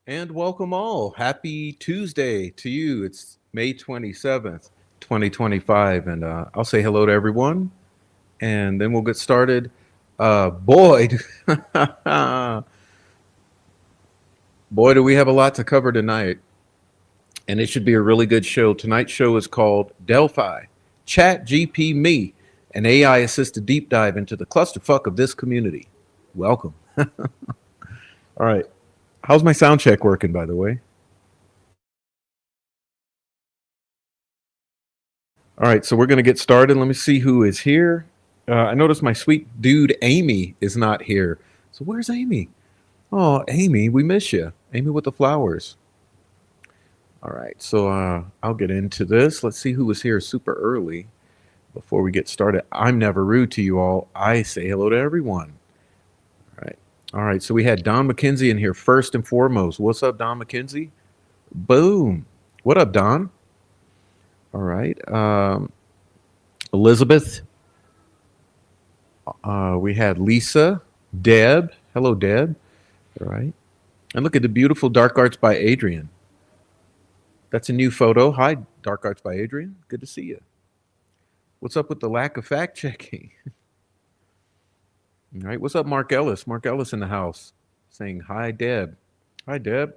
And welcome all. Happy Tuesday to you. It's May 27th, 2025. And I'll say hello to everyone and then we'll get started. Boy, boy, do we have a lot to cover tonight. And it should be a really good show. Tonight's show is called DELPHI, ChatGPMe, an AI assisted deep dive into the clusterfuck of this community. Welcome. All right. How's my sound check working, by the way? All right, so we're going to get started. Let me see who is here. I noticed my sweet dude Amy is not here. So where's Amy? Oh, Amy, we miss you. Amy with the flowers. All right, so I'll get into this. Let's see who was here super early before we get started. I'm never rude to you all. I say hello to everyone. All right. All right, so we had Don McKenzie in here first and foremost. What's up, Don McKenzie? Boom. What up, Don? All right. Elizabeth. We had Lisa, Deb. Hello, Deb. All right. And look at the beautiful Dark Arts by Adrian. That's a new photo. Hi, Dark Arts by Adrian. Good to see you. What's up with the lack of fact checking? All right. What's up, Mark Ellis? Mark Ellis in the house saying hi, Deb. Hi, Deb.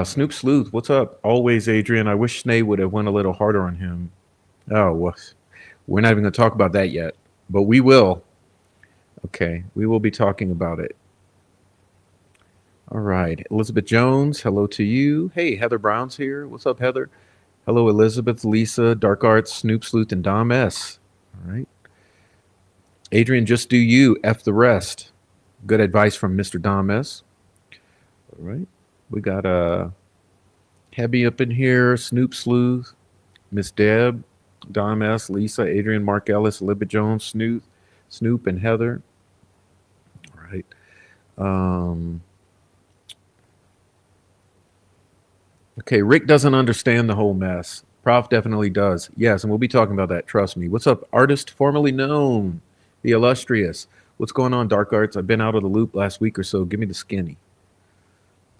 Snoop Sleuth, what's up? Always, Adrian. I wish Snay would have went a little harder on him. Oh, well, we're not even going to talk about that yet, but we will. Okay, we will be talking about it. All right. Elizabeth Jones, hello to you. Hey, Heather Brown's here. What's up, Heather? Hello, Elizabeth, Lisa, Dark Arts, Snoop Sleuth, and Dom S. All right. Adrian, just do you. F the rest. Good advice from Mr. Dom S. All right. We got Hebby up in here, Snoop Sleuth, Miss Deb, Dom S, Lisa, Adrian, Mark Ellis, Elizabeth Jones, Snoop, and Heather. All right. Okay, Rick doesn't understand the whole mess. Prof definitely does. Yes, and we'll be talking about that. Trust me. What's up, artist formerly known, the illustrious? What's going on, Dark Arts? I've been out of the loop last week or so. Give me the skinny.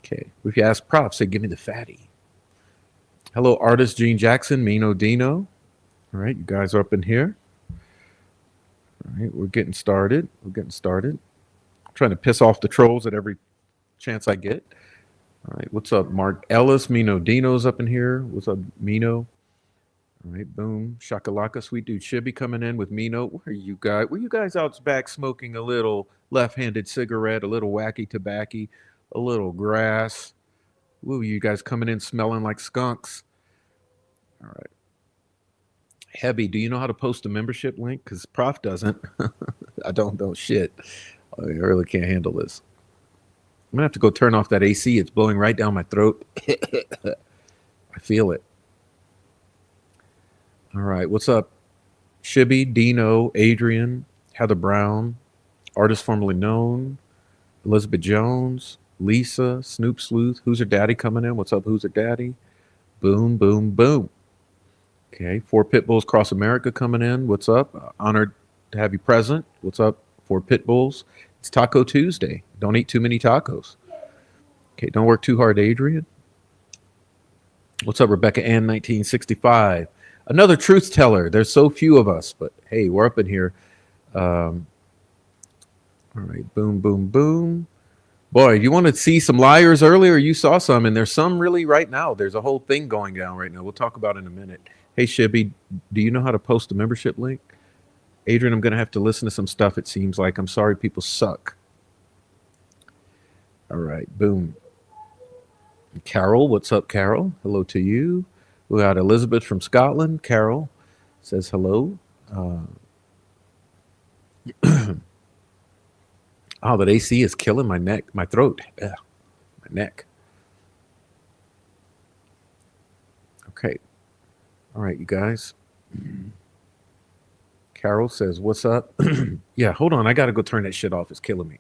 Okay. If you ask Prof, say give me the fatty. Hello, artist Gene Jackson, Mino Dino. All right, you guys are up in here. All right, we're getting started. I'm trying to piss off the trolls at every chance I get. All right, what's up, Mark Ellis? Mino Dino's up in here. What's up, Mino? All right, boom. Shakalaka, sweet dude Shibby coming in with Mino. Where are you guys? Were you guys out back smoking a little left-handed cigarette, a little wacky tobacco, a little grass? Ooh, you guys coming in smelling like skunks. All right. Hebby, do you know how to post a membership link? Because Prof doesn't. I don't know shit. I really can't handle this. I'm going to have to go turn off that AC. It's blowing right down my throat. I feel it. All right. What's up? Shibby, Dino, Adrian, Heather Brown, artist formerly known, Elizabeth Jones, Lisa, Snoop Sleuth. Who's her daddy coming in? What's up? Who's her daddy? Boom, boom, boom. Okay. 4 Pitbulls Cross America coming in. What's up? Honored to have you present. What's up? 4 Pitbulls. It's Taco Tuesday. Don't eat too many tacos. Okay. Don't work too hard, Adrian. What's up, Rebecca Ann 1965? Another truth teller. There's so few of us, but hey, we're up in here. All right. Boom, boom, boom. Boy, you want to see some liars earlier? You saw some, and there's some really right now. There's a whole thing going down right now. We'll talk about it in a minute. Hey, Shibby, do you know how to post a membership link? Adrian, I'm going to have to listen to some stuff, it seems like. I'm sorry, people suck. All right, boom. Carol, what's up, Carol? Hello to you. We got Elizabeth from Scotland. Carol says hello. Oh, that AC is killing my neck, my throat. Yeah, my neck. Okay. All right, you guys. Carol says, what's up? Yeah, hold on. I got to go turn that shit off. It's killing me.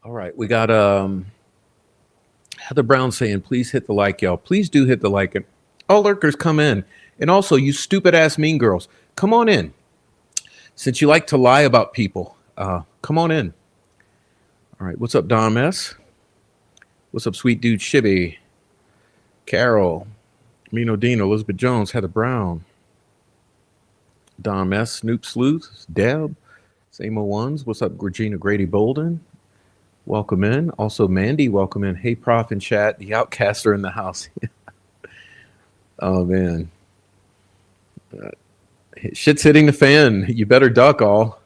All right, we got Heather Brown saying, please hit the like, y'all. Please do hit the like. And all lurkers come in. And also, you stupid ass mean girls, come on in. Since you like to lie about people, come on in. All right, what's up, Dom S? What's up, sweet dude Shibby? Carol, Mino Dino, Elizabeth Jones, Heather Brown, Dom S, Snoop Sleuth, Deb, same old ones. What's up, Regina Grady Bolden? Welcome in. Also, Mandy, welcome in. Hey, Prof in chat. The outcaster in the house. Oh, man. Shit's hitting the fan. You better duck all.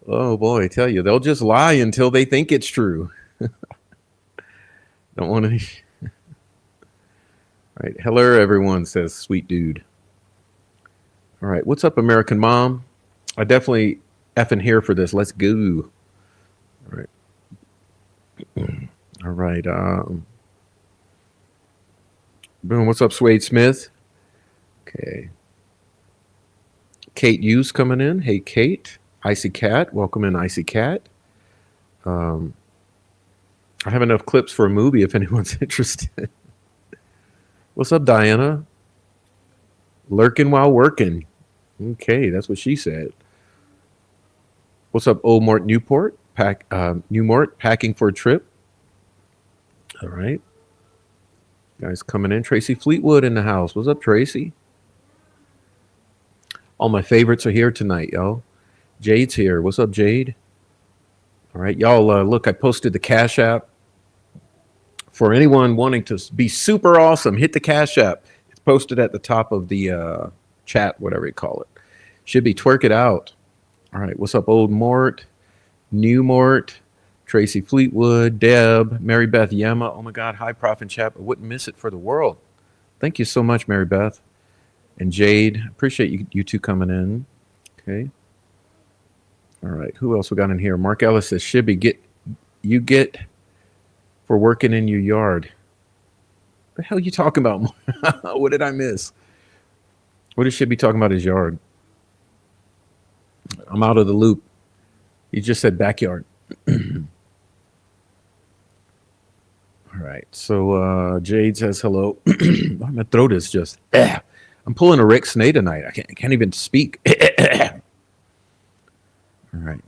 Oh, boy, I tell you, they'll just lie until they think it's true. Don't want to. Right. Hello, everyone, says sweet dude. All right. What's up, American Mom? I definitely effing here for this. Let's go. All right. All right. Boom. What's up, Swade Smith? Okay. Kate Hughes coming in. Hey, Kate. Icy Cat. Welcome in, Icy Cat. I have enough clips for a movie if anyone's interested. What's up, Diana? Lurking while working. Okay, that's what she said. What's up, Old Mort Newport? Newmort, packing for a trip. All right. Guys coming in. Tracy Fleetwood in the house. What's up, Tracy? All my favorites are here tonight, y'all. Jade's here. What's up, Jade? All right, y'all. Look, I posted the Cash App. For anyone wanting to be super awesome, hit the Cash App. It's posted at the top of the chat, whatever you call it. Should be Twerk It Out. All right, what's up, Old Mort, New Mort, Tracy Fleetwood, Deb, Mary Beth Yema. Oh my God, hi, Prof and Chap. I wouldn't miss it for the world. Thank you so much, Mary Beth. And Jade, appreciate you two coming in. Okay. All right, who else we got in here? Mark Ellis says, Shibby, get for working in your yard. What the hell are you talking about? What did I miss? What is Shibby talking about his yard? I'm out of the loop. He just said backyard. All right. So Jade says hello. My throat is just. I'm pulling a Rick Snay tonight. I can't even speak. All right.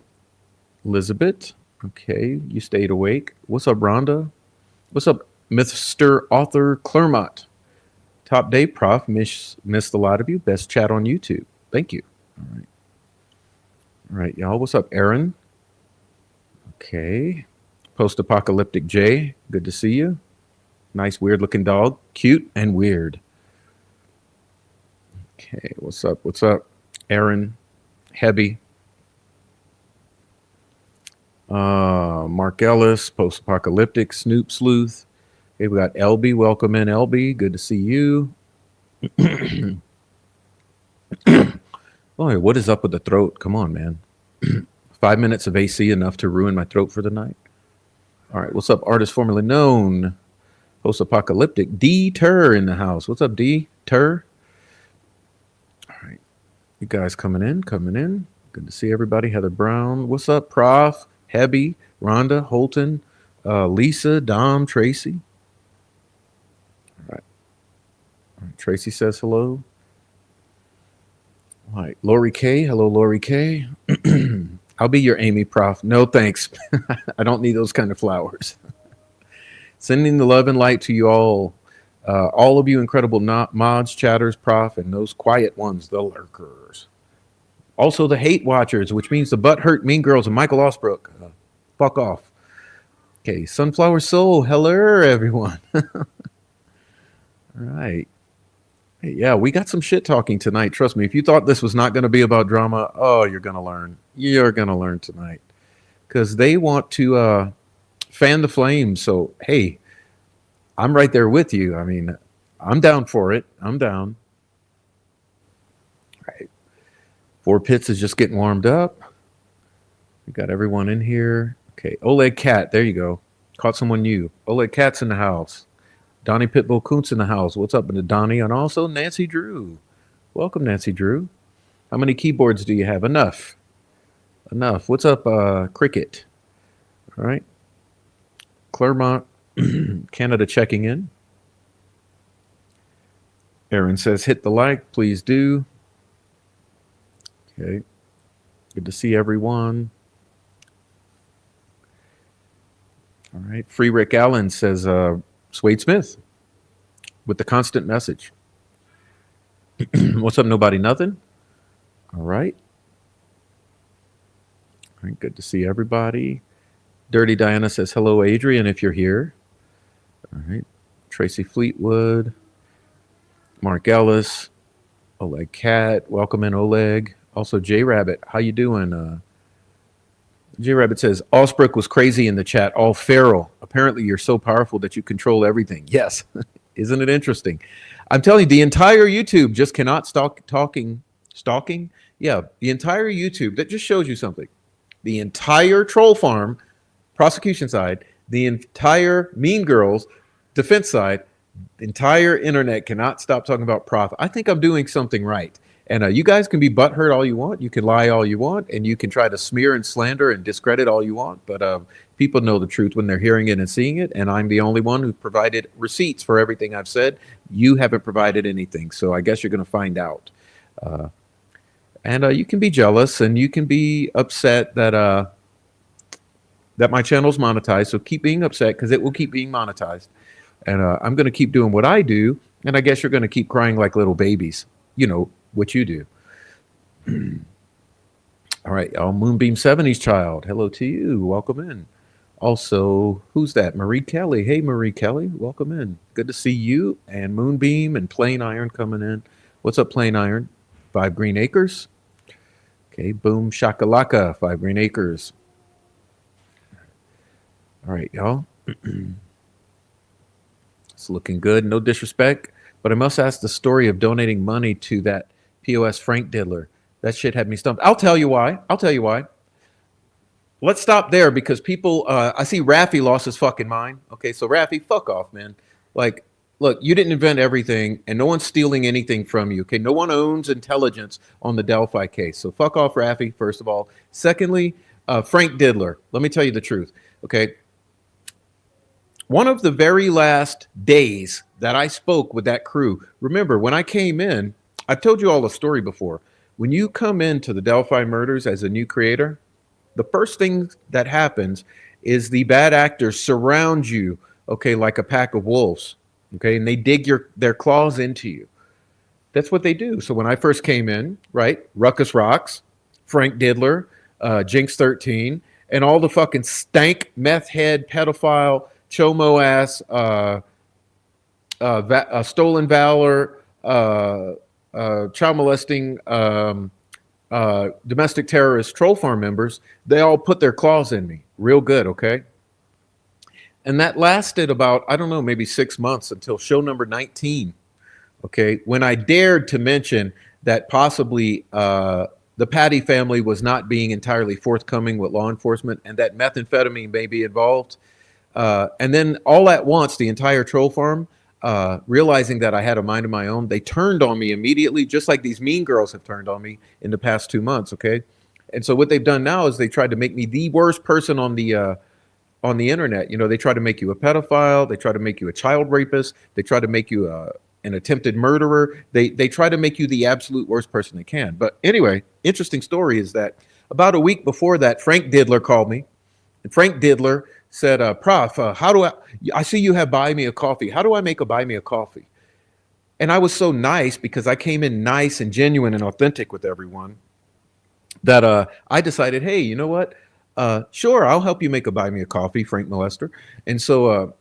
Elizabeth. Okay. You stayed awake. What's up, Rhonda? What's up, Mr. Author Clermont? Top day, Prof. Missed a lot of you. Best chat on YouTube. Thank you. All right. All right, y'all. What's up, Aaron? Okay. Post-apocalyptic Jay. Good to see you. Nice, weird-looking dog. Cute and weird. Okay. What's up? What's up, Aaron? Hebby. Mark Ellis. Post-apocalyptic. Snoop Sleuth. Okay, we got LB. Welcome in, LB. Good to see you. Oh, what is up with the throat? Come on, man. 5 minutes of AC enough to ruin my throat for the night. All right, what's up, artist formerly known, post-apocalyptic D Tur in the house. What's up, D Tur? All right, you guys coming in. Good to see everybody. Heather Brown. What's up, Prof? Hebby, Rhonda, Holton, Lisa, Dom, Tracy. All right. Tracy says hello. All right, Lori K. Hello, Lori K. I'll be your Amy, Prof. No, thanks. I don't need those kind of flowers. Sending the love and light to you all of you incredible mods, chatters, Prof, and those quiet ones, the lurkers. Also the hate watchers, which means the butthurt mean girls and Michael Osbrook. Fuck off. Okay, Sunflower Soul. Hello, everyone. All right. Yeah, we got some shit talking tonight. Trust me, if you thought this was not going to be about drama, oh, you're going to learn. You're going to learn tonight. Because they want to fan the flames. So, hey, I'm right there with you. I mean, I'm down for it. I'm down. All right. Four Pits is just getting warmed up. We got everyone in here. Okay, Oleg Cat. There you go. Caught someone new. Oleg Cat's in the house. Donnie Pitbull Kuntz in the house. What's up, Donnie? And also Nancy Drew. Welcome, Nancy Drew. How many keyboards do you have? Enough. What's up, Cricket? All right. Claremont, Canada checking in. Aaron says, hit the like, please do. Okay. Good to see everyone. All right. Free Rick Allen says, Swade Smith with the constant message. What's up, nobody, nothing? All right. All right, good to see everybody. Dirty Diana says, hello, Adrian, if you're here. All right. Tracy Fleetwood, Mark Ellis, Oleg Cat, welcome in, Oleg. Also, J Rabbit, how you doing? J Rabbit says, Allsbrook was crazy in the chat, all feral. Apparently, you're so powerful that you control everything. Yes. Isn't it interesting? I'm telling you, the entire YouTube just cannot stop stalking. Yeah, the entire YouTube, that just shows you something. The entire troll farm, prosecution side, the entire Mean Girls defense side, the entire internet cannot stop talking about profit. I think I'm doing something right. And you guys can be butthurt all you want. You can lie all you want. And you can try to smear and slander and discredit all you want. But people know the truth when they're hearing it and seeing it. And I'm the only one who provided receipts for everything I've said. You haven't provided anything. So I guess you're going to find out. And you can be jealous and you can be upset that my channel's monetized. So keep being upset because it will keep being monetized. And I'm going to keep doing what I do. And I guess you're going to keep crying like little babies. You know what you do. All right, y'all. Moonbeam 70s child. Hello to you. Welcome in. Also, who's that? Marie Kelly. Hey, Marie Kelly. Welcome in. Good to see you. And Moonbeam and Plain Iron coming in. What's up, Plain Iron? 5 Green Acres. Okay, boom shakalaka. 5 Green Acres. All right, y'all. It's looking good. No disrespect, but I must ask the story of donating money to that POS Frank Diddler. That shit had me stumped. I'll tell you why. Let's stop there because people, I see Rafi lost his fucking mind. Okay, so Rafi, fuck off, man. Like, look, you didn't invent everything and no one's stealing anything from you. Okay, no one owns intelligence on the Delphi case. So fuck off, Rafi, first of all. Secondly, Frank Diddler. Let me tell you the truth. Okay. One of the very last days that I spoke with that crew, remember when I came in, I've told you all the story before. When you come into the Delphi murders as a new creator, the first thing that happens is the bad actors surround you, okay, like a pack of wolves, okay, and they dig their claws into you. That's what they do. So when I first came in, right, Ruckus Rocks, Frank Diddler, Jinx 13, and all the fucking stank meth head pedophile chomo ass stolen valor child molesting domestic terrorist troll farm members, they all put their claws in me real good. Okay, and that lasted about, I don't know, maybe 6 months until show number 19. Okay, when I dared to mention that possibly the Patty family was not being entirely forthcoming with law enforcement and that methamphetamine may be involved. And then all at once, the entire troll farm, realizing that I had a mind of my own, they turned on me immediately, just like these mean girls have turned on me in the past 2 months. Okay. And so what they've done now is they tried to make me the worst person on the internet. You know, they try to make you a pedophile. They try to make you a child rapist. They try to make you an attempted murderer. They try to make you the absolute worst person they can. But anyway, interesting story is that about a week before that, Frank Diddler called me. And Frank Diddler said, Prof, how do I see you have buy me a coffee. How do I make a buy me a coffee? And I was so nice because I came in nice and genuine and authentic with everyone that I decided, hey, you know what? Sure, I'll help you make a buy me a coffee, Frank Molester. And so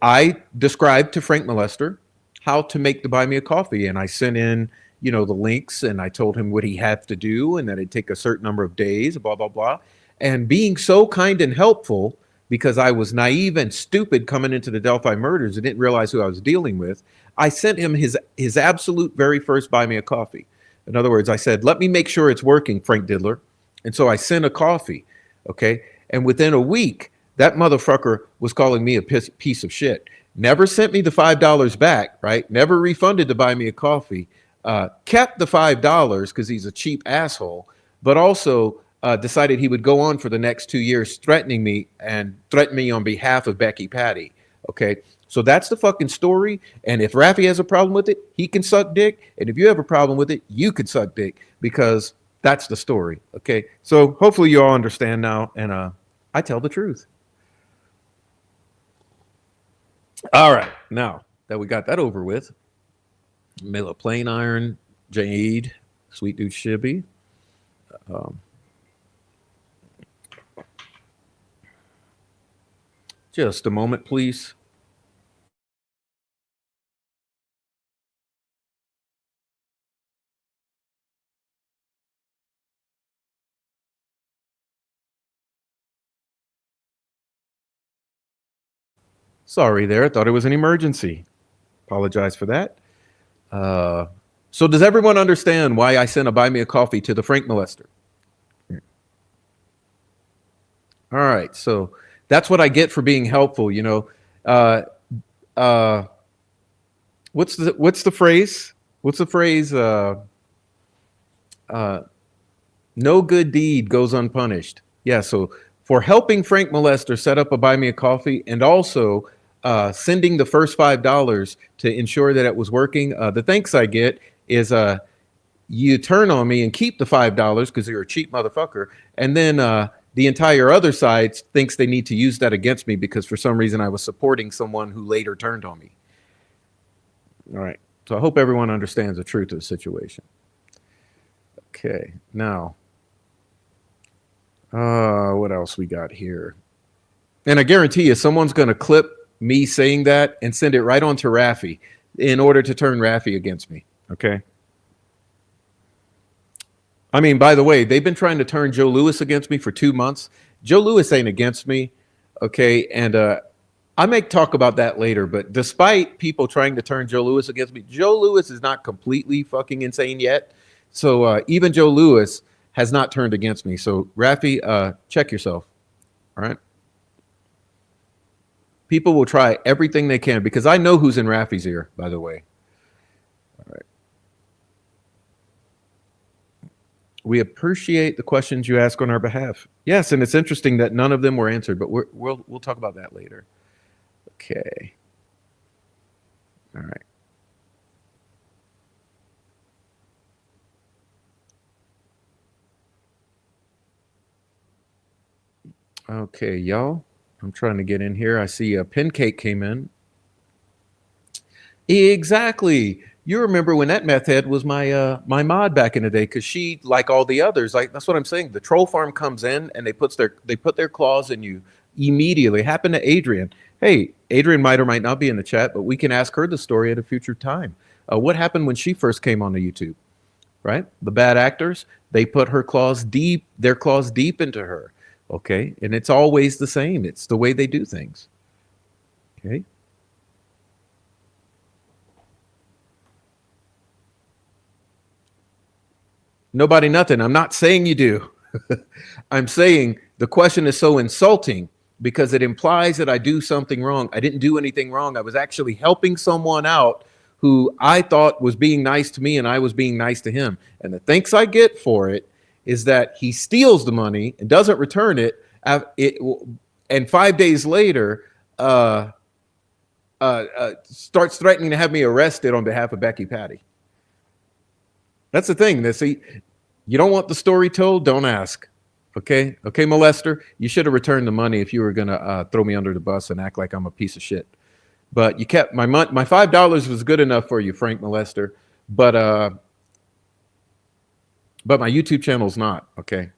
I described to Frank Molester how to make the buy me a coffee. And I sent in, you know, the links and I told him what he had to do and that it'd take a certain number of days, blah, blah, blah. And being so kind and helpful, because I was naive and stupid coming into the Delphi murders and didn't realize who I was dealing with, I sent him his absolute very first buy me a coffee. In other words, I said, let me make sure it's working, Frank Diddler. And so I sent a coffee, okay? And within a week, that motherfucker was calling me a piece of shit. Never sent me the $5 back, right? Never refunded to buy me a coffee. Kept the $5 because he's a cheap asshole, but also decided he would go on for the next 2 years threatening me on behalf of Becky Patty. Okay, so that's the fucking story. And if Rafi has a problem with it, he can suck dick. And if you have a problem with it, you can suck dick because that's the story. Okay, so hopefully you all understand now. And I tell the truth. All right, now that we got that over with, Mila Plain Iron, Jade, Sweet Dude Shibby. Just a moment, please. Sorry there. I thought it was an emergency. Apologize for that. Uh, so does everyone understand why I sent a buy me a coffee to the Frank molester? All right. So that's what I get for being helpful. Uh, uh, what's the phrase? What's the phrase? Uh, no good deed goes unpunished. Yeah. So for helping Frank molester set up a buy me a coffee and also sending the first $5 to ensure that it was working, the thanks I get is you turn on me and keep the $5 because you're a cheap motherfucker, and then the entire other side thinks they need to use that against me because for some reason I was supporting someone who later turned on me. All right. So I hope everyone understands the truth of the situation. Okay. Now, what else we got here? And I guarantee you, someone's going to clip me saying that and send it right on to Rafi in order to turn Rafi against me. Okay. I mean, by the way, they've been trying to turn Joe Lewis against me for 2 months. Joe Lewis ain't against me. Okay. And I may talk about that later, but despite people trying to turn Joe Lewis against me, Joe Lewis is not completely fucking insane yet. So even Joe Lewis has not turned against me. So Rafi, check yourself. All right. People will try everything they can because I know who's in Rafi's ear, by the way. All right. We appreciate the questions you ask on our behalf. Yes, and it's interesting that none of them were answered, but we'll talk about that later. Okay. All right. Okay, y'all. I'm trying to get in here. I see a pin cake came in. Exactly. You remember when that meth head was my mod back in the day because she, like all the others, like that's what I'm saying. The troll farm comes in and they put their claws in you immediately. Happened to Adrian. Hey, Adrian might or might not be in the chat, but we can ask her the story at a future time. What happened when she first came on the YouTube? Right? The bad actors, they put their claws deep into her. Okay, and it's always the same. It's the way they do things. Okay. Nobody, nothing. I'm not saying you do. I'm saying the question is so insulting because it implies that I do something wrong. I didn't do anything wrong. I was actually helping someone out who I thought was being nice to me and I was being nice to him. And the thanks I get for it is that he steals the money and doesn't return it. And 5 days later, starts threatening to have me arrested on behalf of Becky Patty. That's the thing. You don't want the story told, don't ask. Okay, molester. You should have returned the money if you were gonna throw me under the bus and act like I'm a piece of shit. But you kept my $5 was good enough for you, Frank molester. But my YouTube channel's not. Okay,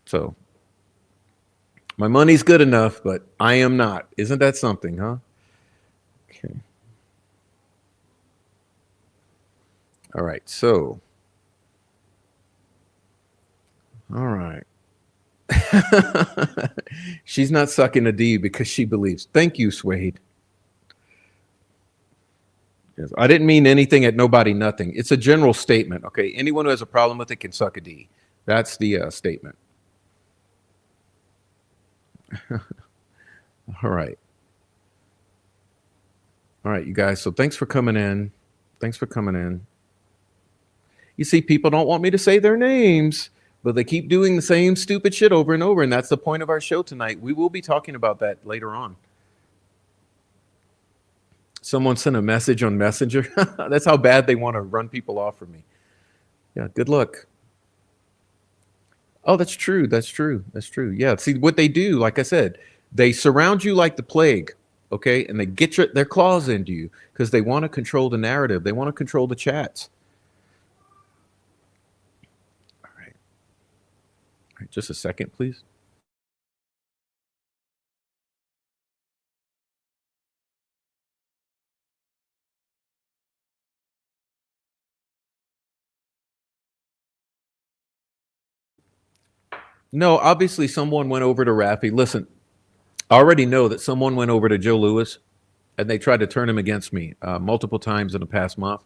so my money's good enough, but I am not. Isn't that something, huh? Okay. All right. So. All right. She's not sucking a D because she believes. Thank you, Suede. Yes, I didn't mean anything at nobody, nothing. It's a general statement. Okay. Anyone who has a problem with it can suck a D. That's the statement. All right. All right, you guys. So thanks for coming in. Thanks for coming in. You see, people don't want me to say their names, but they keep doing the same stupid shit over and over. And that's the point of our show tonight. We will be talking about that later on. Someone sent a message on Messenger. That's how bad they want to run people off from me. Yeah, good luck. Oh, that's true. That's true. That's true. Yeah. See what they do, like I said, they surround you like the plague, okay? And they get their claws into you because they want to control the narrative. They want to control the chats. All right. All right. Just a second, please. No, obviously someone went over to Rafi. Listen, I already know that someone went over to Joe Lewis and they tried to turn him against me multiple times in the past month.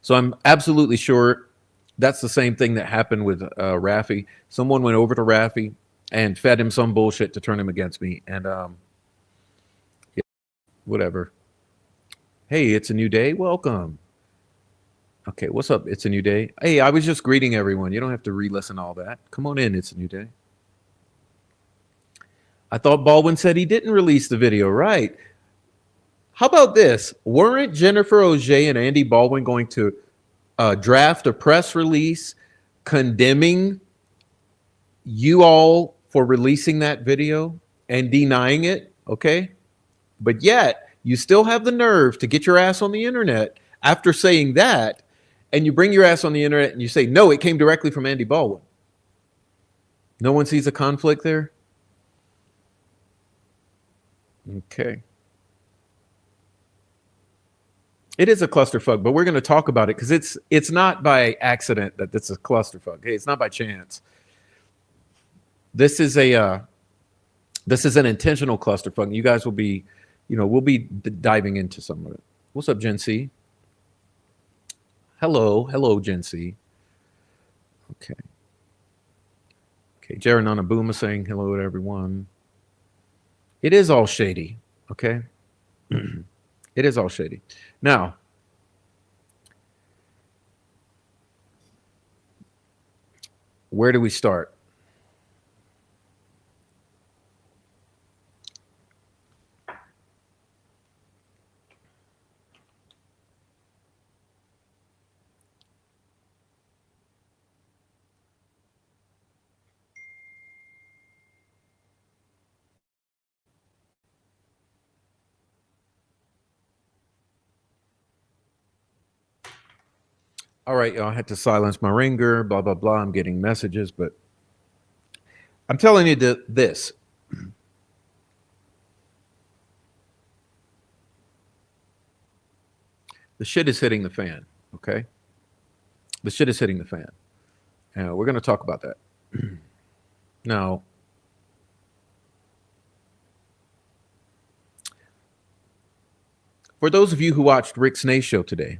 So I'm absolutely sure that's the same thing that happened with Rafi. Someone went over to Rafi and fed him some bullshit to turn him against me. And yeah, whatever. Hey, it's a new day. Welcome. Okay, what's up? It's a new day. Hey, I was just greeting everyone. You don't have to re-listen all that. Come on in. It's a new day. I thought Baldwin said he didn't release the video, right? How about this? Weren't Jennifer O'Shea and Andy Baldwin going to draft a press release condemning you all for releasing that video and denying it? Okay. But yet you still have the nerve to get your ass on the internet after saying that. And you bring your ass on the internet and you say, no, it came directly from Andy Baldwin. No one sees a conflict there? Okay. It is a clusterfuck, but we're going to talk about it because it's not by accident that it's a clusterfuck. Hey, it's not by chance. This is an intentional clusterfuck. You guys will be, we'll be diving into some of it. What's up, Gen C? Hello, Gen C. Okay. Jared Nana Boom is saying hello to everyone. It is all shady. Okay. It is all shady. Now, where do we start? All right, y'all, I had to silence my ringer, blah, blah, blah. I'm getting messages, but I'm telling you this. The shit is hitting the fan, okay? The shit is hitting the fan. And we're going to talk about that. Now, for those of you who watched Rick Snae's show today,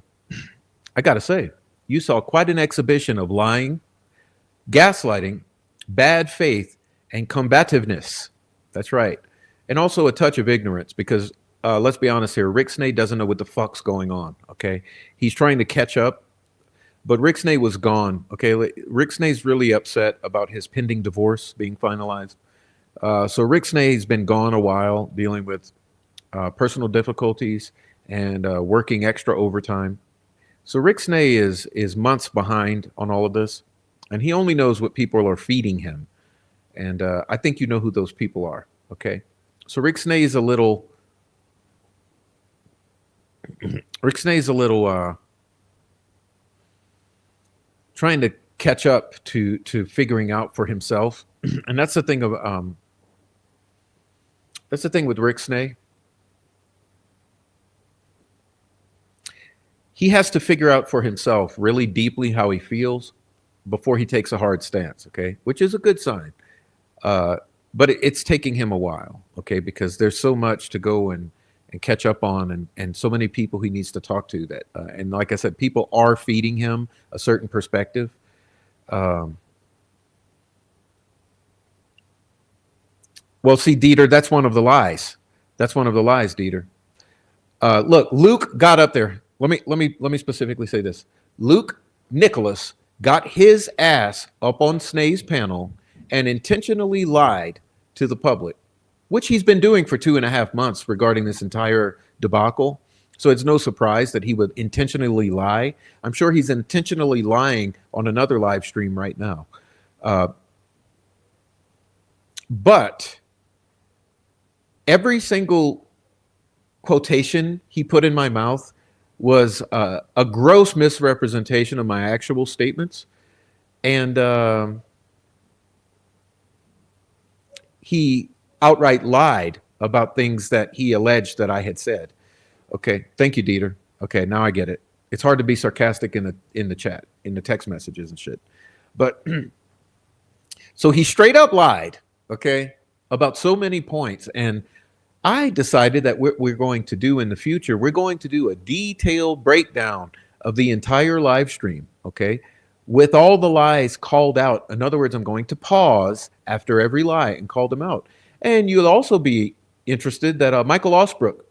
I got to say, you saw quite an exhibition of lying, gaslighting, bad faith, and combativeness. That's right. And also a touch of ignorance because let's be honest here, Rick Snae doesn't know what the fuck's going on, okay? He's trying to catch up, but Rick Snae was gone, okay? Rick Snae's really upset about his pending divorce being finalized. So Rick Snae's been gone a while dealing with personal difficulties and working extra overtime. So Rick Snae is months behind on all of this, and he only knows what people are feeding him. And I think you know who those people are, okay? So Rick Snae is a little trying to catch up to figuring out for himself. And that's the thing of that's the thing with Rick Snae. He has to figure out for himself really deeply how he feels before he takes a hard stance, okay? Which is a good sign. But it's taking him a while, okay? Because there's so much to go and catch up on and so many people he needs to talk to that. And like I said, people are feeding him a certain perspective. Well, see, Dieter, that's one of the lies. That's one of the lies, Dieter. Look, Luke got up there. Let me specifically say this. Luke Nicholas got his ass up on Snae's panel and intentionally lied to the public, which he's been doing for 2.5 months regarding this entire debacle. So it's no surprise that he would intentionally lie. I'm sure he's intentionally lying on another live stream right now. But every single quotation he put in my mouth was a gross misrepresentation of my actual statements. And he outright lied about things that he alleged that I had said. Okay, thank you, Dieter. Okay, now I get it. It's hard to be sarcastic in the chat, in the text messages and shit. But So he straight up lied, okay, about so many points. And I decided that what we're going to do in the future, we're going to do a detailed breakdown of the entire live stream, okay, with all the lies called out. In other words, I'm going to pause after every lie and call them out. And you'll also be interested that Michael Osbrook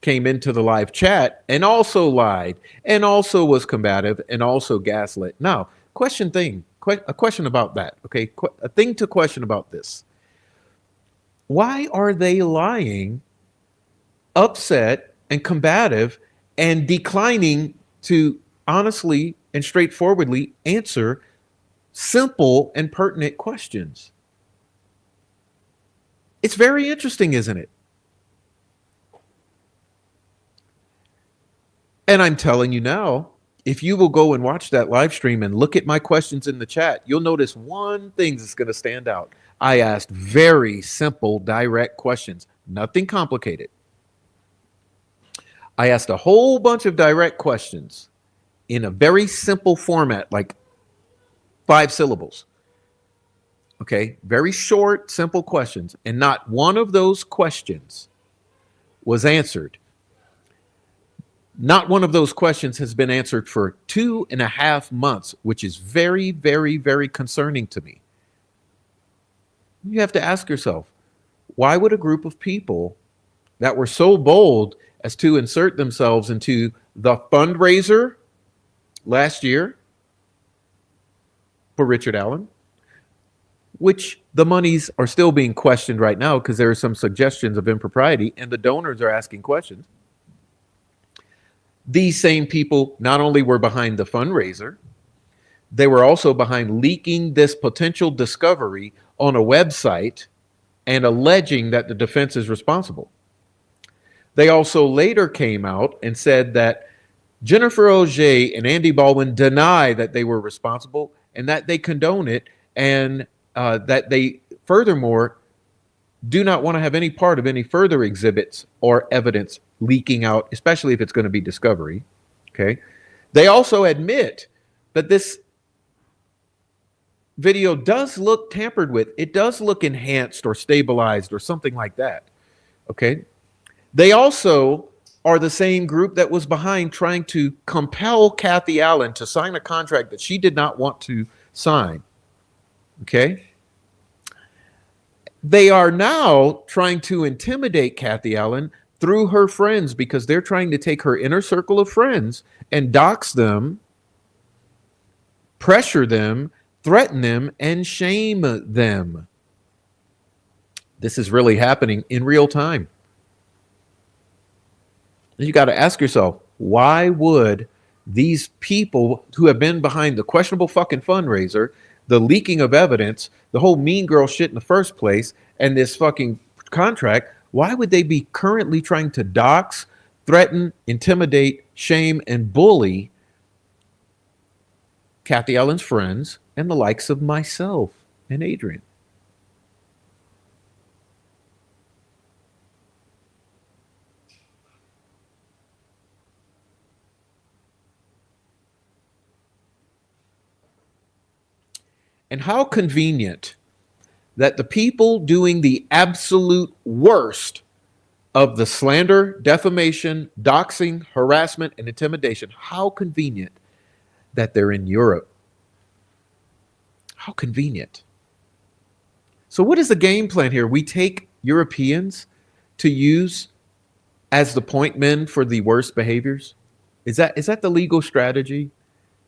came into the live chat and also lied and also was combative and also gaslit. Now, a question about that, okay? A thing to question about this. Why are they lying, upset, and combative and declining to honestly and straightforwardly answer simple and pertinent questions? It's very interesting, isn't it? And I'm telling you now, if you will go and watch that live stream and look at my questions in the chat, you'll notice one thing that's going to stand out. I asked very simple, direct questions, nothing complicated. I asked a whole bunch of direct questions in a very simple format, like 5 syllables. Okay, very short, simple questions. And not one of those questions was answered. Not one of those questions has been answered for 2.5 months, which is very, very, very concerning to me. You have to ask yourself, why would a group of people that were so bold as to insert themselves into the fundraiser last year for Richard Allen, which the monies are still being questioned right now because there are some suggestions of impropriety and the donors are asking questions. These same people not only were behind the fundraiser, they were also behind leaking this potential discovery on a website and alleging that the defense is responsible. They also later came out and said that Jennifer Auger and Andy Baldwin deny that they were responsible and that they condone it, and that they furthermore do not want to have any part of any further exhibits or evidence leaking out, especially if it's going to be discovery. Okay. They also admit that this video does look tampered with. It does look enhanced or stabilized or something like that. Okay. They also are the same group that was behind trying to compel Kathy Allen to sign a contract that she did not want to sign. Okay. They are now trying to intimidate Kathy Allen through her friends because they're trying to take her inner circle of friends and dox them, pressure them, threaten them, and shame them. This is really happening in real time. You got to ask yourself, why would these people who have been behind the questionable fucking fundraiser, the leaking of evidence, the whole mean girl shit in the first place, and this fucking contract, why would they be currently trying to dox, threaten, intimidate, shame, and bully Kathy Allen's friends and the likes of myself and Adrian? And how convenient that the people doing the absolute worst of the slander, defamation, doxing, harassment, and intimidation, how convenient that they're in Europe. How convenient. So what is the game plan here? We take Europeans to use as the point men for the worst behaviors? Is that the legal strategy?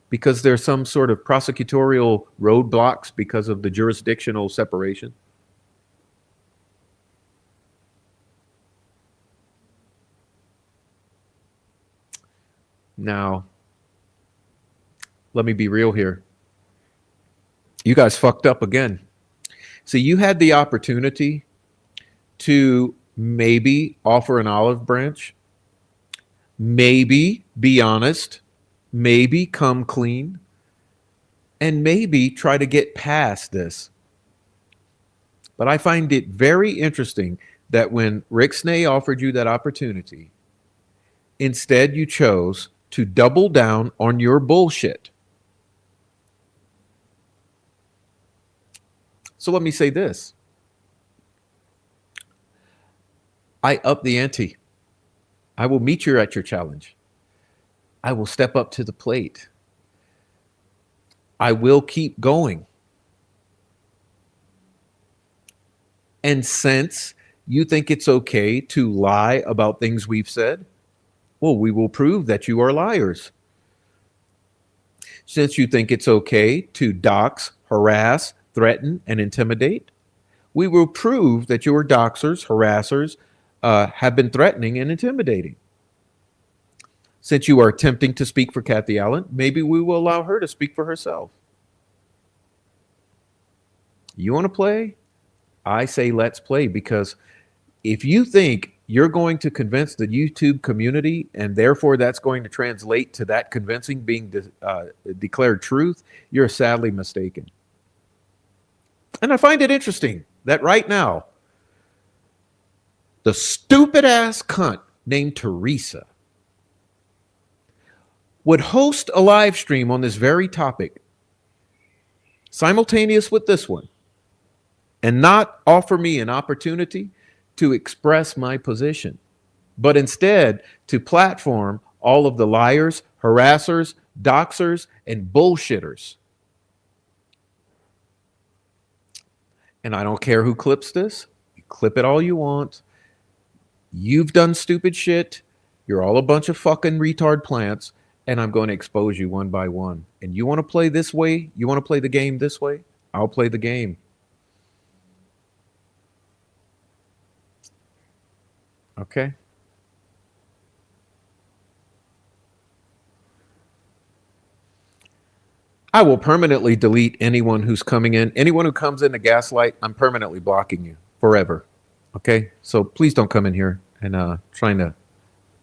Because there's some sort of prosecutorial roadblocks because of the jurisdictional separation? Now, let me be real here. You guys fucked up again. So you had the opportunity to maybe offer an olive branch, maybe be honest, maybe come clean, and maybe try to get past this. But I find it very interesting that when Rick Snay offered you that opportunity, instead you chose to double down on your bullshit. So let me say this. I up the ante. I will meet you at your challenge. I will step up to the plate. I will keep going. And since you think it's okay to lie about things we've said, well, we will prove that you are liars. Since you think it's okay to dox, harass, threaten, and intimidate, we will prove that your doxers, harassers have been threatening and intimidating. Since you are attempting to speak for Kathy Allen, maybe we will allow her to speak for herself. You want to play? I say let's play, because if you think you're going to convince the YouTube community and therefore that's going to translate to that convincing being declared truth, you're sadly mistaken. And I find it interesting that right now, the stupid ass cunt named Teresa would host a live stream on this very topic, simultaneous with this one, and not offer me an opportunity to express my position, but instead to platform all of the liars, harassers, doxers, and bullshitters. And I don't care who clips this. You clip it all you want. You've done stupid shit. You're all a bunch of fucking retard plants, and I'm going to expose you one by one. And you want to play this way? You want to play the game this way? I'll play the game. Okay. I will permanently delete anyone who's coming in. Anyone who comes in to gaslight, I'm permanently blocking you forever. Okay? So please don't come in here and trying to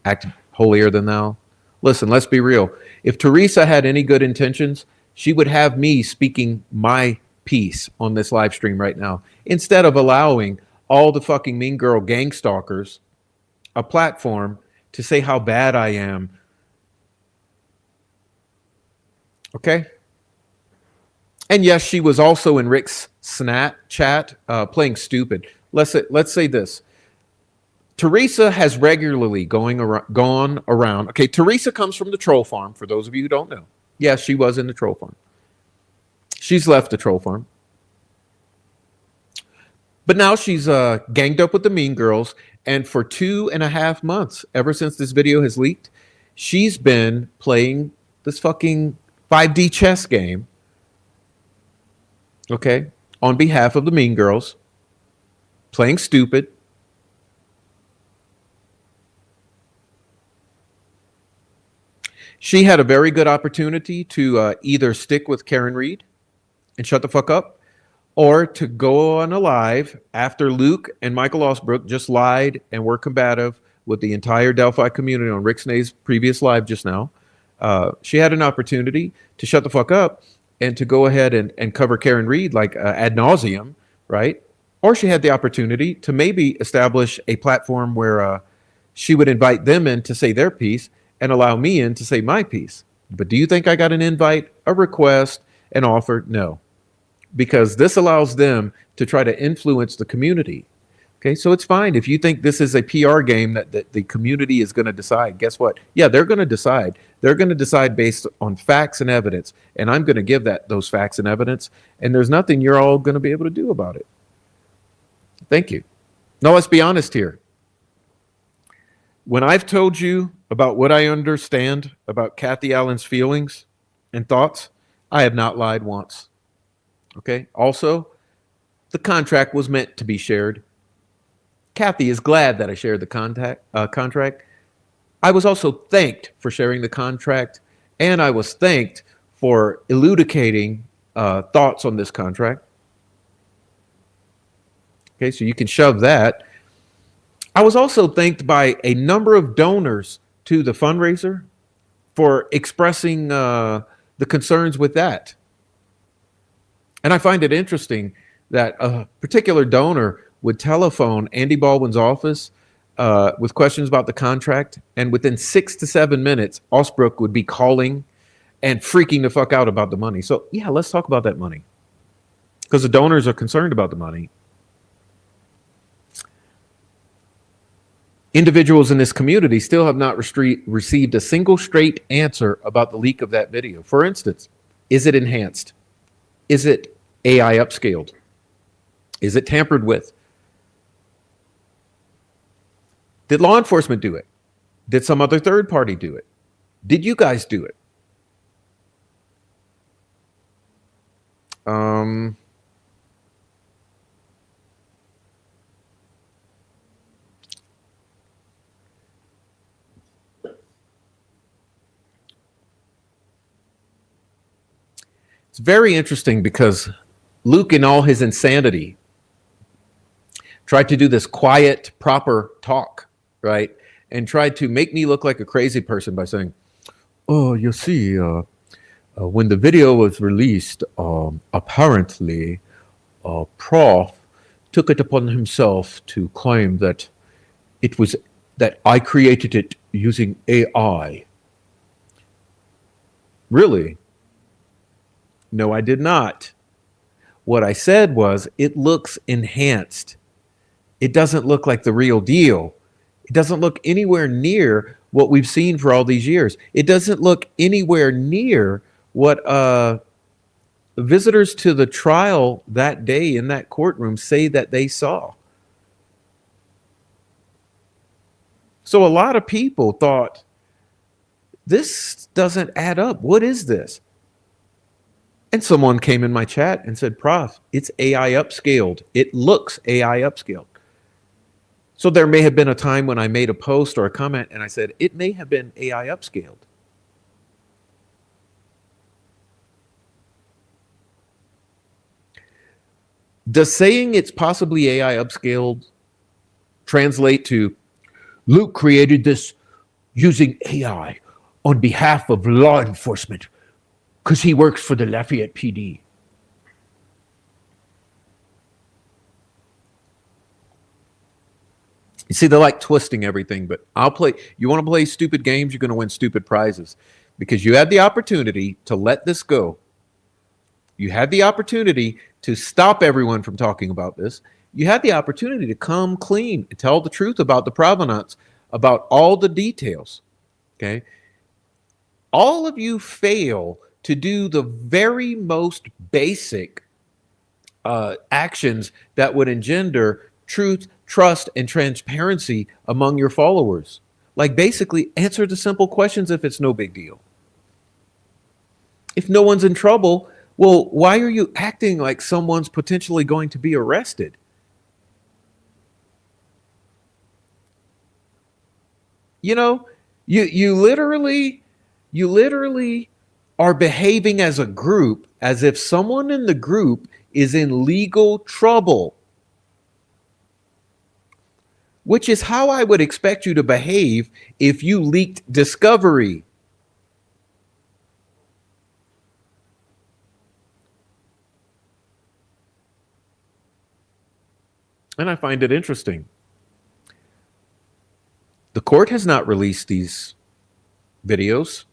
act holier than thou. Listen, let's be real. If Teresa had any good intentions, she would have me speaking my piece on this live stream right now, instead of allowing all the fucking mean girl gang stalkers a platform to say how bad I am. Okay? And yes, she was also in Rick's Snapchat playing stupid. Let's say this. Teresa has regularly gone around. Okay, Teresa comes from the troll farm, for those of you who don't know. Yes, she was in the troll farm. She's left the troll farm. But now she's ganged up with the mean girls. And for 2.5 months, ever since this video has leaked, she's been playing this fucking 5D chess game. Okay, on behalf of the mean girls, playing stupid. She had a very good opportunity to either stick with Karen Reed and shut the fuck up, or to go on a live after Luke and Michael Osbrook just lied and were combative with the entire Delphi community on Rick Snae's previous live just now. She had an opportunity to shut the fuck up and to go ahead and cover Karen Reed like ad nauseum, right? Or she had the opportunity to maybe establish a platform where she would invite them in to say their piece and allow me in to say my piece. But do you think I got an invite, a request, an offer? No. Because this allows them to try to influence the community. Okay, so it's fine. If you think this is a PR game that the community is going to decide, guess what? Yeah, they're going to decide. They're going to decide based on facts and evidence. And I'm going to give those facts and evidence. And there's nothing you're all going to be able to do about it. Thank you. Now, let's be honest here. When I've told you about what I understand about Kathy Allen's feelings and thoughts, I have not lied once. Okay? Also, the contract was meant to be shared. Kathy is glad that I shared the contract. I was also thanked for sharing the contract, and I was thanked for elucidating thoughts on this contract. Okay, so you can shove that. I was also thanked by a number of donors to the fundraiser for expressing the concerns with that. And I find it interesting that a particular donor would telephone Andy Baldwin's office with questions about the contract, and within 6 to 7 minutes, Osbrook would be calling and freaking the fuck out about the money. So yeah, let's talk about that money. because the donors are concerned about the money. Individuals in this community still have not received a single straight answer about the leak of that video. For instance, is it enhanced? Is it AI upscaled? Is it tampered with? Did law enforcement do it? Did some other third party do it? Did you guys do it? It's very interesting because Luke, in all his insanity, tried to do this quiet, proper talk, right? And tried to make me look like a crazy person by saying, oh, you see, when the video was released, apparently, Prof took it upon himself to claim that I created it using AI. Really? No, I did not. What I said was, it looks enhanced. It doesn't look like the real deal. It doesn't look anywhere near what we've seen for all these years. It doesn't look anywhere near what visitors to the trial that day in that courtroom say that they saw. So a lot of people thought, this doesn't add up. What is this? And someone came in my chat and said, Prof, it's AI upscaled. It looks AI upscaled. So there may have been a time when I made a post or a comment and I said, it may have been AI upscaled. Does saying it's possibly AI upscaled translate to Luke created this using AI on behalf of law enforcement because he works for the Lafayette PD? You see, they're like twisting everything, but I'll play. You want to play stupid games, you're going to win stupid prizes because you had the opportunity to let this go. You had the opportunity to stop everyone from talking about this. You had the opportunity to come clean and tell the truth about the provenance, about all the details. Okay. All of you fail to do the very most basic actions that would engender truth, trust, and transparency among your followers. Like basically answer the simple questions if it's no big deal. If no one's in trouble, well, why are you acting like someone's potentially going to be arrested? You know, you literally are behaving as a group as if someone in the group is in legal trouble, which is how I would expect you to behave if you leaked discovery. And I find it interesting. The court has not released these videos.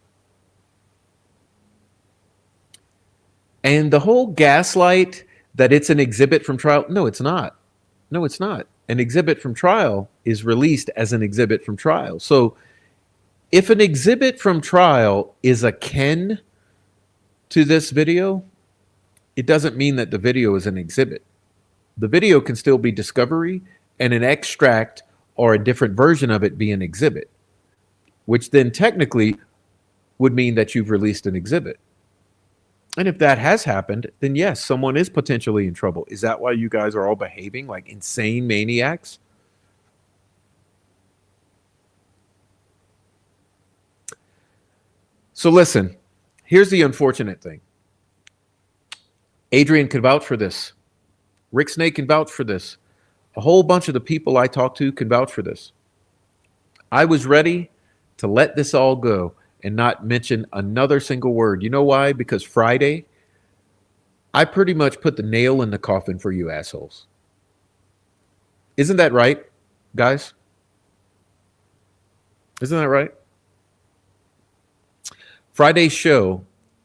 And the whole gaslight that it's an exhibit from trial, no, it's not. No, it's not. An exhibit from trial is released as an exhibit from trial. So if an exhibit from trial is akin to this video, it doesn't mean that the video is an exhibit. The video can still be discovery and an extract or a different version of it be an exhibit, which then technically would mean that you've released an exhibit. And if that has happened, then yes, someone is potentially in trouble. Is that why you guys are all behaving like insane maniacs? So listen, here's the unfortunate thing. Adrian can vouch for this. Rick Snake can vouch for this. A whole bunch of the people I talk to can vouch for this. I was ready to let this all go and not mention another single word. You know why? Because Friday, I pretty much put the nail in the coffin for you assholes. Isn't that right, guys? Isn't that right? Friday's show,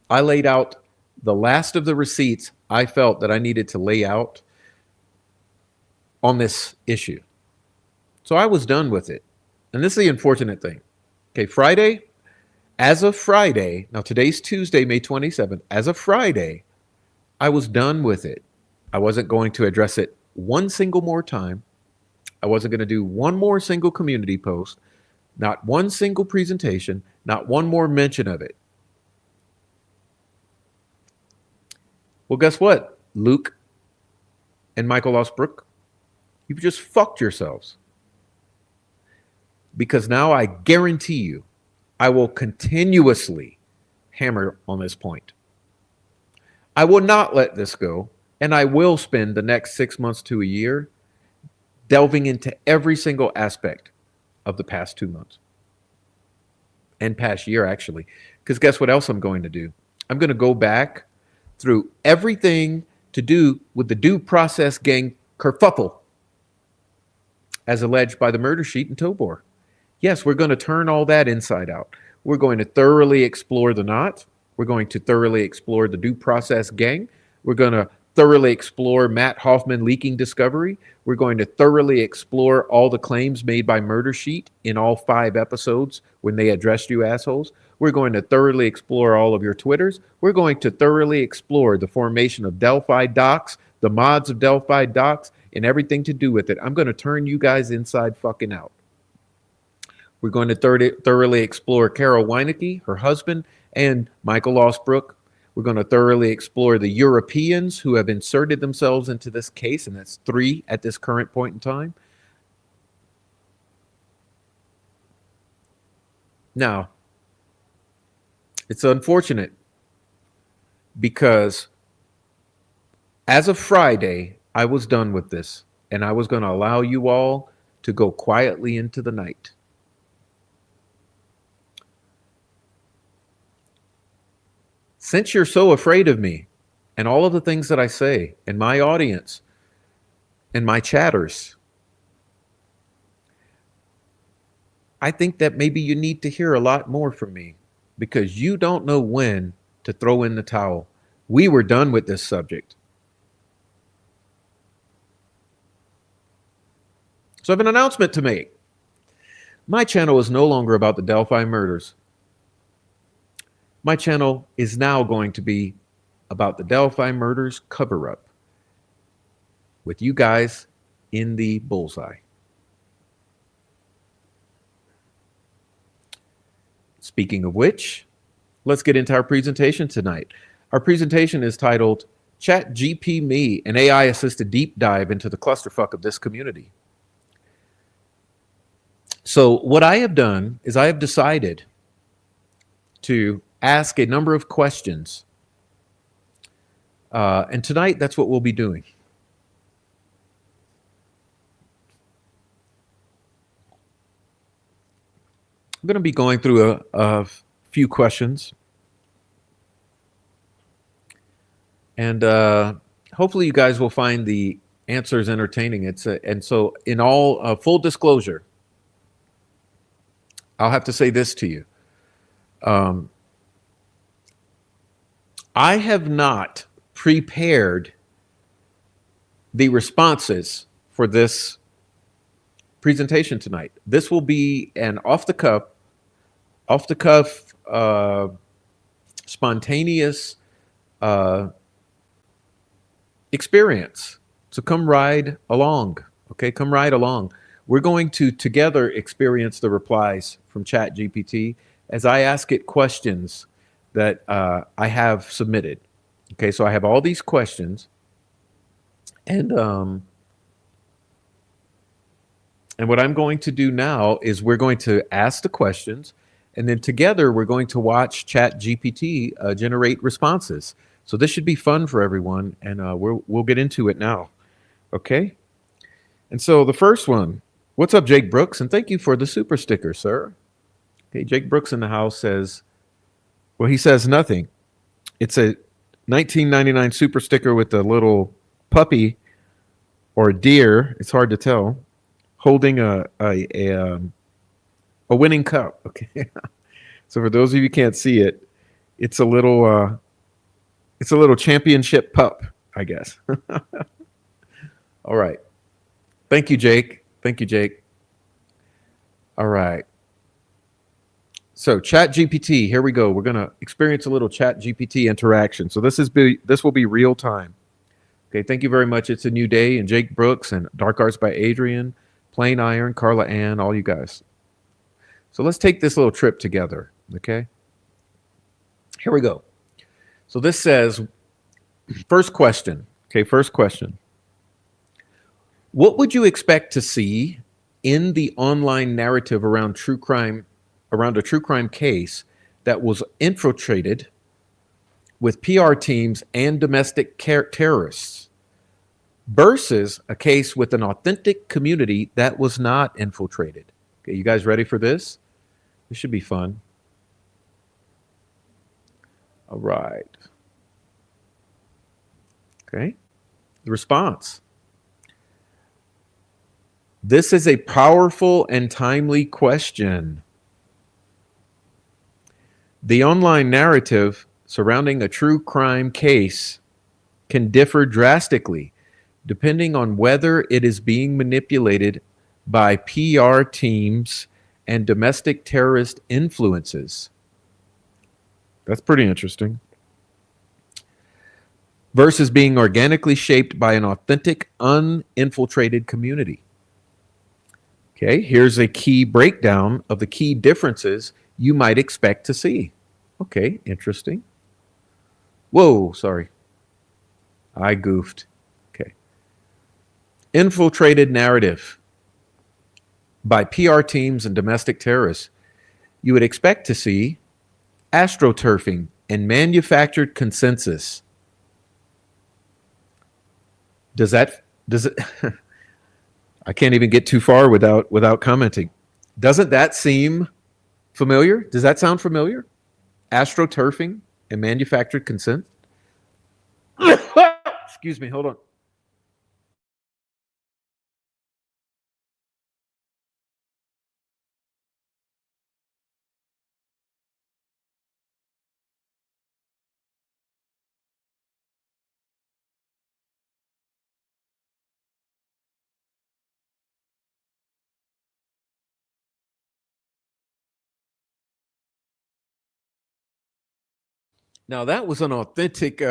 I laid out the last of the receipts I felt that I needed to lay out on this issue. So I was done with it. And this is the unfortunate thing. Okay, Friday, as of Friday, now today's Tuesday, May 27th, as of Friday, I was done with it. I wasn't going to address it one single more time. I wasn't going to do one more single community post, not one single presentation, not one more mention of it. Well, guess what, Luke and Michael Osbrook? You've just fucked yourselves. Because now I guarantee you, I will continuously hammer on this point. I will not let this go, and I will spend the next 6 months to a year delving into every single aspect of the past 2 months and past year, actually. Because guess what else I'm going to do? I'm going to go back through everything to do with the due process gang kerfuffle as alleged by the murder sheet in Tobor. Yes, we're going to turn all that inside out. We're going to thoroughly explore the knot. We're going to thoroughly explore the due process gang. We're going to thoroughly explore Matt Hoffman leaking discovery. We're going to thoroughly explore all the claims made by Murder Sheet in all 5 episodes when they addressed you assholes. We're going to thoroughly explore all of your Twitters. We're going to thoroughly explore the formation of Delphi docs, the mods of Delphi docs, and everything to do with it. I'm going to turn you guys inside fucking out. We're going to thoroughly explore Carol Weinecke, her husband, and Michael Osbrook. We're going to thoroughly explore the Europeans who have inserted themselves into this case, and that's 3 at this current point in time. Now, it's unfortunate because as of Friday, I was done with this, and I was going to allow you all to go quietly into the night. Since you're so afraid of me and all of the things that I say and my audience and my chatters, I think that maybe you need to hear a lot more from me because you don't know when to throw in the towel. We were done with this subject. So I have an announcement to make. My channel is no longer about the Delphi murders. My channel is now going to be about the Delphi murders cover-up with you guys in the bullseye. Speaking of which, let's get into our presentation tonight. Our presentation is titled ChatGPMe, an AI-assisted deep dive into the clusterfuck of this community. So what I have done is I have decided to ask a number of questions. And tonight, that's what we'll be doing. I'm going to be going through a few questions. And hopefully you guys will find the answers entertaining. And so in all full disclosure, I'll have to say this to you. I have not prepared the responses for this presentation tonight. This will be an off-the-cuff, spontaneous experience. So come ride along, okay? Come ride along. We're going to together experience the replies from ChatGPT as I ask it questions that I have submitted. Okay, so I have all these questions, and what I'm going to do now is we're going to ask the questions, and then together we're going to watch ChatGPT generate responses. So this should be fun for everyone, and we'll get into it now. Okay, and so the first one. What's up, Jake Brooks? And thank you for the super sticker, sir. Okay, Jake Brooks in the house says, well, he says nothing. It's a 1999 super sticker with a little puppy or deer. It's hard to tell, holding a winning cup. Okay, so for those of you who can't see it, it's a little championship pup. I guess. All right. Thank you, Jake. Thank you, Jake. All right. So ChatGPT, here we go. We're going to experience a little ChatGPT interaction. So this will be real time. Okay, thank you very much. It's a new day, and Jake Brooks and Dark Arts by Adrian, Plain Iron, Carla Ann, all you guys. So let's take this little trip together. Okay. Here we go. So this says, first question. Okay, first question. What would you expect to see in the online narrative around a true crime case that was infiltrated with PR teams and domestic terrorists versus a case with an authentic community that was not infiltrated? Okay, you guys ready for this? This should be fun. All right. Okay. The response. This is a powerful and timely question. The online narrative surrounding a true crime case can differ drastically depending on whether it is being manipulated by PR teams and domestic terrorist influences. That's pretty interesting. Versus being organically shaped by an authentic, uninfiltrated community. Okay, here's a key breakdown of the key differences you might expect to see. Okay, interesting. Whoa, sorry. I goofed. Okay. Infiltrated narrative by PR teams and domestic terrorists. You would expect to see astroturfing and manufactured consensus. Does it I can't even get too far without commenting. Doesn't that seem familiar? Does that sound familiar? Astroturfing and manufactured consent? Excuse me, hold on. Now that was an authentic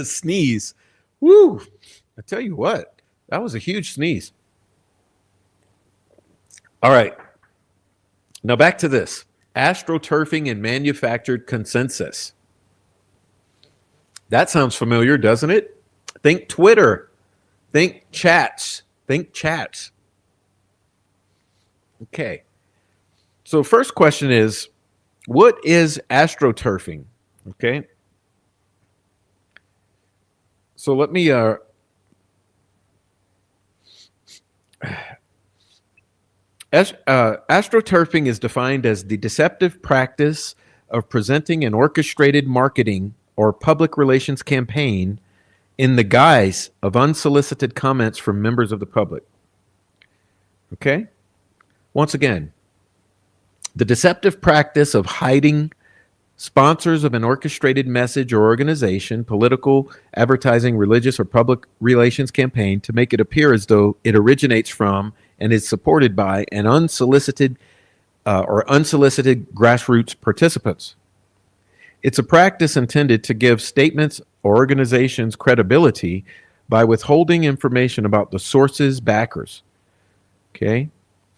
sneeze. Woo! I tell you what, that was a huge sneeze. All right. Now back to this. Astroturfing and manufactured consensus. That sounds familiar, doesn't it? Think Twitter. Think chats. Think chats. Okay. So first question is, what is astroturfing? Okay. So let me astroturfing is defined as the deceptive practice of presenting an orchestrated marketing or public relations campaign in the guise of unsolicited comments from members of the public. Okay? Once again, the deceptive practice of hiding sponsors of an orchestrated message or organization, political, advertising, religious, or public relations campaign to make it appear as though it originates from and is supported by an unsolicited grassroots participants. It's a practice intended to give statements or organizations credibility by withholding information about the source's backers. Okay?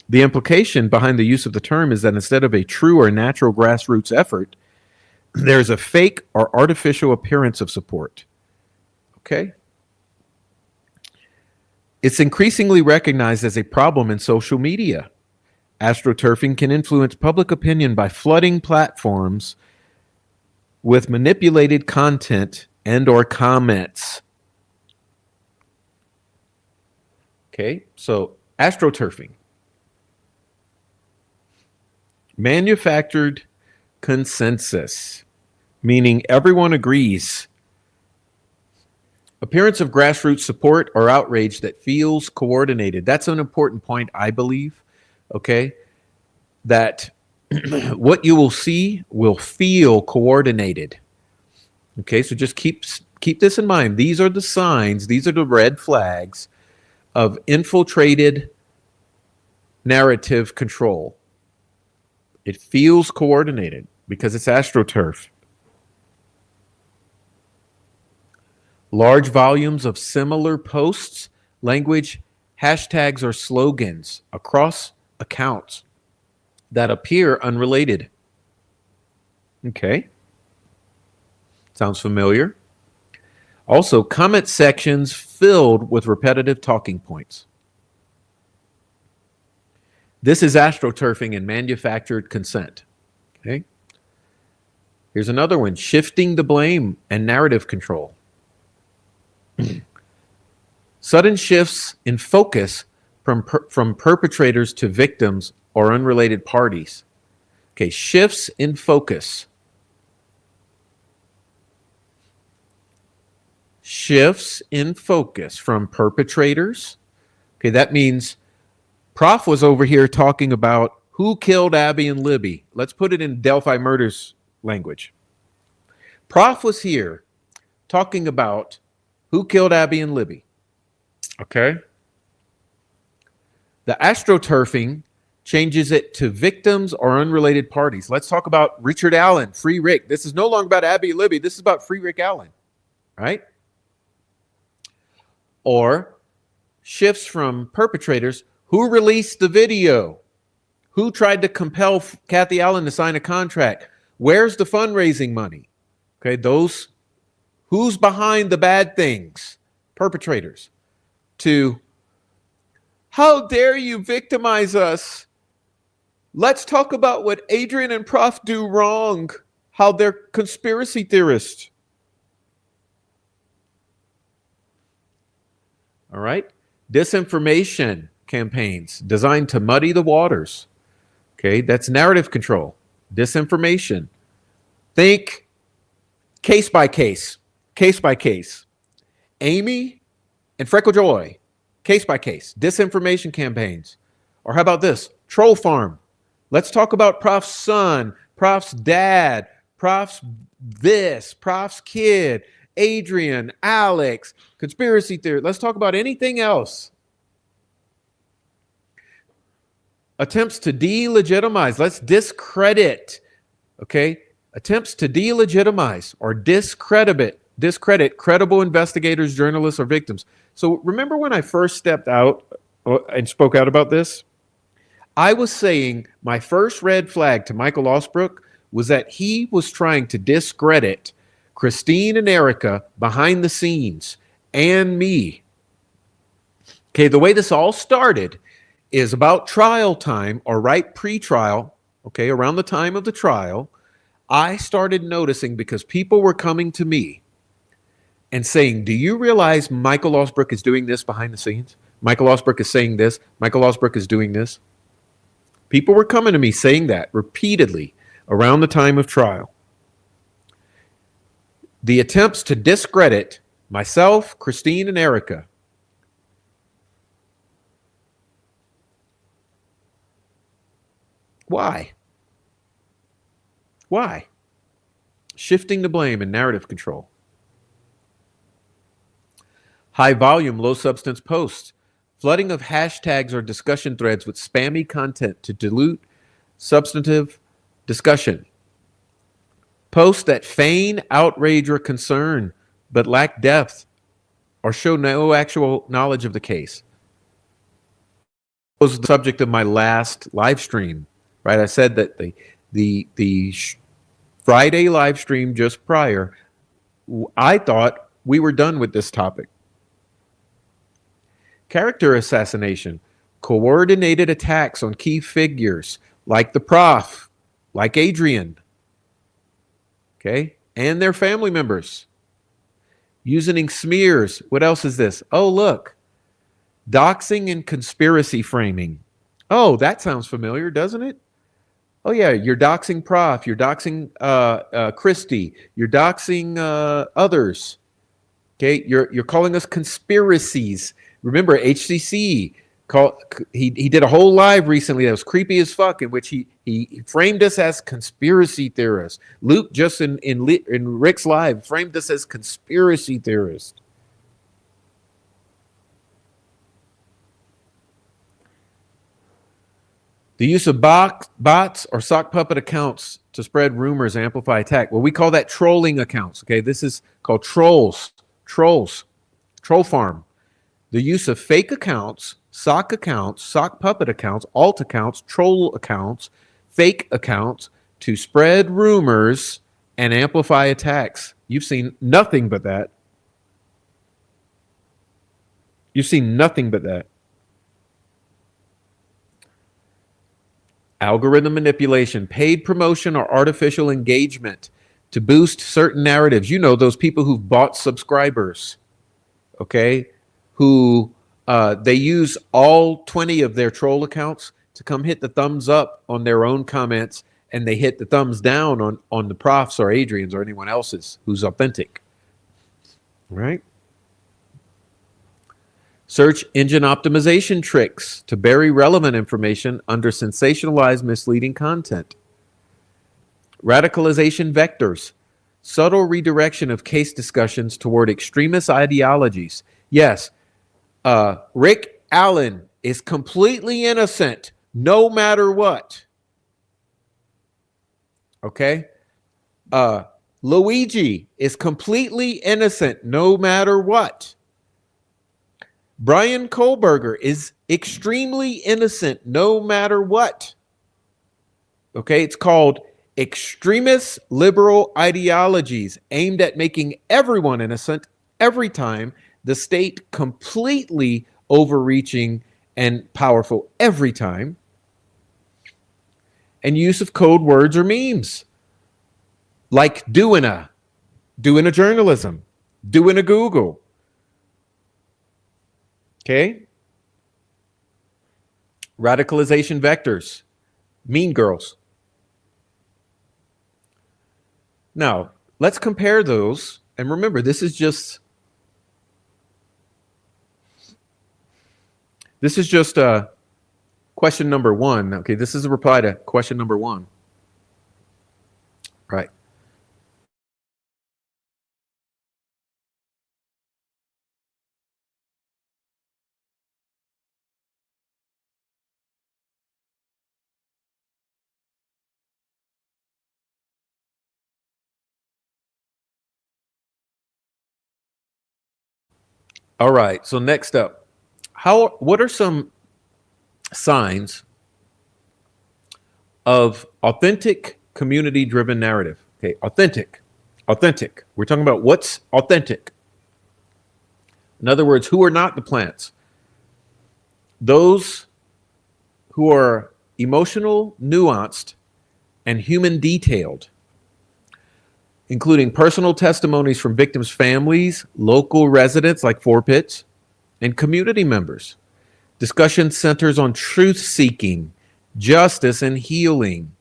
The implication behind the use of the term is that instead of a true or natural grassroots effort, there's a fake or artificial appearance of support. Okay? It's increasingly recognized as a problem in social media. Astroturfing can influence public opinion by flooding platforms with manipulated content and or comments. Okay, so astroturfing. Manufactured consensus, meaning everyone agrees. Appearance of grassroots support or outrage that feels coordinated. That's an important point, I believe. Okay, that what you will see will feel coordinated. Okay, so just keep Keep this in mind. These are the signs, these are the red flags of infiltrated narrative control. It feels coordinated because it's AstroTurf. Large volumes of similar posts, language, hashtags, or slogans across accounts that appear unrelated. Okay. Sounds familiar. Also, comment sections filled with repetitive talking points. This is astroturfing and manufactured consent. Okay. Here's another one, shifting the blame and narrative control. Sudden shifts in focus from perpetrators to victims or unrelated parties. Okay, shifts in focus. Shifts in focus from perpetrators. Okay, that means Prof was over here talking about who killed Abby and Libby. Let's put it in DELPHI murders language. Prof was here talking about who killed Abby and Libby. Okay. The astroturfing changes it to victims or unrelated parties. Let's talk about Richard Allen, Free Rick. This is no longer about Abby and Libby. This is about Free Rick Allen, right? Or shifts from perpetrators. Who released the video? Who tried to compel Kathy Allen to sign a contract? Where's the fundraising money? Okay, those, who's behind the bad things? Perpetrators. To, how dare you victimize us? Let's talk about what Adrian and Prof do wrong. How they're conspiracy theorists. All right. Disinformation campaigns designed to muddy the waters. Okay, that's narrative control. Disinformation. Think case by case. Case by case. Amy and Freckle Joy. Case by case. Disinformation campaigns. Or how about this? Troll farm. Let's talk about Prof's son, Prof's dad, Prof's this, Prof's kid, Adrian, Alex, conspiracy theory. Let's talk about anything else. Attempts to delegitimize. Let's discredit. Okay? Attempts to delegitimize or discredit credible investigators, journalists, or victims. So remember when I first stepped out and spoke out about this? I was saying my first red flag to Michael Osbrook was that he was trying to discredit Christine and Erica behind the scenes and me. Okay, the way this all started is about trial time or right pre-trial, okay, around the time of the trial, I started noticing because people were coming to me and saying, do you realize Michael Osbrook is doing this behind the scenes? Michael Osbrook is saying this. Michael Osbrook is doing this. People were coming to me saying that repeatedly around the time of trial. The attempts to discredit myself, Christine, and Erica. Why? Why? Shifting the blame and narrative control. High volume, low substance posts. Flooding of hashtags or discussion threads with spammy content to dilute substantive discussion. Posts that feign outrage or concern but lack depth or show no actual knowledge of the case. That was the subject of my last live stream, right? I said that the Friday live stream just prior, I thought we were done with this topic. Character assassination, coordinated attacks on key figures like the Prof, like Adrian, okay, and their family members. Using smears. What else is this? Oh, look. Doxing and conspiracy framing. Oh, that sounds familiar, doesn't it? Oh, yeah, you're doxing Prof, you're doxing Christy, you're doxing others. Okay, you're calling us conspiracies. Remember, HCC, He did a whole live recently that was creepy as fuck, in which he framed us as conspiracy theorists. Luke just in Rick's live framed us as conspiracy theorists. The use of bots or sock puppet accounts to spread rumors, amplify attack. Well, we call that trolling accounts. Okay, this is called trolls, troll farm. The use of fake accounts, sock puppet accounts, alt accounts, troll accounts, fake accounts to spread rumors and amplify attacks. You've seen nothing but that. You've seen nothing but that. Algorithm manipulation, paid promotion, or artificial engagement to boost certain narratives. You know, those people who've bought subscribers, okay, who they use all 20 of their troll accounts to come hit the thumbs up on their own comments, and they hit the thumbs down on the profs or Adrian's or anyone else's who's authentic, right? Search engine optimization tricks to bury relevant information under sensationalized, misleading content. Radicalization vectors, subtle redirection of case discussions toward extremist ideologies. Yes, Rick Allen is completely innocent no matter what. Okay? Luigi is completely innocent no matter what. Brian Kohlberger is extremely innocent no matter what. Okay, it's called extremist liberal ideologies aimed at making everyone innocent every time, the state completely overreaching and powerful every time, and use of code words or memes like doing a journalism, doing a Google. Okay. Radicalization vectors, mean girls. Now, let's compare those. And remember, this is just question number one. Okay, this is a reply to question number one. Right. All right. So next up, what are some signs of authentic community-driven narrative? Okay, authentic. We're talking about what's authentic. In other words, who are not the plants? Those who are emotional, nuanced, and human detailed, including personal testimonies from victims' families, local residents like Four Pits, and community members. Discussion centers on truth-seeking, justice, and healing.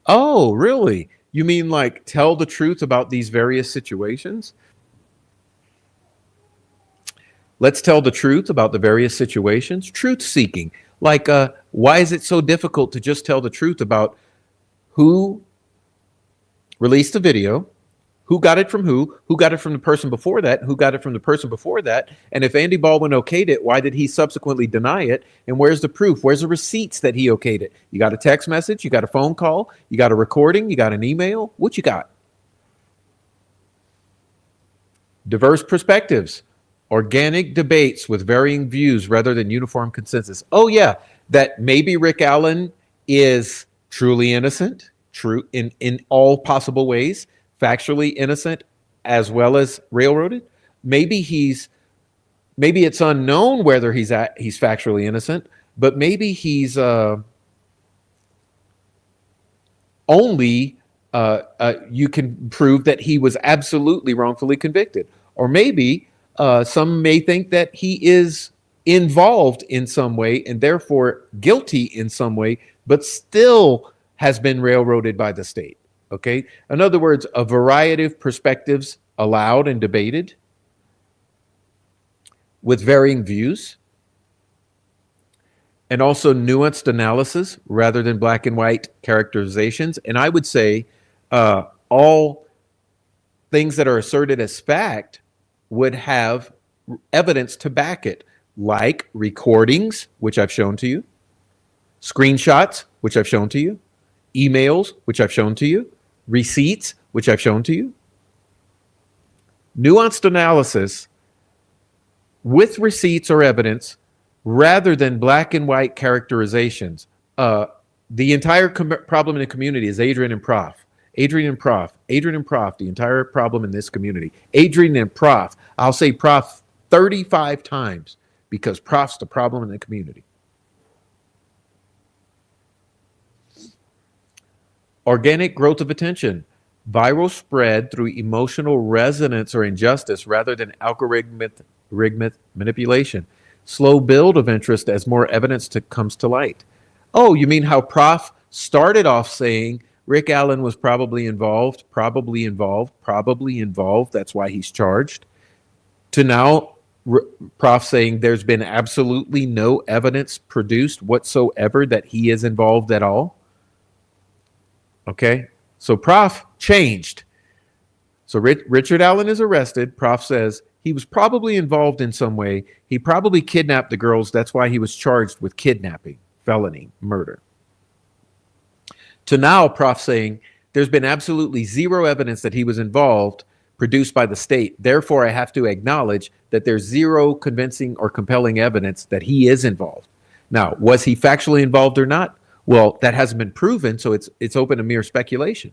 Oh, really? You mean like tell the truth about these various situations? Let's tell the truth about the various situations. Truth-seeking. Like, why is it so difficult to just tell the truth about who released the video, who got it from who got it from the person before that, who got it from the person before that, and if Andy Baldwin okayed it, why did he subsequently deny it, and where's the proof? Where's the receipts that he okayed it? You got a text message, you got a phone call, you got a recording, you got an email, what you got? Diverse perspectives, organic debates with varying views rather than uniform consensus. Oh yeah, that maybe Rick Allen is truly innocent, true in all possible ways, factually innocent as well as railroaded. Maybe it's unknown whether he's factually innocent, but maybe he's only you can prove that he was absolutely wrongfully convicted. Or maybe some may think that he is involved in some way and therefore guilty in some way, but still has been railroaded by the state. Okay. In other words, a variety of perspectives allowed and debated with varying views. and also nuanced analysis rather than black and white characterizations. And I would say all things that are asserted as fact would have evidence to back it, like recordings, which I've shown to you, screenshots, which I've shown to you, emails, which I've shown to you, receipts, which I've shown to you. Nuanced analysis with receipts or evidence rather than black and white characterizations. The entire problem in the community is Adrian and Prof. Adrian and Prof. Adrian and Prof. The entire problem in this community. Adrian and Prof. I'll say Prof 35 times because Prof's the problem in the community. Organic growth of attention. Viral spread through emotional resonance or injustice rather than algorithmic manipulation. Slow build of interest as more evidence comes to light. Oh, you mean how Prof started off saying Rick Allen was probably involved. That's why he's charged. To now, Prof saying there's been absolutely no evidence produced whatsoever that he is involved at all. Okay, so Prof changed. So Richard Allen is arrested. Prof says he was probably involved in some way. He probably kidnapped the girls. That's why he was charged with kidnapping, felony, murder. To now, Prof saying there's been absolutely zero evidence that he was involved produced by the state. Therefore, I have to acknowledge that there's zero convincing or compelling evidence that he is involved. Now, was he factually involved or not? Well, that hasn't been proven, so it's open to mere speculation.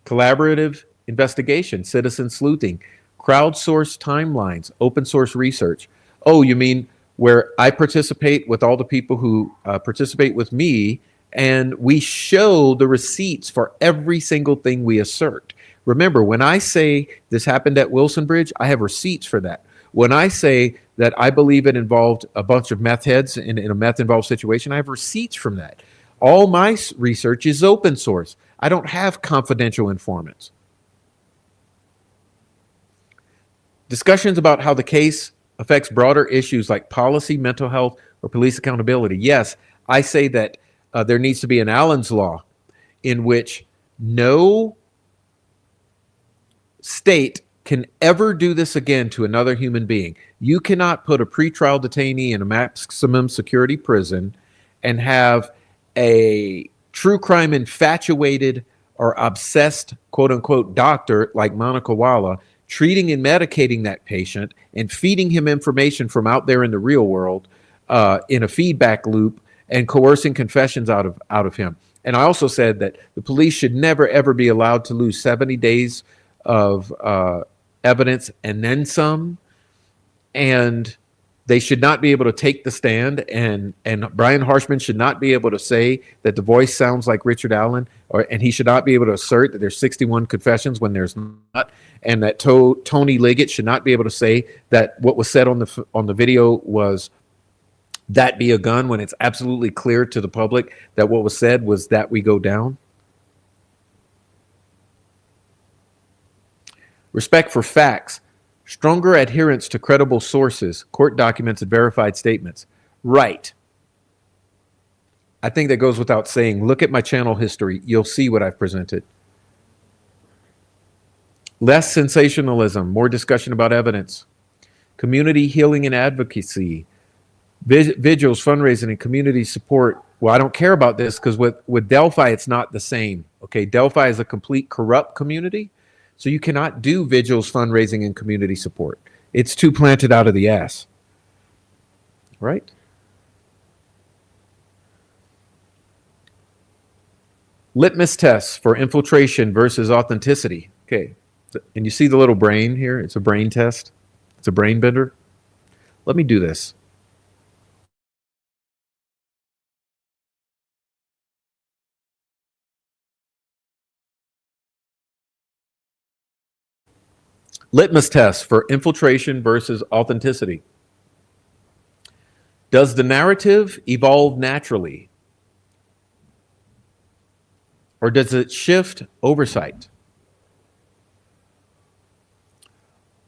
Collaborative investigation, citizen sleuthing, crowdsourced timelines, open source research. Oh, you mean where I participate with all the people who participate with me, and we show the receipts for every single thing we assert. Remember, when I say this happened at Wilson Bridge, I have receipts for that. When I say that I believe it involved a bunch of meth heads in a meth-involved situation, I have receipts from that. All my research is open source. I don't have confidential informants. Discussions about how the case affects broader issues like policy, mental health, or police accountability. Yes, I say that there needs to be an Allen's Law in which no state can ever do this again to another human being. You cannot put a pretrial detainee in a maximum security prison and have a true crime infatuated or obsessed, quote unquote, doctor like Monica Walla treating and medicating that patient and feeding him information from out there in the real world in a feedback loop and coercing confessions out of him. And I also said that the police should never, ever be allowed to lose 70 days of evidence and then some, and they should not be able to take the stand, and Brian Harshman should not be able to say that the voice sounds like Richard Allen, and he should not be able to assert that there's 61 confessions when there's not, and that Tony Liggett should not be able to say that what was said on the video was that be a gun when it's absolutely clear to the public that what was said was that we go down. Respect for facts, stronger adherence to credible sources, court documents, and verified statements. Right. I think that goes without saying. Look at my channel history. You'll see what I've presented. Less sensationalism, more discussion about evidence. Community healing and advocacy. Vigils, fundraising, and community support. Well, I don't care about this because with Delphi, it's not the same. Okay, Delphi is a complete corrupt community. So you cannot do vigils, fundraising, and community support. It's too planted out of the ass. Right? Litmus tests for infiltration versus authenticity. Okay. And you see the little brain here? It's a brain test. It's a brain bender. Let me do this. Litmus test for infiltration versus authenticity. Does the narrative evolve naturally? Or does it shift oversight?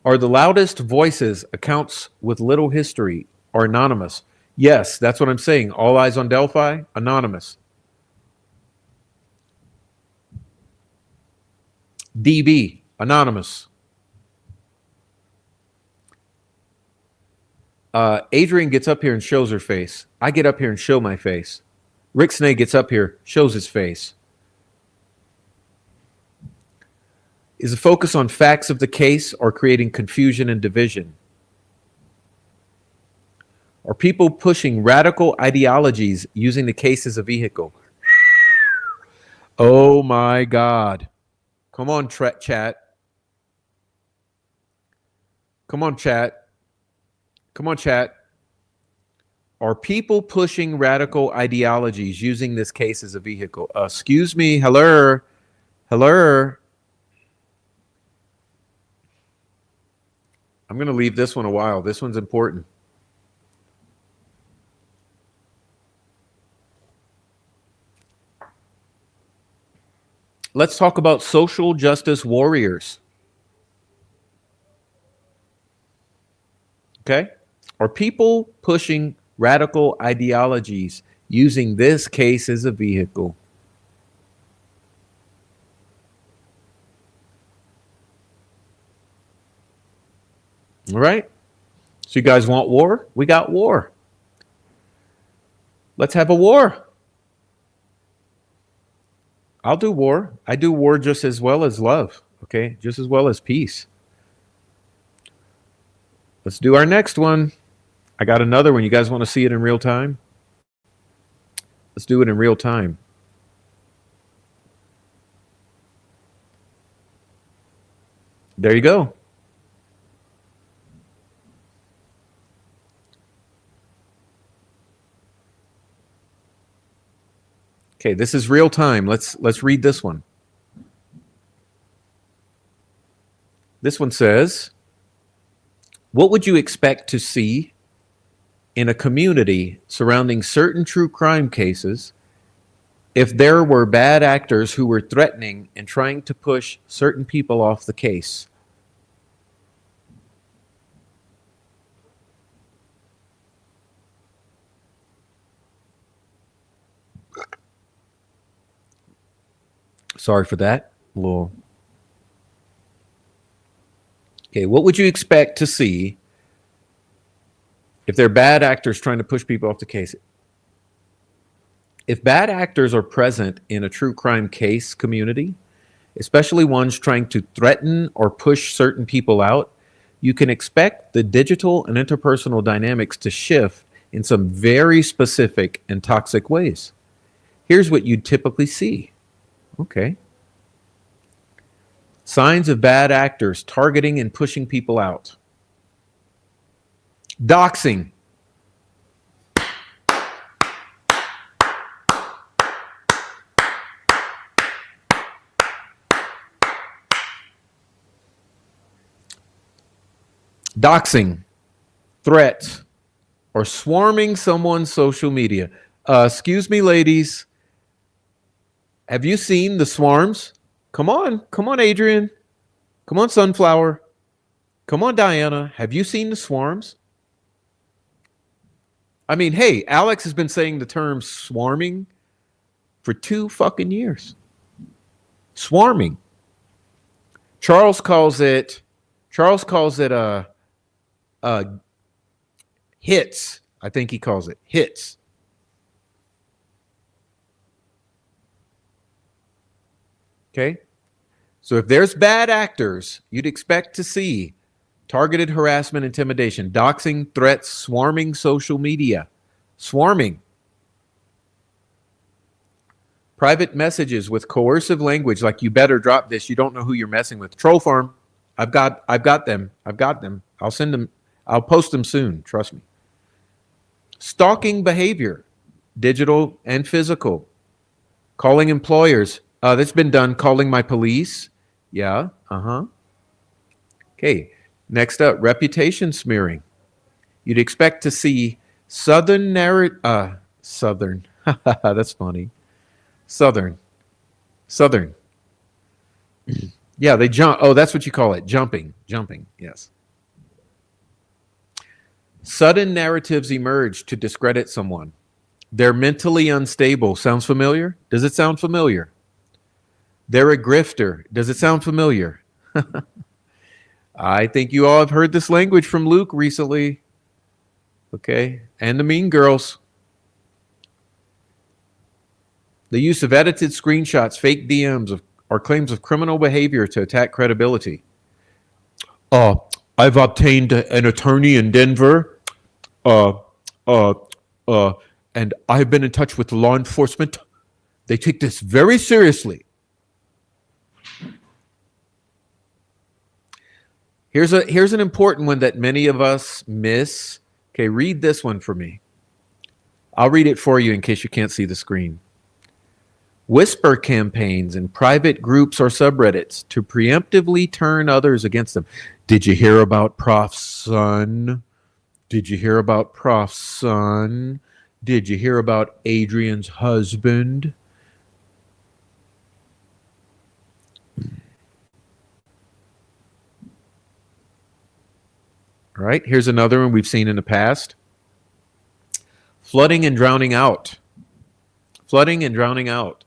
Are the loudest voices accounts with little history or anonymous? Yes, that's what I'm saying. All eyes on Delphi, anonymous. DB, anonymous. Adrian gets up here and shows her face. I get up here and show my face. Rick Snay gets up here, shows his face. Is the focus on facts of the case or creating confusion and division? Are people pushing radical ideologies using the case as a vehicle? Oh my God. Come on, chat. Come on, chat. Come on, chat. Are people pushing radical ideologies using this case as a vehicle? Excuse me. Hello. Hello. I'm going to leave this one a while. This one's important. Let's talk about social justice warriors. Okay? Are people pushing radical ideologies using this case as a vehicle? All right? So you guys want war? We got war. Let's have a war. I'll do war. I do war just as well as love, okay? Just as well as peace. Let's do our next one. I got another one. You guys want to see it in real time? Let's do it in real time. There you go. Okay, this is real time. Let's read this one. This one says, what would you expect to see in a community surrounding certain true crime cases if there were bad actors who were threatening and trying to push certain people off the case? Sorry for that. Little. Okay, what would you expect to see if they're bad actors trying to push people off the case? If bad actors are present in a true crime case community, especially ones trying to threaten or push certain people out, you can expect the digital and interpersonal dynamics to shift in some very specific and toxic ways. Here's what you'd typically see. Okay. Signs of bad actors targeting and pushing people out. Doxing. Doxing, threats, or swarming someone's social media. Excuse me, ladies. Have you seen the swarms? Come on, Adrian. Come on, Sunflower. Come on, Diana. Have you seen the swarms? I mean, hey, Alex has been saying the term swarming for 2 fucking years. Swarming. Charles calls it hits. I think he calls it hits. Okay. So if there's bad actors, you'd expect to see targeted harassment, intimidation, doxing, threats, swarming social media, swarming. Private messages with coercive language like you better drop this, you don't know who you're messing with. Troll farm. I've got them. I'll send them. I'll post them soon. Trust me. Stalking behavior, digital and physical. Calling employers. That's been done. Calling my police. Yeah. Okay. Next up, reputation smearing. You'd expect to see Southern narrative. Southern. That's funny. Southern. Yeah, they jump. Oh, that's what you call it. Jumping. Jumping. Yes. Sudden narratives emerge to discredit someone. They're mentally unstable. Sounds familiar? Does it sound familiar? They're a grifter. Does it sound familiar? I think you all have heard this language from Luke recently. Okay. And the Mean Girls. The use of edited screenshots, fake DMs, or claims of criminal behavior to attack credibility. Uh, I've obtained an attorney in Denver. Uh, uh, uh, and I've been in touch with law enforcement. They take this very seriously. Here's an important one that many of us miss. Okay, read this one for me. I'll read it for you in case you can't see the screen. Whisper campaigns in private groups or subreddits to preemptively turn others against them. Did you hear about Prof's son? Did you hear about Prof's son? Did you hear about Adrian's husband? All right, here's another one we've seen in the past. Flooding and drowning out. Flooding and drowning out.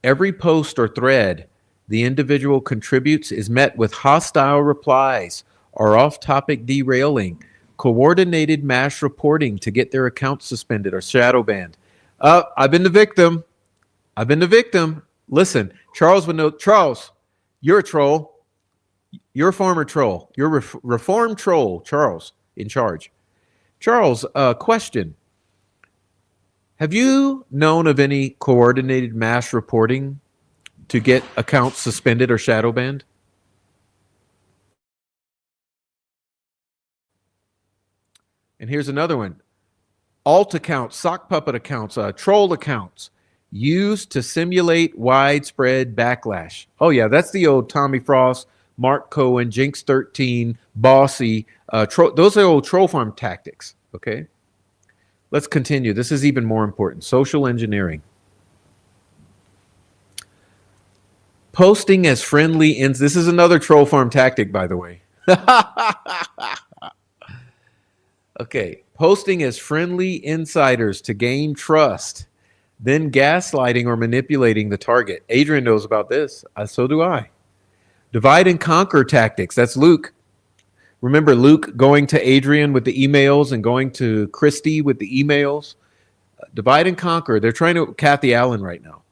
Every post or thread the individual contributes is met with hostile replies or off-topic derailing, coordinated mass reporting to get their account suspended or shadow banned. I've been the victim. I've been the victim. Listen, Charles would know. Charles, you're a troll. You're a former troll. You're a reformed troll, Charles, in charge. Charles, question. Have you known of any coordinated mass reporting to get accounts suspended or shadow banned? And here's another one. Alt accounts, sock puppet accounts, troll accounts used to simulate widespread backlash. Oh, yeah, that's the old Tommy Frost, Mark Cohen, Jinx 13, Bossy. Those are old troll farm tactics, okay? Let's continue. This is even more important. Social engineering. Posting as friendly ends. This is another troll farm tactic, by the way. Okay. Posting as friendly insiders to gain trust, then gaslighting or manipulating the target. Adrian knows about this. So do I. Divide and conquer tactics. That's Luke. Remember Luke going to Adrian with the emails and going to Christy with the emails? Divide and conquer. They're trying to Kathy Allen right now.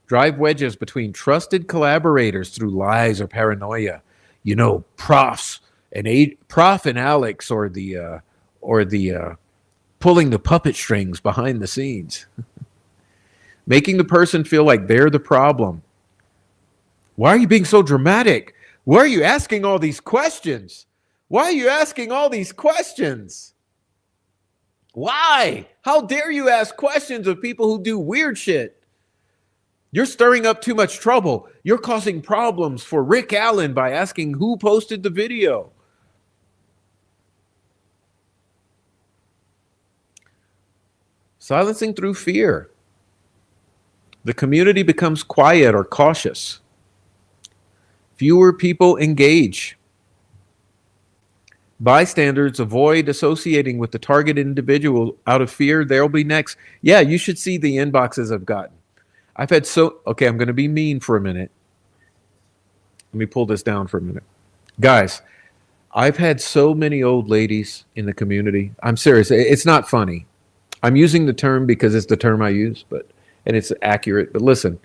Drive wedges between trusted collaborators through lies or paranoia. You know, Prof and Alex or the pulling the puppet strings behind the scenes. Making the person feel like they're the problem. Why are you being so dramatic? Why are you asking all these questions? Why are you asking all these questions? Why? How dare you ask questions of people who do weird shit? You're stirring up too much trouble. You're causing problems for Rick Allen by asking who posted the video. Silencing through fear. The community becomes quiet or cautious. Fewer people engage. Bystanders avoid associating with the targeted individual out of fear they'll be next. Yeah, you should see the inboxes I've gotten. I've had okay, I'm going to be mean for a minute. Let me pull this down for a minute. Guys, I've had so many old ladies in the community. I'm serious. It's not funny. I'm using the term because it's the term I use, and it's accurate. But listen,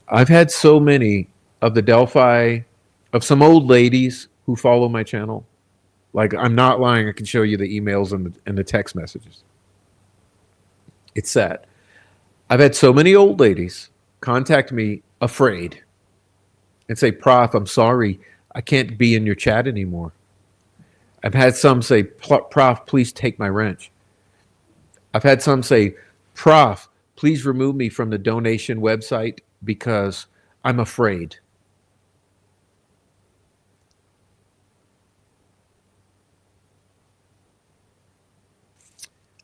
I've had so many of the Delphi, of some old ladies who follow my channel. Like, I'm not lying. I can show you the emails and the text messages. It's sad. I've had so many old ladies contact me afraid and say, Prof, I'm sorry. I can't be in your chat anymore. I've had some say, Prof, please take my wrench. I've had some say, Prof, please remove me from the donation website because I'm afraid.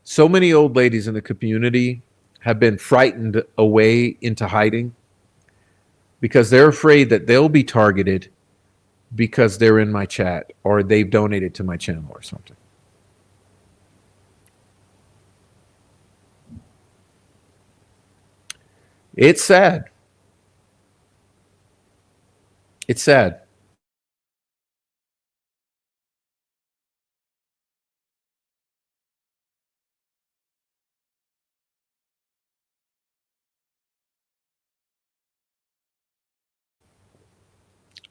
So many old ladies in the community have been frightened away into hiding. because they're afraid that they'll be targeted because they're in my chat or they've donated to my channel or something. It's sad. It's sad.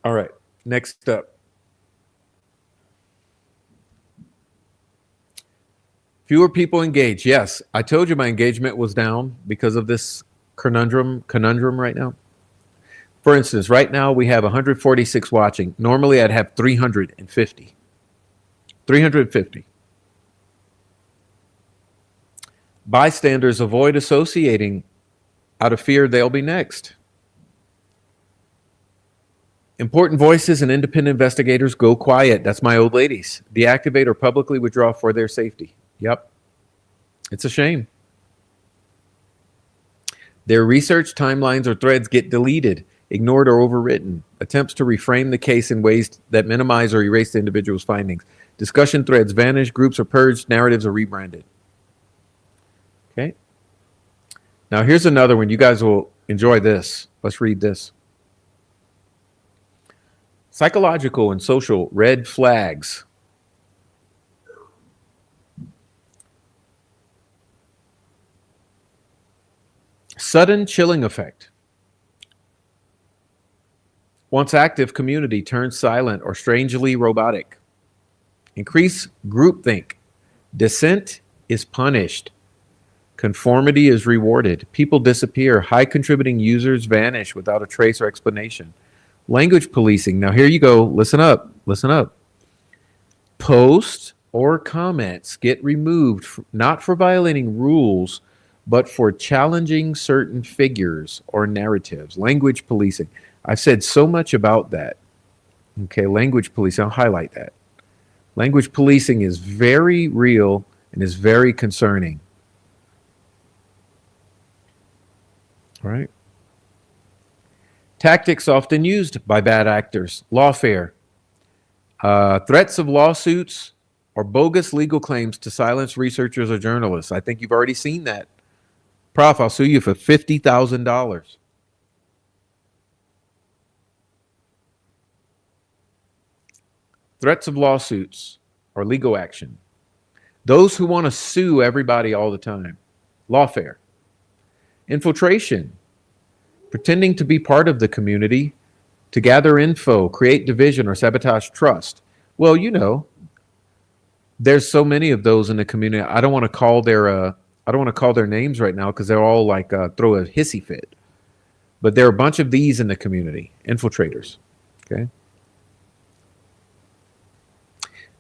All right, next up. Fewer people engage. Yes, I told you my engagement was down because of this conundrum right now. For instance, right now we have 146 watching. Normally I'd have 350. 350. Bystanders avoid associating out of fear they'll be next. Important voices and independent investigators go quiet. That's my old ladies. Deactivate or publicly withdraw for their safety. Yep. It's a shame. Their research timelines or threads get deleted, ignored, or overwritten. Attempts to reframe the case in ways that minimize or erase the individual's findings. Discussion threads vanish, groups are purged, narratives are rebranded. Okay. Now here's another one. You guys will enjoy this. Let's read this. Psychological and social red flags. Sudden chilling effect. Once active community turns silent or strangely robotic. Increase groupthink. Dissent is punished. Conformity is rewarded. People disappear. High contributing users vanish without a trace or explanation. Language policing. Now here you go. Listen up. Listen up. Posts or comments get removed, not for violating rules, but for challenging certain figures or narratives. Language policing. I've said so much about that. Okay, language policing. I'll highlight that. Language policing is very real and is very concerning. All right. Tactics often used by bad actors. Lawfare. Threats of lawsuits or bogus legal claims to silence researchers or journalists. I think you've already seen that. Prof, I'll sue you for $50,000. Threats of lawsuits or legal action. Those who want to sue everybody all the time. Lawfare. Infiltration. Pretending to be part of the community to gather info, create division, or sabotage trust. Well, you know, there's so many of those in the community. I don't want to call their names right now because they're all like throw a hissy fit. But there are a bunch of these in the community, infiltrators. Okay.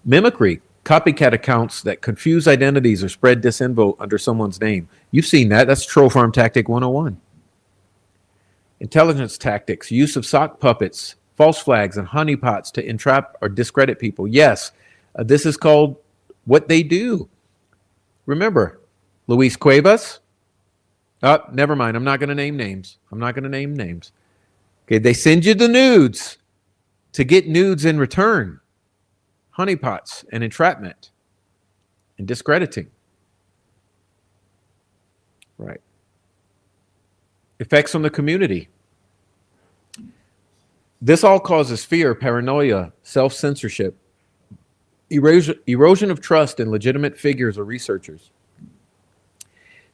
Mimicry, copycat accounts that confuse identities or spread disinfo under someone's name. You've seen that. That's Troll Farm Tactic 101. Intelligence tactics, use of sock puppets, false flags, and honeypots to entrap or discredit people. Yes, this is called what they do. Remember, Luis Cuevas? Oh, never mind. I'm not going to name names. I'm not going to name names. Okay, they send you the nudes to get nudes in return. Honeypots and entrapment and discrediting. Right. Effects on the community. This all causes fear, paranoia, self-censorship, erosion of trust in legitimate figures or researchers.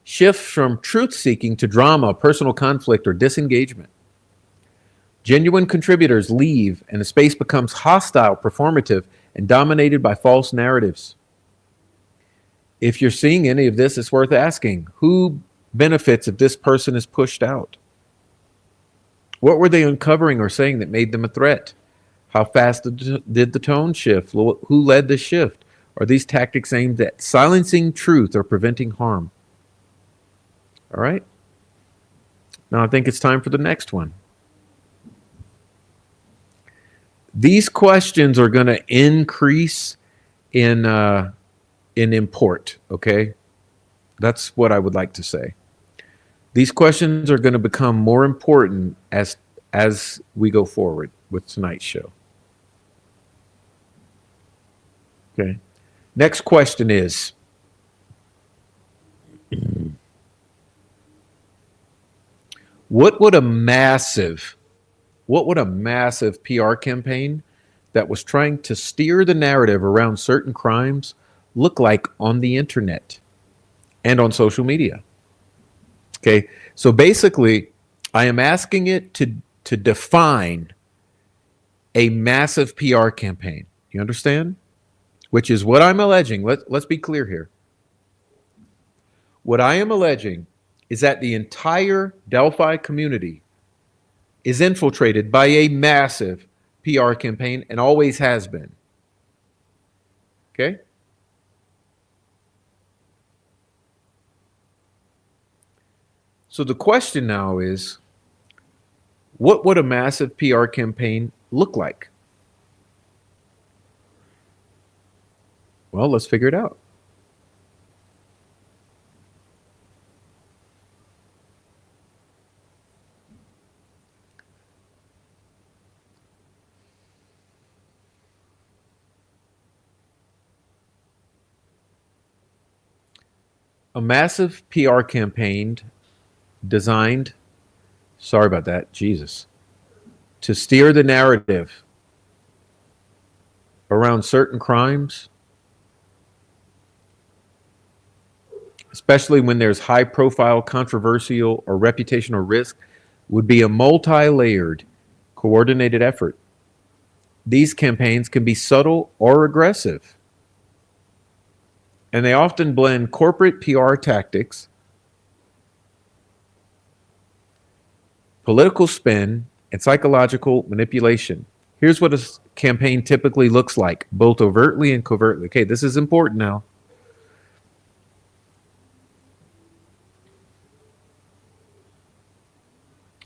Shift from truth-seeking to drama, personal conflict, or disengagement. Genuine contributors leave and the space becomes hostile, performative, and dominated by false narratives. If you're seeing any of this, it's worth asking, who benefits if this person is pushed out? What were they uncovering or saying that made them a threat? How fast did the tone shift? Who led the shift? Are these tactics aimed at silencing truth or preventing harm? All right. Now I think it's time for the next one. These questions are going to increase in import, okay? That's what I would like to say. These questions are going to become more important as as we go forward with tonight's show. Okay. Next question is, what would a massive PR campaign that was trying to steer the narrative around certain crimes look like on the internet and on social media? Okay, so basically, I am asking it to define a massive PR campaign. You understand? Which is what I'm alleging. Let's be clear here. What I am alleging is that the entire Delphi community is infiltrated by a massive PR campaign and always has been. Okay? So the question now is, what would a massive PR campaign look like? Well, let's figure it out. A massive PR campaign designed, sorry about that, Jesus, to steer the narrative around certain crimes, especially when there's high profile, controversial, or reputational risk, would be a multi-layered, coordinated effort. These campaigns can be subtle or aggressive, and they often blend corporate PR tactics, political spin, and psychological manipulation. Here's what a campaign typically looks like, both overtly and covertly. Okay, this is important now.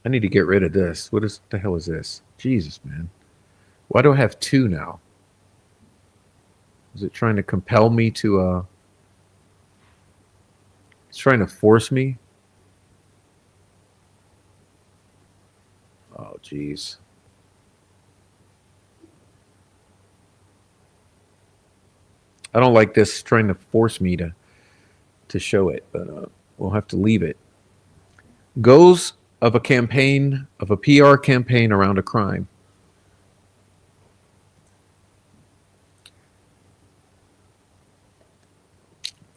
I need to get rid of this. What the hell is this? Jesus, man. Why do I have two now? Is it trying to compel me to, it's trying to force me? Oh, geez. I don't like this trying to force me to show it, but we'll have to leave it. Goals of a campaign, of a PR campaign around a crime.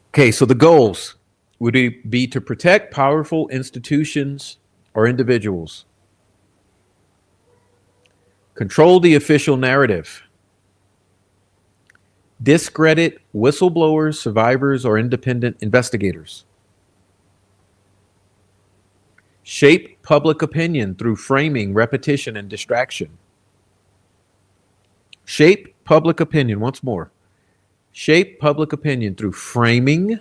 Okay, so the goals would be to protect powerful institutions or individuals, control the official narrative, discredit whistleblowers, survivors, or independent investigators, shape public opinion through framing, repetition, and distraction. Shape public opinion, once more. Shape public opinion through framing,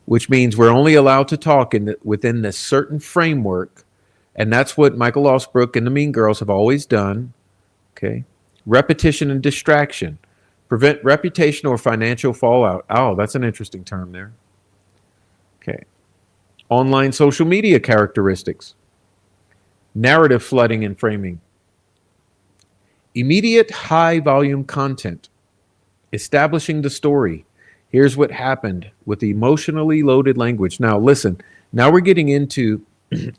which means we're only allowed to talk within this certain framework, and that's what Michael Osbrook and the Mean Girls have always done. Okay. Repetition and distraction. Prevent reputational or financial fallout. Oh, that's an interesting term there. Okay. Online social media characteristics. Narrative flooding and framing. Immediate high volume content. Establishing the story. Here's what happened with emotionally loaded language. Now, listen, now we're getting into,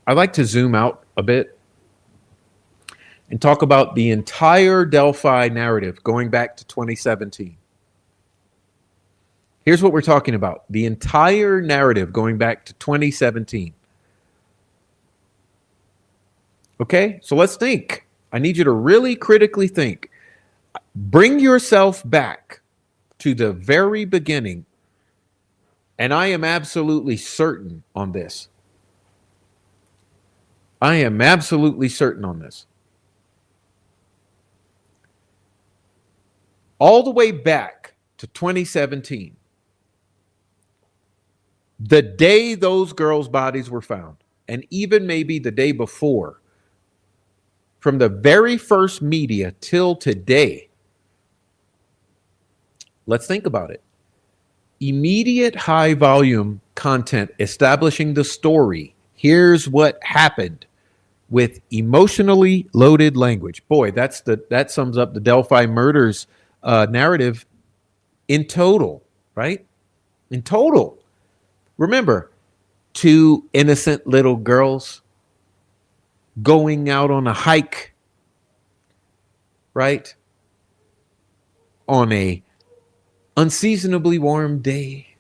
I like to zoom out a bit and talk about the entire Delphi narrative going back to 2017. Here's what we're talking about. The entire narrative going back to 2017. Okay, so let's think. I need you to really critically think. Bring yourself back to the very beginning. And I am absolutely certain on this. I am absolutely certain on this. All the way back to 2017, the day those girls' bodies were found, and even maybe the day before, from the very first media till today, let's think about it. Immediate high volume content establishing the story. Here's what happened. with emotionally loaded language. Boy, that sums up the Delphi murders narrative in total, right? In total. Remember, two innocent little girls going out on a hike, right? On a unseasonably warm day.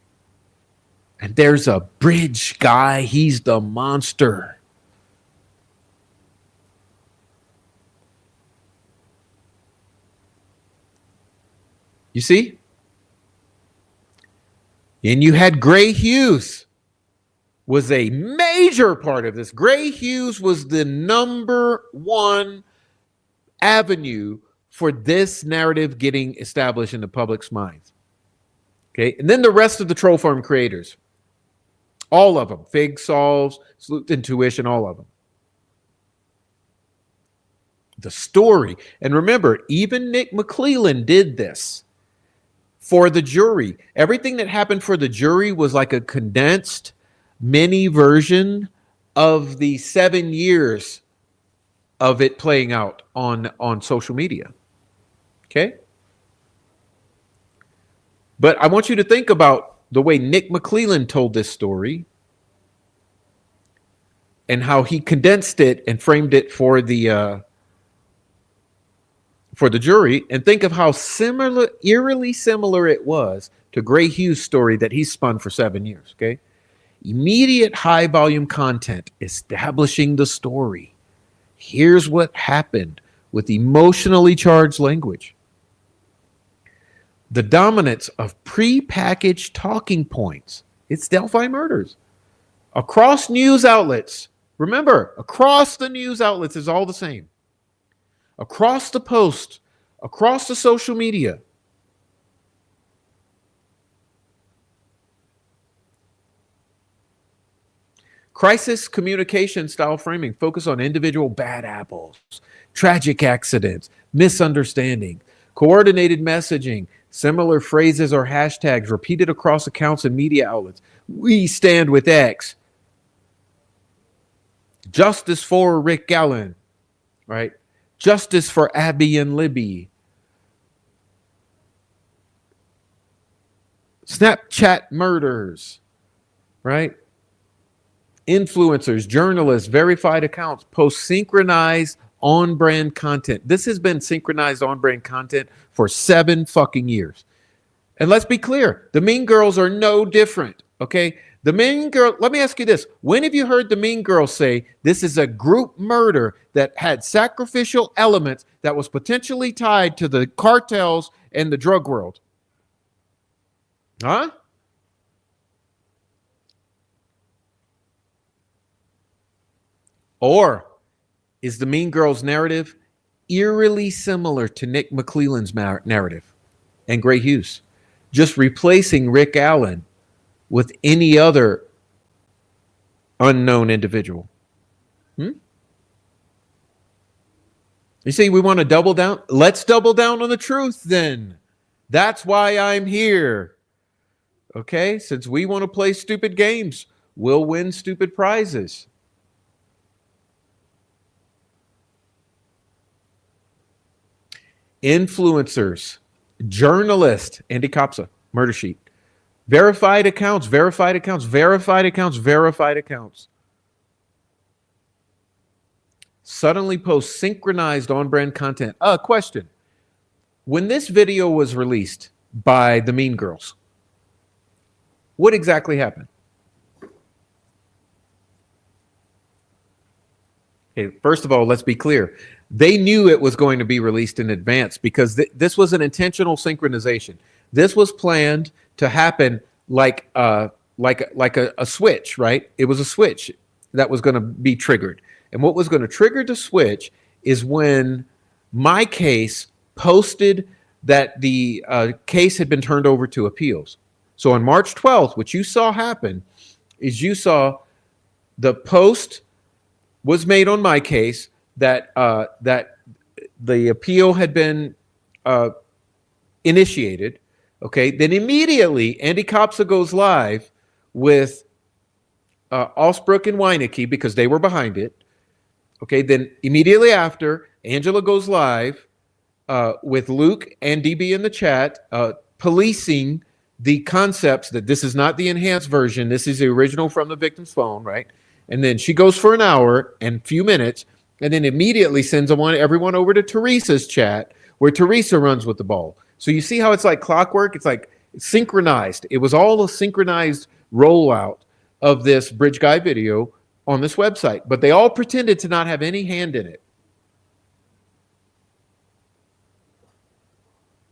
And there's a bridge guy. He's the monster. You see? And you had Gray Hughes was a major part of this. Gray Hughes was the number one avenue for this narrative getting established in the public's minds. Okay. And then the rest of the troll farm creators, all of them, Fig Solves, Sleuth Intuition, all of them. The story. And remember, even Nick McClellan did this for the jury. Everything that happened for the jury was like a condensed mini version of the 7 years of it playing out on social media. Okay? But I want you to think about the way Nick McClellan told this story and how he condensed it and framed it for the jury, and think of how eerily similar it was to Gray Hughes' story that he spun for 7 years. Okay? Immediate high volume content establishing the story. Here's what happened with emotionally charged language. The dominance of prepackaged talking points. It's Delphi murders. Across news outlets. Remember, across the news outlets is all the same. Across the post, across the social media. Crisis communication style framing focus on individual bad apples, tragic accidents, misunderstanding, coordinated messaging, similar phrases or hashtags repeated across accounts and media outlets. We stand with X. Justice for Rick Allen, right? Justice for Abby and Libby. Snapchat murders, right? Influencers, journalists, verified accounts post synchronized on-brand content. This has been synchronized on-brand content for 7 fucking years. And let's be clear, the Mean Girls are no different, okay? The Mean Girl, let me ask you this. When have you heard the Mean Girls say this is a group murder that had sacrificial elements that was potentially tied to the cartels and the drug world? Huh? Or is the Mean Girls narrative eerily similar to Nick McClellan's narrative and Gray Hughes, just replacing Rick Allen with any other unknown individual? You see, we want to double down. Let's double down on the truth then. That's why I'm here. Okay? Since we want to play stupid games, we'll win stupid prizes. Influencers, journalists, Andy Kopsa, murder sheet. Verified accounts, verified accounts, verified accounts, verified accounts. Suddenly post synchronized on-brand content. Question. When this video was released by the Mean Girls, what exactly happened? Okay, first of all, let's be clear. They knew it was going to be released in advance because this was an intentional synchronization. This was planned to happen like a switch, right? It was a switch that was going to be triggered. And what was going to trigger the switch is when my case posted that the case had been turned over to appeals. So on March 12th, what you saw happen is you saw the post was made on my case that the appeal had been initiated. Okay, then immediately Andy Kopsa goes live with Osbrook and Weineke because they were behind it. Okay, then immediately after, Angela goes live with Luke and DB in the chat, policing the concepts that this is not the enhanced version. This is the original from the victim's phone, right? And then she goes for an hour and a few minutes, and then immediately sends everyone over to Teresa's chat, where Teresa runs with the ball. So you see how it's like clockwork? It's like synchronized. It was all a synchronized rollout of this Bridge Guy video on this website, but they all pretended to not have any hand in it.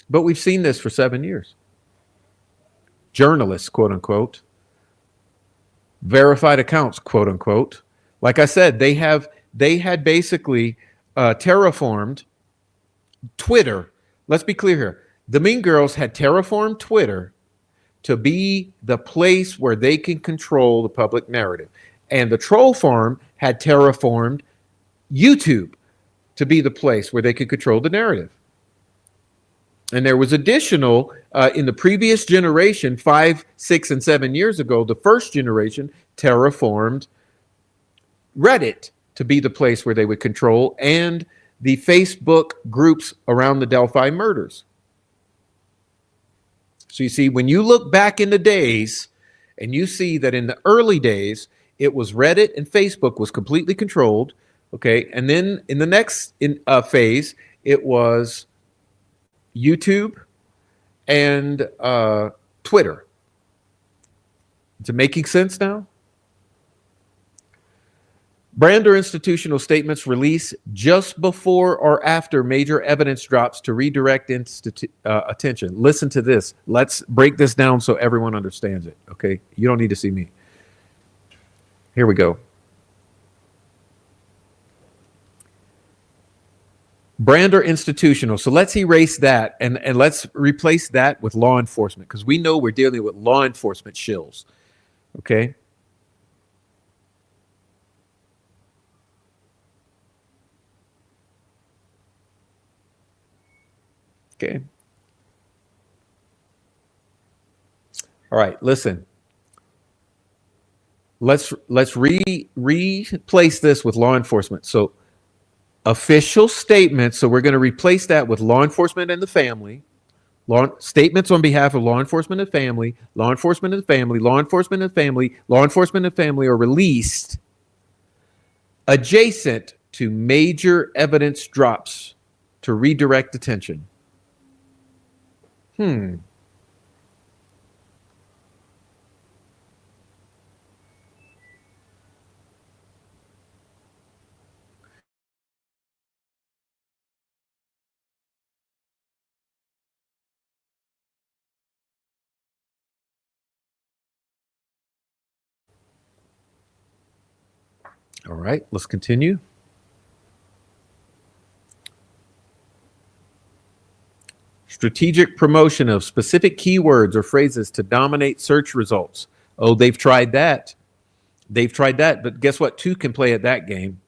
But we've seen this for 7 years. Journalists, quote unquote, verified accounts, quote unquote. Like I said, they had basically terraformed Twitter. Let's be clear here. The Mean Girls had terraformed Twitter to be the place where they can control the public narrative. And the troll farm had terraformed YouTube to be the place where they could control the narrative. And there was additional in the previous generation, 5, 6, and 7 years ago, the first generation terraformed Reddit to be the place where they would control, and the Facebook groups around the Delphi murders. So you see, when you look back in the days and you see that in the early days, it was Reddit and Facebook was completely controlled. Okay. And then in the next phase, it was YouTube and Twitter. Is it making sense now? Brand or institutional statements released just before or after major evidence drops to redirect attention. Listen to this. Let's break this down so everyone understands it. Okay. You don't need to see me. Here we go. Brand or institutional. So let's erase that and let's replace that with law enforcement, because we know we're dealing with law enforcement shills. Okay. Okay. All right. Listen. Let's replace this with law enforcement. So official statements. So we're going to replace that with law enforcement and the family. Statements on behalf of law enforcement and family, law enforcement and family, law enforcement and family, law enforcement and family are released adjacent to major evidence drops to redirect attention. All right, let's continue. Strategic promotion of specific keywords or phrases to dominate search results. Oh, they've tried that. They've tried that, but guess what? Two can play at that game.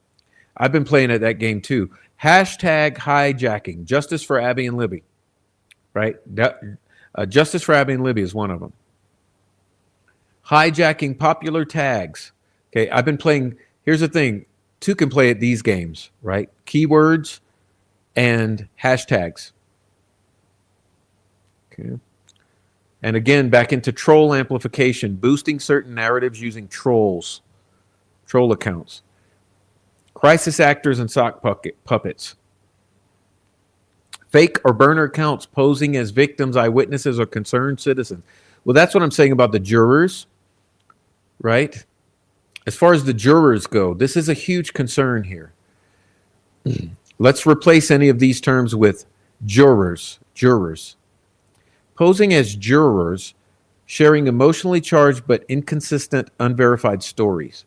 I've been playing at that game too. Hashtag hijacking. Justice for Abby and Libby. Right? Justice for Abby and Libby is one of them. Hijacking popular tags. Okay, I've been playing. Here's the thing. Two can play at these games, right? Keywords and hashtags. Okay. And again, back into troll amplification, boosting certain narratives using trolls, troll accounts. Crisis actors and sock puppets. Fake or burner accounts posing as victims, eyewitnesses, or concerned citizens. Well, that's what I'm saying about the jurors, right? As far as the jurors go, this is a huge concern here. Let's replace any of these terms with jurors. Jurors. Posing as jurors, sharing emotionally charged but inconsistent, unverified stories.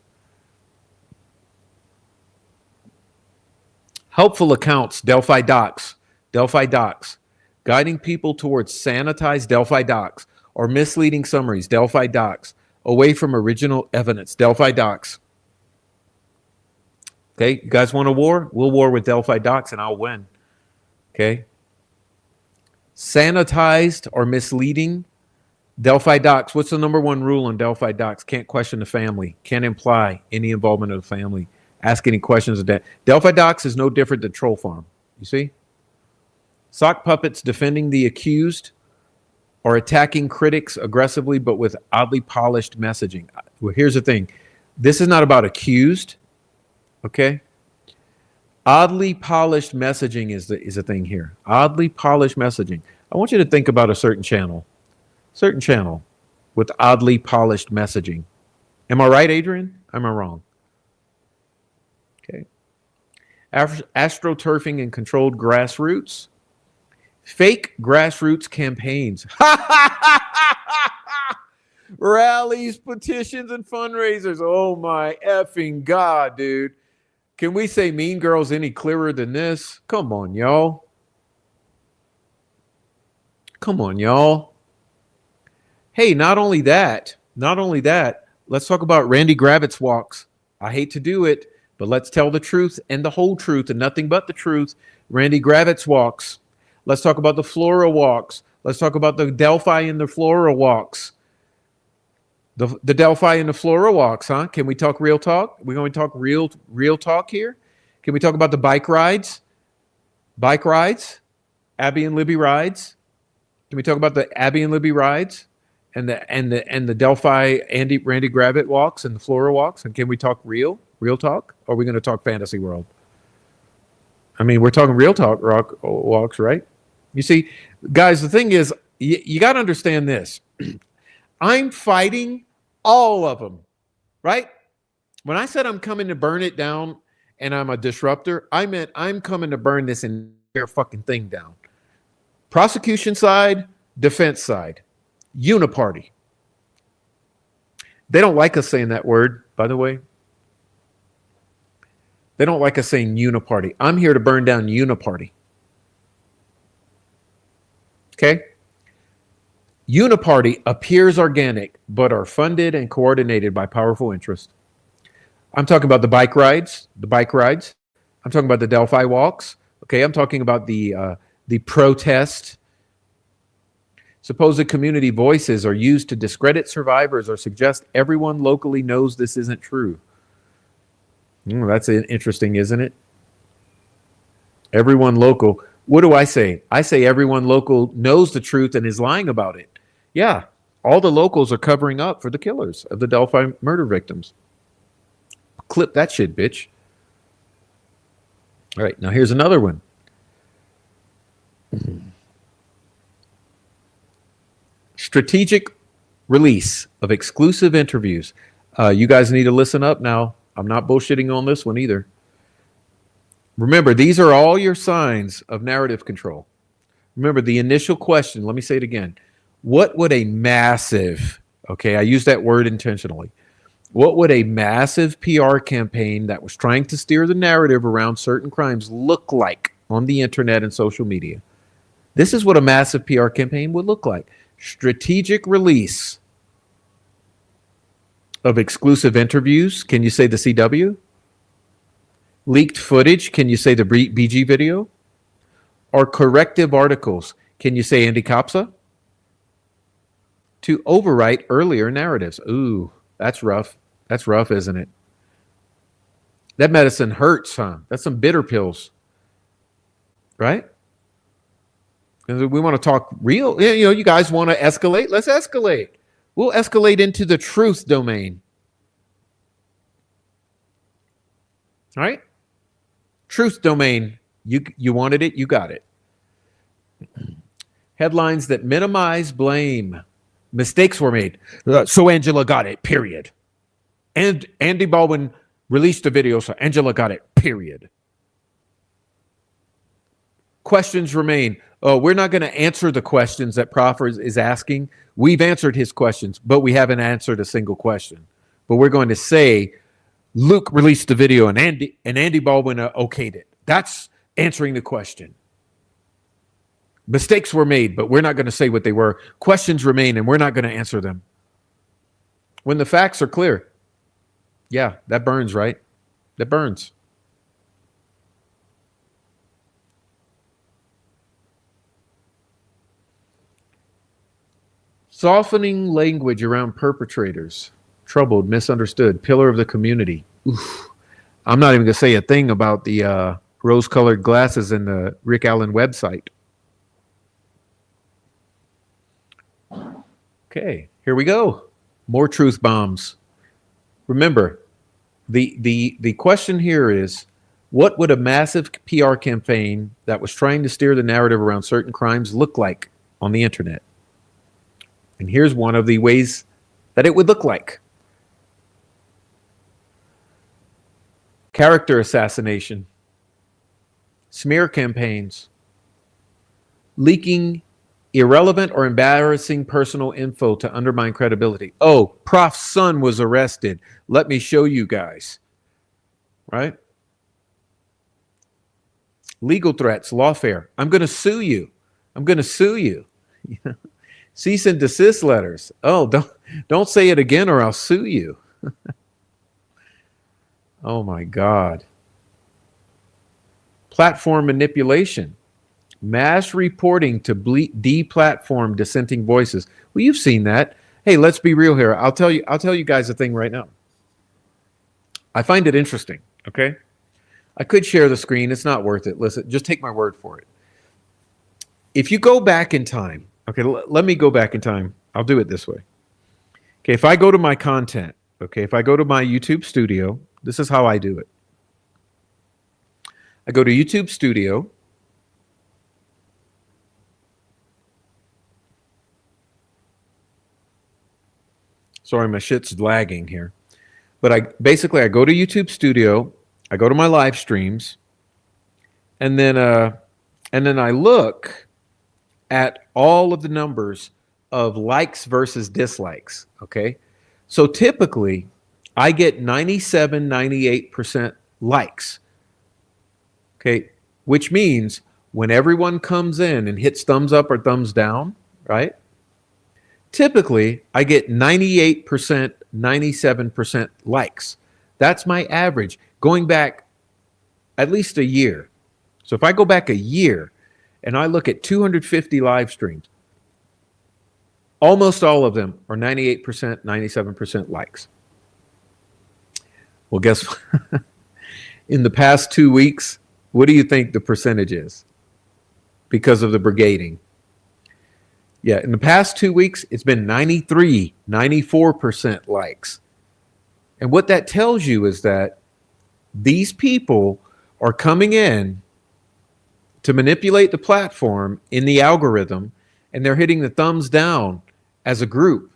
Helpful accounts, Delphi docs. Delphi docs. Guiding people towards sanitized Delphi docs or misleading summaries, Delphi docs. Away from original evidence, Delphi docs. Okay, you guys want a war? We'll war with Delphi docs and I'll win. Okay. Sanitized or misleading, Delphi docs. What's the number one rule on Delphi docs? Can't question the family. Can't imply any involvement of the family Ask any questions of that. Delphi Docs is no different than Troll Farm. You see? Sock puppets defending the accused or attacking critics aggressively, but with oddly polished messaging. Well, here's the thing. This is not about accused, okay? Oddly polished messaging is a thing here. Oddly polished messaging. I want you to think about a certain channel with oddly polished messaging. Am I right, Adrian? Am I wrong? Okay. Astroturfing and controlled grassroots. Fake grassroots campaigns. Rallies, petitions, and fundraisers. Oh my effing God, dude. Can we say Mean Girls any clearer than this? Come on, y'all. Come on, y'all. Hey, not only that, let's talk about Randy Gravitz walks. I hate to do it, but let's tell the truth and the whole truth and nothing but the truth. Randy Gravitz walks. Let's talk about the Flora walks. Let's talk about the Delphi and the Flora walks. The Delphi and the Flora walks, huh? Can we talk real talk? We're going to talk real talk here. Can we talk about the bike rides? Bike rides? Abby and Libby rides? Can we talk about the Abby and Libby rides? And the Delphi Randy Gravitz walks and the Flora walks? And can we talk real talk? Or are we going to talk fantasy world? I mean, we're talking real talk walks, right? You see, guys, the thing is, you got to understand this. I'm fighting all of them, right? When I said I'm coming to burn it down and I'm a disruptor, I meant I'm coming to burn this entire fucking thing down. Prosecution side, defense side, uniparty. They don't like us saying that word, by the way. They don't like us saying uniparty. I'm here to burn down uniparty. Okay? Uniparty appears organic, but are funded and coordinated by powerful interests. I'm talking about the bike rides. I'm talking about the Delphi walks. Okay, I'm talking about the protest. Supposed community voices are used to discredit survivors or suggest everyone locally knows this isn't true. That's interesting, isn't it? Everyone local. What do I say? I say everyone local knows the truth and is lying about it. Yeah, all the locals are covering up for the killers of the Delphi murder victims. Clip that shit, bitch. All right, now here's another one. Strategic release of exclusive interviews. You guys need to listen up now. I'm not bullshitting on this one either. Remember, these are all your signs of narrative control. Remember, the initial question, let me say it again. What would a massive, okay, I use that word intentionally. What would a massive PR campaign that was trying to steer the narrative around certain crimes look like on the internet and social media? This is what a massive PR campaign would look like. Strategic release of exclusive interviews. Can you say the CW? Leaked footage. Can you say the BG video? Or corrective articles. Can you say Andy Kopsa? To overwrite earlier narratives. Ooh, that's rough. That's rough, isn't it? That medicine hurts, huh? That's some bitter pills. Right? And we want to talk real. You know, you guys want to escalate? Let's escalate. We'll escalate into the truth domain. All right? Truth domain. You wanted it, you got it. Headlines that minimize blame. Mistakes were made. So Angela got it, period. And Andy Baldwin released a video, so Angela got it, period. Questions remain. Oh, we're not going to answer the questions that Proffer is asking. We've answered his questions, but we haven't answered a single question. But we're going to say Luke released the video and Andy Baldwin okayed it. That's answering the question. Mistakes were made, but we're not going to say what they were. Questions remain, and we're not going to answer them. When the facts are clear, yeah, that burns, right? That burns. Softening language around perpetrators. Troubled, misunderstood, pillar of the community. Oof. I'm not even going to say a thing about the rose-colored glasses in the Rick Allen website. Okay, here we go. More truth bombs. Remember, the question here is, what would a massive PR campaign that was trying to steer the narrative around certain crimes look like on the internet? And here's one of the ways that it would look like. Character assassination, smear campaigns, leaking irrelevant or embarrassing personal info to undermine credibility. Oh, Prof's son was arrested. Let me show you guys. Right? Legal threats, lawfare. I'm going to sue you. I'm going to sue you. Cease and desist letters. Oh, don't say it again or I'll sue you. Oh my God. Platform manipulation. Mass reporting to deplatform dissenting voices. Well, you've seen that. Hey, let's be real here. I'll tell you guys a thing right now. I find it interesting, okay? I could share the screen. It's not worth it. Listen, just take my word for it. If you go back in time, okay, let me go back in time. I'll do it this way. Okay, if I go to my content, okay, if I go to my YouTube studio, this is how I do it. I go to YouTube studio. Sorry, my shit's lagging here. But I go to YouTube Studio, I go to my live streams, and then I look at all of the numbers of likes versus dislikes. Okay. So typically I get 97, 98% likes. Okay. Which means when everyone comes in and hits thumbs up or thumbs down, right? Typically, I get 98%, 97% likes. That's my average going back at least a year. So if I go back a year and I look at 250 live streams, almost all of them are 98%, 97% likes. Well, guess what? In the past 2 weeks, what do you think the percentage is because of the brigading? Yeah, in the past 2 weeks, it's been 93, 94% likes. And what that tells you is that these people are coming in to manipulate the platform in the algorithm, and they're hitting the thumbs down as a group,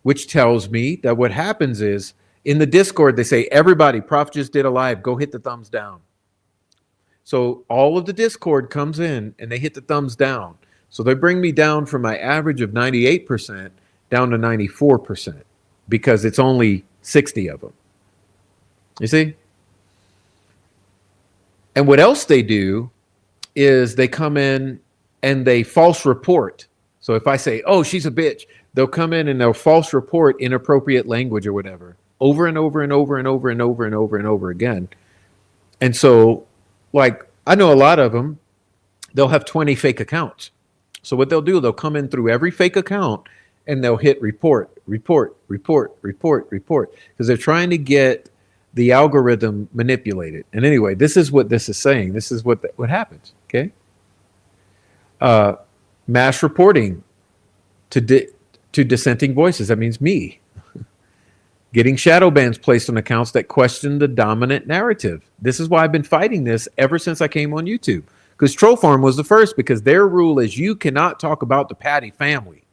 which tells me that what happens is in the Discord, they say, everybody, Prof just did a live, go hit the thumbs down. So all of the Discord comes in and they hit the thumbs down. So they bring me down from my average of 98% down to 94% because it's only 60 of them. You see? And what else they do is they come in and they false report. So if I say, oh, she's a bitch, they'll come in and they'll false report inappropriate language or whatever over and over and over and over and over and over and over again. And so, like, I know a lot of them, they'll have 20 fake accounts. So what they'll do, they'll come in through every fake account and they'll hit report, report, report, report, report, because they're trying to get the algorithm manipulated. And anyway, this is what this is saying. This is what happens, okay? Mass reporting to dissenting voices. That means me. Getting shadow bans placed on accounts that question the dominant narrative. This is why I've been fighting this ever since I came on YouTube. Because Troll Farm was the first, because their rule is you cannot talk about the Patty family.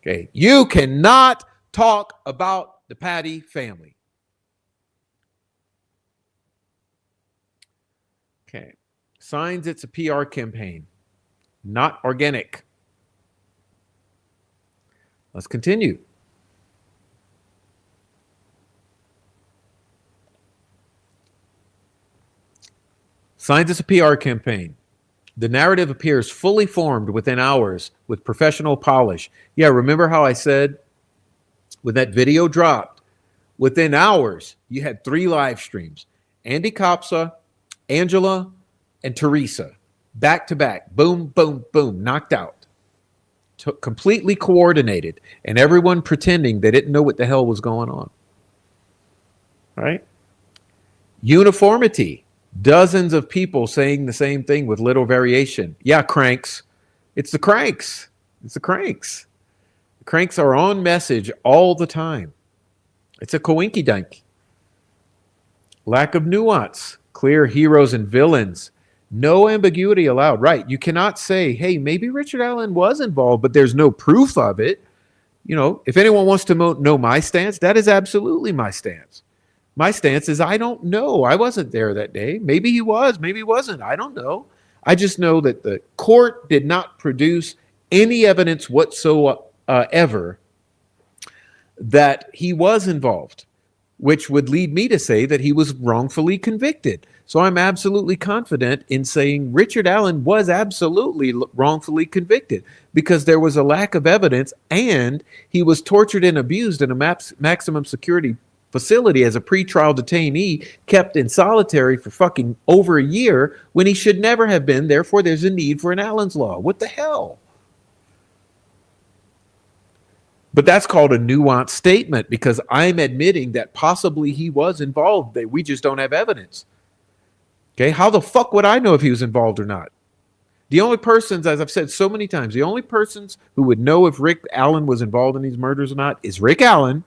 Okay, you cannot talk about the Patty family. Okay, signs it's a PR campaign, not organic. Let's continue. Signs it's a PR campaign. The narrative appears fully formed within hours with professional polish. Yeah, remember how I said when that video dropped, within hours, you had 3 live streams. Andy Kopsa, Angela, and Teresa. Back to back. Boom, boom, boom. Knocked out. Completely coordinated. And everyone pretending they didn't know what the hell was going on. All right? Uniformity. Dozens of people saying the same thing with little variation. Yeah, cranks. It's the cranks. It's the cranks. The cranks are on message all the time. It's a coinkydink. Lack of nuance. Clear heroes and villains. No ambiguity allowed. Right. You cannot say, hey, maybe Richard Allen was involved, but there's no proof of it. You know, if anyone wants to know my stance, that is absolutely my stance. My stance is I don't know. I wasn't there that day. Maybe he was, maybe he wasn't. I don't know. I just know that the court did not produce any evidence whatsoever that he was involved, which would lead me to say that he was wrongfully convicted. So I'm absolutely confident in saying Richard Allen was absolutely wrongfully convicted because there was a lack of evidence and he was tortured and abused in a maximum security facility as a pretrial detainee kept in solitary for fucking over a year when he should never have been. Therefore, there's a need for an Allen's Law. What the hell? But that's called a nuanced statement because I'm admitting that possibly he was involved. That we just don't have evidence. Okay, how the fuck would I know if he was involved or not? The only persons, as I've said so many times, the only persons who would know if Rick Allen was involved in these murders or not is Rick Allen,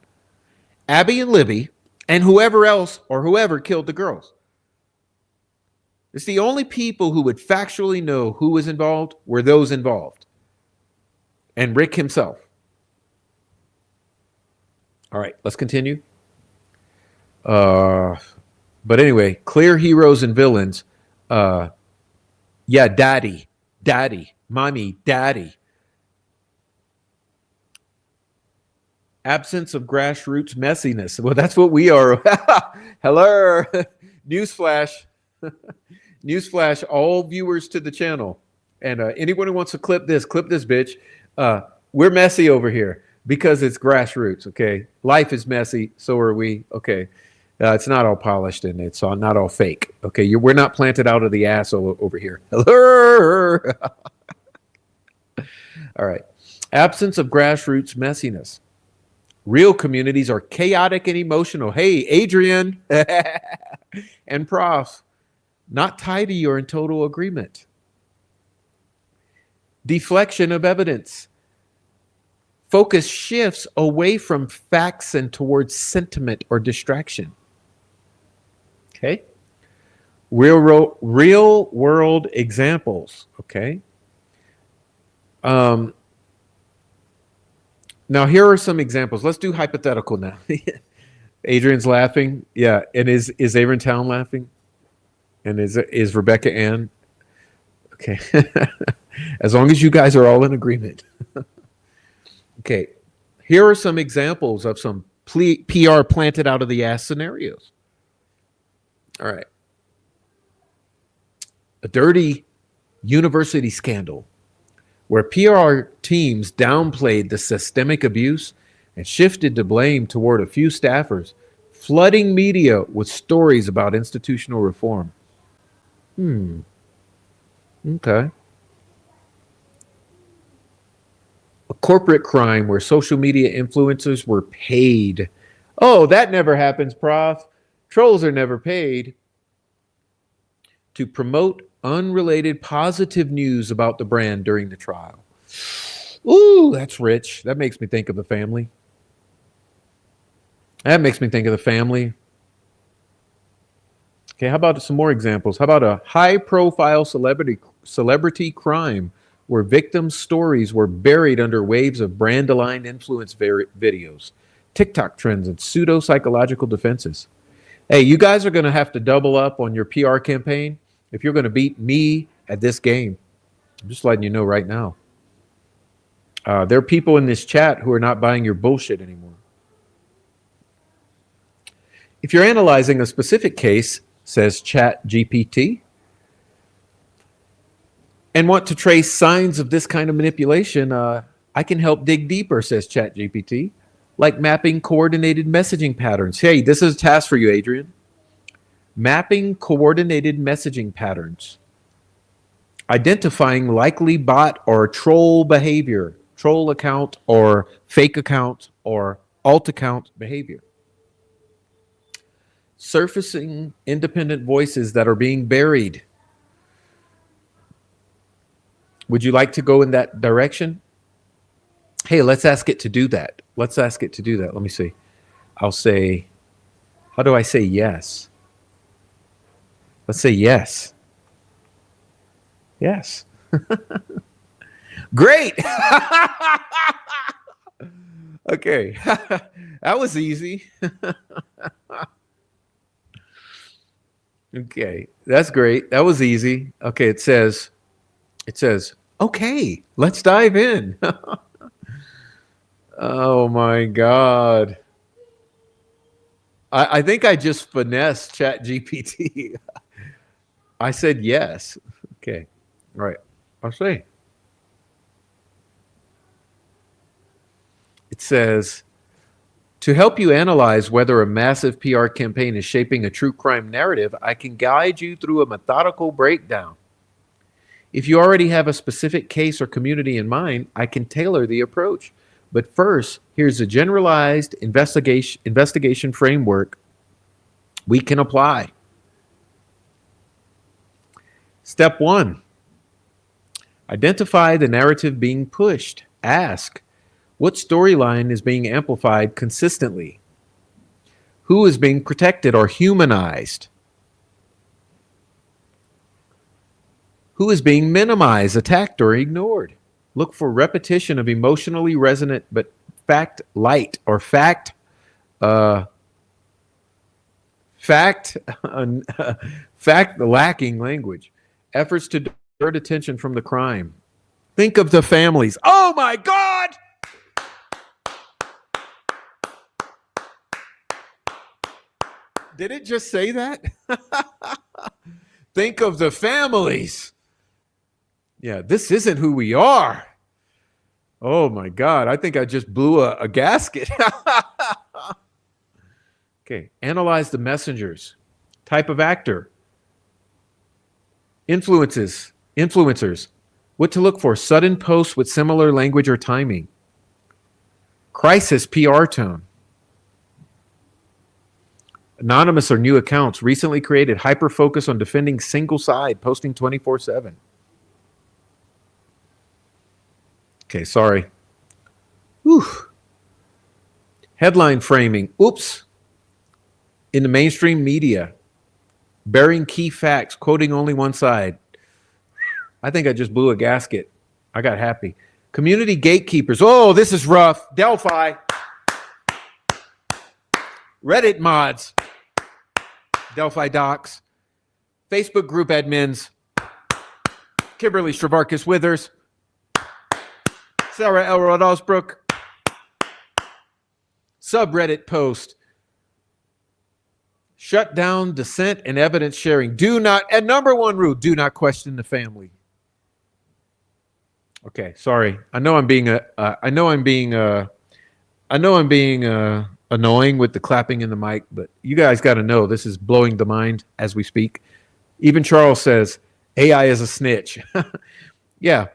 Abby and Libby, and whoever else or whoever killed the girls. It's the only people who would factually know who was involved were those involved. And Rick himself. All right, let's continue. But anyway, clear heroes and villains. Yeah, daddy, mommy, daddy. Absence of grassroots messiness. Well, that's what we are. Hello. Newsflash. Newsflash, all viewers to the channel. And anyone who wants to clip this bitch. We're messy over here because it's grassroots, okay? Life is messy, so are we, okay? It's not all polished and it's not all fake, okay? We're not planted out of the ass over here. Hello. All right. Absence of grassroots messiness. Real communities are chaotic and emotional. Hey, Adrian and Prof, not tidy or in total agreement. Deflection of evidence. Focus shifts away from facts and towards sentiment or distraction. Okay. Real world examples. Okay. Now, here are some examples. Let's do hypothetical now. Adrian's laughing. Yeah. And is Aaron Town laughing? And is Rebecca Ann? Okay. As long as you guys are all in agreement. Okay. Here are some examples of some PR planted out of the ass scenarios. All right. A dirty university scandal where PR teams downplayed the systemic abuse and shifted the blame toward a few staffers, flooding media with stories about institutional reform. Okay. A corporate crime where social media influencers were paid. Oh, that never happens, Prof. Trolls are never paid to promote unrelated positive news about the brand during the trial. Ooh, that's rich. That makes me think of the family. Okay, how about some more examples? How about a high-profile celebrity crime where victims' stories were buried under waves of brand-aligned influence videos, TikTok trends, and pseudo-psychological defenses? Hey, you guys are going to have to double up on your PR campaign if you're going to beat me at this game. I'm just letting you know right now. There are people in this chat who are not buying your bullshit anymore. If you're analyzing a specific case, says ChatGPT, and want to trace signs of this kind of manipulation, I can help dig deeper, says ChatGPT, like mapping coordinated messaging patterns. Hey, this is a task for you, Adrian. Mapping coordinated messaging patterns. Identifying likely bot or troll behavior, troll account or fake account or alt account behavior. Surfacing independent voices that are being buried. Would you like to go in that direction? Hey, let's ask it to do that. Let's ask it to do that. Let me see. I'll say, how do I say yes? Let's say yes. Yes. Great. Okay. That was easy. Okay. That's great. That was easy. Okay. It says, okay, let's dive in. Oh my God. I think I just finessed ChatGPT. I said yes. Okay. All right. I'll say. It says, to help you analyze whether a massive PR campaign is shaping a true crime narrative, I can guide you through a methodical breakdown. If you already have a specific case or community in mind, I can tailor the approach. But first, here's a generalized investigation framework we can apply. Step 1, identify the narrative being pushed. Ask, what storyline is being amplified consistently? Who is being protected or humanized? Who is being minimized, attacked, or ignored? Look for repetition of emotionally resonant but fact lacking language. Efforts to divert attention from the crime. Think of the families. Oh my God! Did it just say that? Think of the families. Yeah, this isn't who we are. Oh my God, I think I just blew a gasket. Okay, analyze the messengers. Type of actor. Influencers. What to look for. Sudden posts with similar language or timing. Crisis PR tone. Anonymous or new accounts. Recently created. Hyper focus on defending single side. Posting 24/7. Okay, sorry. Whew. Headline framing. Oops. In the mainstream media. Burying key facts. Quoting only one side. I think I just blew a gasket. I got happy. Community gatekeepers. Oh, this is rough. Delphi. Reddit mods. Delphi docs. Facebook group admins. Kimberly Stravarkis Withers. Sarah Elrod Osbrook. Subreddit post. Shut down dissent and evidence sharing. Do not, and number one rule, do not question the family. Okay, sorry. I know I'm being annoying with the clapping in the mic, but you guys got to know this is blowing the mind as we speak. Even Charles says AI is a snitch. Yeah.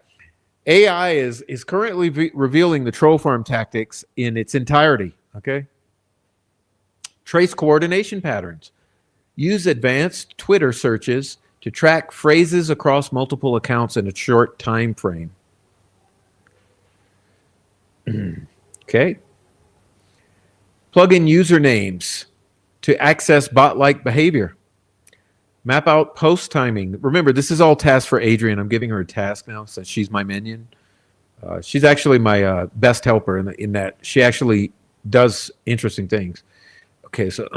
AI is currently revealing the troll farm tactics in its entirety, okay? Trace coordination patterns. Use advanced Twitter searches to track phrases across multiple accounts in a short time frame. Okay. Plug in usernames to access bot-like behavior. Map out post timing. Remember, this is all tasks for Adrian. I'm giving her a task now since she's my minion. She's actually my best helper in that she actually does interesting things. Okay, so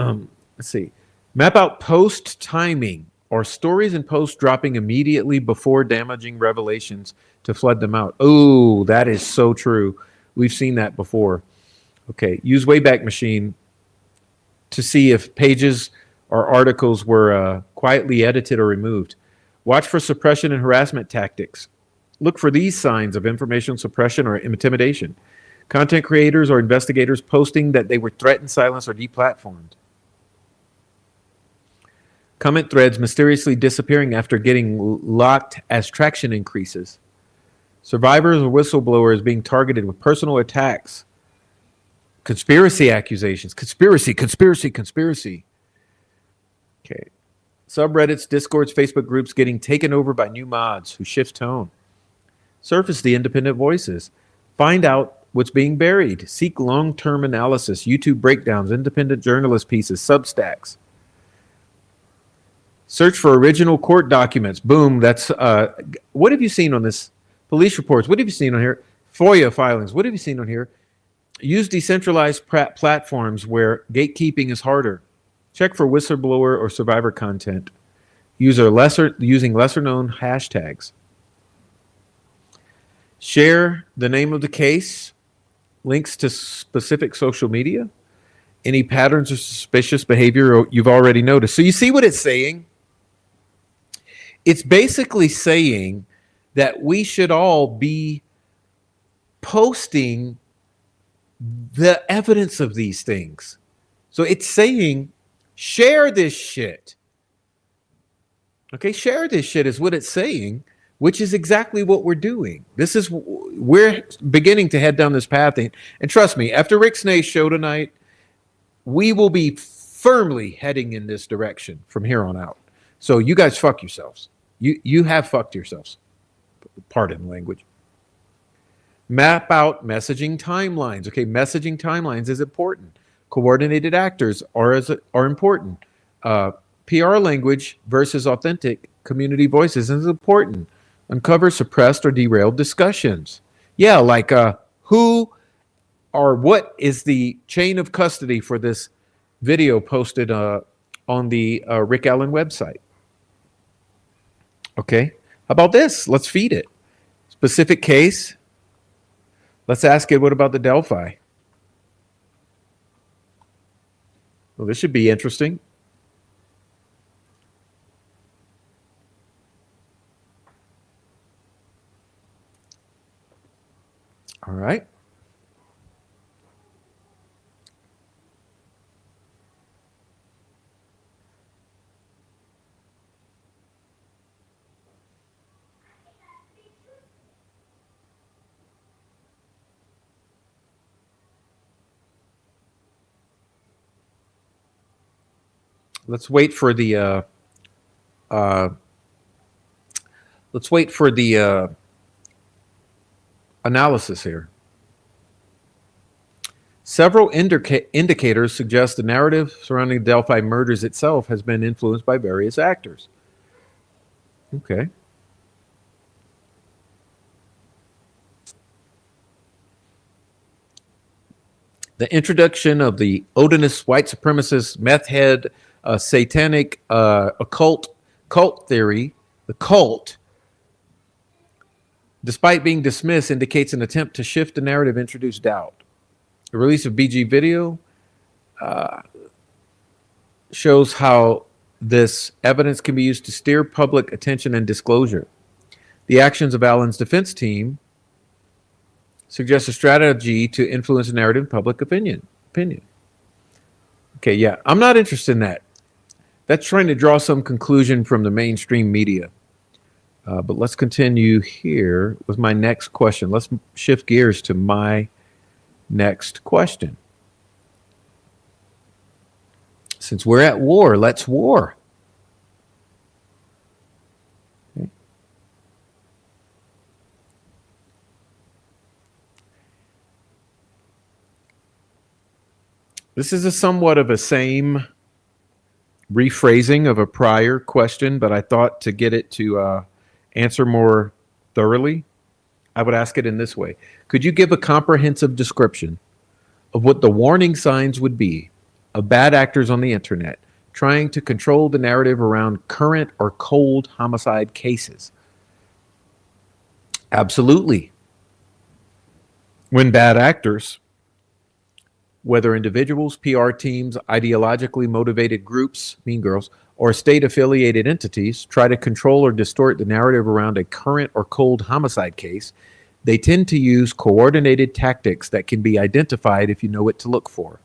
let's see. Map out post timing or stories and posts dropping immediately before damaging revelations to flood them out. Oh, that is so true. We've seen that before. Okay, use Wayback Machine to see if pages or articles were quietly edited or removed. Watch for suppression and harassment tactics. Look for these signs of information suppression or intimidation. Content creators or investigators posting that they were threatened, silenced, or deplatformed. Comment threads mysteriously disappearing after getting locked as traction increases. Survivors or whistleblowers being targeted with personal attacks. Conspiracy accusations. Conspiracy. Okay. Subreddits, Discords, Facebook groups getting taken over by new mods who shift tone. Surface the independent voices. Find out what's being buried. Seek long-term analysis, YouTube breakdowns, independent journalist pieces, Substacks. Search for original court documents. Boom. That's what have you seen on this? Police reports. What have you seen on here? FOIA filings. What have you seen on here? Use decentralized platforms where gatekeeping is harder. Check for whistleblower or survivor content. Using lesser known hashtags. Share the name of the case, links to specific social media, any patterns of suspicious behavior you've already noticed. So you see what it's saying? It's basically saying that we should all be posting the evidence of these things. So it's saying, share this shit. Okay, share this shit is what it's saying, which is exactly what we're doing. We're beginning to head down this path. And trust me, after Rick Snae's show tonight, we will be firmly heading in this direction from here on out. So you guys fuck yourselves. You have fucked yourselves. Pardon language. Map out messaging timelines. Okay, messaging timelines is important. Coordinated actors are important. PR language versus authentic community voices is important. Uncover suppressed or derailed discussions. Yeah, like who or what is the chain of custody for this video posted on the Rick Allen website? Okay, how about this? Let's feed it. Specific case. Let's ask it, what about the DELPHI? Well, this should be interesting. All right. Let's wait for the analysis here. Several indicators suggest the narrative surrounding the Delphi murders itself has been influenced by various actors. Okay. The introduction of the Odinist white supremacist meth head satanic occult theory, the cult, despite being dismissed, indicates an attempt to shift the narrative, introduce doubt. The release of BG video shows how this evidence can be used to steer public attention and disclosure. The actions of Allen's defense team suggest a strategy to influence the narrative and public opinion. Okay, yeah, I'm not interested in that. That's trying to draw some conclusion from the mainstream media. But let's continue here with my next question. Let's shift gears to my next question. Since we're at war, let's war. Okay. This is somewhat of a same rephrasing of a prior question, but I thought to get it to answer more thoroughly, I would ask it in this way. Could you give a comprehensive description of what the warning signs would be of bad actors on the internet trying to control the narrative around current or cold homicide cases? Absolutely. When bad actors, whether individuals, PR teams, ideologically motivated groups, mean girls, or state-affiliated entities try to control or distort the narrative around a current or cold homicide case, they tend to use coordinated tactics that can be identified if you know what to look for.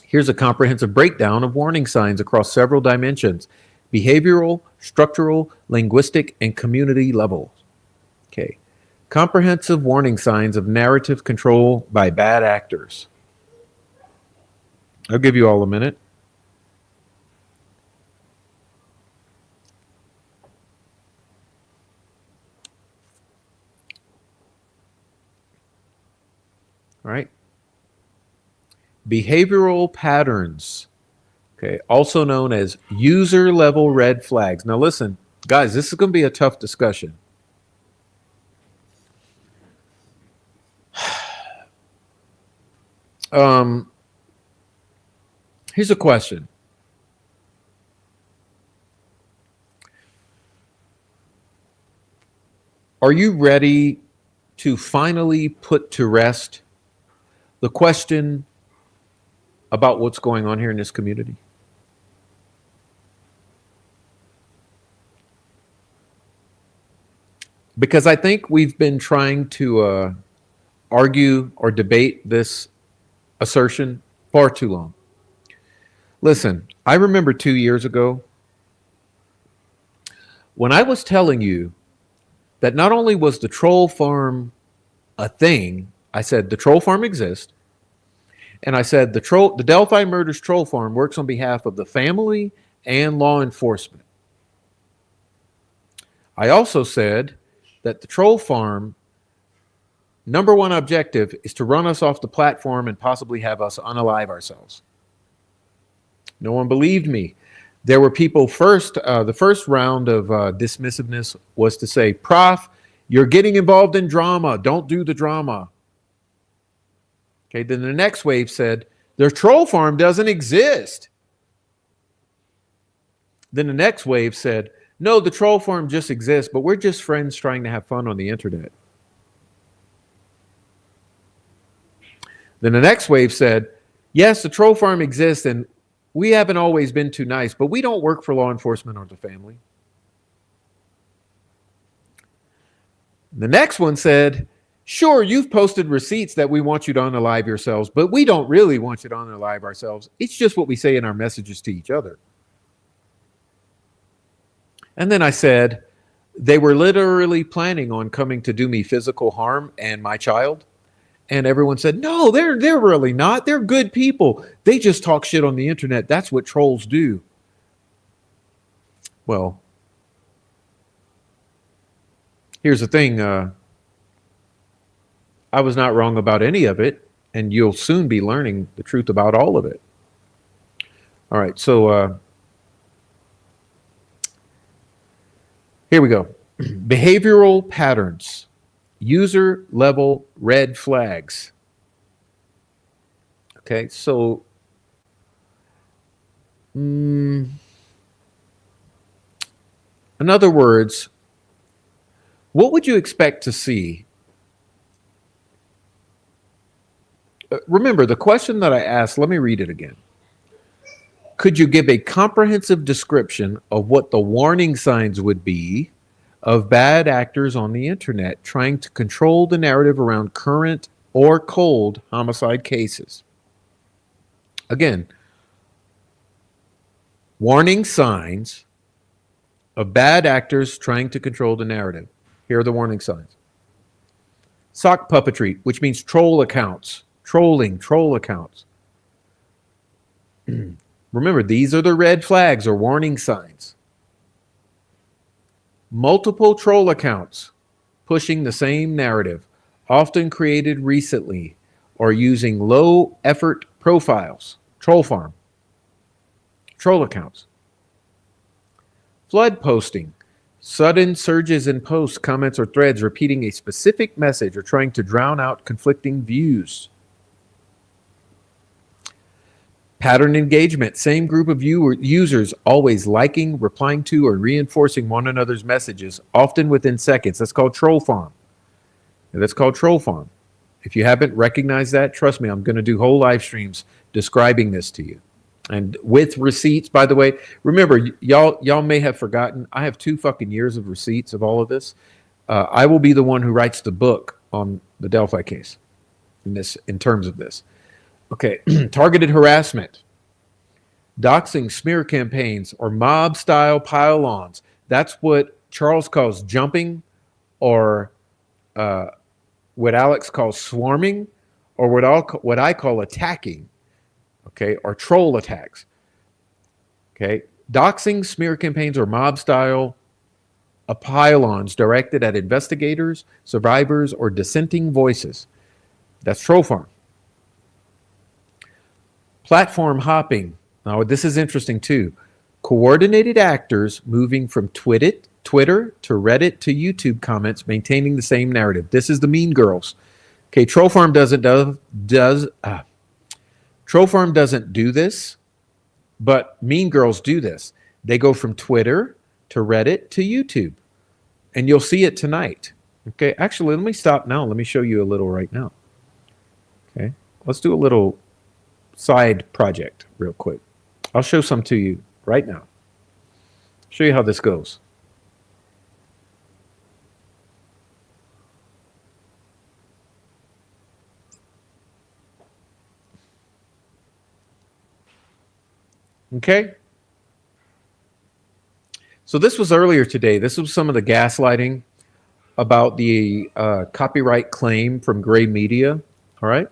Here's a comprehensive breakdown of warning signs across several dimensions: behavioral, structural, linguistic, and community levels. Okay. Comprehensive warning signs of narrative control by bad actors. I'll give you all a minute. All right. Behavioral patterns, okay, also known as user level red flags. Now, listen, guys, this is going to be a tough discussion. Um, Here's a question. Are you ready to finally put to rest the question about what's going on here in this community? Because I think we've been trying to argue or debate this assertion far too long. Listen, I remember 2 years ago when I was telling you that not only was the troll farm a thing, I said the troll farm exists, and I said the Delphi Murders troll farm works on behalf of the family and law enforcement. I also said that the troll farm number one objective is to run us off the platform and possibly have us unalive ourselves. No one believed me. There were people the first round of dismissiveness was to say, Prof, you're getting involved in drama. Don't do the drama. Okay, then the next wave said, the troll farm doesn't exist. Then the next wave said, no, the troll farm just exists, but we're just friends trying to have fun on the internet. Then the next wave said, yes, the troll farm exists and we haven't always been too nice, but we don't work for law enforcement or the family. The next one said, sure, you've posted receipts that we want you to unalive yourselves, but we don't really want you to unalive ourselves. It's just what we say in our messages to each other. And then I said, they were literally planning on coming to do me physical harm and my child. And everyone said, no, they're really not. They're good people. They just talk shit on the internet. That's what trolls do. Well, here's the thing. I was not wrong about any of it, and you'll soon be learning the truth about all of it. All right, so here we go. Behavioral patterns. User level red flags. Okay, so in other words, what would you expect to see? Remember, the question that I asked, let me read it again. Could you give a comprehensive description of what the warning signs would be of bad actors on the internet trying to control the narrative around current or cold homicide cases? Again, warning signs of bad actors trying to control the narrative. Here are the warning signs. Sock puppetry, which means troll accounts, trolling, troll accounts. Remember, these are the red flags or warning signs. Multiple troll accounts pushing the same narrative, often created recently or using low effort profiles. Troll farm. Troll accounts. Flood posting. Sudden surges in posts, comments, or threads repeating a specific message or trying to drown out conflicting views. Pattern engagement, same group of users always liking, replying to, or reinforcing one another's messages, often within seconds. That's called troll farm. That's called troll farm. If you haven't recognized that, trust me, I'm going to do whole live streams describing this to you. And with receipts, by the way, remember, y'all may have forgotten, I have 2 fucking years of receipts of all of this. I will be the one who writes the book on the Delphi case in terms of this. Okay, targeted harassment, doxing, smear campaigns, or mob-style pile-ons. That's what Charles calls jumping, or what Alex calls swarming, or what I call attacking. okay, or troll attacks. Okay, doxing, smear campaigns, or mob-style pylons directed at investigators, survivors, or dissenting voices. That's troll farm. Platform hopping. Now, this is interesting too. Coordinated actors moving from Twitter to Reddit to YouTube comments, maintaining the same narrative. This is the Mean Girls. Okay, troll farm doesn't do this, but Mean Girls do this. They go from Twitter to Reddit to YouTube, and you'll see it tonight. Okay, actually, let me stop now. Let me show you a little right now. Okay, let's do a little side project real quick. I'll show some to you right now. Show you how this goes. Okay. So this was earlier today. This was some of the gaslighting about the copyright claim from Gray Media. All right.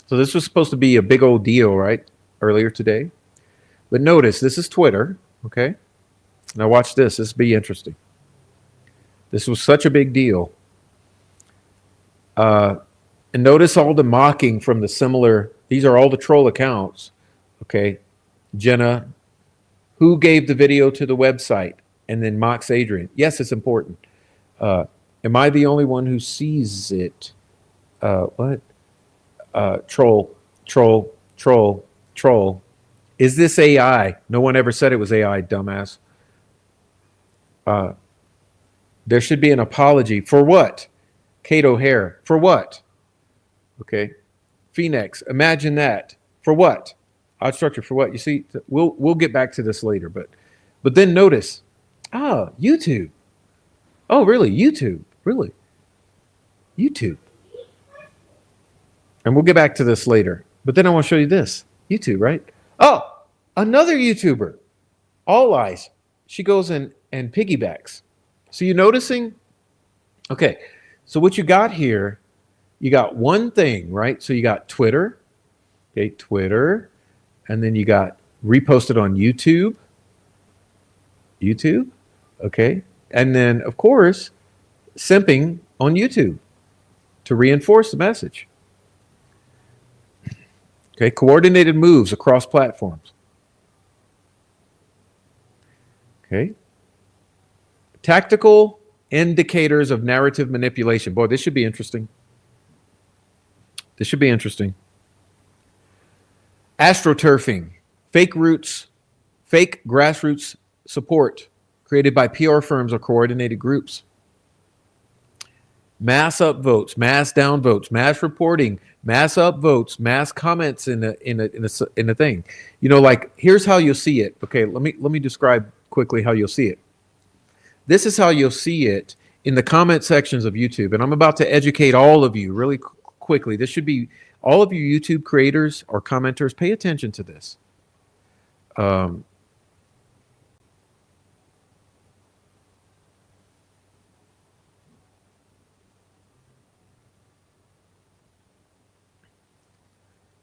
So this was supposed to be a big old deal, right? Earlier today. But notice, this is Twitter. Okay. Now watch this. This will be interesting. This was such a big deal. And notice all the mocking from the similar, these are all the troll accounts. Okay. Jenna, who gave the video to the website? And then mocks Adrian. Yes, it's important. Am I the only one who sees it? What? Troll. Is this AI? No one ever said it was AI, dumbass. There should be an apology. For what? Kate O'Hare. For what? Okay. Phoenix. Imagine that. For what? Odd structure. For what? You see, we'll get back to this later, but then notice. YouTube. Oh, really? YouTube. Really? YouTube. And we'll get back to this later. But then I want to show you this. YouTube, right? Oh, another YouTuber. All Eyes. She goes and piggybacks. So you noticing? Okay. So what you got here, you got one thing, right? So you got Twitter. Okay, Twitter. And then you got reposted on YouTube. YouTube. Okay. And then, of course, simping on YouTube to reinforce the message. Okay. Coordinated moves across platforms. Okay. Tactical indicators of narrative manipulation. Boy, this should be interesting. This should be interesting. Astroturfing. Fake grassroots support created by PR firms or coordinated groups. Mass upvotes, mass downvotes, mass reporting, mass upvotes, mass comments in a thing. You know, like here's how you'll see it. Okay, let me describe quickly how you'll see it. This is how you'll see it in the comment sections of YouTube, and I'm about to educate all of you really quickly. This should be all of you YouTube creators or commenters. Pay attention to this.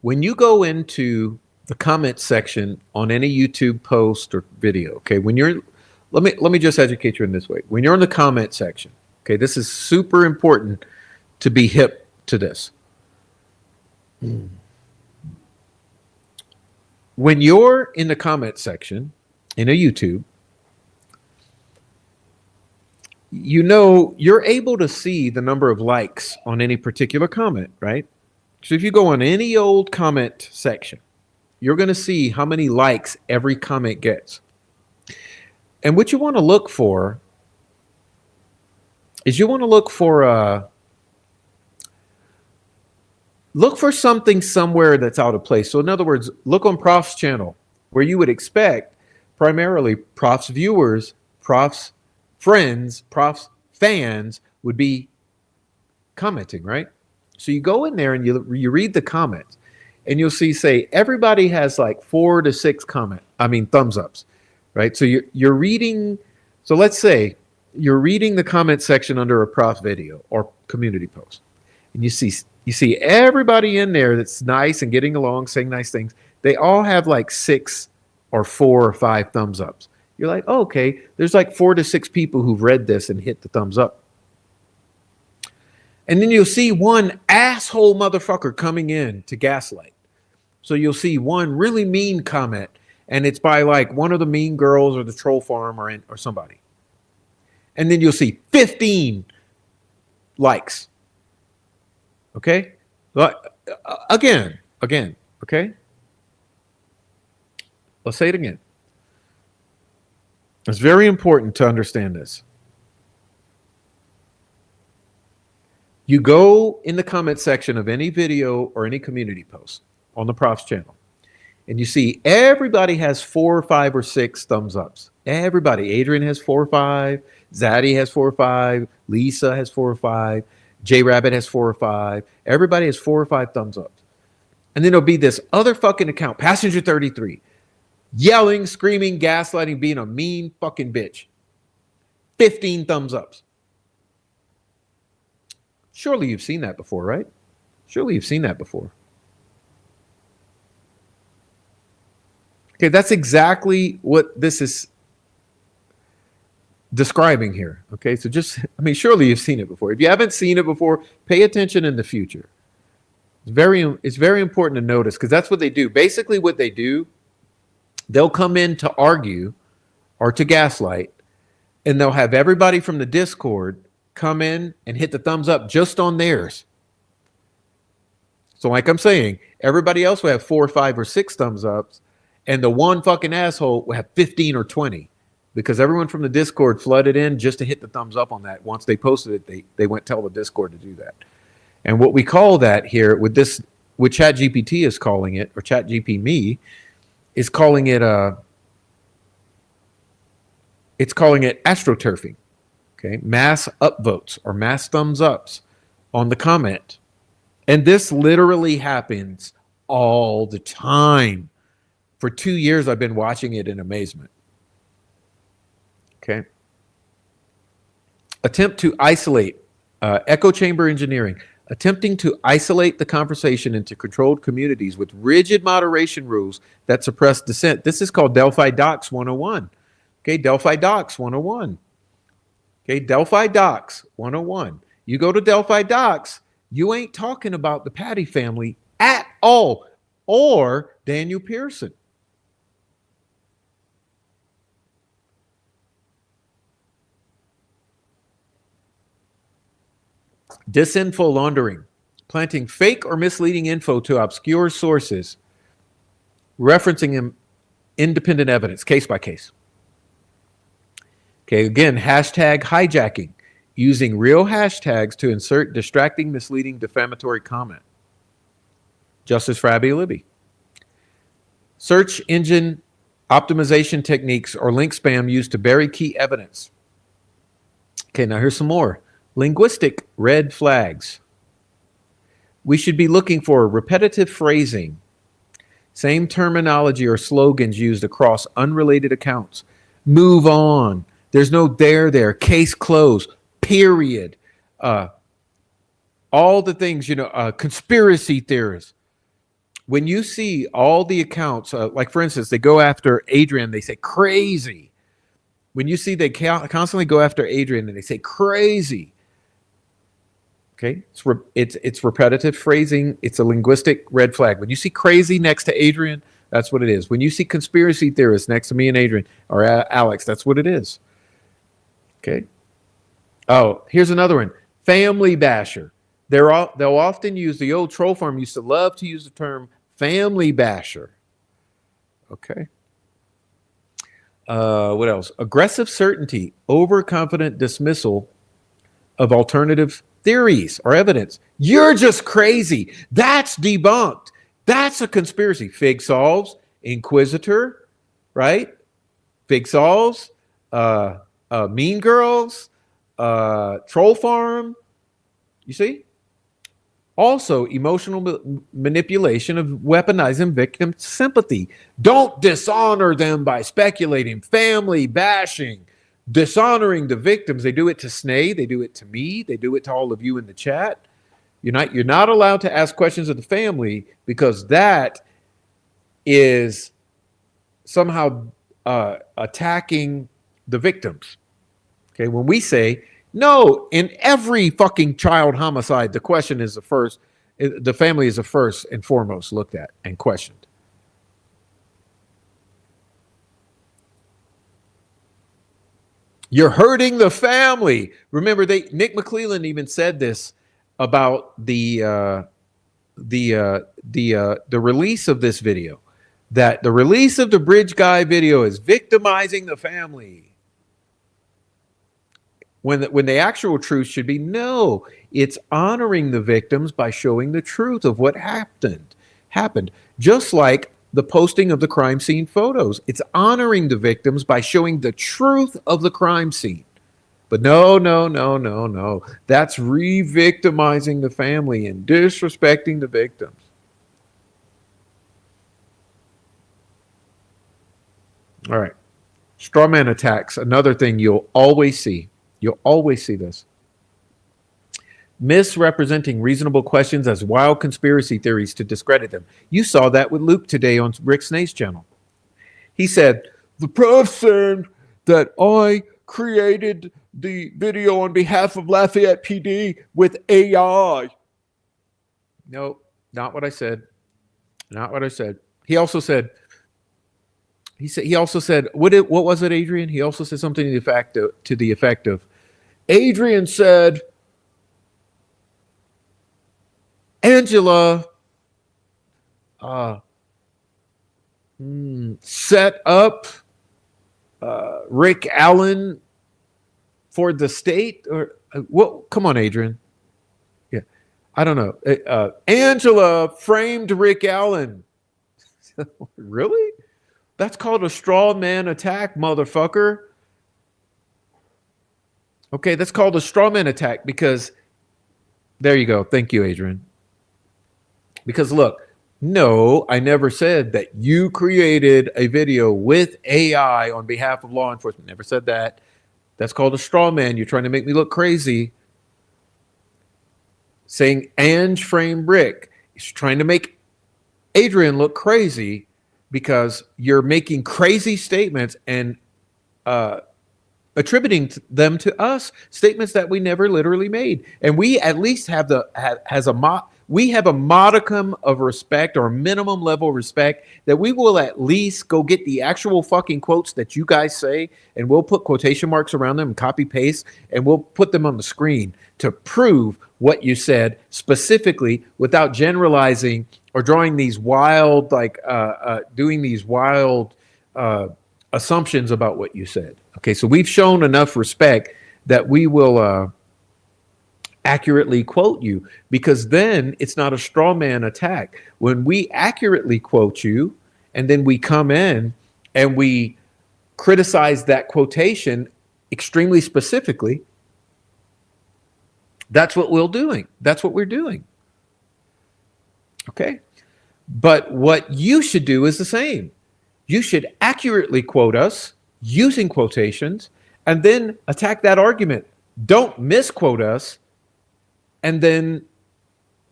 When you go into the comment section on any YouTube post or video, okay, when you're, let me just educate you in this way. When you're in the comment section, okay, this is super important to be hip to this. When you're in the comment section in a YouTube, you know, you're able to see the number of likes on any particular comment, right? So if you go on any old comment section, you're going to see how many likes every comment gets. And what you want to look for is you want to look for something somewhere that's out of place. So in other words, look on Prof's channel where you would expect primarily Prof's viewers, Prof's friends, Prof's fans would be commenting, right? So you go in there and you read the comments and you'll see, say, everybody has like 4 to 6 thumbs ups, right? So you're reading. So let's say you're reading the comment section under a Prof video or community post, and you see You see everybody in there that's nice and getting along, saying nice things. They all have like 6 or 4 or 5 thumbs ups. You're like, oh, okay, there's like 4 to 6 people who've read this and hit the thumbs up. And then you'll see one asshole motherfucker coming in to gaslight. So you'll see one really mean comment, and it's by like one of the mean girls or the troll farm or somebody. And then you'll see 15 likes. Okay? Again, okay? Let's say it again. It's very important to understand this. You go in the comment section of any video or any community post on the Prof's channel, and you see everybody has 4 or 5 or 6 thumbs ups. Everybody. Adrian has 4 or 5. Zaddy has 4 or 5. Lisa has 4 or 5. J Rabbit has 4 or 5. Everybody has 4 or 5 thumbs ups. And then there'll be this other fucking account, Passenger 33, yelling, screaming, gaslighting, being a mean fucking bitch. 15 thumbs ups. Surely you've seen that before, right? Surely you've seen that before. Okay, that's exactly what this is describing here. Okay, so surely you've seen it before. If you haven't seen it before, pay attention in the future. It's very important to notice, because that's what they do. Basically what they do, they'll come in to argue or to gaslight, and they'll have everybody from the Discord come in and hit the thumbs up just on theirs. So like I'm saying, everybody else will have 4 or 5 or 6 thumbs ups, and the one fucking asshole will have 15 or 20, because everyone from the Discord flooded in just to hit the thumbs up on that. Once they posted it, they went tell the Discord to do that. And what we call that here with ChatGPT is calling it, or ChatGPMe is calling it astroturfing. Okay, mass upvotes or mass thumbs ups on the comment. And this literally happens all the time. For 2 years, I've been watching it in amazement. Okay. Attempt to isolate, echo chamber engineering, attempting to isolate the conversation into controlled communities with rigid moderation rules that suppress dissent. This is called Delphi Docs 101. Okay, Delphi Docs 101. Okay, Delphi Docs 101. You go to Delphi Docs, you ain't talking about the Patty family at all, or Daniel Pearson. Disinfo laundering, planting fake or misleading info to obscure sources, referencing independent evidence, case by case. Okay, again, hashtag hijacking, using real hashtags to insert distracting, misleading, defamatory comment. Justice for Abby Libby. Search engine optimization techniques or link spam used to bury key evidence. Okay, now here's some more. Linguistic red flags. We should be looking for repetitive phrasing, same terminology or slogans used across unrelated accounts. Move on. There's no there, case closed, period. All the things, conspiracy theorists. When you see all the accounts, like for instance, they go after Adrian, they say crazy. When you see they constantly go after Adrian and they say crazy. Okay, it's repetitive phrasing. It's a linguistic red flag. When you see crazy next to Adrian, that's what it is. When you see conspiracy theorists next to me and Adrian or Alex, that's what it is. Okay. Oh, here's another one. Family basher. They'll often use, the old troll farm used to love to use the term family basher. Okay. What else? Aggressive certainty, overconfident dismissal of alternative theories or evidence. You're just crazy. That's debunked. That's a conspiracy. Fig solves, Inquisitor, right? Fig solves, Mean Girls, Troll Farm. You see? Also, emotional manipulation of weaponizing victim sympathy. Don't dishonor them by speculating. Family bashing. Dishonoring the victims. They do it to Snay. They do it to me. They do it to all of you in the chat. You're not allowed to ask questions of the family because that is somehow attacking the victims. Okay, when we say no, in every fucking child homicide, the question is the family is the first and foremost looked at and questioned. You're hurting the family. Remember, Nick McClelland even said this about the release of this video, that the release of the Bridge Guy video is victimizing the family. When the actual truth should be, no, it's honoring the victims by showing the truth of what happened. Just like the posting of the crime scene photos. It's honoring the victims by showing the truth of the crime scene. But no. That's re-victimizing the family and disrespecting the victims. All right. Straw man attacks, another thing you'll always see. You'll always see this. Misrepresenting reasonable questions as wild conspiracy theories to discredit them. You saw that with Luke today on Rick Snake's channel. He said, the press said that I created the video on behalf of Lafayette PD with AI. No, not what I said. Not what I said. He also said, what was it, Adrian? He also said something to the effect of, Adrian said, Angela set up Rick Allen for the state, or what? Come on, Adrian. Yeah, I don't know. Angela framed Rick Allen. Really? That's called a straw man attack, motherfucker. Okay, that's called a straw man attack because there you go. Thank you, Adrian. Because look, no, I never said that you created a video with AI on behalf of law enforcement. Never said that. That's called a straw man. You're trying to make me look crazy. Saying Ange framed Rick is trying to make Adrian look crazy because you're making crazy statements and attributing them to us, statements that we never literally made. And we at least have we have a modicum of respect or minimum level respect that we will at least go get the actual fucking quotes that you guys say, and we'll put quotation marks around them and copy paste, and we'll put them on the screen to prove what you said specifically without generalizing or drawing these wild, doing these wild assumptions about what you said. Okay, so we've shown enough respect that we will accurately quote you, because then it's not a straw man attack. When we accurately quote you and then we come in and we criticize that quotation extremely specifically, that's what we're doing. That's what we're doing. Okay? But what you should do is the same. You should accurately quote us using quotations and then attack that argument. Don't misquote us and then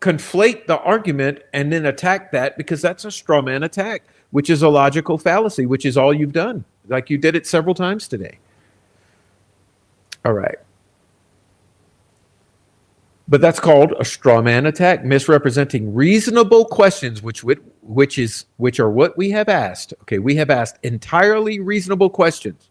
conflate the argument and then attack that, because that's a straw man attack, which is a logical fallacy, which is all you've done. Like you did it several times today. All right. But that's called a straw man attack, misrepresenting reasonable questions, which are what we have asked. Okay, we have asked entirely reasonable questions,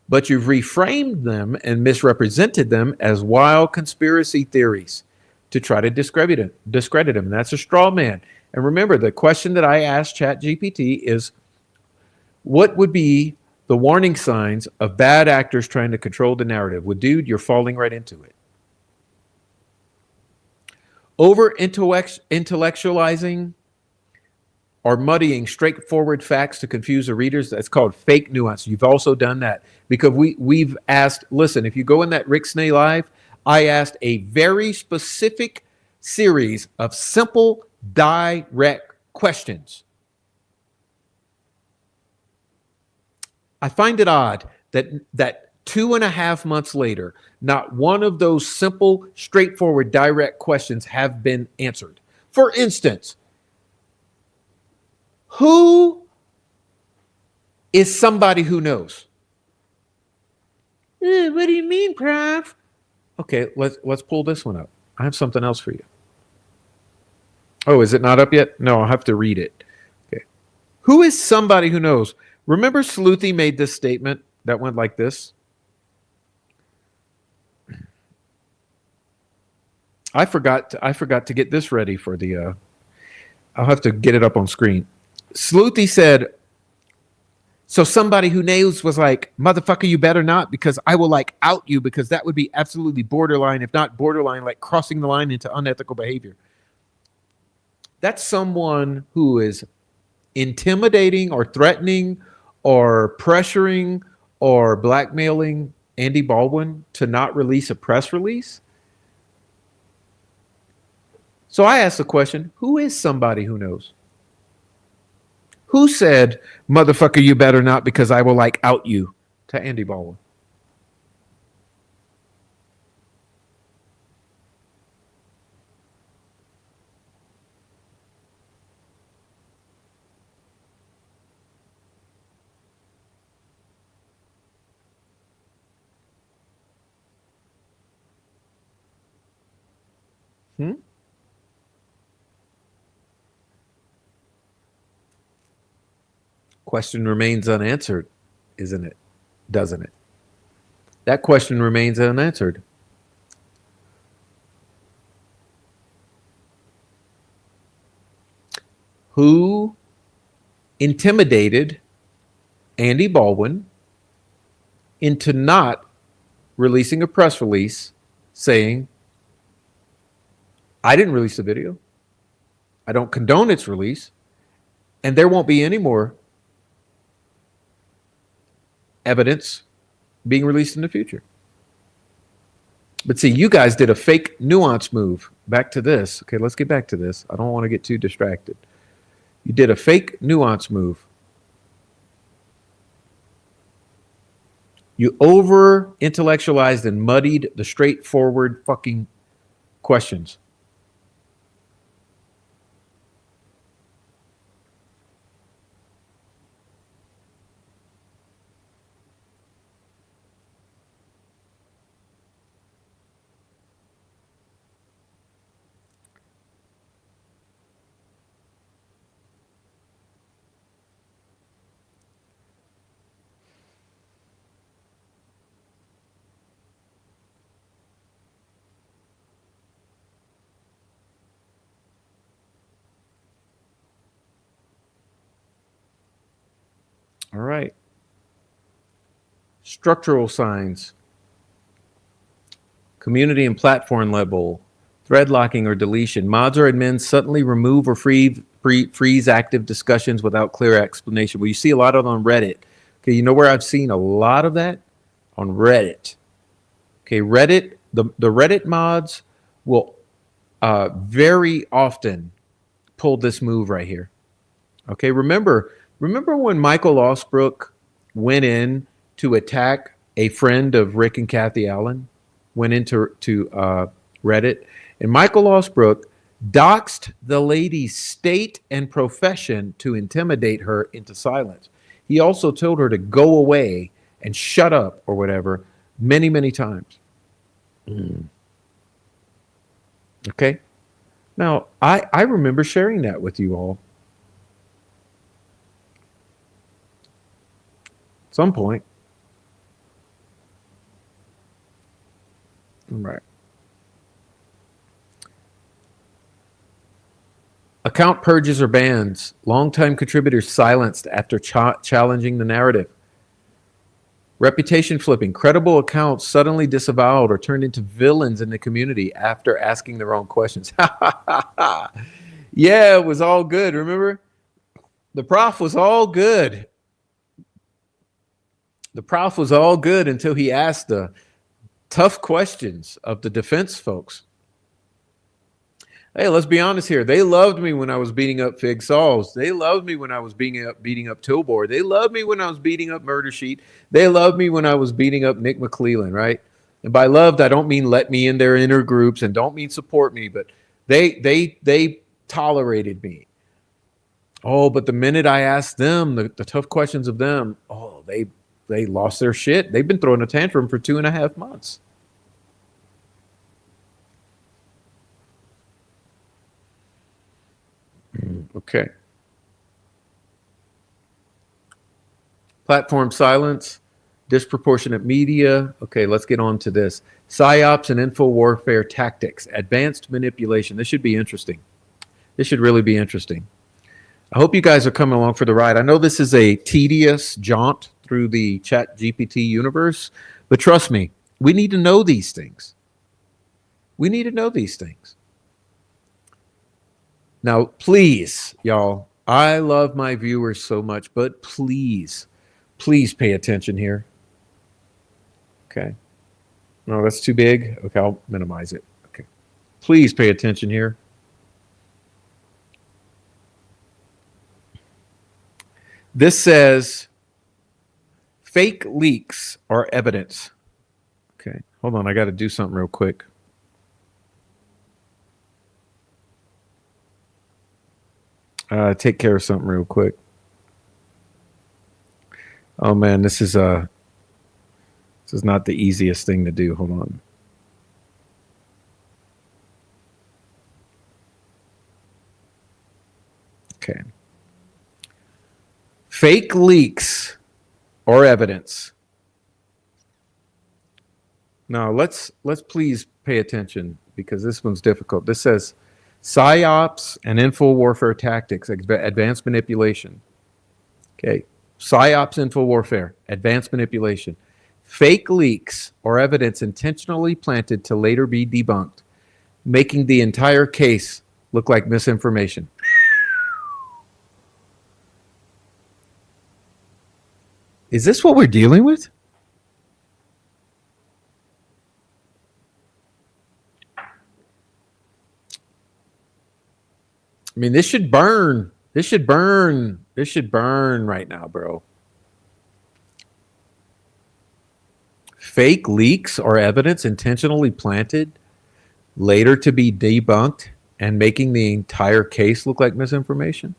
but you've reframed them and misrepresented them as wild conspiracy theories to try to discredit them. And that's a straw man. And remember, the question that I asked ChatGPT is, what would be the warning signs of bad actors trying to control the narrative? Well, dude, you're falling right into it. Over intellectualizing or muddying straightforward facts to confuse the readers, that's called fake nuance. You've also done that because we've asked, listen, if you go in that Rick Snay Live, I asked a very specific series of simple, direct questions. I find it odd that 2.5 months later, not one of those simple, straightforward, direct questions have been answered. For instance, who is somebody who knows? What do you mean, Prof? Okay, let's pull this one up. I have something else for you. Oh, is it not up yet? No, I'll have to read it. Okay. Who is somebody who knows? Remember Sleuthy made this statement that went like this? I forgot to get this ready for the I'll have to get it up on screen. Sleuthy said, so somebody who knows was like, motherfucker, you better not, because I will like out you, because that would be absolutely borderline, if not borderline, like crossing the line into unethical behavior. That's someone who is intimidating or threatening or pressuring or blackmailing Andy Baldwin to not release a press release. So I asked the question, who is somebody who knows? Who said, motherfucker, you better not, because I will like out you, to Andy Baldwin? Hmm? Question remains unanswered, isn't it? Doesn't it? That question remains unanswered. Who intimidated Andy Baldwin into not releasing a press release saying, I didn't release the video, I don't condone its release, and there won't be any more evidence being released in the future? But see, you guys did a fake nuance move. Back to this. Okay, let's get back to this. I don't want to get too distracted. You did a fake nuance move. You over intellectualized and muddied the straightforward fucking questions. All right. Structural signs, community and platform level, thread locking or deletion. Mods or admins suddenly remove or freeze active discussions without clear explanation. Well, you see a lot of it on Reddit. Okay, you know where I've seen a lot of that? On Reddit. Okay, Reddit, the Reddit mods will very often pull this move right here. Okay, remember when Michael Osbrook went in to attack a friend of Rick and Kathy Allen? Went into Reddit, and Michael Osbrook doxed the lady's state and profession to intimidate her into silence. He also told her to go away and shut up or whatever many, many times. Okay. Now, I remember sharing that with you all. At some point. Right. Account purges or bans. Longtime contributors silenced after challenging the narrative. Reputation flipping. Credible accounts suddenly disavowed or turned into villains in the community after asking the wrong questions. Yeah, it was all good. Remember? The prof was all good. The prof was all good until he asked the tough questions of the defense folks. Hey, let's be honest here. They loved me when I was beating up Fig Sauls. They loved me when I was beating up Tilbor. They loved me when I was beating up Murder Sheet. They loved me when I was beating up Nick McClellan, right? And by loved, I don't mean let me in their inner groups and don't mean support me, but they tolerated me. Oh, but the minute I asked them the tough questions of them, oh, they lost their shit. They've been throwing a tantrum for 2.5 months. Okay. Platform silence, disproportionate media. Okay, let's get on to this. PSYOPs and info warfare tactics, advanced manipulation. This should be interesting. This should really be interesting. I hope you guys are coming along for the ride. I know this is a tedious jaunt through the ChatGPT universe, but trust me, we need to know these things. We need to know these things. Now, please, y'all, I love my viewers so much, but please pay attention here. Okay. No, that's too big. Okay, I'll minimize it. Okay. Please pay attention here. This says fake leaks are evidence. Okay. Hold on. I got to do something real quick. Take care of something real quick. Oh man, this is not the easiest thing to do. Hold on. Okay. Fake leaks or evidence. Now let's please pay attention because this one's difficult. This says PSYOPs and info warfare tactics, advanced manipulation. Okay. PSYOPs, info warfare, advanced manipulation. Fake leaks or evidence intentionally planted to later be debunked, making the entire case look like misinformation. Is this what we're dealing with? I mean, this should burn. This should burn. This should burn right now, bro. Fake leaks or evidence intentionally planted, later to be debunked, and making the entire case look like misinformation?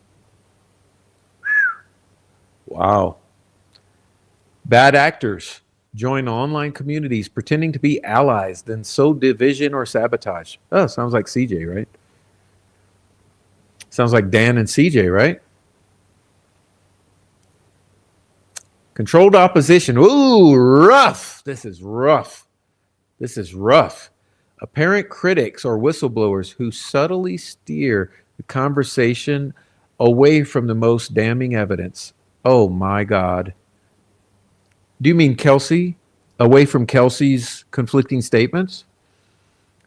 Wow. Bad actors join online communities pretending to be allies, then sow division or sabotage. Oh, sounds like CJ, right? Sounds like Dan and CJ, right? Controlled opposition. Ooh, rough. This is rough. This is rough. Apparent critics or whistleblowers who subtly steer the conversation away from the most damning evidence. Oh my God. Do you mean Kelsey? Away from Kelsey's conflicting statements?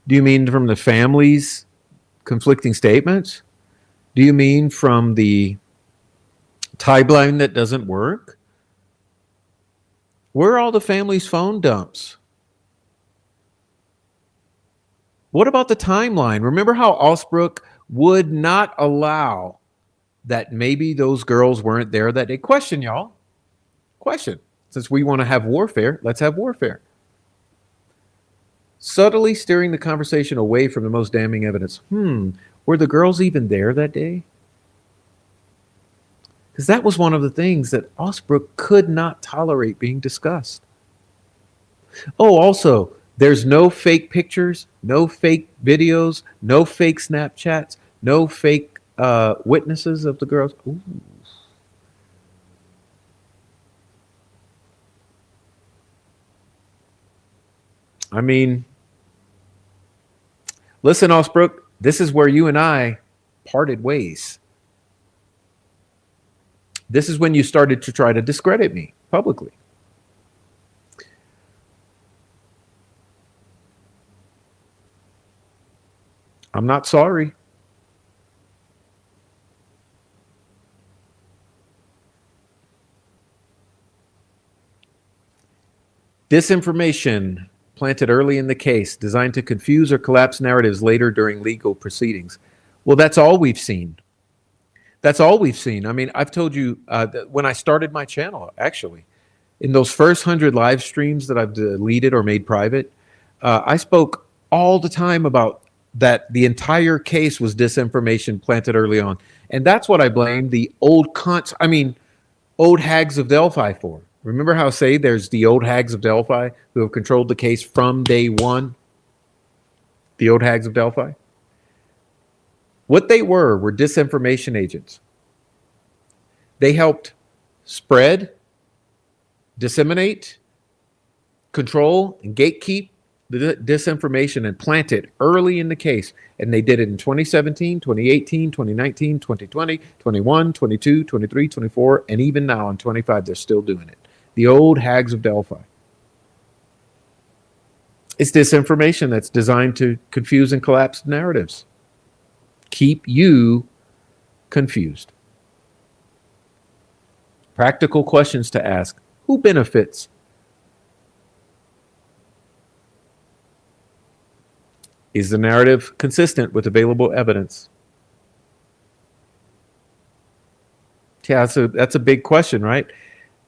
Do you mean from the family's conflicting statements? Do you mean from the timeline that doesn't work? Where are all the family's phone dumps? What about the timeline? Remember how Osbrook would not allow that maybe those girls weren't there that day? Question, y'all. Question. Since we want to have warfare, let's have warfare. Subtly steering the conversation away from the most damning evidence. Were the girls even there that day? Because that was one of the things that Osbrook could not tolerate being discussed. Oh, also, there's no fake pictures, no fake videos, no fake Snapchats, no fake witnesses of the girls. Ooh. I mean, listen, Osbrook, this is where you and I parted ways. This is when you started to try to discredit me publicly. I'm not sorry. Disinformation planted early in the case, designed to confuse or collapse narratives later during legal proceedings. Well, that's all we've seen. That's all we've seen. I mean, I've told you when I started my channel, actually, in those first 100 live streams that I've deleted or made private, I spoke all the time about that the entire case was disinformation planted early on. And that's what I blame the old old hags of Delphi for. Remember how I say there's the old hags of Delphi who have controlled the case from day one? The old hags of Delphi? What they were disinformation agents. They helped spread, disseminate, control, and gatekeep the disinformation and plant it early in the case. And they did it in 2017, 2018, 2019, 2020, 21, 22, 23, 24, and even now in 25, they're still doing it. The old hags of Delphi. It's disinformation that's designed to confuse and collapse narratives. Keep you confused. Practical questions to ask. Who benefits? Is the narrative consistent with available evidence? Yeah, that's a big question, right?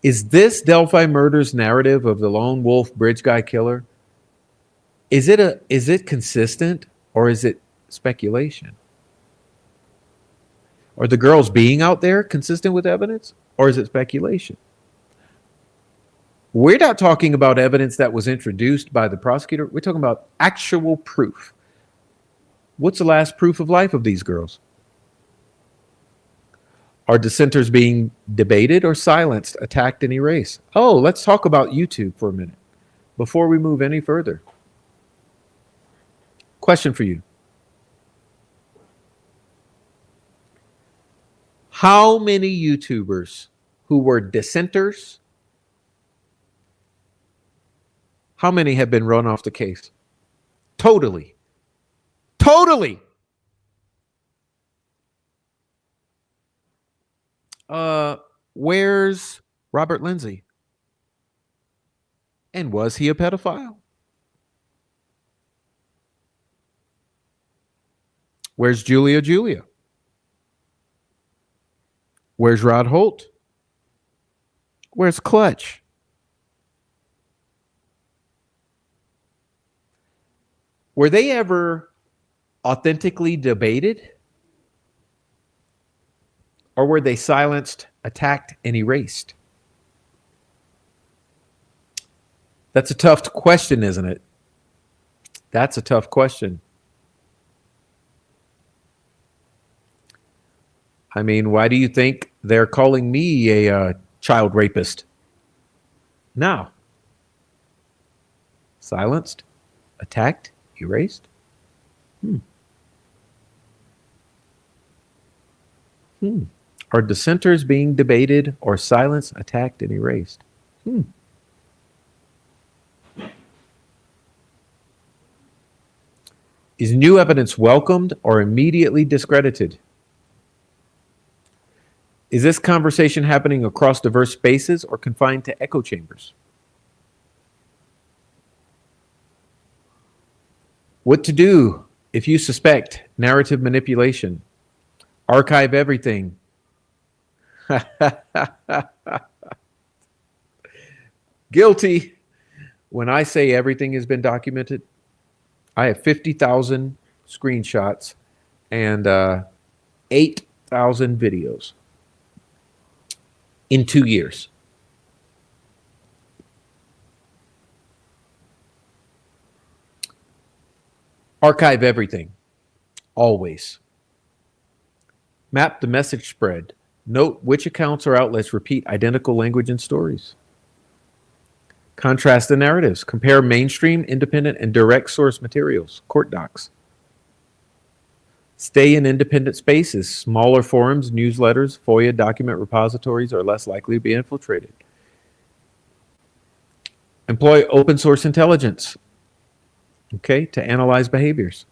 Is this Delphi murders narrative of the lone wolf bridge guy killer? Is it consistent, or is it speculation? Are the girls being out there consistent with evidence, or is it speculation? We're not talking about evidence that was introduced by the prosecutor. We're talking about actual proof. What's the last proof of life of these girls? Are dissenters being debated or silenced, attacked, and erased? Oh, let's talk about YouTube for a minute before we move any further. Question for you. How many YouTubers who were dissenters, how many have been run off the case? Totally. Totally. Where's Robert Lindsay? And was he a pedophile? Where's Julia? Where's Rod Holt? Where's Clutch? Were they ever authentically debated? Or were they silenced, attacked, and erased? That's a tough question, isn't it? That's a tough question. I mean, why do you think they're calling me a child rapist? Now, silenced, attacked, erased? Are dissenters being debated or silenced, attacked, and erased? Is new evidence welcomed or immediately discredited? Is this conversation happening across diverse spaces or confined to echo chambers? What to do if you suspect narrative manipulation? Archive everything. Guilty. When I say everything has been documented, I have 50,000 screenshots and 8,000 videos in 2 years. Archive everything, always. Map the message spread. Note which accounts or outlets repeat identical language and stories. Contrast the narratives. Compare mainstream, independent, and direct source materials, court docs. Stay in independent spaces. Smaller forums, newsletters, FOIA document repositories are less likely to be infiltrated. Employ open source intelligence, okay, to analyze behaviors.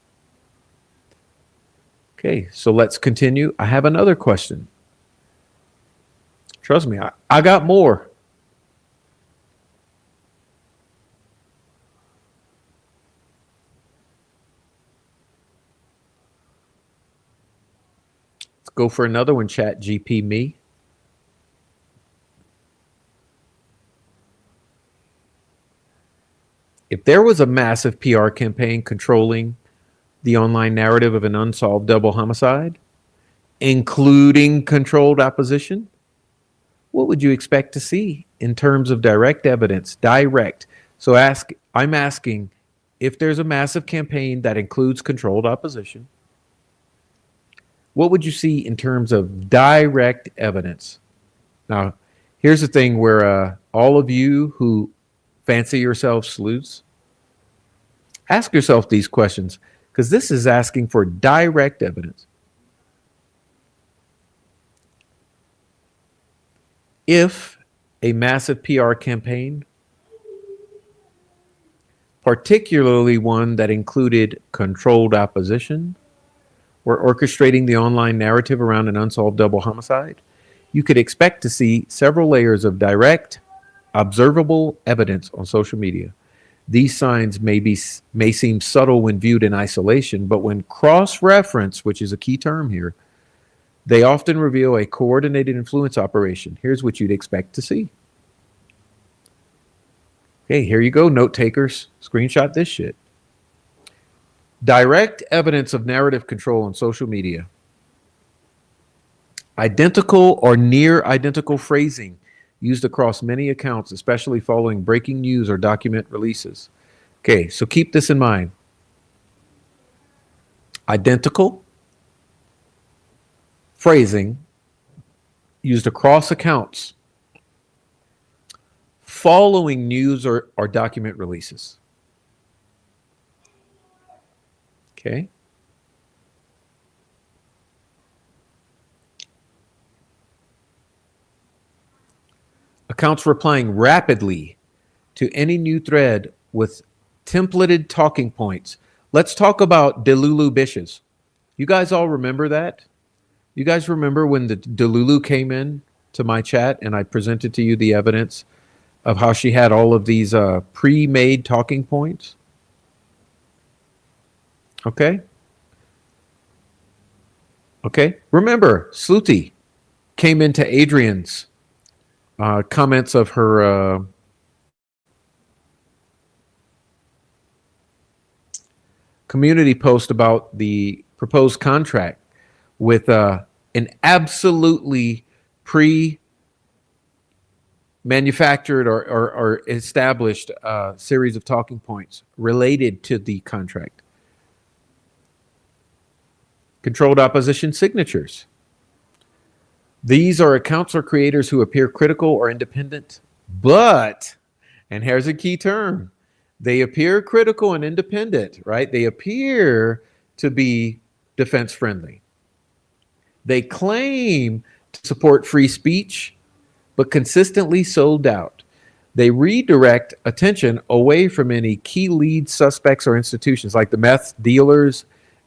Okay, so let's continue. I have another question. Trust me, I got more. go for another one, ChatGPMe. If there was a massive PR campaign controlling the online narrative of an unsolved double homicide, including controlled opposition, what would you expect to see in terms of direct evidence? Direct. So I'm asking, if there's a massive campaign that includes controlled opposition, what would you see in terms of direct evidence? Now, here's the thing where all of you who fancy yourselves sleuths, ask yourself these questions, because this is asking for direct evidence. If a massive PR campaign, particularly one that included controlled opposition, were orchestrating the online narrative around an unsolved double homicide, you could expect to see several layers of direct, observable evidence on social media. These signs may seem subtle when viewed in isolation, but when cross-referenced, which is a key term here, they often reveal a coordinated influence operation. Here's what you'd expect to see. Hey, here you go, note takers. Screenshot this shit. Direct evidence of narrative control on social media. Identical or near identical phrasing used across many accounts, especially following breaking news or document releases. Okay, so keep this in mind. Identical phrasing used across accounts following news or document releases. Okay. Accounts replying rapidly to any new thread with templated talking points. Let's talk about Delulu Bishes. You guys all remember that? You guys remember when the Delulu came in to my chat and I presented to you the evidence of how she had all of these pre-made talking points? Okay. Okay. Remember, Sluti came into Adrian's comments of her community post about the proposed contract with an absolutely pre-manufactured or established series of talking points related to the contract. Controlled opposition signatures. These are accounts or creators who appear critical or independent, but, and here's a key term, they appear critical and independent, right? They appear to be defense friendly. They claim to support free speech, but consistently sow doubt. They redirect attention away from any key lead suspects or institutions like the meth dealers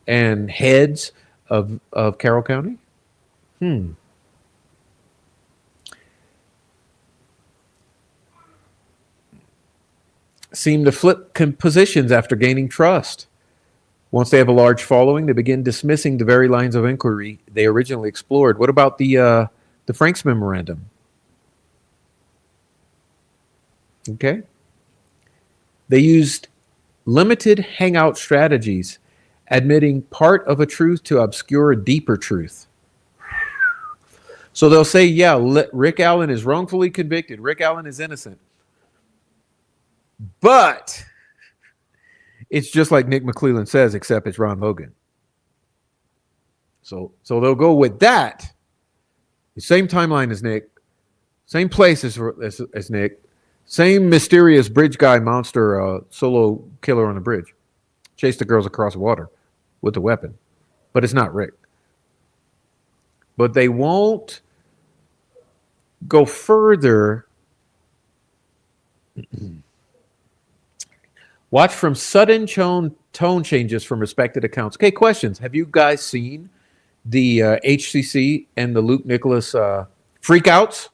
and heads of Carroll County. Seem to flip positions after gaining trust. Once they have a large following, they begin dismissing the very lines of inquiry they originally explored. What about the Franks memorandum? Okay. They used limited hangout strategies, admitting part of a truth to obscure a deeper truth. So they'll say, yeah, Rick Allen is wrongfully convicted. Rick Allen is innocent. But it's just like Nick McClellan says, except it's Ron Logan. So they'll go with that. The same timeline as Nick, same place as Nick, same mysterious bridge guy monster solo killer on the bridge. Chase the girls across water with a weapon. But it's not Rick. But they won't go further. Watch from sudden tone changes from respected accounts. Okay, questions. Have you guys seen the HCC and the Luke Nicholas freakouts?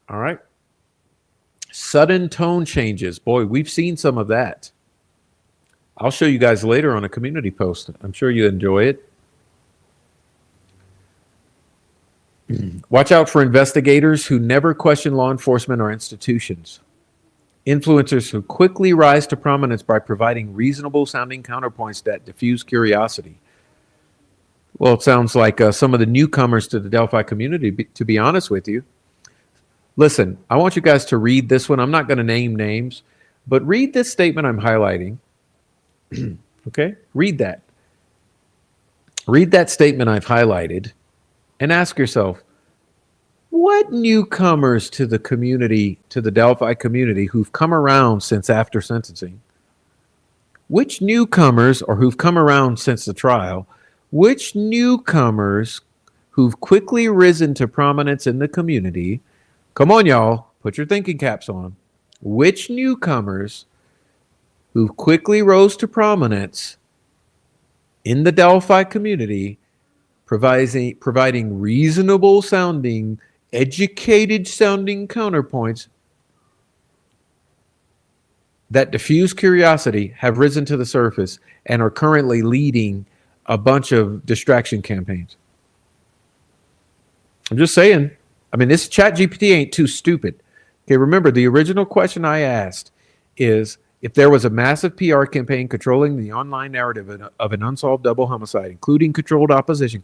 All right. Sudden tone changes. Boy, we've seen some of that. I'll show you guys later on a community post. I'm sure you enjoy it. Watch out for investigators who never question law enforcement or institutions. Influencers who quickly rise to prominence by providing reasonable sounding counterpoints that diffuse curiosity. Well, it sounds like some of the newcomers to the Delphi community, to be honest with you. Listen, I want you guys to read this one. I'm not going to name names, but read this statement I'm highlighting. Okay? Read that. Read that statement I've highlighted and ask yourself, what newcomers to the community, to the Delphi community, who've come around since after sentencing, which newcomers, or who've come around since the trial, which newcomers who've quickly risen to prominence in the community, come on, y'all, put your thinking caps on, which newcomers who quickly rose to prominence in the Delphi community, providing reasonable sounding, educated sounding counterpoints that diffuse curiosity, have risen to the surface and are currently leading a bunch of distraction campaigns. I'm just saying. I mean, this ChatGPT ain't too stupid. Okay, remember, the original question I asked is, if there was a massive PR campaign controlling the online narrative of an unsolved double homicide, including controlled opposition,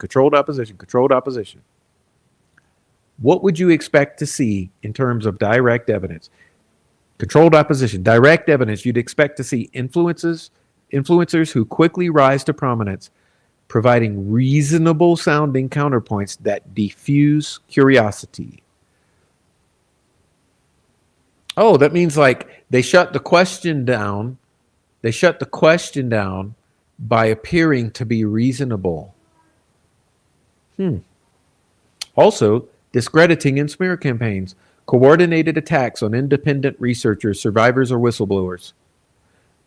what would you expect to see in terms of direct evidence? Controlled opposition, direct evidence, you'd expect to see influencers who quickly rise to prominence, providing reasonable sounding counterpoints that diffuse curiosity. Oh, that means like they shut the question down. They shut the question down by appearing to be reasonable. Also, discrediting and smear campaigns, coordinated attacks on independent researchers, survivors, or whistleblowers.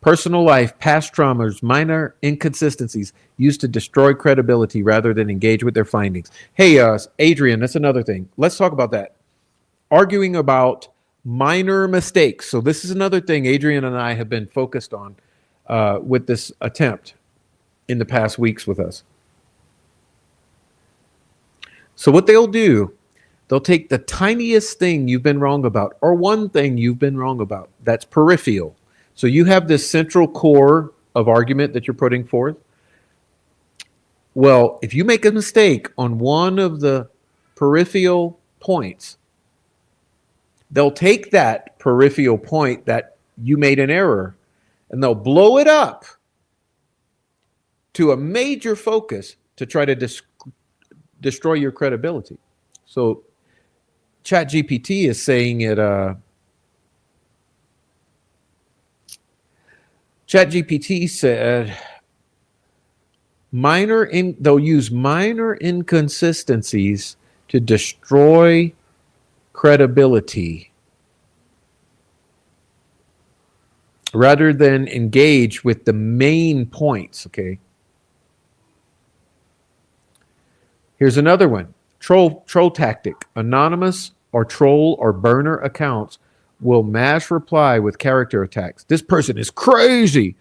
Personal life, past traumas, minor inconsistencies used to destroy credibility rather than engage with their findings. Hey, Adrian, that's another thing. Let's talk about that. Arguing about minor mistakes. So this is another thing Adrian and I have been focused on with this attempt in the past weeks with us. So what they'll do, they'll take the tiniest thing you've been wrong about, or one thing you've been wrong about that's peripheral. So you have this central core of argument that you're putting forth. Well, if you make a mistake on one of the peripheral points, they'll take that peripheral point that you made an error and they'll blow it up to a major focus to try to destroy your credibility. So ChatGPT is saying it. ChatGPT said they'll use minor inconsistencies to destroy credibility rather than engage with the main points. Okay. Here's another one. Troll tactic. Anonymous or troll or burner accounts will mass reply with character attacks. This person is crazy,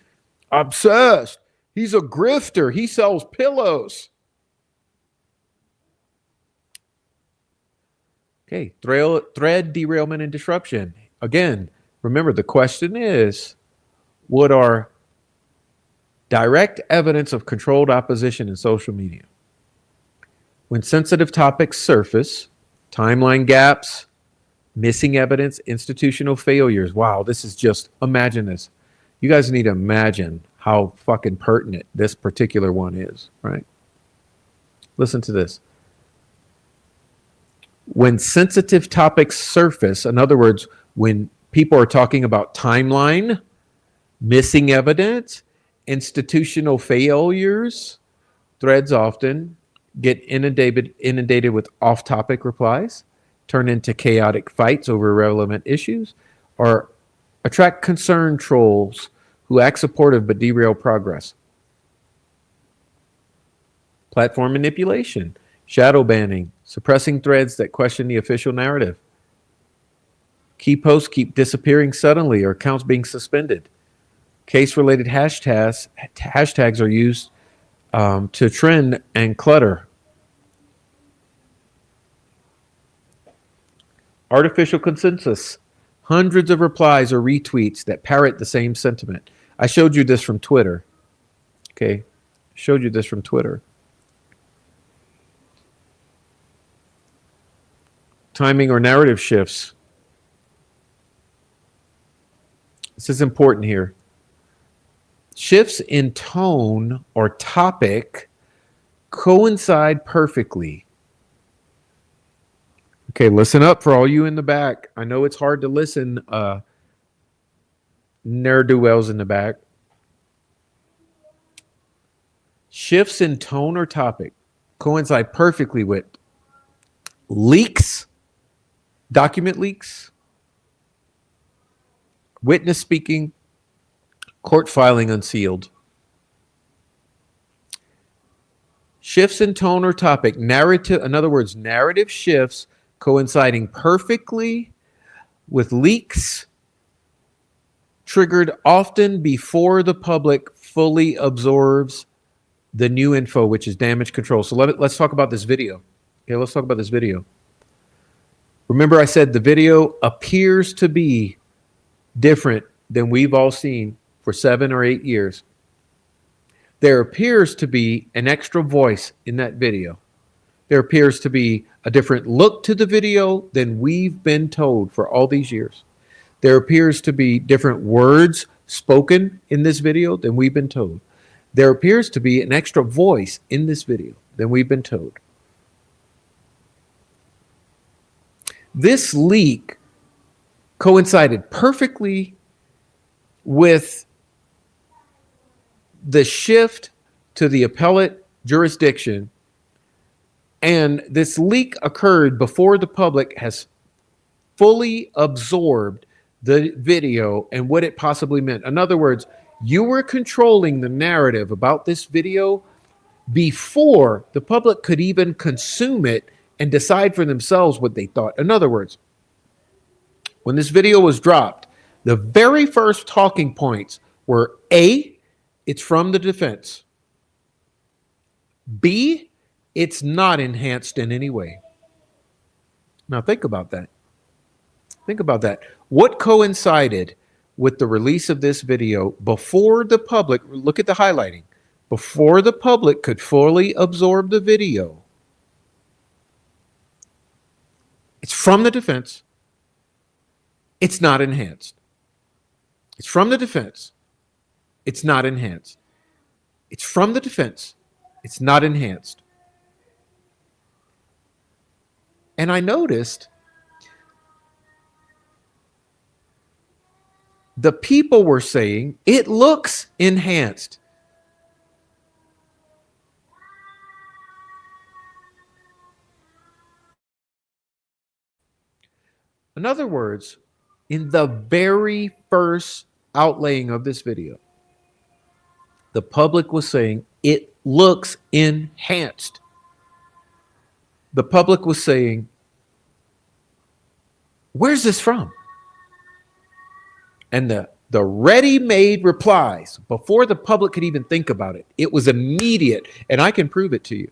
obsessed. He's a grifter. He sells pillows. Okay, thread derailment and disruption. Again, remember the question is, what are direct evidence of controlled opposition in social media? When sensitive topics surface, timeline gaps, missing evidence, institutional failures. Wow, this is just, imagine this. You guys need to imagine how fucking pertinent this particular one is, right? Listen to this. When sensitive topics surface, in other words, when people are talking about timeline, missing evidence, institutional failures, threads often get inundated with off-topic replies, turn into chaotic fights over irrelevant issues, or attract concerned trolls who act supportive but derail progress. Platform manipulation, shadow banning, suppressing threads that question the official narrative. Key posts keep disappearing suddenly or accounts being suspended. Case-related hashtags are used to trend and clutter. Artificial consensus. Hundreds of replies or retweets that parrot the same sentiment. I showed you this from Twitter. Okay. Showed you this from Twitter. Timing or narrative shifts. This is important here. Shifts in tone or topic coincide perfectly. Okay, listen up for all you in the back. I know it's hard to listen, ne'er-do-wells in the back. Shifts in tone or topic coincide perfectly with leaks, document leaks, witness speaking, court filing unsealed. Shifts in tone or topic, narrative, in other words, narrative shifts coinciding perfectly with leaks triggered often before the public fully absorbs the new info, which is damage control. So let's talk about this video. Okay, let's talk about this video. Remember I said the video appears to be different than we've all seen for 7 or 8 years. There appears to be an extra voice in that video. There appears to be a different look to the video than we've been told for all these years. There appears to be different words spoken in this video than we've been told. There appears to be an extra voice in this video than we've been told. This leak coincided perfectly with the shift to the appellate jurisdiction, and this leak occurred before the public has fully absorbed the video and what it possibly meant. In other words, you were controlling the narrative about this video before the public could even consume it and decide for themselves what they thought. In other words, when this video was dropped, the very first talking points were A, it's from the defense. B, it's not enhanced in any way. Now think about that. Think about that. What coincided with the release of this video before the public, look at the highlighting, before the public could fully absorb the video? It's from the defense. It's not enhanced. It's from the defense. It's not enhanced. It's from the defense. It's not enhanced. And I noticed the people were saying it looks enhanced. In other words, in the very first outlaying of this video, the public was saying it looks enhanced. The public was saying, where's this from? And the ready-made replies, before the public could even think about it, it was immediate, and I can prove it to you.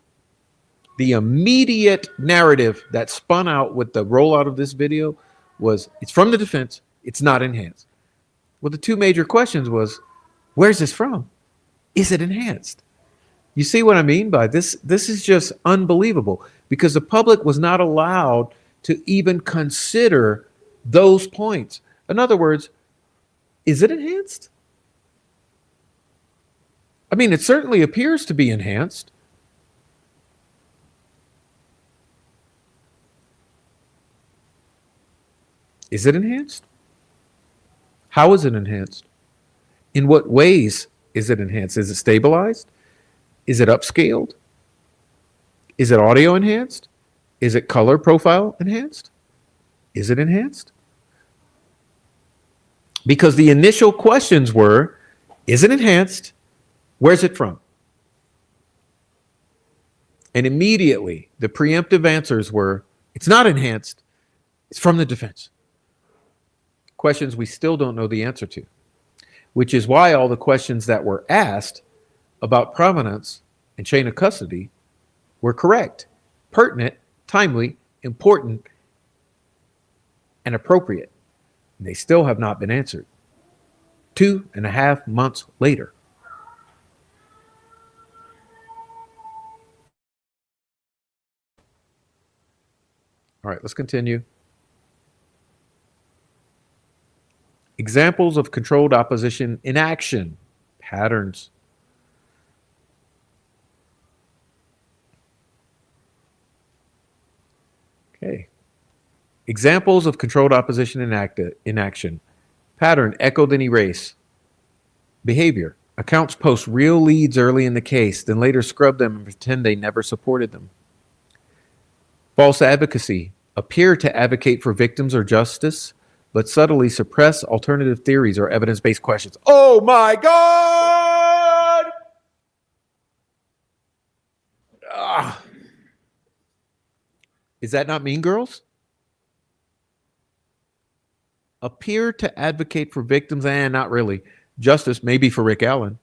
The immediate narrative that spun out with the rollout of this video was, it's from the defense, it's not enhanced. Well, the two major questions was, where's this from? Is it enhanced? You see what I mean by this? This is just unbelievable, because the public was not allowed to even consider those points. In other words, is it enhanced? I mean, it certainly appears to be enhanced. Is it enhanced? How is it enhanced? In what ways is it enhanced? Is it stabilized? Is it upscaled? Is it audio enhanced? Is it color profile enhanced? Is it enhanced? Because the initial questions were, is it enhanced? Where's it from? And immediately the preemptive answers were, it's not enhanced. It's from the defense. questions we still don't know the answer to, which is why all the questions that were asked about provenance and chain of custody were correct, pertinent, timely, important, and appropriate. And they still have not been answered 2.5 months later. All right, let's continue. Examples of controlled opposition in action, patterns. Okay. Examples of controlled opposition in action. Pattern, echo then erase. Behavior. Accounts post real leads early in the case, then later scrub them and pretend they never supported them. False advocacy. Appear to advocate for victims or justice, but subtly suppress alternative theories or evidence-based questions. Oh my God! Is that not Mean Girls? Appear to advocate for victims, and not really. Justice, maybe for Rick Allen.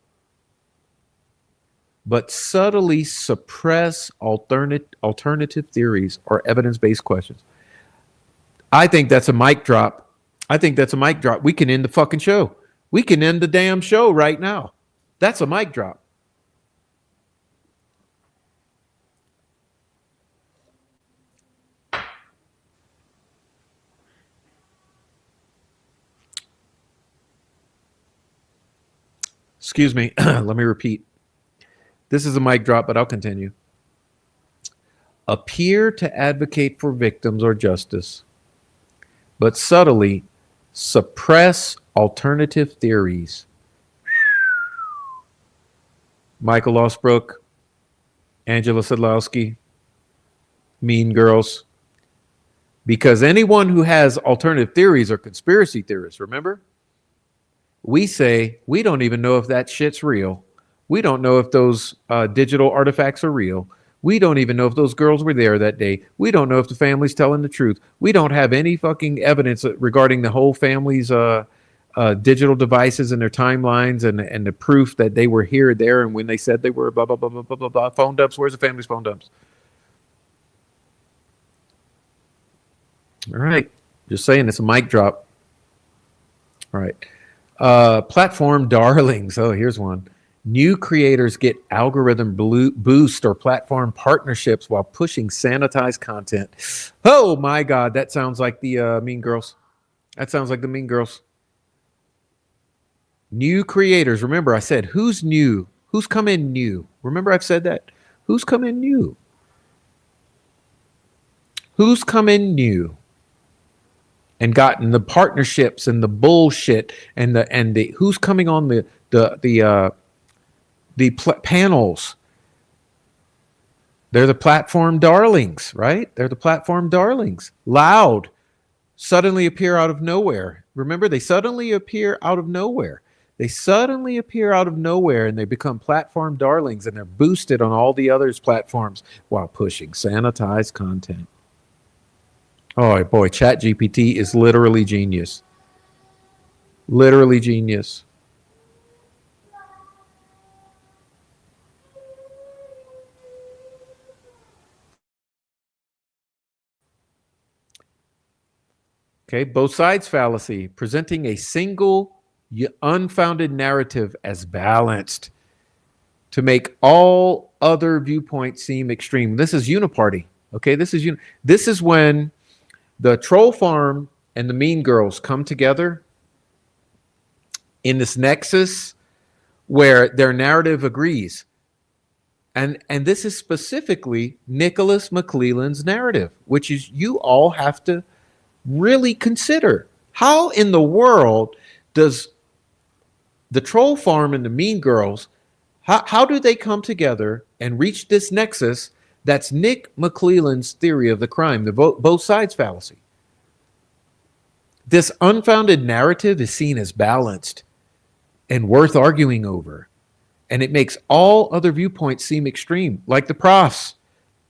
But subtly suppress alternative theories or evidence-based questions. I think that's a mic drop. I think that's a mic drop. We can end the fucking show. We can end the damn show right now. That's a mic drop. Excuse me. Let me repeat. This is a mic drop, but I'll continue. Appear to advocate for victims or justice, but subtly suppress alternative theories. Michael Osbrook, Angela Sadlowski, Mean Girls. Because anyone who has alternative theories are conspiracy theorists, remember? We say, we don't even know if that shit's real. We don't know if those digital artifacts are real. We don't even know if those girls were there that day. We don't know if the family's telling the truth. We don't have any fucking evidence regarding the whole family's digital devices and their timelines and the proof that they were here, there, and when they said they were, blah, blah, blah, blah, blah, blah, blah. Phone dumps. Where's the family's phone dumps? All right. Just saying, it's a mic drop. All right. Platform darlings. Oh, here's one. New creators get algorithm boost or platform partnerships while pushing sanitized content. Oh my God, that sounds like the Mean Girls. That sounds like the Mean Girls. New creators. Remember, I said, who's new? Who's come in new? Remember, I've said that. Who's come in new? Who's come in new? And gotten the partnerships and the bullshit and the who's coming on the panels. They're the platform darlings, right? They're the platform darlings. Loud, suddenly appear out of nowhere. Remember, they suddenly appear out of nowhere. They suddenly appear out of nowhere and they become platform darlings and they're boosted on all the others' platforms while pushing sanitized content. Oh boy, ChatGPT is literally genius. Literally genius. Okay, both sides fallacy, presenting a single unfounded narrative as balanced to make all other viewpoints seem extreme. This is uniparty. Okay, this is when the troll farm and the Mean Girls come together in this nexus where their narrative agrees. And this is specifically Nicholas McClelland's narrative, which is you all have to really consider. How in the world does the troll farm and the Mean Girls, how do they come together and reach this nexus that's Nick McClelland's theory of the crime, the both sides fallacy? This unfounded narrative is seen as balanced and worth arguing over. And it makes all other viewpoints seem extreme, like the profs,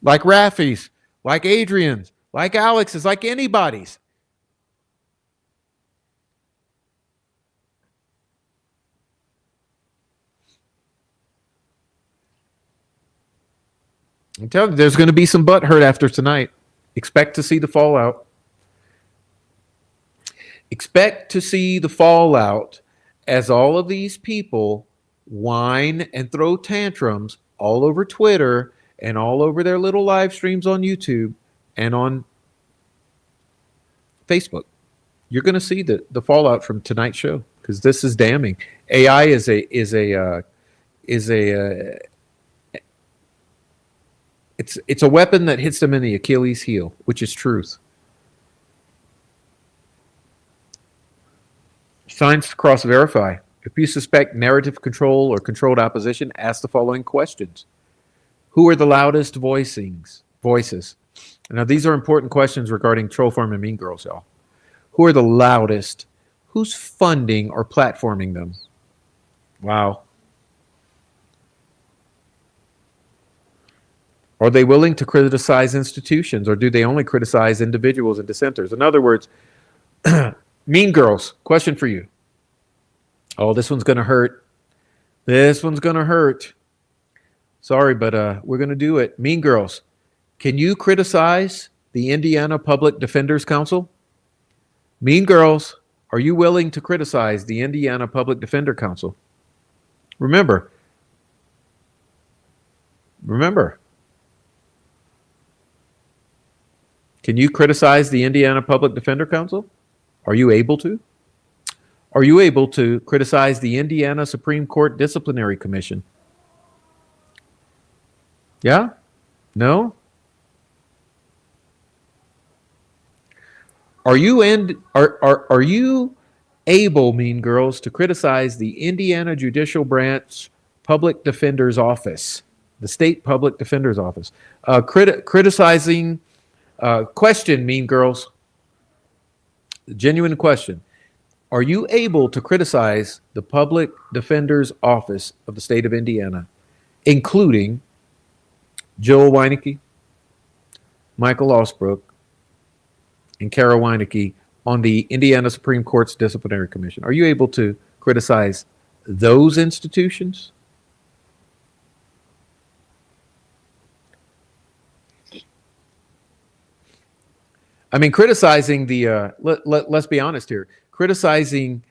like Rafi's, like Adrian's, like Alex's, like anybody's. I'm telling you, there's going to be some butt hurt after tonight. Expect to see the fallout. Expect to see the fallout as all of these people whine and throw tantrums all over Twitter and all over their little live streams on YouTube and on Facebook. You're going to see the fallout from tonight's show because this is damning. AI it's a weapon that hits them in the Achilles heel, which is truth. Science cross verify. If you suspect narrative control or controlled opposition, ask the following questions. Who are the loudest voices? Now, these are important questions regarding Troll Farm and Mean Girls, y'all. Who are the loudest? Who's funding or platforming them? Wow. Are they willing to criticize institutions, or do they only criticize individuals and dissenters? In other words, Mean Girls, question for you. Oh, this one's going to hurt. This one's going to hurt. Sorry, but we're going to do it. Mean Girls, can you criticize the Indiana Public Defenders Council? Mean Girls, are you willing to criticize the Indiana Public Defender Council? Remember. Can you criticize the Indiana Public Defender Council? Are you able to? Are you able to criticize the Indiana Supreme Court Disciplinary Commission? Yeah? No? Are you able, Mean Girls, to criticize the Indiana Judicial Branch Public Defender's Office, the State Public Defender's Office? Criticizing, question, Mean Girls, genuine question. Are you able to criticize the Public Defender's Office of the state of Indiana, including Joel Weineke, Michael Osbrook, and Kara Weineke on the Indiana Supreme Court's Disciplinary Commission? Are you able to criticize those institutions? I mean, criticizing the, let's be honest here, criticizing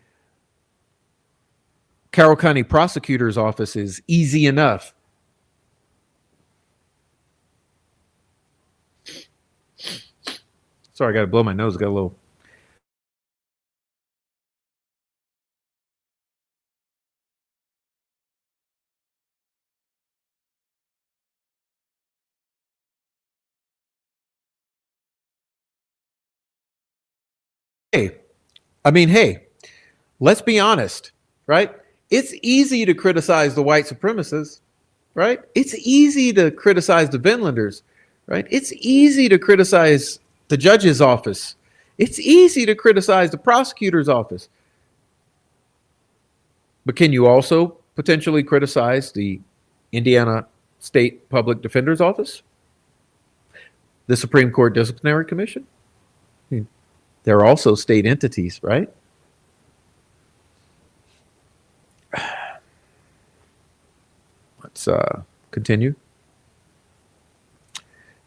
Carroll County Prosecutor's Office is easy enough. Sorry, I got to blow my nose. Got a little. Hey, let's be honest, right? It's easy to criticize the white supremacists, right? It's easy to criticize the Vinlanders, right? It's easy to criticize the judge's office. It's easy to criticize the prosecutor's office. But can you also potentially criticize the Indiana State Public Defender's Office? The Supreme Court Disciplinary Commission? They're also state entities, right? Let's continue.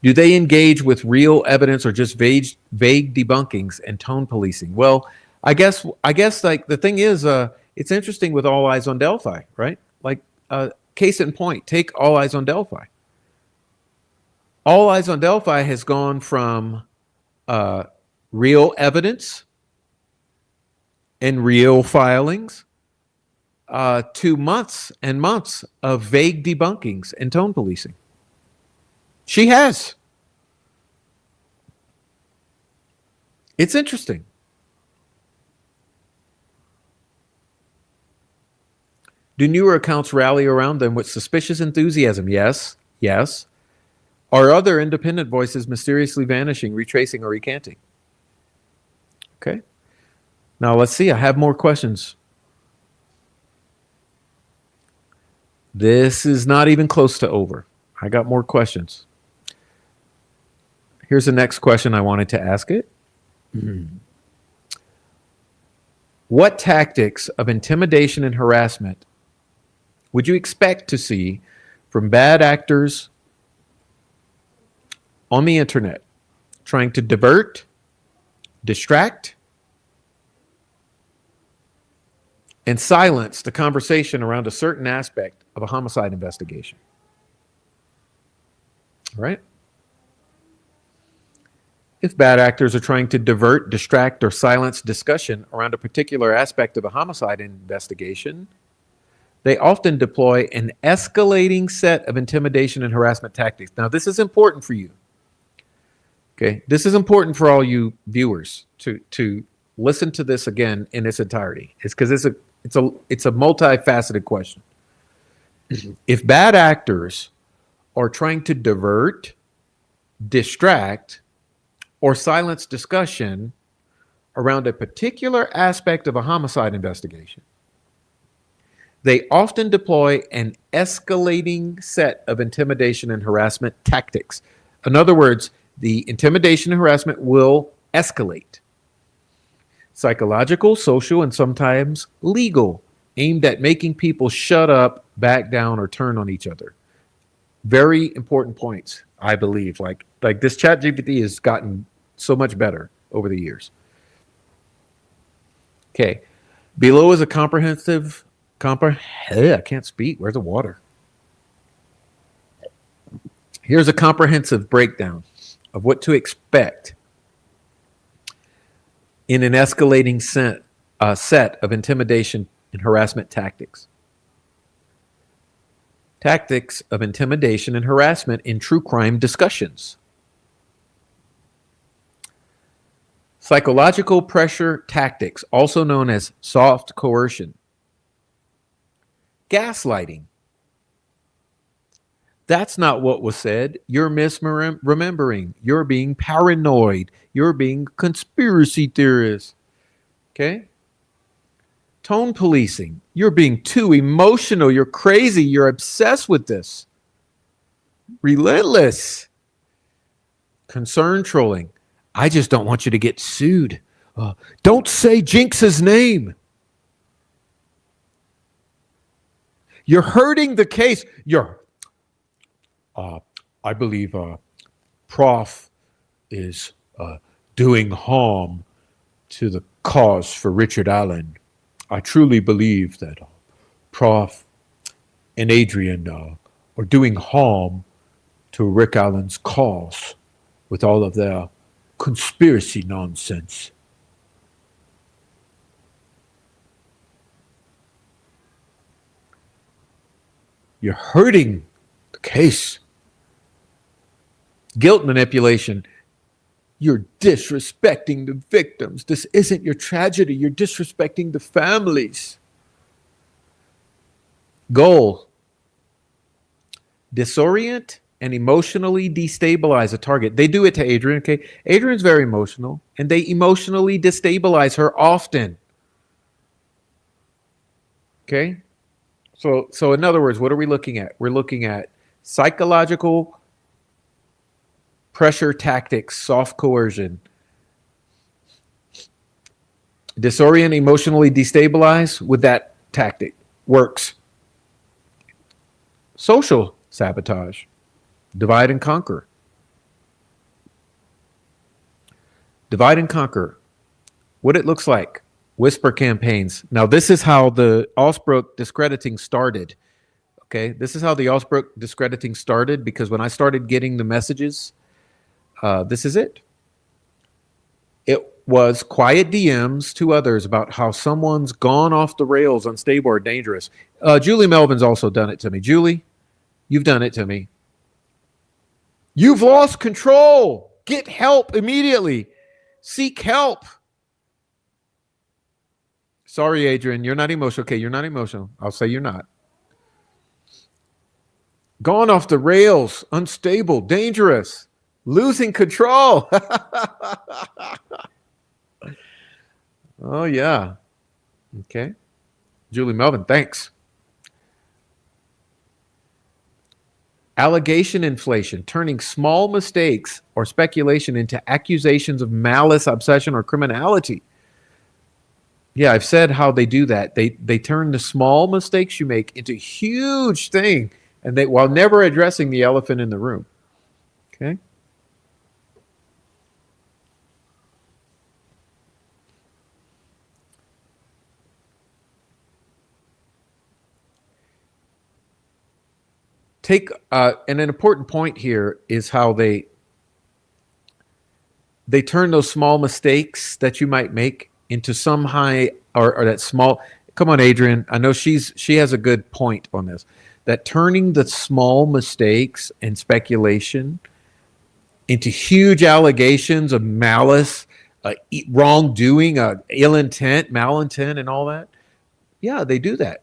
Do they engage with real evidence or just vague debunkings and tone policing? Well, I guess like the thing is, it's interesting with All Eyes on Delphi, right? Like case in point, take All Eyes on Delphi. All Eyes on Delphi has gone from real evidence and real filings to months and months of vague debunkings and tone policing. She has. It's interesting. Do newer accounts rally around them with suspicious enthusiasm? Yes. Are other independent voices mysteriously vanishing, retracing, or recanting? Okay. Now let's see. I have more questions. This is not even close to over. I got more questions. Here's the next question I wanted to ask it. What tactics of intimidation and harassment would you expect to see from bad actors on the internet, trying to divert, distract, and silence the conversation around a certain aspect of a homicide investigation. All right? If bad actors are trying to divert, distract, or silence discussion around a particular aspect of a homicide investigation, they often deploy an escalating set of intimidation and harassment tactics. Now, this is important for you. Okay, this is important for all you viewers to listen to this again in its entirety. It's because it's a multifaceted question. If bad actors are trying to divert, distract, or silence discussion around a particular aspect of a homicide investigation, they often deploy an escalating set of intimidation and harassment tactics. In other words, the intimidation and harassment will escalate. Psychological, social, and sometimes legal, aimed at making people shut up, back down, or turn on each other. Very important points, I believe. Like this ChatGPT has gotten so much better over the years. Okay. Below is a comprehensive I can't speak. Where's the water? Here's a comprehensive breakdown of what to expect in an escalating set of intimidation and harassment tactics. Tactics of intimidation and harassment in true crime discussions. Psychological pressure tactics, also known as soft coercion. Gaslighting. That's not what was said. You're misremembering. You're being paranoid. You're being conspiracy theorist. Okay? Tone policing. You're being too emotional. You're crazy. You're obsessed with this. Relentless. Concern trolling. I just don't want you to get sued. Don't say Jinx's name. You're hurting the case. I believe Prof is doing harm to the cause for Richard Allen. I truly believe that Prof and Adrian are doing harm to Rick Allen's cause with all of their conspiracy nonsense. You're hurting the case. Guilt manipulation. You're disrespecting the victims. This isn't your tragedy. You're disrespecting the families. Goal. Disorient and emotionally destabilize a target. They do it to Adrian, okay? Adrian's very emotional, and they emotionally destabilize her often. Okay? So in other words, what are we looking at? We're looking at psychological pressure tactics, soft coercion. Disorient, emotionally destabilize with that tactic. Works. Social sabotage. Divide and conquer. Divide and conquer. What it looks like. Whisper campaigns. Now, this is how the Osbrook discrediting started. Okay, this is how the Osbrook discrediting started, because when I started getting the messages, this is it. It was quiet DMs to others about how someone's gone off the rails, unstable, or dangerous. Julie Melvin's also done it to me. Julie, you've done it to me. You've lost control. Get help immediately. Seek help. Sorry, Adrian, you're not emotional. Okay, you're not emotional. I'll say you're not. Gone off the rails, unstable, dangerous, losing control. Oh, yeah. Okay. Julie Melvin, thanks. Allegation inflation, turning small mistakes or speculation into accusations of malice, obsession, or criminality. Yeah, I've said how they do that. They turn the small mistakes you make into huge thing, and while never addressing the elephant in the room. Okay. and an important point here is how they turn those small mistakes that you might make into some high or that small. Come on, Adrian. I know she has a good point on this. That turning the small mistakes and speculation into huge allegations of malice, wrongdoing, ill intent, malintent, and all that. Yeah, they do that.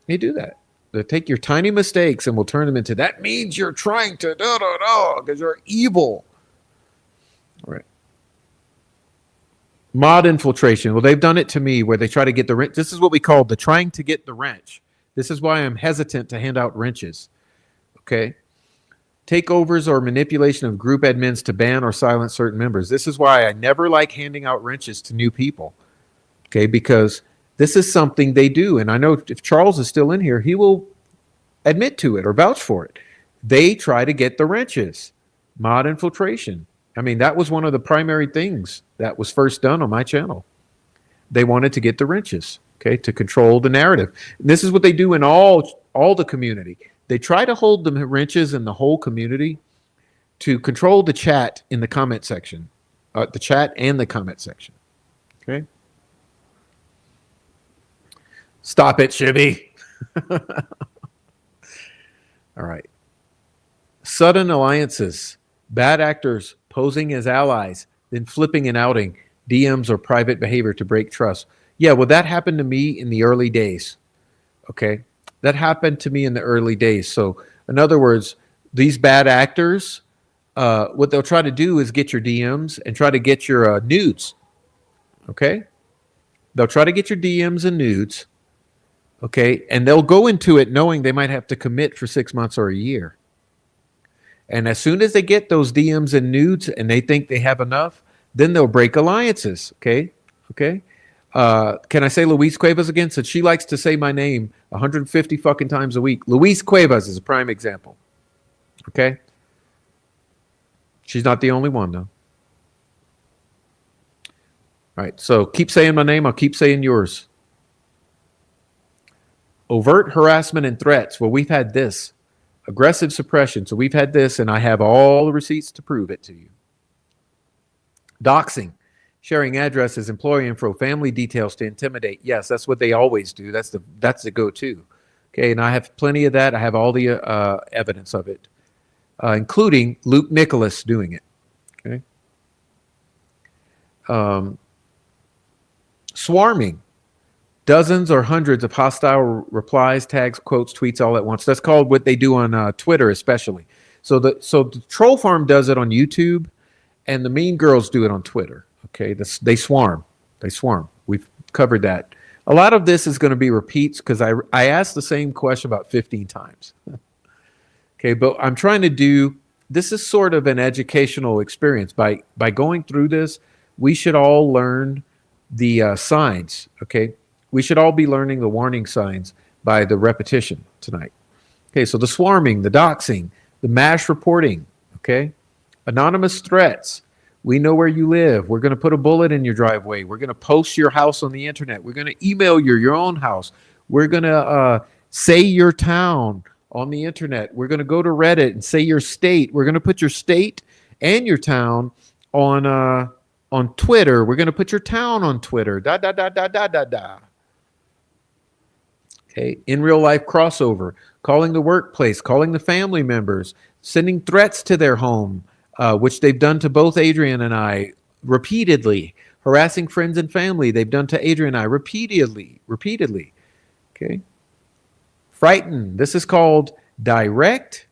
They do that. They take your tiny mistakes and will turn them into that means you're trying to because you're evil. All right. Mod infiltration. Well, they've done it to me where they try to get the wrench. This is what we call the trying to get the wrench. This is why I'm hesitant to hand out wrenches. Okay. Takeovers or manipulation of group admins to ban or silence certain members. This is why I never like handing out wrenches to new people. Okay. Because this is something they do. And I know if Charles is still in here, he will admit to it or vouch for it. They try to get the wrenches. Mod infiltration. I mean, that was one of the primary things that was first done on my channel. They wanted to get the wrenches, okay, to control the narrative. And this is what they do in all the community. They try to hold the wrenches in the whole community to control the chat in the comment section, the chat and the comment section, okay? Stop it, Shibby. All right. Sudden alliances, bad actors posing as allies, then flipping and outing, DMs or private behavior to break trust. Yeah, well, that happened to me in the early days. Okay. That happened to me in the early days. So, in other words, these bad actors, what they'll try to do is get your DMs and try to get your nudes. Okay. They'll try to get your DMs and nudes. Okay. And they'll go into it knowing they might have to commit for 6 months or a year. And as soon as they get those DMs and nudes and they think they have enough, then they'll break alliances. Okay. Okay. Can I say Luis Cuevas again? Since she likes to say my name 150 fucking times a week. Luis Cuevas is a prime example. Okay. She's not the only one, though. All right. So keep saying my name. I'll keep saying yours. Overt harassment and threats. Well, we've had this. Aggressive suppression. So we've had this, and I have all the receipts to prove it to you. Doxing. Sharing addresses, employee info, family details to intimidate. Yes, that's what they always do. That's the go-to. Okay, and I have plenty of that. I have all the evidence of it, including Luke Nicholas doing it. Okay. Swarming. Dozens or hundreds of hostile replies, tags, quotes, tweets all at once. That's called what they do on Twitter, especially. So the troll farm does it on YouTube, and the mean girls do it on Twitter. Okay, they swarm. They swarm. We've covered that. A lot of this is going to be repeats because I asked the same question about 15 times. Okay, but I'm trying to do, this is sort of an educational experience. By going through this, we should all learn the signs, okay? We should all be learning the warning signs by the repetition tonight. Okay, so the swarming, the doxing, the mass reporting, okay? Anonymous threats. We know where you live. We're going to put a bullet in your driveway. We're going to post your house on the internet. We're going to email your own house. We're going to say your town on the internet. We're going to go to Reddit and say your state. We're going to put your state and your town on Twitter. We're going to put your town on Twitter. Da da da da da da da. Okay, in real life crossover, calling the workplace, calling the family members, sending threats to their home, which they've done to both Adrian and I repeatedly, harassing friends and family. They've done to Adrian and I repeatedly. Okay. Frighten. This is called direct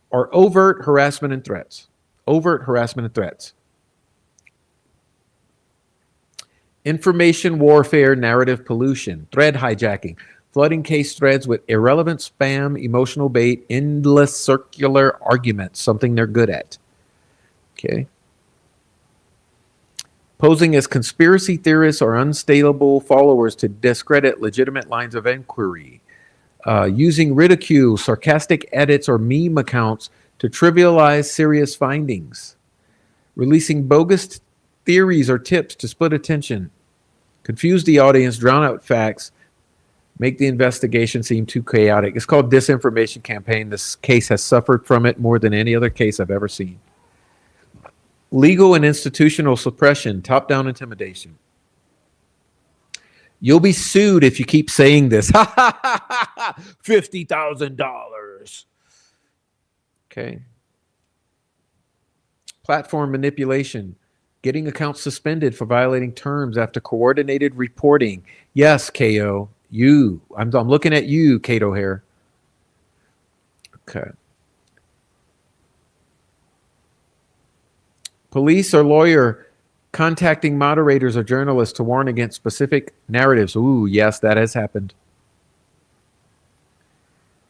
or overt harassment and threats. Overt harassment and threats. Information warfare, narrative pollution, thread hijacking, flooding case threads with irrelevant spam, emotional bait, endless circular arguments, something they're good at. Okay. Posing as conspiracy theorists or unstable followers to discredit legitimate lines of inquiry. Using ridicule, sarcastic edits, or meme accounts to trivialize serious findings. Releasing bogus theories or tips to split attention. Confuse the audience, drown out facts. Make the investigation seem too chaotic. It's called disinformation campaign. This case has suffered from it more than any other case I've ever seen. Legal and institutional suppression, top-down intimidation. You'll be sued if you keep saying this. $50,000. Okay. Platform manipulation. Getting accounts suspended for violating terms after coordinated reporting. Yes, KO. You. I'm looking at you, Cato here. Okay. Police or lawyer contacting moderators or journalists to warn against specific narratives. Ooh, yes, that has happened.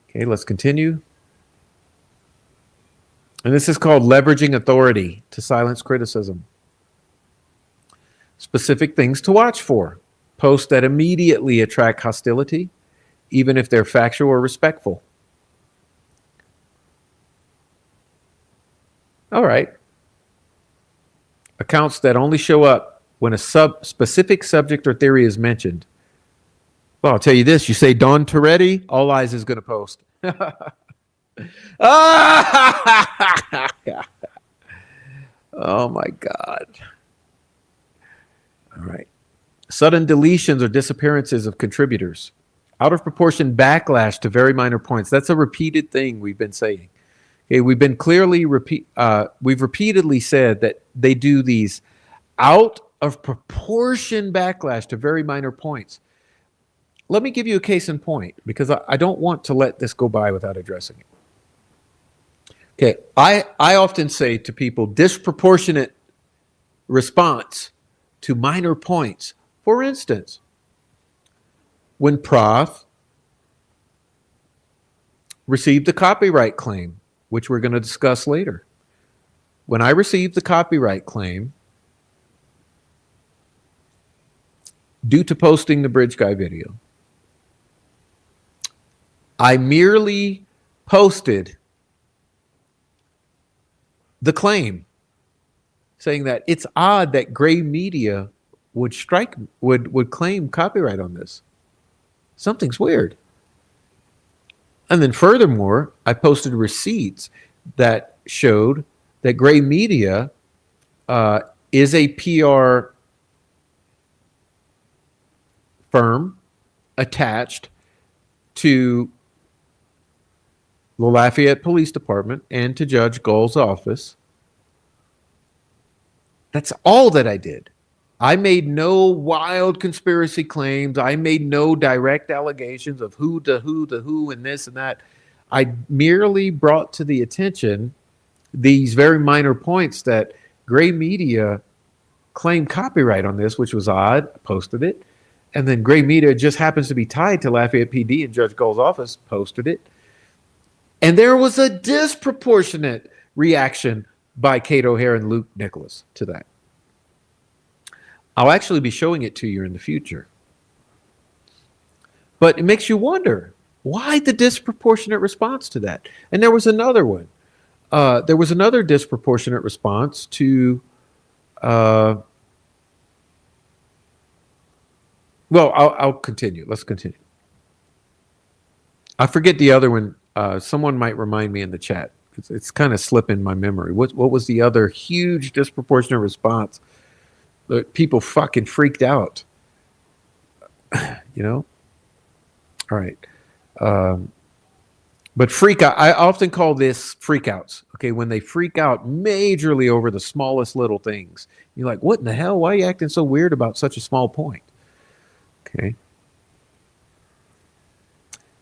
Okay, let's continue. And this is called leveraging authority to silence criticism. Specific things to watch for. Posts that immediately attract hostility, even if they're factual or respectful. All right. Accounts that only show up when a specific subject or theory is mentioned. Well, I'll tell you this. You say Don Toretti, All Eyes is going to post. Oh, my God. All right. Sudden deletions or disappearances of contributors. Out of proportion backlash to very minor points. That's a repeated thing we've been saying. Okay, we've repeatedly said that they do these out of proportion backlash to very minor points. Let me give you a case in point, because I don't want to let this go by without addressing it. Okay, I often say to people, disproportionate response to minor points. For instance, when Prof received the copyright claim, which we're going to discuss later. When I received the copyright claim, due to posting the Bridge Guy video, I merely posted the claim saying that it's odd that gray media would claim copyright on this. Something's weird. And then furthermore, I posted receipts that showed that gray media is a PR firm attached to the Lafayette Police Department and to Judge Gull's office. That's all that I did. I made no wild conspiracy claims. I made no direct allegations of who and this and that. I merely brought to the attention these very minor points that gray media claimed copyright on this, which was odd. I posted it. And then gray media just happens to be tied to Lafayette PD and Judge Gull's office, posted it. And there was a disproportionate reaction by Kate O'Hare and Luke Nicholas to that. I'll actually be showing it to you in the future. But it makes you wonder, why the disproportionate response to that? And there was another one. There was another disproportionate response to, well, I'll continue. Let's continue. I forget the other one. Someone might remind me in the chat. It's kind of slipping my memory. What was the other huge disproportionate response? People fucking freaked out. You know? All right. But freak out, I often call this freakouts. Okay, when they freak out majorly over the smallest little things. You're like, what in the hell? Why are you acting so weird about such a small point? Okay.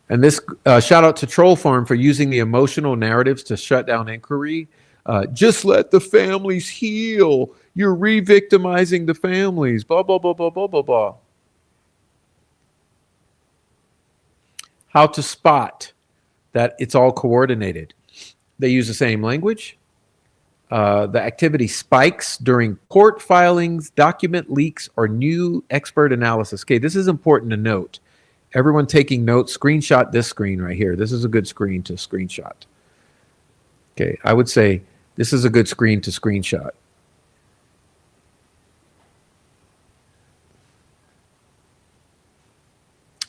And this shout out to Troll Farm for using the emotional narratives to shut down inquiry. Just let the families heal. You're re-victimizing the families. Blah, blah, blah, blah, blah, blah, blah. How to spot that it's all coordinated. They use the same language. The activity spikes during court filings, document leaks, or new expert analysis. Okay, this is important to note. Everyone taking notes, screenshot this screen right here. This is a good screen to screenshot. Okay, I would say this is a good screen to screenshot.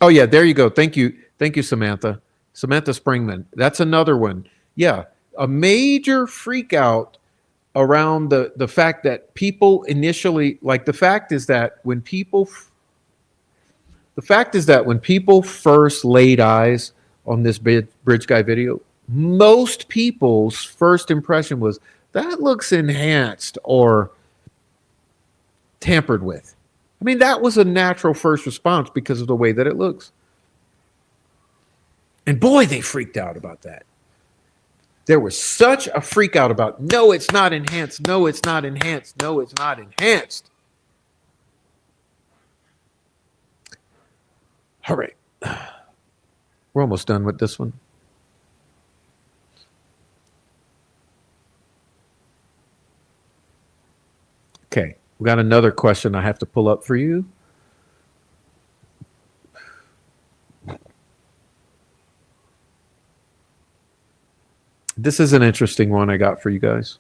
Oh yeah, there you go. Thank you, Samantha. Samantha Springman. That's another one. Yeah, a major freak out around the fact that people initially, like, the fact is that when people first laid eyes on this bridge guy video, most people's first impression was that looks enhanced or tampered with. I mean, that was a natural first response because of the way that it looks. And boy, they freaked out about that. There was such a freak out about, no, it's not enhanced. No, it's not enhanced. No, it's not enhanced. All right. We're almost done with this one. Okay. We got another question I have to pull up for you. This is an interesting one I got for you guys.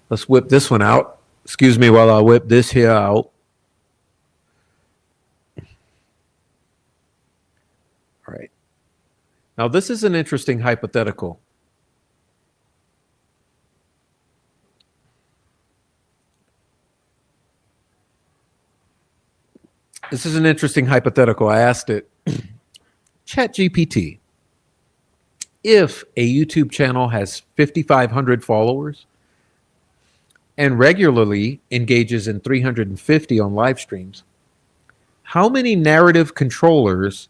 Let's whip this one out. Excuse me while I whip this here out. All right. Now, this is an interesting hypothetical. This is an interesting hypothetical. I asked it, ChatGPT, if a YouTube channel has 5,500 followers and regularly engages in 350 on live streams, how many narrative controllers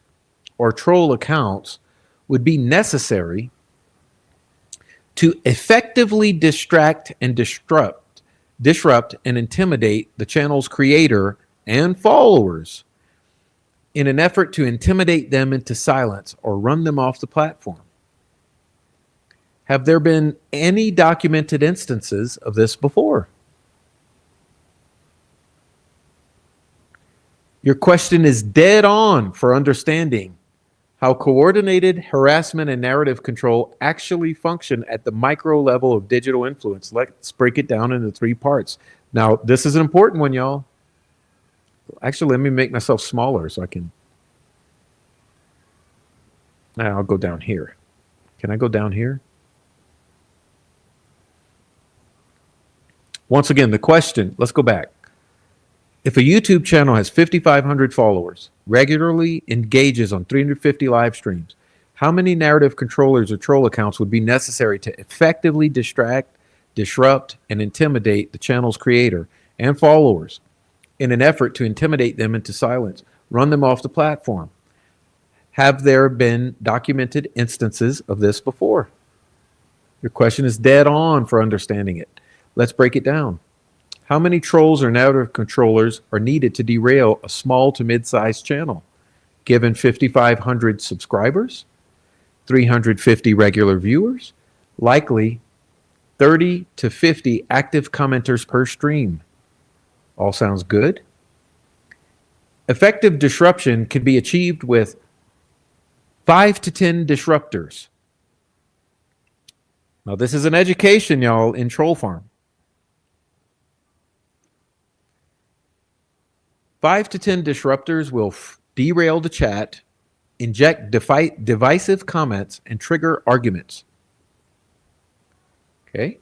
or troll accounts would be necessary to effectively distract and disrupt and intimidate the channel's creator and followers in an effort to intimidate them into silence or run them off the platform? Have there been any documented instances of this before? Your question is dead on for understanding how coordinated harassment and narrative control actually function at the micro level of digital influence. Let's break it down into 3 parts. Now, this is an important one, y'all. Actually, let me make myself smaller so I can. Now I'll go down here. Can I go down here? Once again, the question, let's go back. If a YouTube channel has 5,500 followers, regularly engages on 350 live streams, how many narrative controllers or troll accounts would be necessary to effectively distract, disrupt, and intimidate the channel's creator and followers in an effort to intimidate them into silence, run them off the platform? Have there been documented instances of this before? Your question is dead on for understanding it. Let's break it down. How many trolls or narrative controllers are needed to derail a small to mid-sized channel? Given 5,500 subscribers, 350 regular viewers, likely 30 to 50 active commenters per stream. All sounds good. Effective disruption can be achieved with 5 to 10 disruptors. Now, this is an education, y'all, in Troll Farm. 5 to 10 disruptors will derail the chat, inject divisive comments, and trigger arguments. Okay.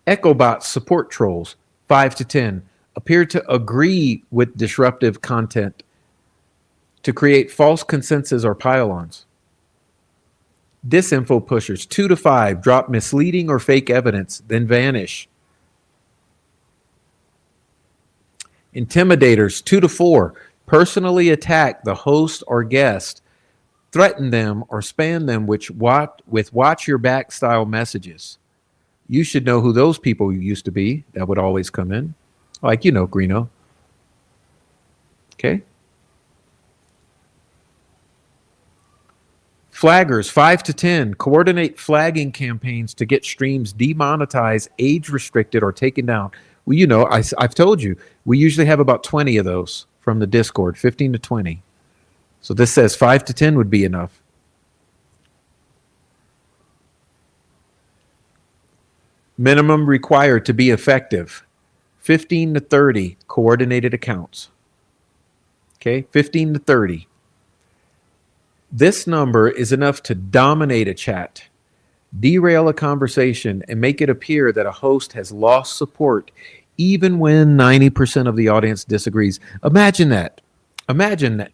EchoBot support trolls, 5 to 10, appear to agree with disruptive content to create false consensus or pile-ons. Disinfo pushers, 2 to 5, drop misleading or fake evidence, then vanish. Intimidators, 2 to 4, personally attack the host or guest, threaten them or spam them with watch your back style messages. You should know who those people used to be that would always come in. Like, you know, Greeno. Okay. Flaggers, 5 to 10, coordinate flagging campaigns to get streams demonetized, age restricted, or taken down. Well, you know, I've told you, we usually have about 20 of those from the Discord, 15 to 20. So this says 5 to 10 would be enough. Minimum required to be effective, 15 to 30 coordinated accounts. Okay, 15 to 30. This number is enough to dominate a chat, derail a conversation, and make it appear that a host has lost support even when 90% of the audience disagrees. Imagine that. Imagine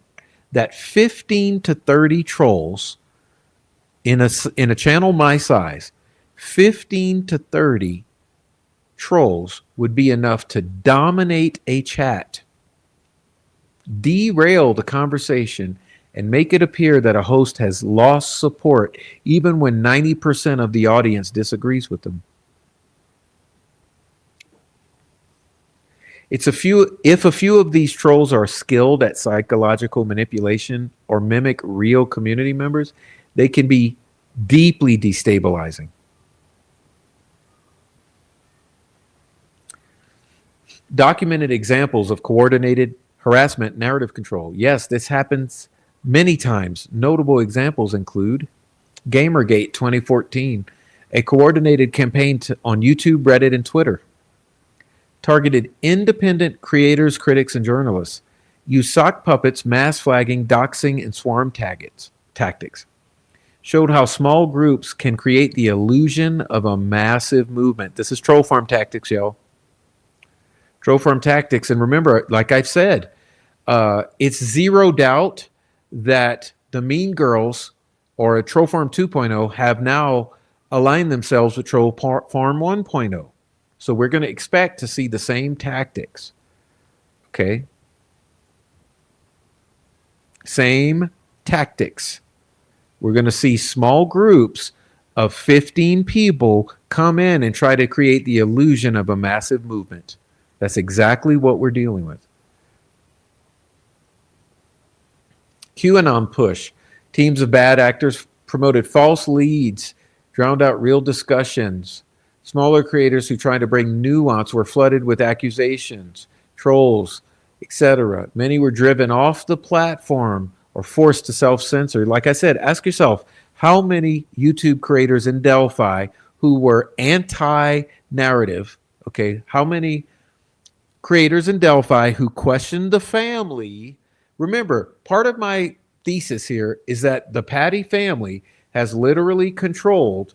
that 15 to 30 trolls in a channel my size, 15 to 30 trolls would be enough to dominate a chat, derail the conversation, and make it appear that a host has lost support even when 90% of the audience disagrees with them. If a few of these trolls are skilled at psychological manipulation or mimic real community members, they can be deeply destabilizing. Documented examples of coordinated harassment, narrative control. Yes, this happens many times. Notable examples include Gamergate 2014, a coordinated campaign on YouTube, Reddit, and Twitter. Targeted independent creators, critics, and journalists. Used sock puppets, mass flagging, doxing, and swarm tactics. Showed how small groups can create the illusion of a massive movement. This is troll farm tactics, yo. Troll farm tactics. And remember, like I've said, it's zero doubt that the Mean Girls or a Troll Farm 2.0 have now aligned themselves with Troll Farm 1.0. So we're going to expect to see the same tactics. Okay. Same tactics. We're going to see small groups of 15 people come in and try to create the illusion of a massive movement. That's exactly what we're dealing with. QAnon push. Teams of bad actors promoted false leads, drowned out real discussions. Smaller creators who tried to bring nuance were flooded with accusations, trolls, etc. Many were driven off the platform or forced to self-censor. Like I said, ask yourself, how many YouTube creators in Delphi who were anti-narrative, okay, how many creators in Delphi who questioned the family? Remember, part of my thesis here is that the Patty family has literally controlled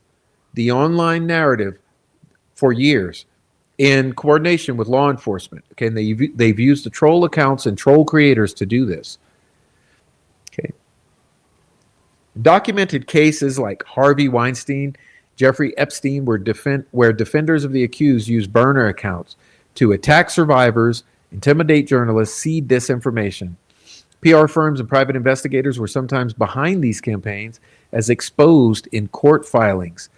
the online narrative for years in coordination with law enforcement. Okay, and they've used the troll accounts and troll creators to do this. Okay. Documented cases like Harvey Weinstein, Jeffrey Epstein, where defenders of the accused use burner accounts to attack survivors, intimidate journalists, seed disinformation. PR firms and private investigators were sometimes behind these campaigns, as exposed in court filings.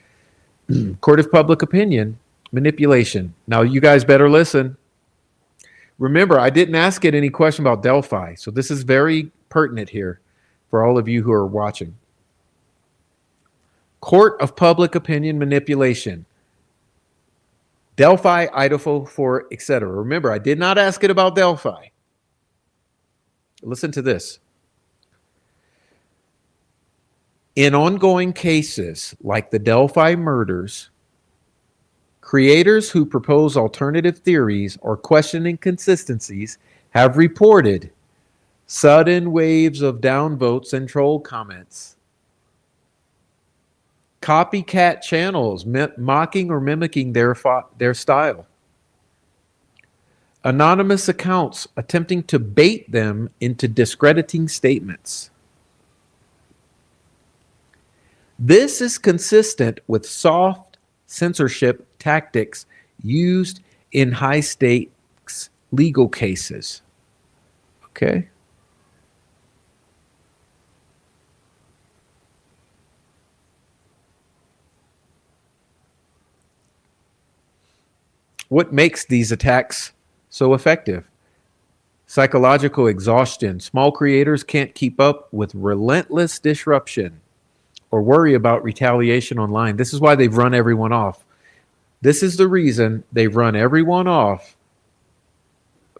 Court of public opinion, manipulation. Now, you guys better listen. Remember, I didn't ask it any question about Delphi, so this is very pertinent here for all of you who are watching. Court of public opinion manipulation. Delphi, Idaho, for etc. Remember, I did not ask it about Delphi. Listen to this. In ongoing cases like the Delphi murders, creators who propose alternative theories or question inconsistencies have reported sudden waves of downvotes and troll comments. Copycat channels mocking or mimicking their style. Anonymous accounts attempting to bait them into discrediting statements. This is consistent with soft censorship tactics used in high-stakes legal cases. Okay? What makes these attacks so effective? Psychological exhaustion. Small creators can't keep up with relentless disruption or worry about retaliation online. This is why they've run everyone off. This is the reason they've run everyone off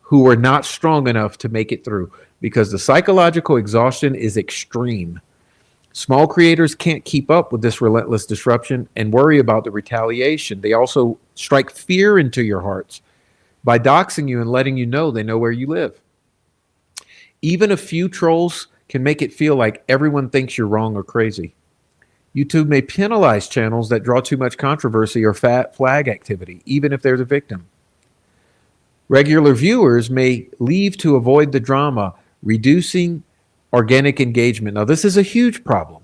who are not strong enough to make it through, because the psychological exhaustion is extreme. Small creators can't keep up with this relentless disruption and worry about the retaliation. They also strike fear into your hearts. by doxing you and letting you know they know where you live. Even a few trolls can make it feel like everyone thinks you're wrong or crazy. YouTube may penalize channels that draw too much controversy or flag activity, even if there's a victim. Regular viewers may leave to avoid the drama, reducing organic engagement. Now, this is a huge problem.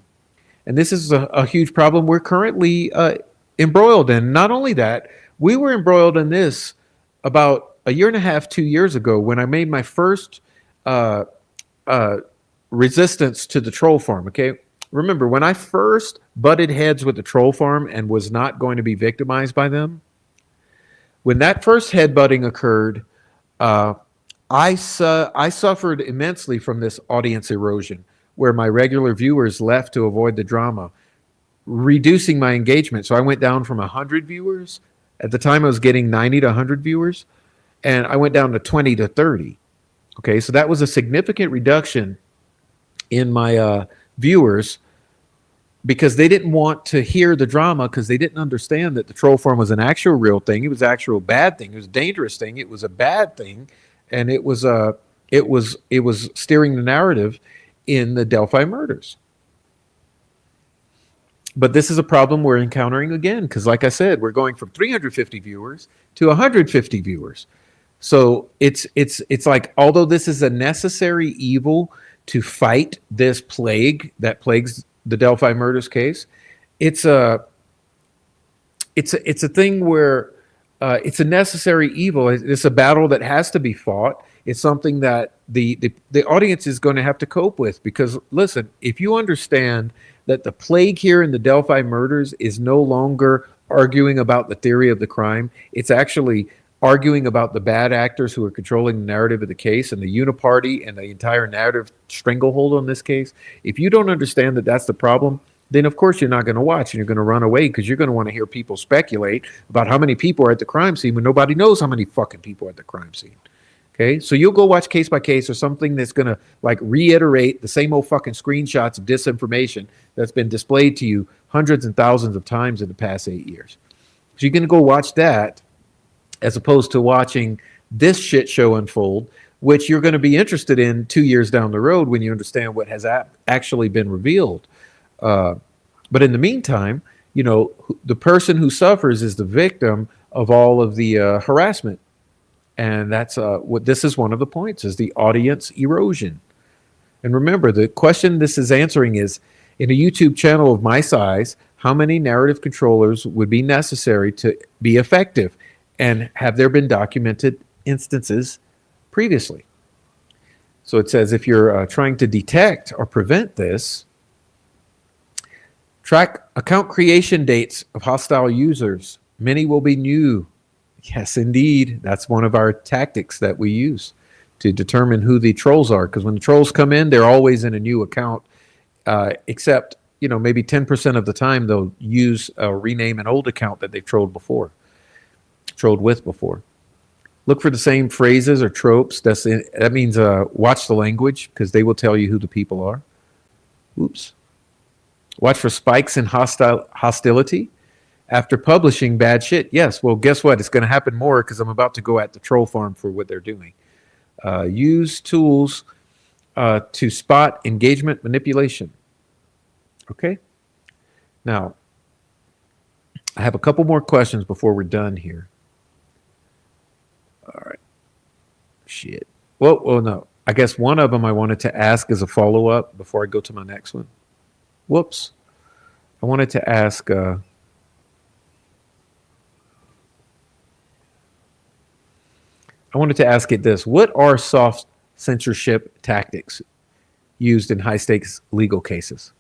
And this is a huge problem we're currently embroiled in. Not only that, we were embroiled in this about a year and a half, 2 years ago, when I made my first resistance to the troll farm. Okay. Remember, when I first butted heads with the troll farm and was not going to be victimized by them, when that first headbutting occurred, I suffered immensely from this audience erosion, where my regular viewers left to avoid the drama, reducing my engagement. So I went down from 100 viewers. At the time, I was getting 90 to 100 viewers, and I went down to 20 to 30. Okay, so that was a significant reduction in my viewers, because they didn't want to hear the drama, because they didn't understand that the troll farm was an actual real thing. It was an actual bad thing. It was a dangerous thing. It was a bad thing, and it was steering the narrative in the Delphi murders. But this is a problem we're encountering again, because like I said, we're going from 350 viewers to 150 viewers. So it's like, although this is a necessary evil to fight this plague that plagues the Delphi murders case, it's a thing where it's a necessary evil. It's a battle that has to be fought. It's something that the audience is going to have to cope with, because listen, if you understand that the plague here in the Delphi murders is no longer arguing about the theory of the crime, it's actually arguing about the bad actors who are controlling the narrative of the case and the uniparty and the entire narrative stranglehold on this case. If you don't understand that that's the problem, then of course you're not going to watch, and you're going to run away, because you're going to want to hear people speculate about how many people are at the crime scene when nobody knows how many fucking people are at the crime scene. Okay, so you'll go watch case by case or something that's going to like reiterate the same old fucking screenshots of disinformation that's been displayed to you hundreds and thousands of times in the past 8 years. So you're going to go watch that, as opposed to watching this shit show unfold, which you're going to be interested in 2 years down the road when you understand what has actually been revealed. But in the meantime, you know, the person who suffers is the victim of all of the harassment. And that's what this is one of the points, is the audience erosion. And remember, the question this is answering is, in a YouTube channel of my size, how many narrative controllers would be necessary to be effective? And have there been documented instances previously? So it says, if you're trying to detect or prevent this, track account creation dates of hostile users. Many will be new. Yes, indeed. That's one of our tactics that we use to determine who the trolls are. Because when the trolls come in, they're always in a new account, except, you know, maybe 10% of the time they'll use rename an old account that they've trolled with before. Look for the same phrases or tropes. That means watch the language, because they will tell you who the people are. Oops. Watch for spikes in hostility after publishing bad shit. Yes, well, guess what? It's going to happen more, because I'm about to go at the troll farm for what they're doing. Use tools to spot engagement manipulation. Okay? Now, I have a couple more questions before we're done here. All right. Shit. Well, no. I guess one of them I wanted to ask as a follow-up before I go to my next one. Whoops. I wanted to ask... I wanted to ask it this. What are soft censorship tactics used in high-stakes legal cases?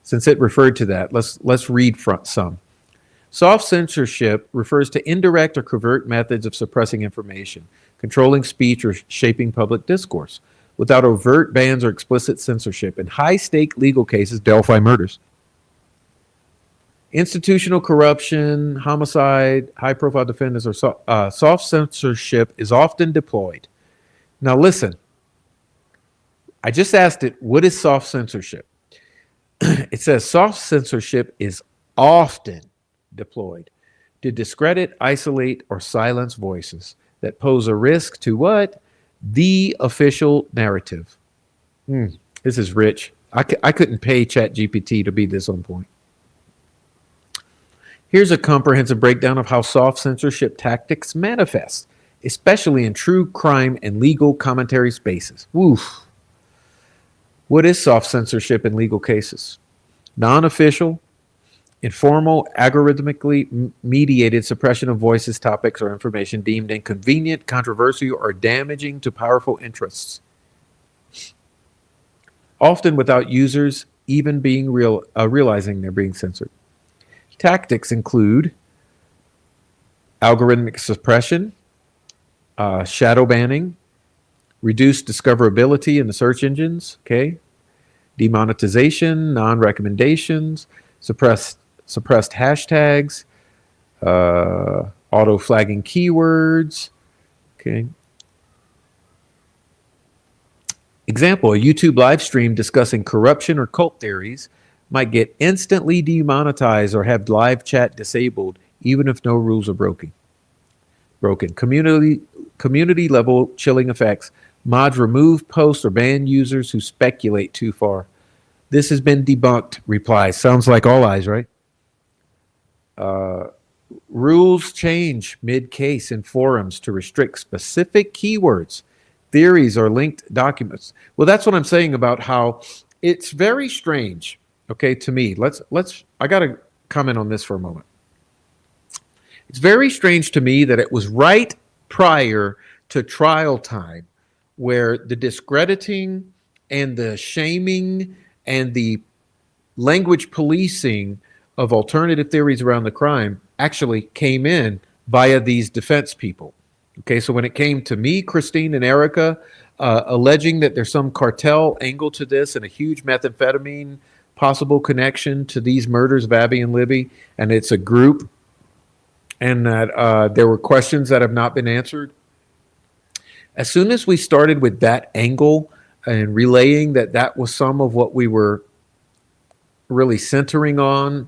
Since it referred to that, let's read from some. Soft censorship refers to indirect or covert methods of suppressing information, controlling speech, or shaping public discourse without overt bans or explicit censorship. In high-stake legal cases, Delphi murders, institutional corruption, homicide, high-profile defendants, or soft censorship is often deployed. Now listen, I just asked it, what is soft censorship? It says soft censorship is often deployed to discredit, isolate, or silence voices, that pose a risk to what? The official narrative. This is rich. I couldn't pay ChatGPT to be this on point. Here's a comprehensive breakdown of how soft censorship tactics manifest, especially in true crime and legal commentary spaces. Woof. What is soft censorship in legal cases? Non-official, informal, algorithmically mediated suppression of voices, topics, or information deemed inconvenient, controversial, or damaging to powerful interests, often without users even being realizing they're being censored. Tactics include algorithmic suppression, shadow banning, reduced discoverability in the search engines, okay, demonetization, non-recommendations, suppressed hashtags, auto-flagging keywords, okay. Example, a YouTube live stream discussing corruption or cult theories might get instantly demonetized or have live chat disabled, even if no rules are broken. Community level chilling effects. Mods remove posts or ban users who speculate too far. This has been debunked. Replies. Sounds like all eyes, right? Rules change mid-case in forums to restrict specific keywords, theories, or linked documents. Well, that's what I'm saying about how it's very strange. Okay, to me, I got to comment on this for a moment. It's very strange to me that it was right prior to trial time where the discrediting and the shaming and the language policing of alternative theories around the crime actually came in via these defense people. Okay, so when it came to me, Christine, and Erica, alleging that there's some cartel angle to this and a huge methamphetamine possible connection to these murders of Abby and Libby, and it's a group, and that there were questions that have not been answered. As soon as we started with that angle and relaying that was some of what we were really centering on,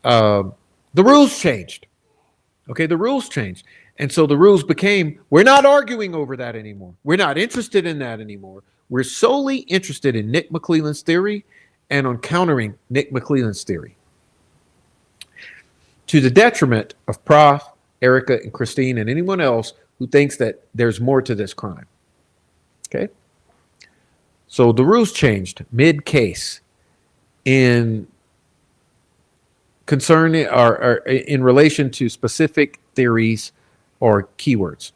the rules changed. Okay, the rules changed. And so the rules became, we're not arguing over that anymore. We're not interested in that anymore. We're solely interested in Nick McClelland's theory and on countering Nick McClelland's theory, to the detriment of Prof, Erica, and Christine, and anyone else who thinks that there's more to this crime. Okay? So the rules changed mid-case in concern or in relation to specific theories or keywords.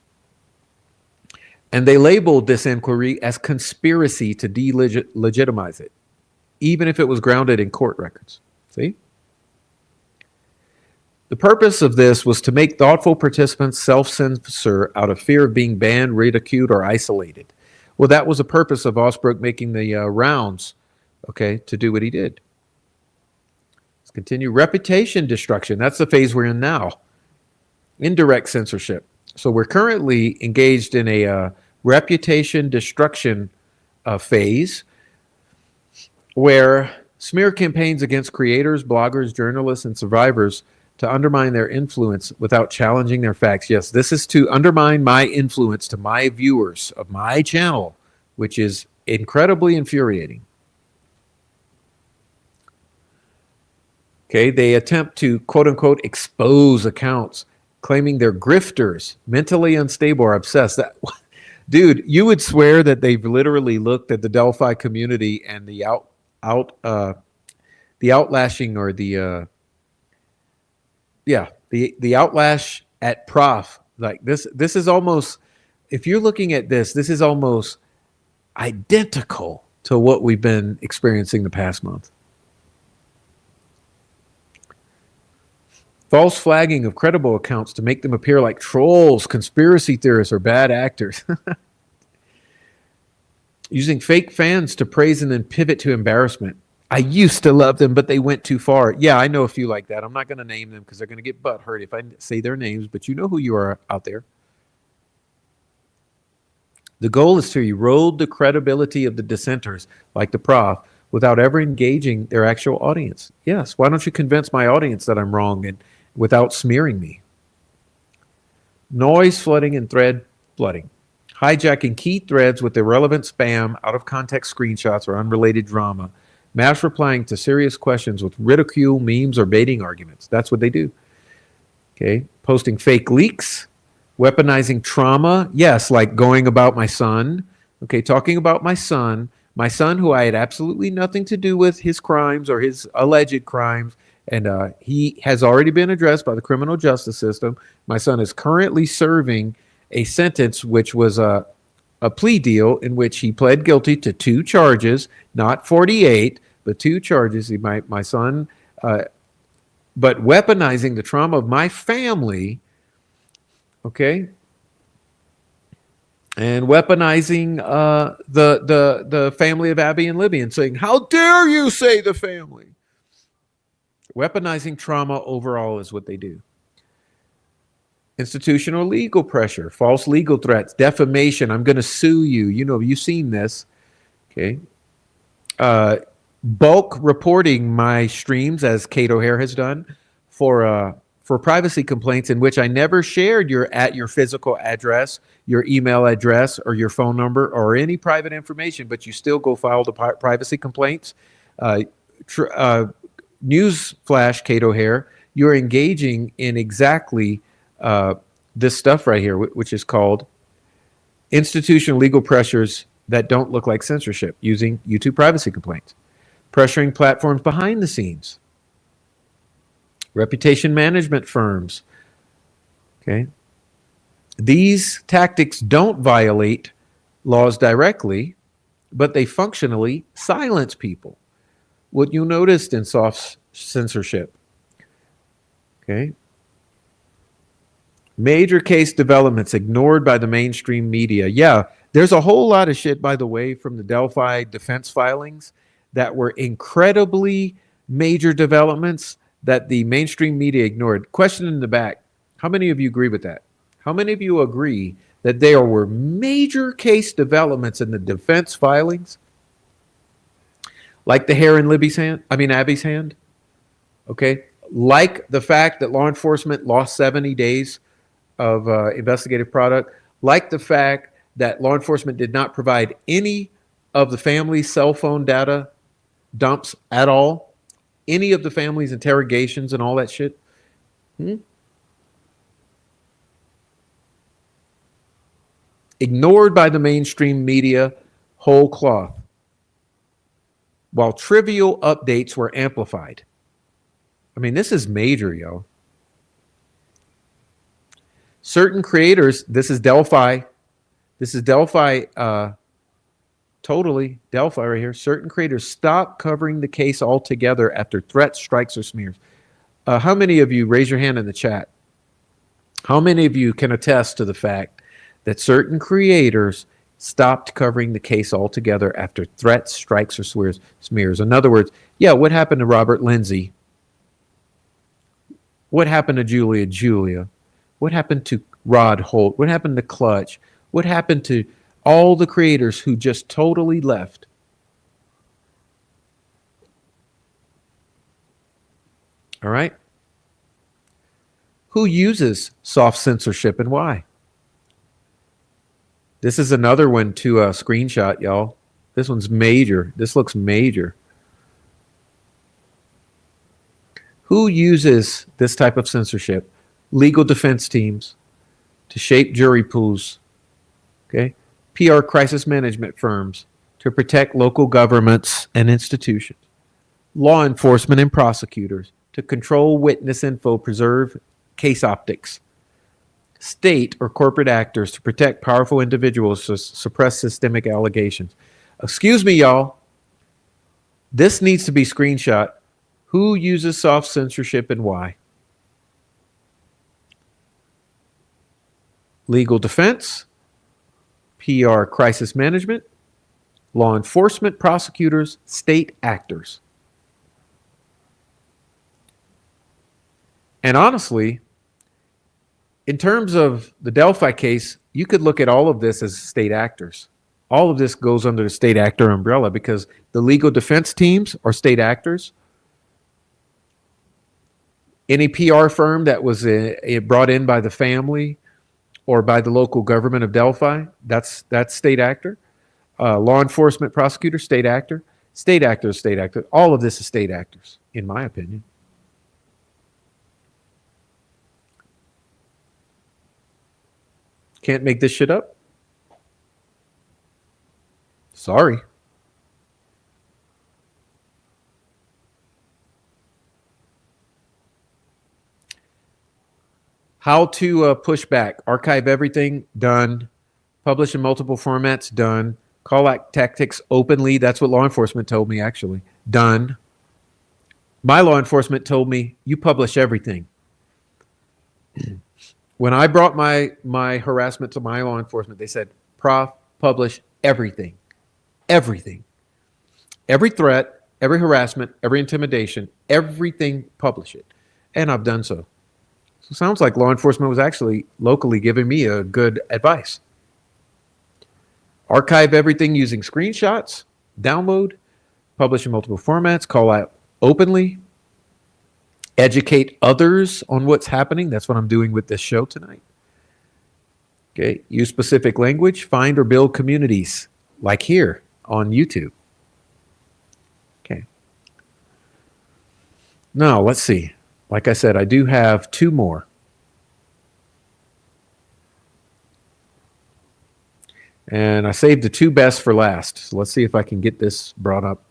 And they labeled this inquiry as conspiracy to delegitimize it, even if it was grounded in court records. See? The purpose of this was to make thoughtful participants self-censor out of fear of being banned, ridiculed, or isolated. Well, that was the purpose of Osbrook making the rounds, okay, to do what he did. Let's continue. Reputation destruction. That's the phase we're in now. Indirect censorship. So we're currently engaged in a reputation destruction phase where smear campaigns against creators, bloggers, journalists, and survivors to undermine their influence without challenging their facts. Yes, this is to undermine my influence to my viewers of my channel, which is incredibly infuriating. Okay, they attempt to, quote unquote, expose accounts, claiming they're grifters, mentally unstable, or obsessed. That, dude, you would swear that they've literally looked at the Delphi community and the outlashing or the outlash at Prof. Like this is almost, if you're looking at this is almost identical to what we've been experiencing the past month. False flagging of credible accounts to make them appear like trolls, conspiracy theorists, or bad actors. Using fake fans to praise and then pivot to embarrassment. I used to love them, but they went too far. Yeah, I know a few like that. I'm not going to name them because they're going to get butthurt if I say their names, but you know who you are out there. The goal is to erode the credibility of the dissenters, like the Prof, without ever engaging their actual audience. Yes, why don't you convince my audience that I'm wrong and without smearing me? noise flooding and thread flooding, hijacking key threads with irrelevant spam, out of context screenshots, or unrelated drama, mass replying to serious questions with ridicule, memes, or baiting arguments. That's what they do. Okay, posting fake leaks, weaponizing trauma. Yes, like going about my son. Okay, talking about my son who I had absolutely nothing to do with his crimes or his alleged crimes. And he has already been addressed by the criminal justice system. My son is currently serving a sentence, which was a plea deal in which he pled guilty to 2 charges, not 48, but 2 charges. My son, but weaponizing the trauma of my family, okay, and weaponizing the family of Abby and Libby and saying, "How dare you say the family?" Weaponizing trauma overall is what they do. Institutional legal pressure, false legal threats, defamation. I'm going to sue you. You know, you've seen this. Okay. Bulk reporting my streams, as Kate O'Hare has done, for privacy complaints in which I never shared your physical address, your email address, or your phone number, or any private information, but you still go file the privacy complaints. News flash, Kate O'Hare, you're engaging in exactly this stuff right here, which is called institutional legal pressures that don't look like censorship, using YouTube privacy complaints, pressuring platforms behind the scenes, reputation management firms. Okay. These tactics don't violate laws directly, but they functionally silence people. What you noticed in soft censorship. Okay. Major case developments ignored by the mainstream media. Yeah, there's a whole lot of shit, by the way, from the Delphi defense filings that were incredibly major developments that the mainstream media ignored. Question in the back. How many of you agree with that? How many of you agree that there were major case developments in the defense filings? Like the hair in Abby's hand? Okay. Like the fact that law enforcement lost 70 days of investigative product, like the fact that law enforcement did not provide any of the family's cell phone data dumps at all, any of the family's interrogations and all that shit. Ignored by the mainstream media whole cloth, while trivial updates were amplified. I mean, this is major, yo. Certain creators, this is Delphi. This is Delphi, totally Delphi right here. Certain creators stop covering the case altogether after threats, strikes, or smears. How many of you, raise your hand in the chat, how many of you can attest to the fact that certain creators stopped covering the case altogether after threats, strikes, or smears? In other words, yeah, what happened to Robert Lindsay? What happened to Julia? What happened to Rod Holt? What happened to Clutch? What happened to all the creators who just totally left? All right. Who uses soft censorship and why? This is another one to screenshot, y'all. This one's major. This looks major. Who uses this type of censorship? Legal defense teams to shape jury pools, okay? PR crisis management firms to protect local governments and institutions, law enforcement and prosecutors to control witness info, preserve case optics, state or corporate actors to protect powerful individuals to suppress systemic allegations. Excuse me, y'all. This needs to be screenshot. Who uses soft censorship and why? Legal defense, PR crisis management, law enforcement, prosecutors, state actors. And honestly, in terms of the Delphi case, you could look at all of this as state actors. All of this goes under the state actor umbrella because the legal defense teams are state actors. Any PR firm that was brought in by the family or by the local government of Delphi. That's state actor. Law enforcement prosecutor, state actor. State actor, state actor. All of this is state actors, in my opinion. Can't make this shit up. Sorry. How to push back. Archive everything, done. Publish in multiple formats, done. Call out tactics openly. That's what law enforcement told me, actually. Done. My law enforcement told me, you publish everything. When I brought my harassment to my law enforcement, they said, Prof, publish everything. Everything. Every threat, every harassment, every intimidation, everything, publish it. And I've done so. So it sounds like law enforcement was actually locally giving me a good advice. Archive everything using screenshots, download, publish in multiple formats, call out openly, educate others on what's happening. That's what I'm doing with this show tonight. Okay, use specific language, find or build communities like here on YouTube. Okay. Now, let's see. Like I said, I do have two more. And I saved the two best for last. So let's see if I can get this brought up.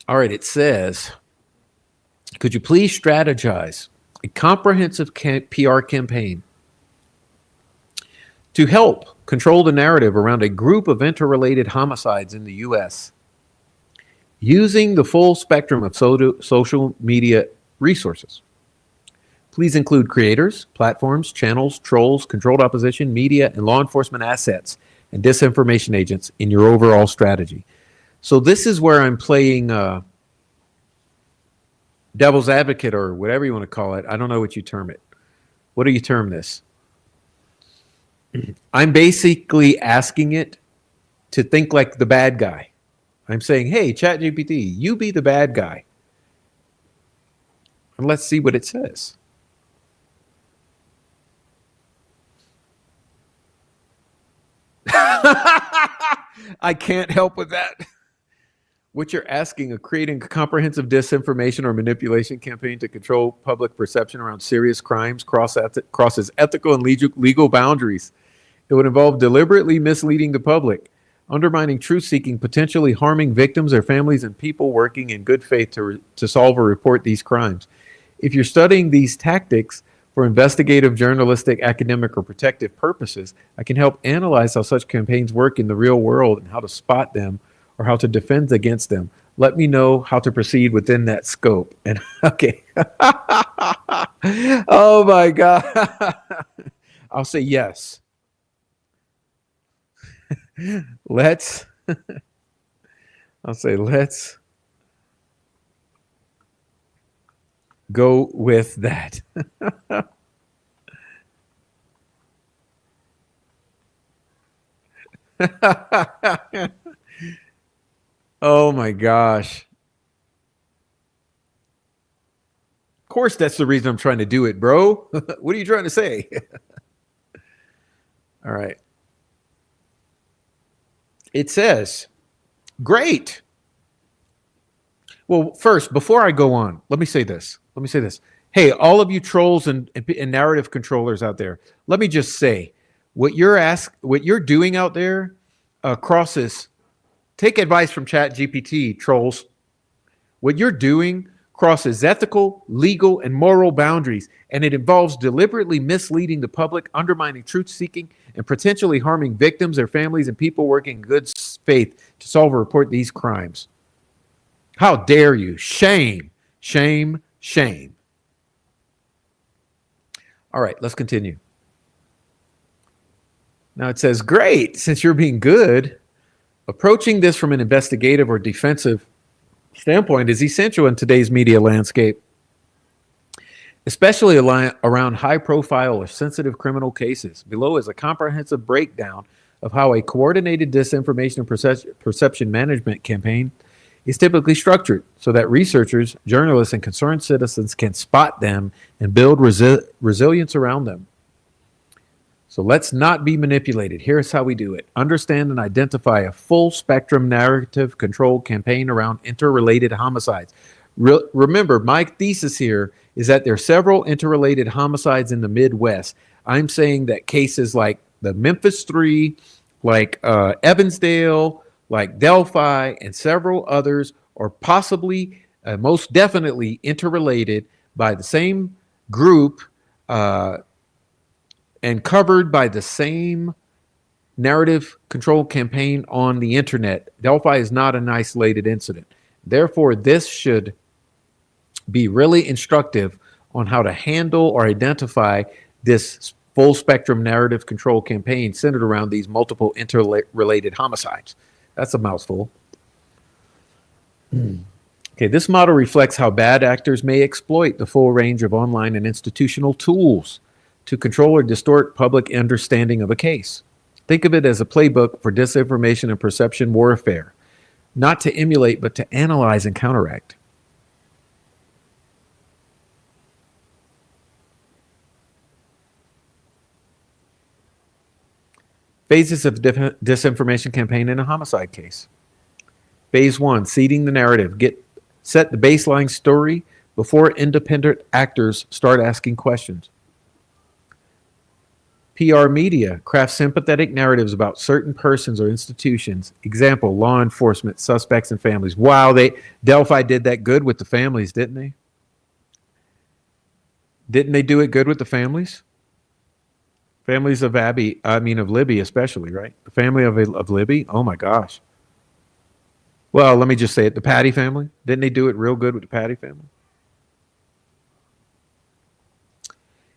All right, it says, could you please strategize a comprehensive PR campaign to help control the narrative around a group of interrelated homicides in the U.S. using the full spectrum of social media resources? Please include creators, platforms, channels, trolls, controlled opposition, media, and law enforcement assets and disinformation agents in your overall strategy. So this is where I'm playing devil's advocate, or whatever you want to call it. I don't know what you term it. What do you term this? I'm basically asking it to think like the bad guy. I'm saying, hey, ChatGPT, you be the bad guy. And let's see what it says. I can't help with that. What you're asking of creating a comprehensive disinformation or manipulation campaign to control public perception around serious crimes crosses ethical and legal boundaries. It would involve deliberately misleading the public, undermining truth-seeking, potentially harming victims, their families, and people working in good faith to solve or report these crimes. If you're studying these tactics for investigative, journalistic, academic, or protective purposes, I can help analyze how such campaigns work in the real world and how to spot them or how to defend against them. Let me know how to proceed within that scope. And okay. Oh my God. I'll say yes. Let's go with that. Oh my gosh. Of course, that's the reason I'm trying to do it, bro. What are you trying to say? All right. It says, great. Well, first, before I go on, let me say this. Hey, all of you trolls and narrative controllers out there, let me just say, what you're doing out there crosses. Take advice from ChatGPT, trolls. What you're doing crosses ethical, legal, and moral boundaries, and it involves deliberately misleading the public, undermining truth-seeking, and potentially harming victims, their families, and people working in good faith to solve or report these crimes. How dare you? Shame, shame, shame. All right, let's continue. Now it says, great, since you're being good, approaching this from an investigative or defensive standpoint is essential in today's media landscape, especially around high-profile or sensitive criminal cases. Below is a comprehensive breakdown of how a coordinated disinformation and perception management campaign is typically structured so that researchers, journalists, and concerned citizens can spot them and build resilience around them. So let's not be manipulated. Here's how we do it. Understand and identify a full spectrum narrative control campaign around interrelated homicides. Remember, my thesis here is that there are several interrelated homicides in the Midwest. I'm saying that cases like the Memphis Three, like Evansdale, like Delphi, and several others are possibly, most definitely interrelated by the same group and covered by the same narrative control campaign on the internet. Delphi is not an isolated incident. Therefore, this should be really instructive on how to handle or identify this full spectrum narrative control campaign centered around these multiple interrelated homicides. That's a mouthful. Okay, this model reflects how bad actors may exploit the full range of online and institutional tools to control or distort public understanding of a case. Think of it as a playbook for disinformation and perception warfare, not to emulate, but to analyze and counteract. Phases of disinformation campaign in a homicide case. Phase 1, seeding the narrative. Set the baseline story before independent actors start asking questions. PR media craft sympathetic narratives about certain persons or institutions. Example, law enforcement, suspects, and families. Wow, Delphi did that good with the families, didn't they? Didn't they do it good with the families? Families of of Libby especially, right? The family of Libby, oh my gosh. Well, let me just say it, the Patty family. Didn't they do it real good with the Patty family?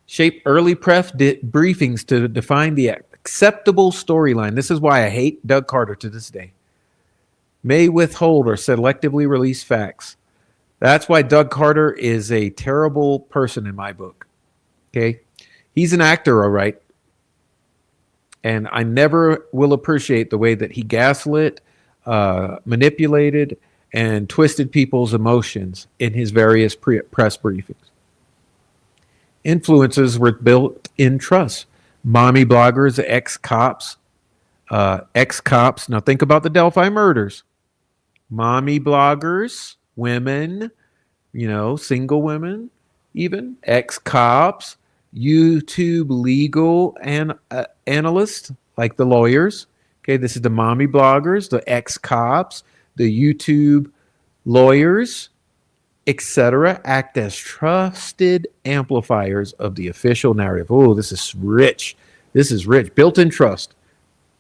Shape early press briefings to define the acceptable storyline. This is why I hate Doug Carter to this day. May withhold or selectively release facts. That's why Doug Carter is a terrible person in my book. Okay? He's an actor, all right. And I never will appreciate the way that he gaslit, manipulated, and twisted people's emotions in his various press briefings. Influences were built in trust. Mommy bloggers, ex-cops. Now think about the Delphi murders. Mommy bloggers, women, single women, even ex-cops, YouTube legal analysts, like the lawyers. Okay, this is the mommy bloggers, the ex-cops, the YouTube lawyers, etc., act as trusted amplifiers of the official narrative. Oh, this is rich. This is rich. Built-in trust.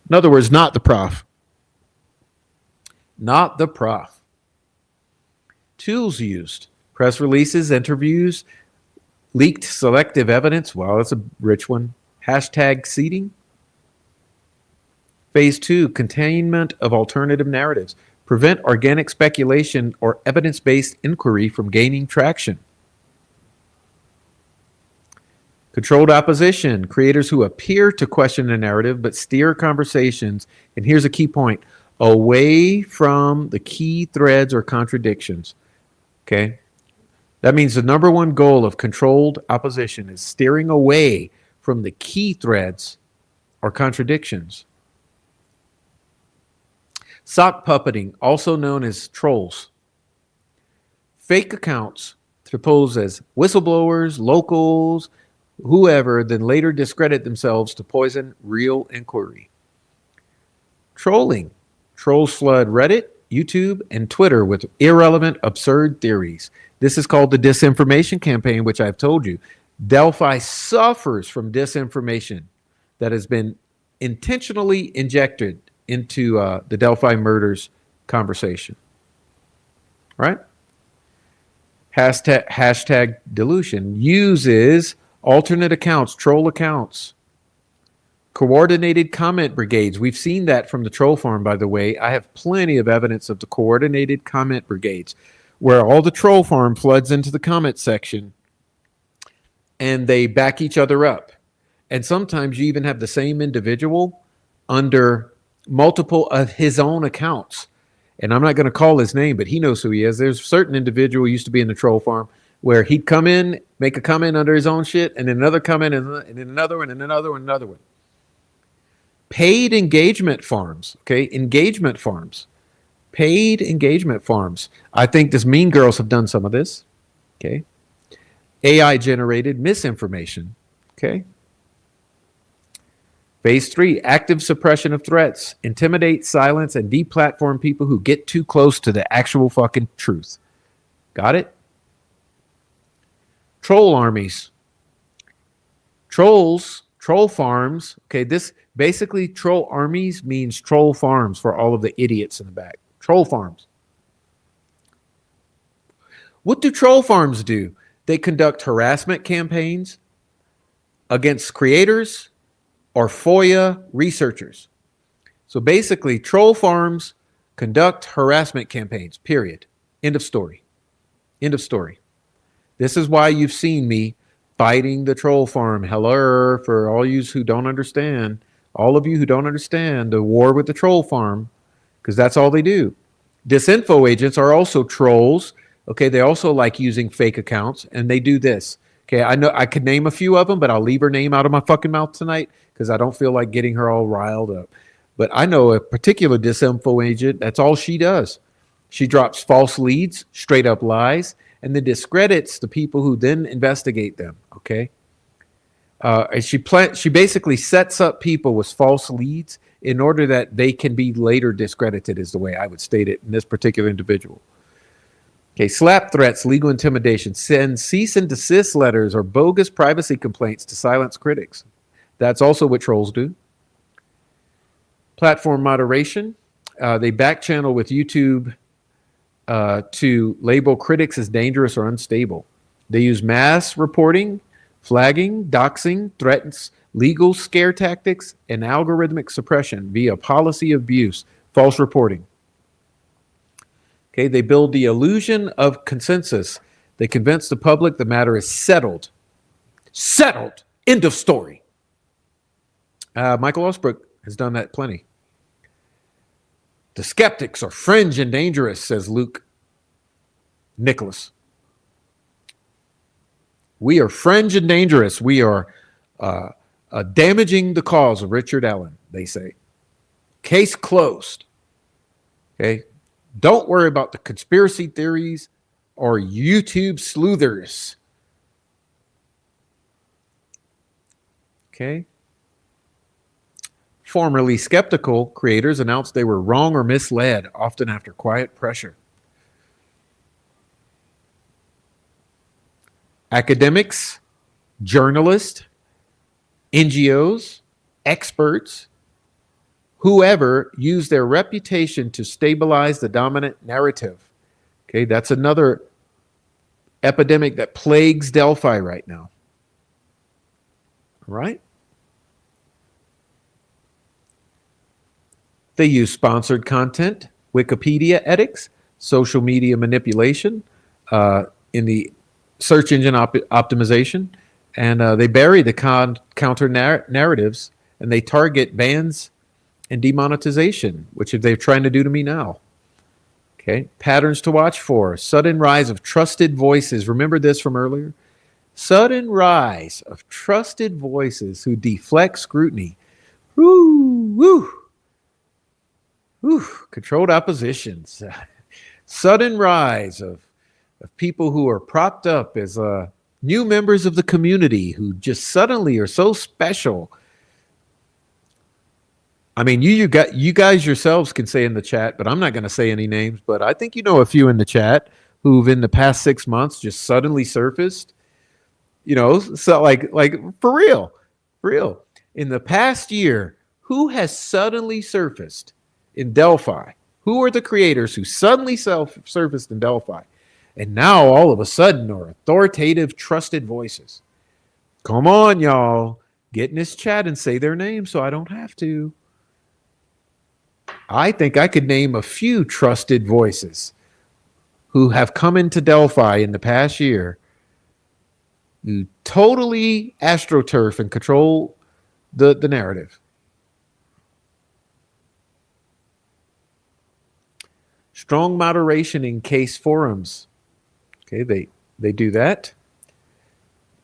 In other words, not the prof. Not the prof. Tools used. Press releases, interviews, leaked selective evidence. Wow, that's a rich one. Hashtag seeding. Phase 2, containment of alternative narratives. Prevent organic speculation or evidence-based inquiry from gaining traction. Controlled opposition. Creators who appear to question the narrative but steer conversations, and here's a key point, away from the key threads or contradictions. Okay? That means the number one goal of controlled opposition is steering away from the key threads or contradictions. Sock puppeting, also known as trolls. Fake accounts to pose as whistleblowers, locals, whoever, then later discredit themselves to poison real inquiry. Trolling. Trolls flood Reddit, YouTube, and Twitter with irrelevant, absurd theories. This is called the disinformation campaign, which I've told you. Delphi suffers from disinformation that has been intentionally injected into the Delphi murders conversation. Right? Hashtag delusion uses alternate accounts, troll accounts, Coordinated comment brigades. We've seen that from the troll farm, by the way. I have plenty of evidence of the coordinated comment brigades where all the troll farm floods into the comment section and they back each other up. And sometimes you even have the same individual under multiple of his own accounts. And I'm not going to call his name, but he knows who he is. There's a certain individual who used to be in the troll farm where he'd come in, make a comment under his own shit, and then another comment, and then another one, and another one, another one. Paid engagement farms, okay? Engagement farms. Paid engagement farms. I think this Mean Girls have done some of this, okay? AI generated misinformation, okay? Phase 3, active suppression of threats. Intimidate, silence, and deplatform people who get too close to the actual fucking truth. Got it? Troll armies. Trolls, troll farms. Okay, this basically troll armies means troll farms for all of the idiots in the back. Troll farms. What do troll farms do? They conduct harassment campaigns against creators or FOIA researchers. So basically, troll farms conduct harassment campaigns, period. End of story. End of story. This is why you've seen me fighting the troll farm. Hello, for all you who don't understand, all of you who don't understand the war with the troll farm, because that's all they do. Disinfo agents are also trolls. Okay, they also like using fake accounts, and they do this. Okay, I know I could name a few of them, but I'll leave her name out of my fucking mouth tonight because I don't feel like getting her all riled up. But I know a particular disinfo agent. That's all she does. She drops false leads, straight up lies, and then discredits the people who then investigate them. Okay, and she basically sets up people with false leads in order that they can be later discredited, is the way I would state it in this particular individual. Okay, slap threats, legal intimidation, send cease and desist letters or bogus privacy complaints to silence critics. That's also what trolls do. Platform moderation. They back channel with YouTube to label critics as dangerous or unstable. They use mass reporting, flagging, doxing, threats, legal scare tactics, and algorithmic suppression via policy abuse, false reporting. Okay, they build the illusion of consensus. They convince the public the matter is settled. Settled. End of story. Michael Osbrook has done that plenty. The skeptics are fringe and dangerous, says Luke Nicholas. We are fringe and dangerous. We are damaging the cause of Richard Allen, they say. Case closed. Okay. Don't worry about the conspiracy theories or YouTube sleuthers. Okay. Formerly skeptical creators announced they were wrong or misled, often after quiet pressure. Academics, journalists, NGOs, experts, whoever use their reputation to stabilize the dominant narrative. Okay, that's another epidemic that plagues Delphi right now. All right? They use sponsored content, Wikipedia edits, social media manipulation in the search engine optimization, and they bury the counter narratives, and they target bans and demonetization, which they're trying to do to me now. Okay, patterns to watch for. Sudden rise of trusted voices. Remember this from earlier? Sudden rise of trusted voices who deflect scrutiny. Woo, woo. Whew, controlled oppositions. Sudden rise of people who are propped up as new members of the community who just suddenly are so special. I mean, you guys yourselves can say in the chat, but I'm not going to say any names, but I think you know a few in the chat who've in the past 6 months just suddenly surfaced. You know, so like for real. In the past year, who has suddenly surfaced in Delphi? Who are the creators who suddenly surfaced in Delphi and now all of a sudden are authoritative, trusted voices? Come on, y'all. Get in this chat and say their name so I don't have to. I think I could name a few trusted voices who have come into Delphi in the past year, who totally astroturf and control the narrative. Strong moderation in case forums. Okay, they do that.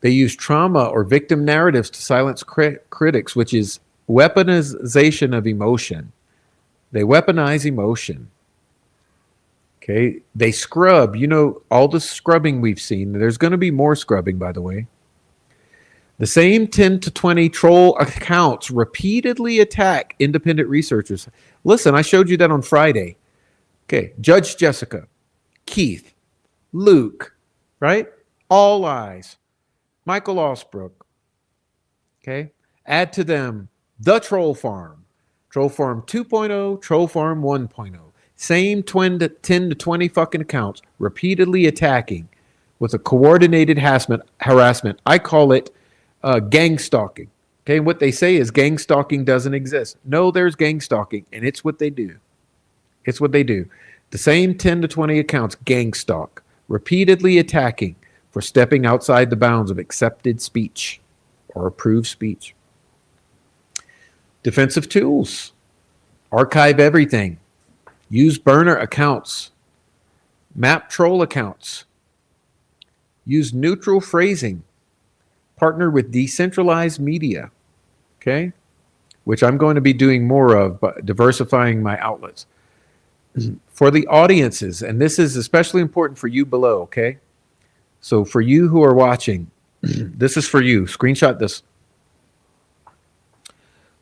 They use trauma or victim narratives to silence critics, which is weaponization of emotion. They weaponize emotion. Okay, they scrub. You know, all the scrubbing we've seen. There's going to be more scrubbing, by the way. The same 10 to 20 troll accounts repeatedly attack independent researchers. Listen, I showed you that on Friday. Okay, Judge Jessica, Keith, Luke, right? All lies. Michael Osbrook. Okay, add to them the Troll Farm, Troll Farm 2.0, Troll Farm 1.0. Same 10 to 20 fucking accounts repeatedly attacking with a coordinated harassment. I call it gang stalking. Okay, what they say is gang stalking doesn't exist. No, there's gang stalking, and it's what they do. It's what they do. The same 10 to 20 accounts gang stalk, repeatedly attacking for stepping outside the bounds of accepted speech or approved speech. Defensive tools. Archive everything. Use burner accounts. Map troll accounts. Use neutral phrasing. Partner with decentralized media. Okay? Which I'm going to be doing more of, but diversifying my outlets. For the audiences, and this is especially important for you below, okay? So for you who are watching, this is for you. Screenshot this.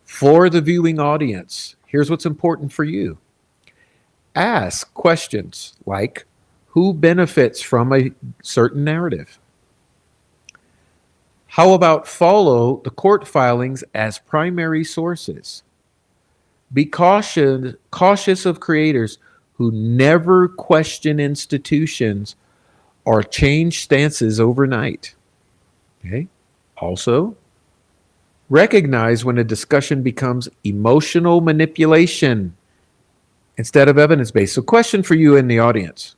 For the viewing audience, here's what's important for you. Ask questions like, who benefits from a certain narrative? How about follow the court filings as primary sources? Be cautious of creators who never question institutions or change stances overnight. Okay. Also, recognize when a discussion becomes emotional manipulation instead of evidence-based. So, question for you in the audience.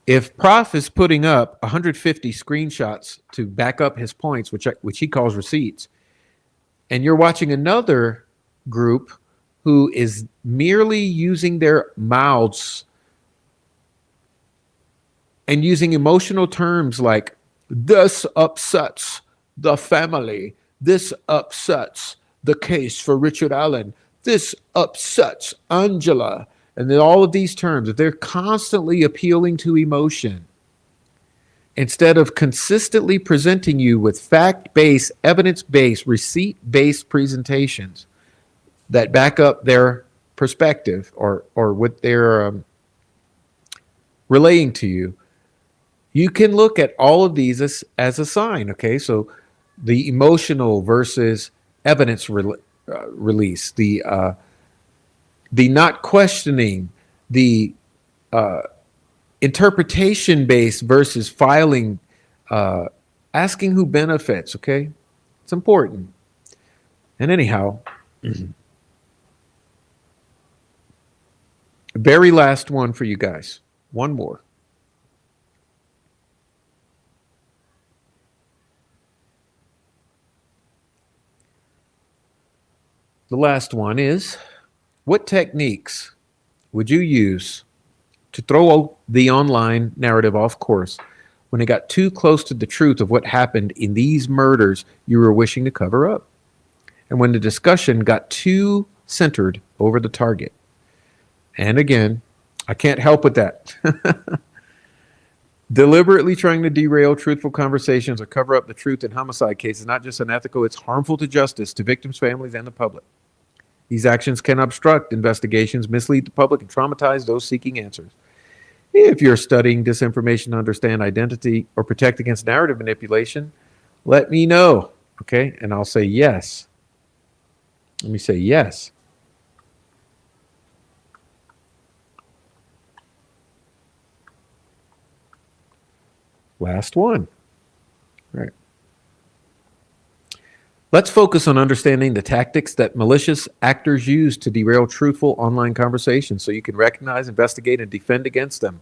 If Prof is putting up 150 screenshots to back up his points, which he calls receipts, and you're watching another group who is merely using their mouths and using emotional terms like, this upsets the family, this upsets the case for Richard Allen, this upsets Angela, and then all of these terms, if they're constantly appealing to emotion, instead of consistently presenting you with fact-based, evidence-based, receipt-based presentations that back up their perspective or what they're relaying to you, you can look at all of these as a sign, okay? So the emotional versus evidence release, the not questioning, the interpretation-based versus filing, asking who benefits, okay? It's important. And anyhow, very last one for you guys. One more. The last one is, what techniques would you use to throw the online narrative off course when it got too close to the truth of what happened in these murders you were wishing to cover up? And when the discussion got too centered over the target? And again, I can't help with that. Deliberately trying to derail truthful conversations or cover up the truth in homicide cases is not just unethical, it's harmful to justice, to victims' families, and the public. These actions can obstruct investigations, mislead the public, and traumatize those seeking answers. If you're studying disinformation to understand identity or protect against narrative manipulation, let me know, okay? And I'll say yes. Let me say yes. Last one. All right. Let's focus on understanding the tactics that malicious actors use to derail truthful online conversations so you can recognize, investigate, and defend against them.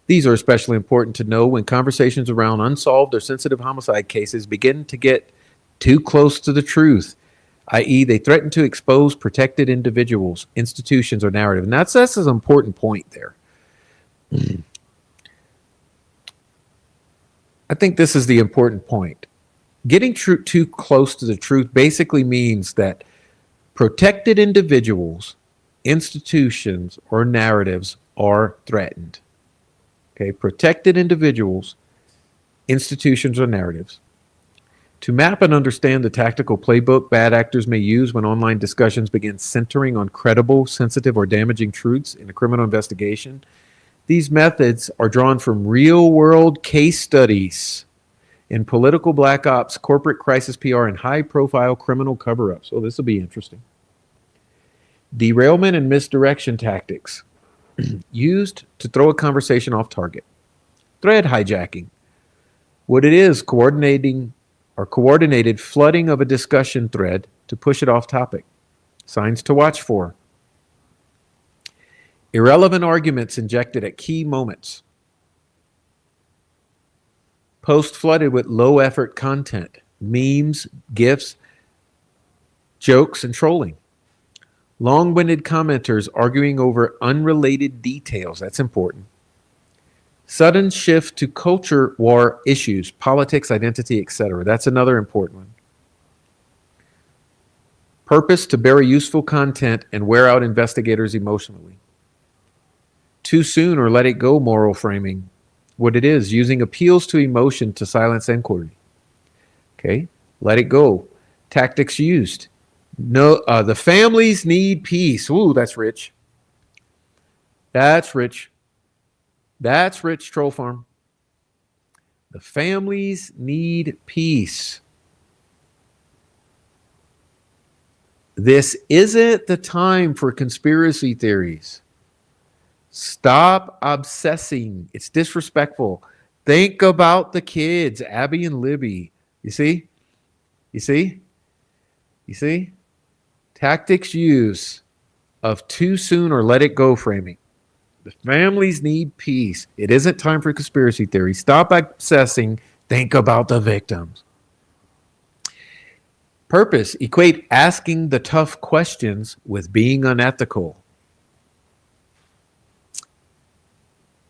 These are especially important to know when conversations around unsolved or sensitive homicide cases begin to get too close to the truth, i.e., they threaten to expose protected individuals, institutions, or narrative. And that's an important point there. I think this is the important point. Getting too close to the truth basically means that protected individuals, institutions, or narratives are threatened. Okay, protected individuals, institutions, or narratives. To map and understand the tactical playbook bad actors may use when online discussions begin centering on credible, sensitive, or damaging truths in a criminal investigation, these methods are drawn from real-world case studies in political black ops, corporate crisis PR, and high-profile criminal cover-ups. Oh, this will be interesting. Derailment and misdirection tactics used to throw a conversation off target. Thread hijacking. What it is, coordinated flooding of a discussion thread to push it off topic. Signs to watch for. Irrelevant arguments injected at key moments. Post flooded with low effort content, memes, GIFs, jokes, and trolling. Long-winded commenters arguing over unrelated details. That's important. Sudden shift to culture war issues, politics, identity, etc. That's another important one. Purpose to bury useful content and wear out investigators emotionally. Too soon or let it go moral framing. What it is, using appeals to emotion to silence inquiry. Okay, let it go. Tactics used. No, the families need peace. Ooh, that's rich. That's rich. That's rich, Troll Farm. The families need peace. This isn't the time for conspiracy theories. Stop obsessing. It's disrespectful. Think about the kids, Abby and Libby. You see? You see? You see? Tactics use of too soon or let it go framing. The families need peace. It isn't time for conspiracy theories. Stop obsessing. Think about the victims. Purpose. Equate asking the tough questions with being unethical.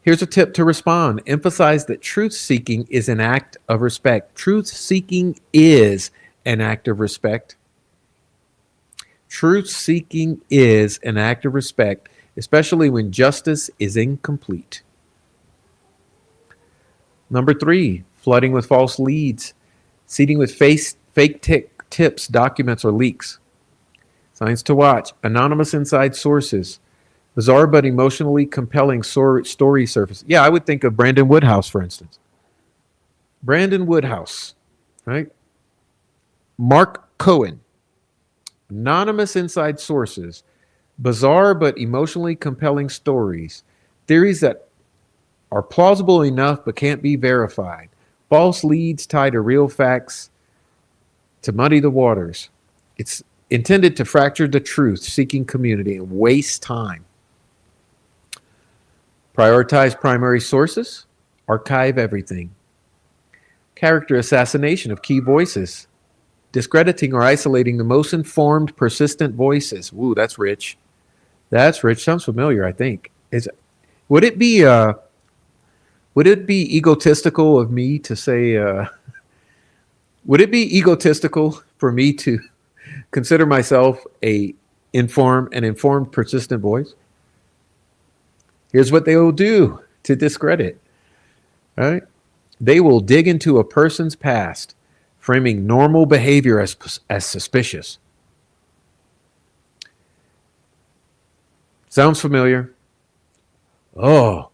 Here's a tip to respond. Emphasize that truth-seeking is an act of respect. Truth-seeking is an act of respect. Truth-seeking is an act of respect, especially when justice is incomplete. Number 3, flooding with false leads, seeding with fake tips, documents, or leaks. Signs to watch. Anonymous inside sources. Bizarre but emotionally compelling story surface. Yeah, I would think of Brandon Woodhouse, for instance. Brandon Woodhouse, right? Mark Cohen. Anonymous inside sources. Bizarre but emotionally compelling stories. Theories that are plausible enough but can't be verified. False leads tied to real facts to muddy the waters. It's intended to fracture the truth-seeking community and waste time. Prioritize primary sources. Archive everything. Character assassination of key voices. Discrediting or isolating the most informed, persistent voices. Ooh, that's rich. That's rich. Sounds familiar, I think. Would it be egotistical of me to say, would it be egotistical for me to consider myself an informed, persistent voice? Here's what they will do to discredit. Right? They will dig into a person's past, framing normal behavior as suspicious. Sounds familiar? Oh,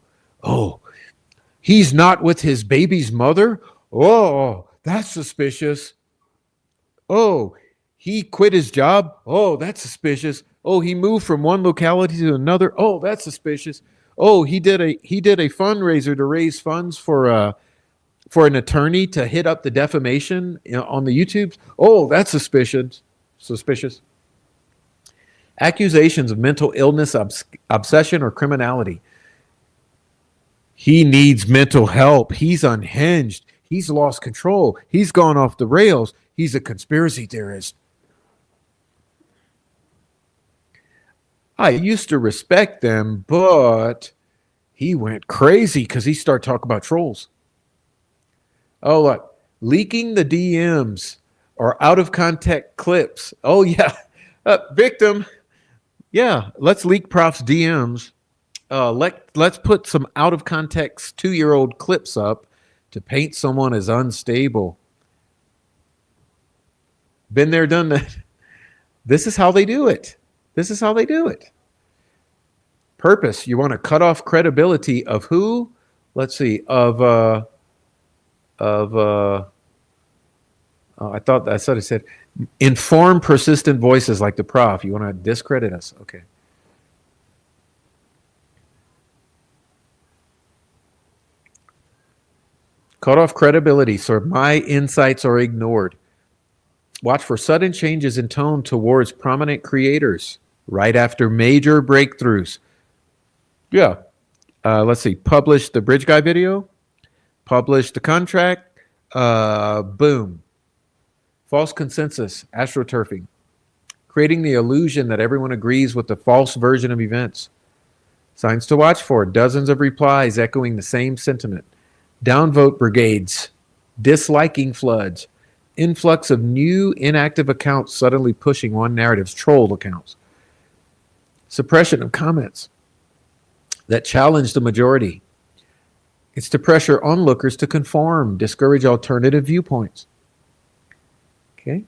he's not with his baby's mother? Oh, that's suspicious. Oh, he quit his job? Oh, that's suspicious. Oh, he moved from one locality to another? Oh, that's suspicious. Oh, he did a fundraiser to raise funds for for an attorney to hit up the defamation on the YouTubes. Oh, that's suspicious. Suspicious. Accusations of mental illness, obsession, or criminality. He needs mental help. He's unhinged. He's lost control. He's gone off the rails. He's a conspiracy theorist. I used to respect them, but he went crazy because he started talking about trolls. Oh, look, leaking the DMs or out of context clips. Oh, yeah. Victim. Yeah, let's leak Prof's DMs. Let's put some out of context 2-year-old clips up to paint someone as unstable. Been there, done that. This is how they do it. This is how they do it. Purpose. You want to cut off credibility of who? Let's see. I said it said inform persistent voices like the prof. You want to discredit us. Okay. Cut off credibility so my insights are ignored. Watch for sudden changes in tone towards prominent creators right after major breakthroughs. Yeah. Let's see. Publish the Bridge Guy video. Publish the contract. Boom. False consensus. Astroturfing. Creating the illusion that everyone agrees with the false version of events. Signs to watch for. Dozens of replies echoing the same sentiment. Downvote brigades. Disliking floods. Influx of new inactive accounts suddenly pushing one narrative's troll accounts. Suppression of comments that challenge the majority. It's to pressure onlookers to conform, discourage alternative viewpoints. Okay.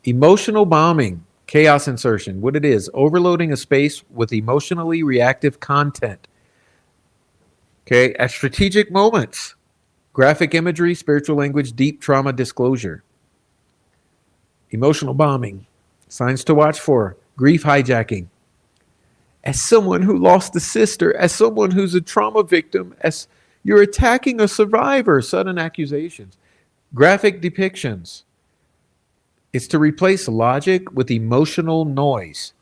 Emotional bombing, chaos insertion. What it is, overloading a space with emotionally reactive content. Okay. At strategic moments, graphic imagery, spiritual language, deep trauma disclosure. Emotional bombing, signs to watch for, grief hijacking. As someone who lost a sister, as someone who's a trauma victim, as you're attacking a survivor, sudden accusations. Graphic depictions. It's to replace logic with emotional noise.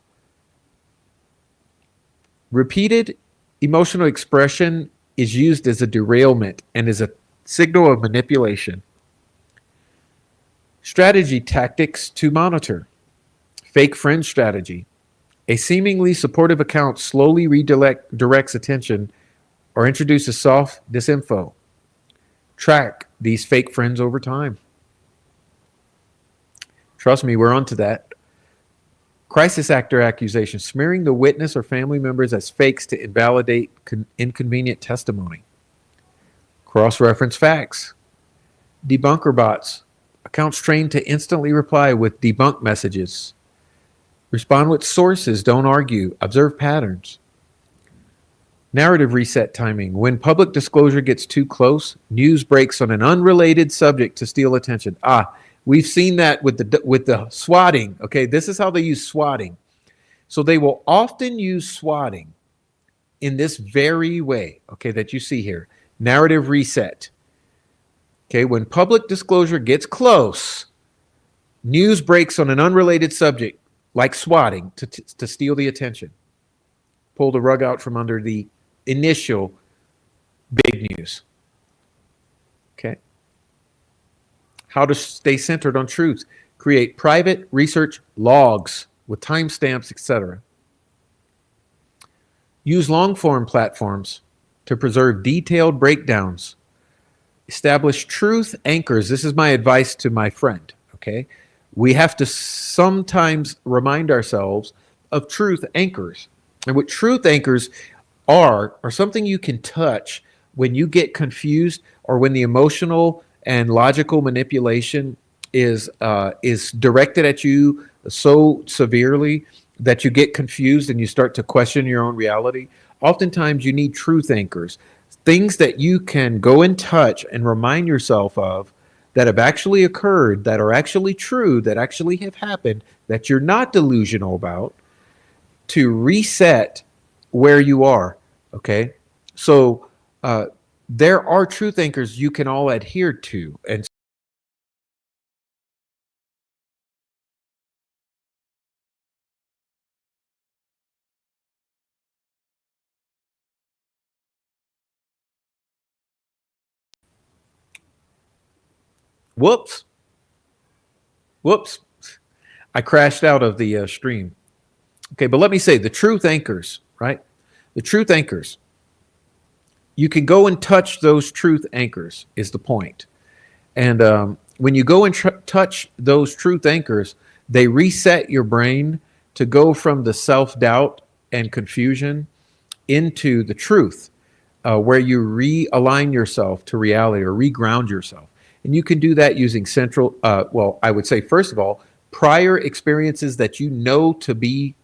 Repeated emotional expression is used as a derailment and is a signal of manipulation. Strategy tactics to monitor. Fake friend strategy. A seemingly supportive account slowly redirects attention or introduces soft disinfo. Track these fake friends over time. Trust me, we're onto that. Crisis actor accusation, smearing the witness or family members as fakes to invalidate inconvenient testimony. Cross-reference facts. Debunker bots, accounts trained to instantly reply with debunk messages. Respond with sources, don't argue, observe patterns. Narrative reset timing. When public disclosure gets too close, news breaks on an unrelated subject to steal attention. We've seen that with the swatting. Okay, this is how they use swatting. So they will often use swatting in this very way, okay, that you see here. Narrative reset. Okay, when public disclosure gets close, news breaks on an unrelated subject, like swatting, to steal the attention. Pull the rug out from under the initial big news. Okay. How to stay centered on truth. Create private research logs with timestamps, etc. Use long-form platforms to preserve detailed breakdowns. Establish truth anchors. This is my advice to my friend, okay? We have to sometimes remind ourselves of truth anchors. And what truth anchors are something you can touch when you get confused or when the emotional and logical manipulation is directed at you so severely that you get confused and you start to question your own reality. Oftentimes you need truth anchors, things that you can go and touch and remind yourself of that have actually occurred, that are actually true, that actually have happened, that you're not delusional about, to reset where you are, okay? So there are truth anchors you can all adhere to. And whoops, whoops, I crashed out of the stream. Okay, but let me say the truth anchors, right? The truth anchors, you can go and touch those truth anchors, is the point. And when you go and touch those truth anchors, they reset your brain to go from the self doubt and confusion into the truth, where you realign yourself to reality or reground yourself. And you can do that using well, I would say, first of all, prior experiences that you know to be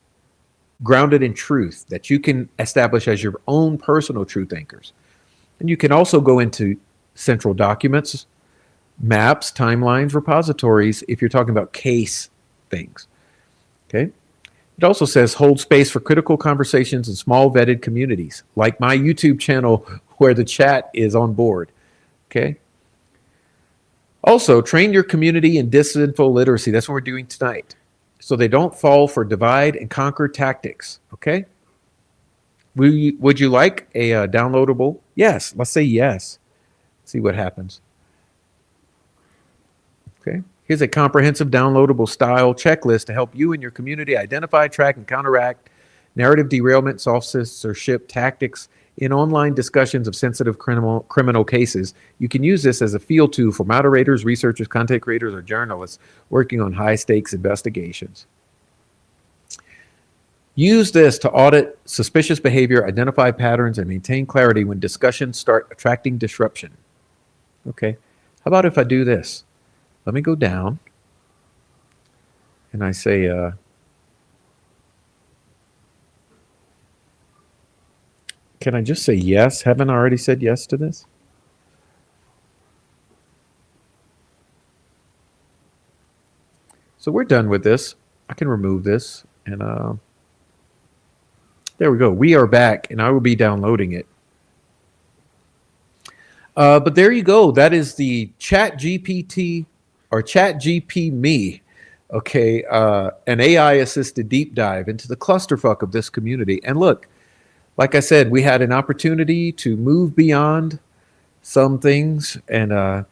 grounded in truth, that you can establish as your own personal truth anchors. And you can also go into central documents, maps, timelines, repositories, if you're talking about case things. Okay. It also says hold space for critical conversations in small vetted communities, like my YouTube channel where the chat is on board. Okay. Also, train your community in disinfo literacy. That's what we're doing tonight. So they don't fall for divide and conquer tactics. Okay. Would you like a downloadable? Yes. Let's say yes. See what happens. Okay. Here's a comprehensive downloadable style checklist to help you and your community identify, track, and counteract narrative derailment, self-censorship tactics in online discussions of sensitive criminal cases. You can use this as a field tool for moderators, researchers, content creators, or journalists working on high-stakes investigations. Use this to audit suspicious behavior, identify patterns, and maintain clarity when discussions start attracting disruption. Okay. How about if I do this? Let me go down and I say, can I just say yes? Haven't I already said yes to this? So we're done with this. I can remove this and there we go. We are back and I will be downloading it. But there you go. That is the ChatGPT or ChatGPMe. Okay, an AI-assisted deep dive into the clusterfuck of this community. And look, like I said, we had an opportunity to move beyond some things and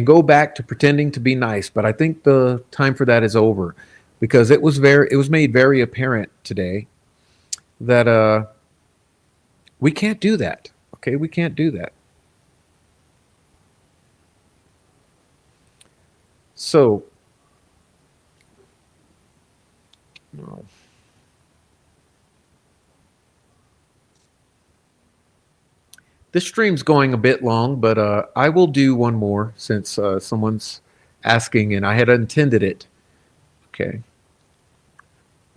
go back to pretending to be nice. But I think the time for that is over because it was made very apparent today that we can't do that. Okay, we can't do that. So, no. This stream's going a bit long, but I will do one more since someone's asking and I had intended it. Okay.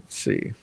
Let's see.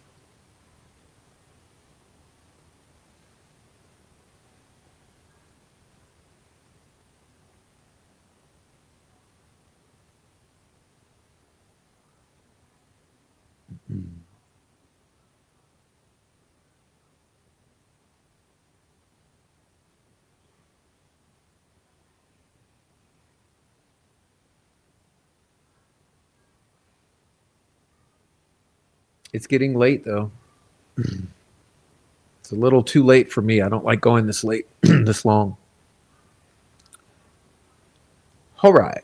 It's getting late though. It's a little too late for me. I don't like going this late, this long. All right.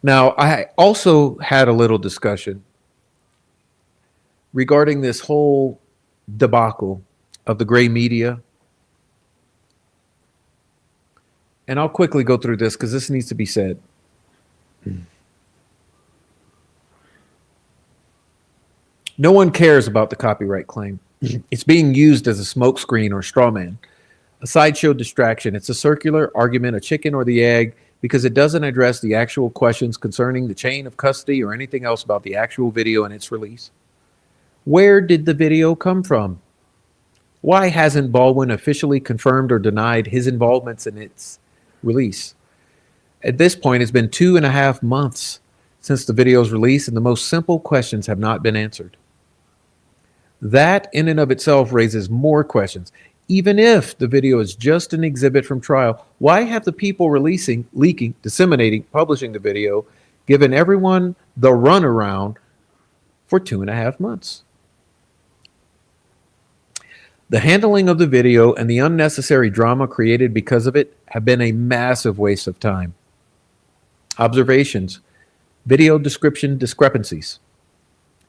Now, I also had a little discussion regarding this whole debacle of the gray media. And I'll quickly go through this because this needs to be said. No one cares about the copyright claim. It's being used as a smokescreen or straw man, a sideshow distraction. It's a circular argument, a chicken or the egg, because it doesn't address the actual questions concerning the chain of custody or anything else about the actual video and its release. Where did the video come from? Why hasn't Baldwin officially confirmed or denied his involvements in its release? At this point, it's been 2.5 months since the video's release, and the most simple questions have not been answered. That in and of itself raises more questions. Even if the video is just an exhibit from trial, why have the people releasing, leaking, disseminating, publishing the video given everyone the runaround for 2.5 months? The handling of the video and the unnecessary drama created because of it have been a massive waste of time. Observations: video description discrepancies.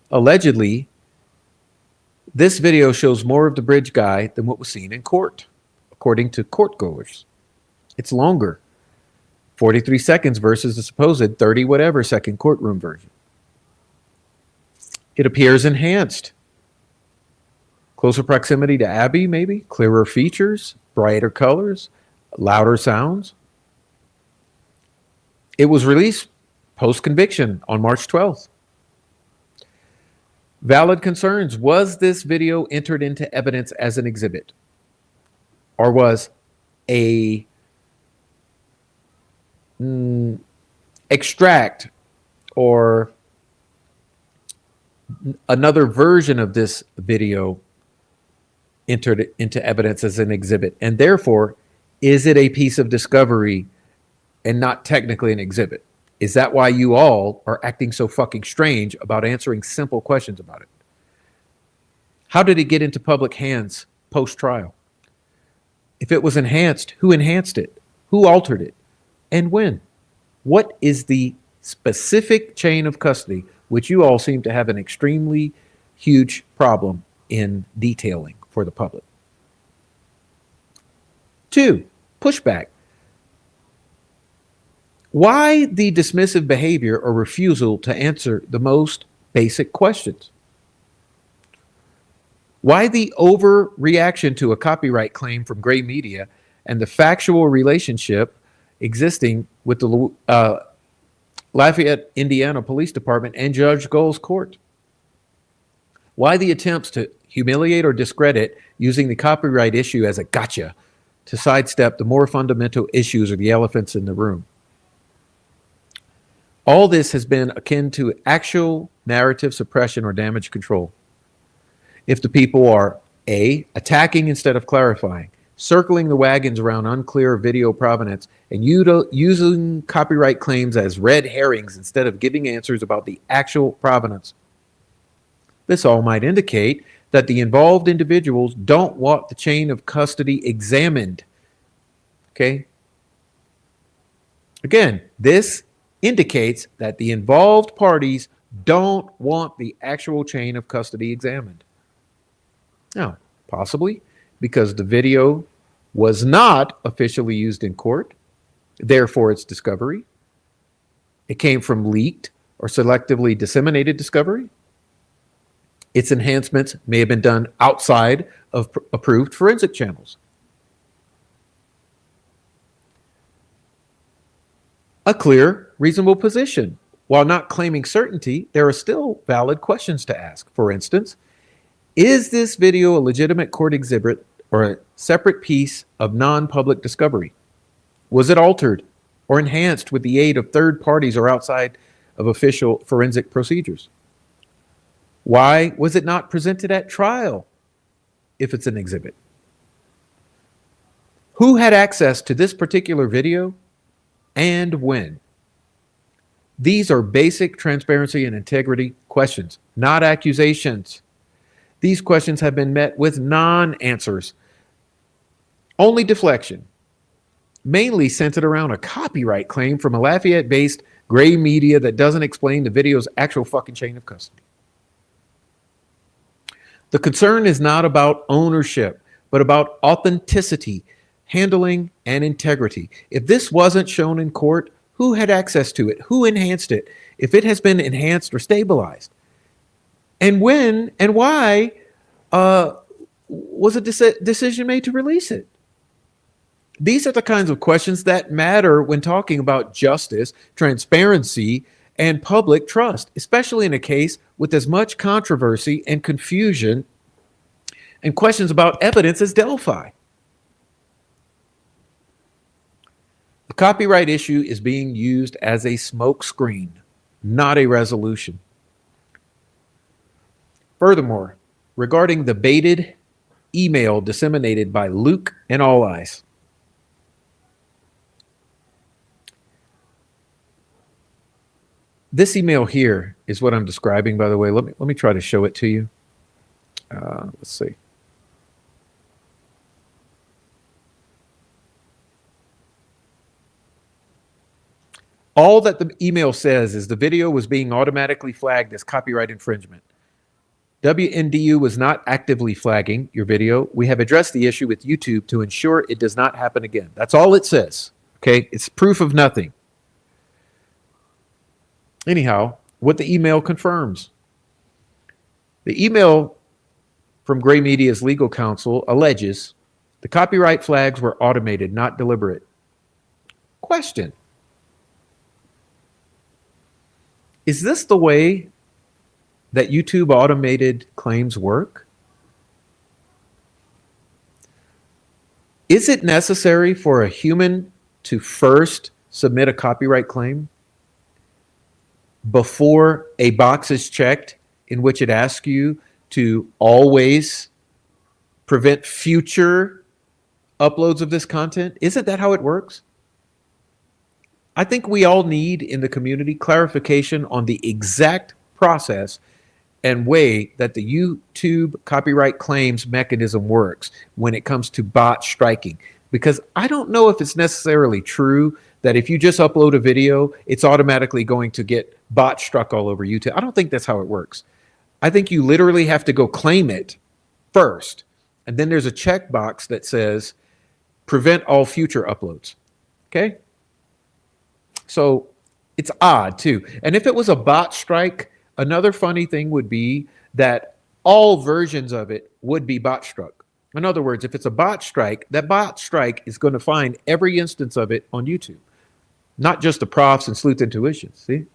Allegedly, this video shows more of the bridge guy than what was seen in court, according to courtgoers. It's longer, 43 seconds versus the supposed 30 whatever second courtroom version. It appears enhanced. Closer proximity to Abby, maybe? Clearer features, brighter colors, louder sounds. It was released post-conviction on March 12th. Valid concerns. Was this video entered into evidence as an exhibit? Or was a extract or another version of this video entered into evidence as an exhibit? And therefore, is it a piece of discovery and not technically an exhibit? Is that why you all are acting so fucking strange about answering simple questions about it? How did it get into public hands post-trial? If it was enhanced, who enhanced it? Who altered it? And when? What is the specific chain of custody, which you all seem to have an extremely huge problem in detailing for the public? 2, pushback. Why the dismissive behavior or refusal to answer the most basic questions? Why the overreaction to a copyright claim from Gray Media and the factual relationship existing with the Lafayette, Indiana Police Department and Judge Gold's court? Why the attempts to humiliate or discredit using the copyright issue as a gotcha to sidestep the more fundamental issues or the elephants in the room? All this has been akin to actual narrative suppression or damage control. If the people are A, attacking instead of clarifying, circling the wagons around unclear video provenance, and using copyright claims as red herrings instead of giving answers about the actual provenance, this all might indicate that the involved individuals don't want the chain of custody examined. Okay? Again, this indicates that the involved parties don't want the actual chain of custody examined. Now, possibly because the video was not officially used in court, therefore its discovery. It came from leaked or selectively disseminated discovery. Its enhancements may have been done outside of approved forensic channels. A clear, reasonable position. While not claiming certainty, there are still valid questions to ask. For instance, is this video a legitimate court exhibit or a separate piece of non-public discovery? Was it altered or enhanced with the aid of third parties or outside of official forensic procedures? Why was it not presented at trial if it's an exhibit? Who had access to this particular video and when? These are basic transparency and integrity questions, not accusations. These questions have been met with non-answers, only deflection, mainly centered around a copyright claim from a Lafayette-based Gray Media that doesn't explain the video's actual fucking chain of custody. The concern is not about ownership, but about authenticity, handling, and integrity. If this wasn't shown in court, who had access to it? Who enhanced it? If it has been enhanced or stabilized? And when and why was a decision made to release it? These are the kinds of questions that matter when talking about justice, transparency, and public trust, especially in a case with as much controversy and confusion and questions about evidence as DELPHI. The copyright issue is being used as a smokescreen, not a resolution. Furthermore, regarding the baited email disseminated by Luke and All Eyes. This email here is what I'm describing, by the way. Let me try to show it to you. Let's see. All that the email says is the video was being automatically flagged as copyright infringement. WNDU was not actively flagging your video. We have addressed the issue with YouTube to ensure it does not happen again. That's all it says. Okay, it's proof of nothing. Anyhow, what the email confirms. The email from Gray Media's legal counsel alleges the copyright flags were automated, not deliberate. Question. Is this the way that YouTube automated claims work? Is it necessary for a human to first submit a copyright claim before a box is checked in which it asks you to always prevent future uploads of this content? Isn't that how it works? I think we all need in the community clarification on the exact process and way that the YouTube copyright claims mechanism works when it comes to bot striking. Because I don't know if it's necessarily true that if you just upload a video, it's automatically going to get bot struck all over YouTube. I don't think that's how it works. I think you literally have to go claim it first. And then there's a checkbox that says prevent all future uploads. Okay? So it's odd too. And if it was a bot strike, another funny thing would be that all versions of it would be bot struck. In other words, if it's a bot strike, that bot strike is going to find every instance of it on YouTube, not just the profs and sleuth intuitions. See?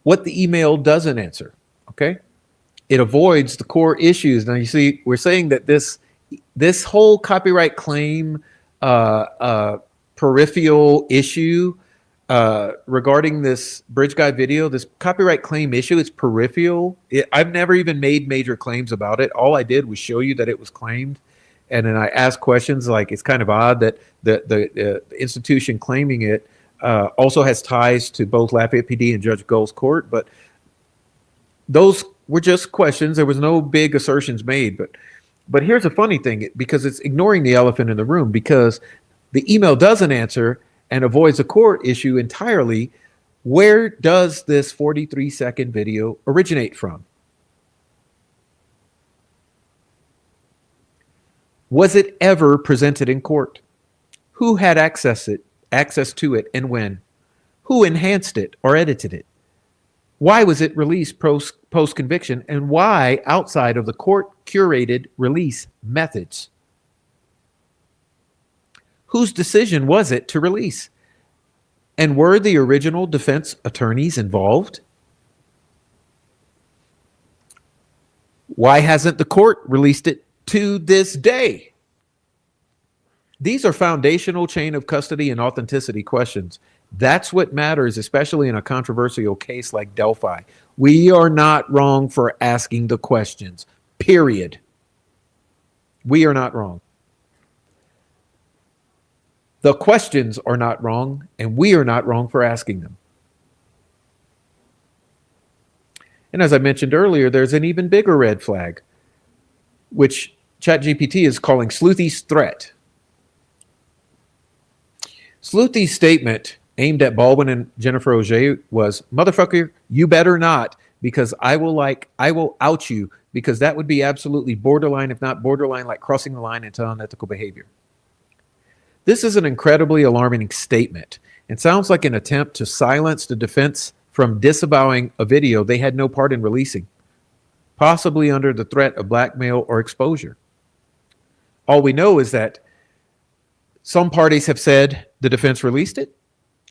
What the email doesn't answer, okay? It avoids the core issues. Now, you see, we're saying that this whole copyright claim peripheral issue regarding this bridge guide video, this copyright claim issue, it's peripheral. I've never even made major claims about it. All I did was show you that it was claimed. And then I asked questions like, it's kind of odd that the institution claiming it also has ties to both Lafayette PD and Judge Gull's court. But those were just questions. There was no big assertions made. But here's a funny thing, because it's ignoring the elephant in the room, because the email doesn't answer and avoids a court issue entirely. Where does this 43-second video originate from? Was it ever presented in court? Who had access to it and when? Who enhanced it or edited it? Why was it released post-conviction, and why outside of the court-curated release methods? Whose decision was it to release? And were the original defense attorneys involved? Why hasn't the court released it to this day? These are foundational chain of custody and authenticity questions. That's what matters, especially in a controversial case like DELPHI. We are not wrong for asking the questions, period. We are not wrong. The questions are not wrong, and we are not wrong for asking them. And as I mentioned earlier, there's an even bigger red flag, which ChatGPT is calling Sleuthy's threat. Sleuthy's statement aimed at Baldwin and Jennifer Auger was, "Motherfucker, you better not, because I will out you, because that would be absolutely borderline, if not borderline, like crossing the line into unethical behavior." This is an incredibly alarming statement and sounds like an attempt to silence the defense from disavowing a video they had no part in releasing, possibly under the threat of blackmail or exposure. All we know is that some parties have said the defense released it.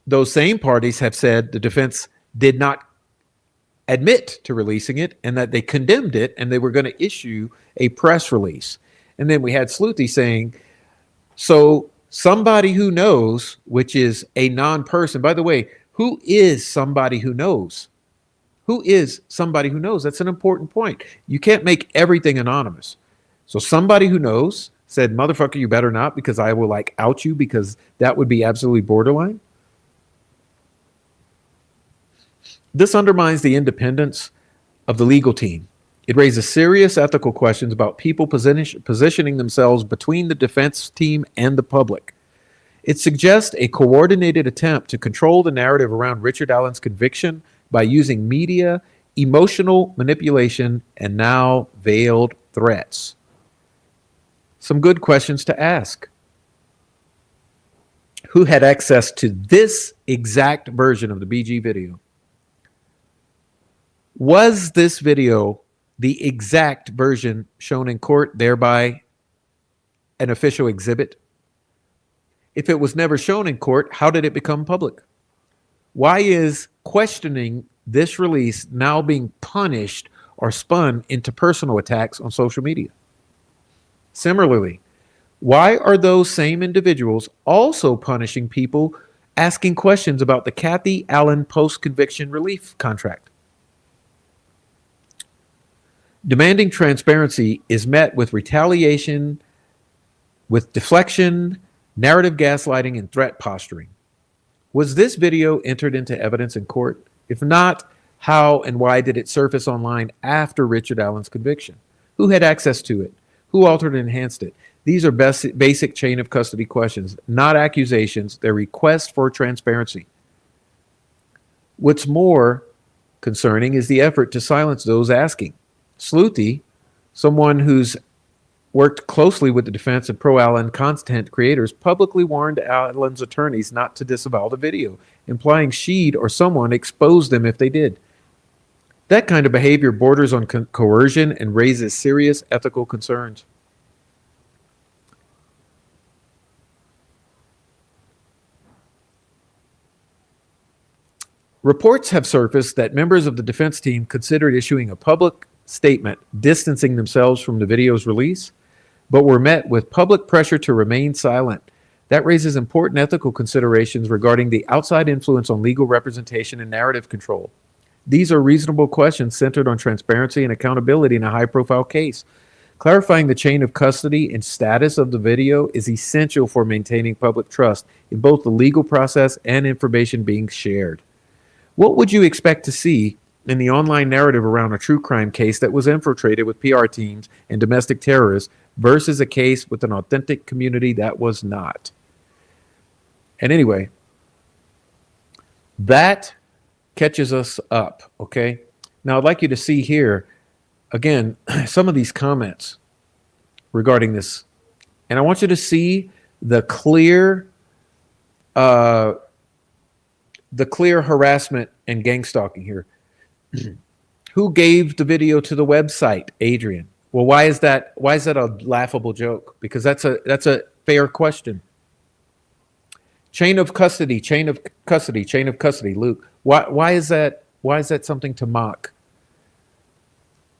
Those same parties have said the defense did not admit to releasing it and that they condemned it and they were going to issue a press release. And then we had Sleuthy saying, so Somebody who knows, which is a non-person. By the way, who is somebody who knows? Who is somebody who knows? That's an important point. You can't make everything anonymous. So somebody who knows said, motherfucker, you better not, because I will like out you, because that would be absolutely borderline. This undermines the independence of the legal team. It raises serious ethical questions about people positioning themselves between the defense team and the public. It suggests a coordinated attempt to control the narrative around Richard Allen's conviction by using media, emotional manipulation, and now veiled threats. Some good questions to ask. Who had access to this exact version of the BG video? Was this video the exact version shown in court, thereby an official exhibit? If it was never shown in court, how did it become public? Why is questioning this release now being punished or spun into personal attacks on social media? Similarly, why are those same individuals also punishing people asking questions about the Kathy Allen post-conviction relief contract? Demanding transparency is met with retaliation, with deflection, narrative gaslighting, and threat posturing. Was this video entered into evidence in court? If not, how and why did it surface online after Richard Allen's conviction? Who had access to it? Who altered and enhanced it? These are basic chain of custody questions, not accusations. They're requests for transparency. What's more concerning is the effort to silence those asking. Sleuthy, someone who's worked closely with the defense and pro-Allen content creators, publicly warned Allen's attorneys not to disavow the video, implying she'd or someone exposed them if they did. That kind of behavior borders on coercion and raises serious ethical concerns. Reports have surfaced that members of the defense team considered issuing a public statement distancing themselves from the video's release, but were met with public pressure to remain silent. That raises important ethical considerations regarding the outside influence on legal representation and narrative control. These are reasonable questions centered on transparency and accountability in a high-profile case. Clarifying the chain of custody and status of the video is essential for maintaining public trust in both the legal process and information being shared. What would you expect to see in the online narrative around a true crime case that was infiltrated with PR teams and domestic terrorists versus a case with an authentic community that was not? And anyway, that catches us up, okay? Now, I'd like you to see here, again, some of these comments regarding this. And I want you to see the clear harassment and gang stalking here. Who gave the video to the website? Adrian. Well, why is that a laughable joke? Because that's a fair question. Chain of custody, Luke. Why is that something to mock?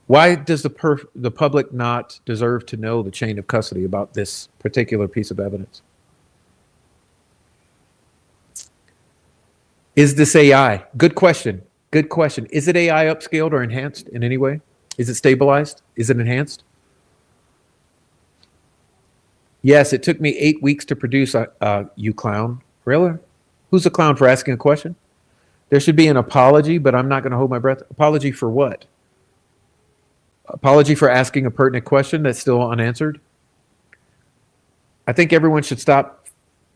Why does the public not deserve to know the chain of custody about this particular piece of evidence? Is this AI? Good question. Good question. Is it AI upscaled or enhanced in any way? Is it stabilized? Is it enhanced? Yes, it took me 8 weeks to produce, you clown. Really? Who's a clown for asking a question? There should be an apology, but I'm not going to hold my breath. Apology for what? Apology for asking a pertinent question that's still unanswered? I think everyone should stop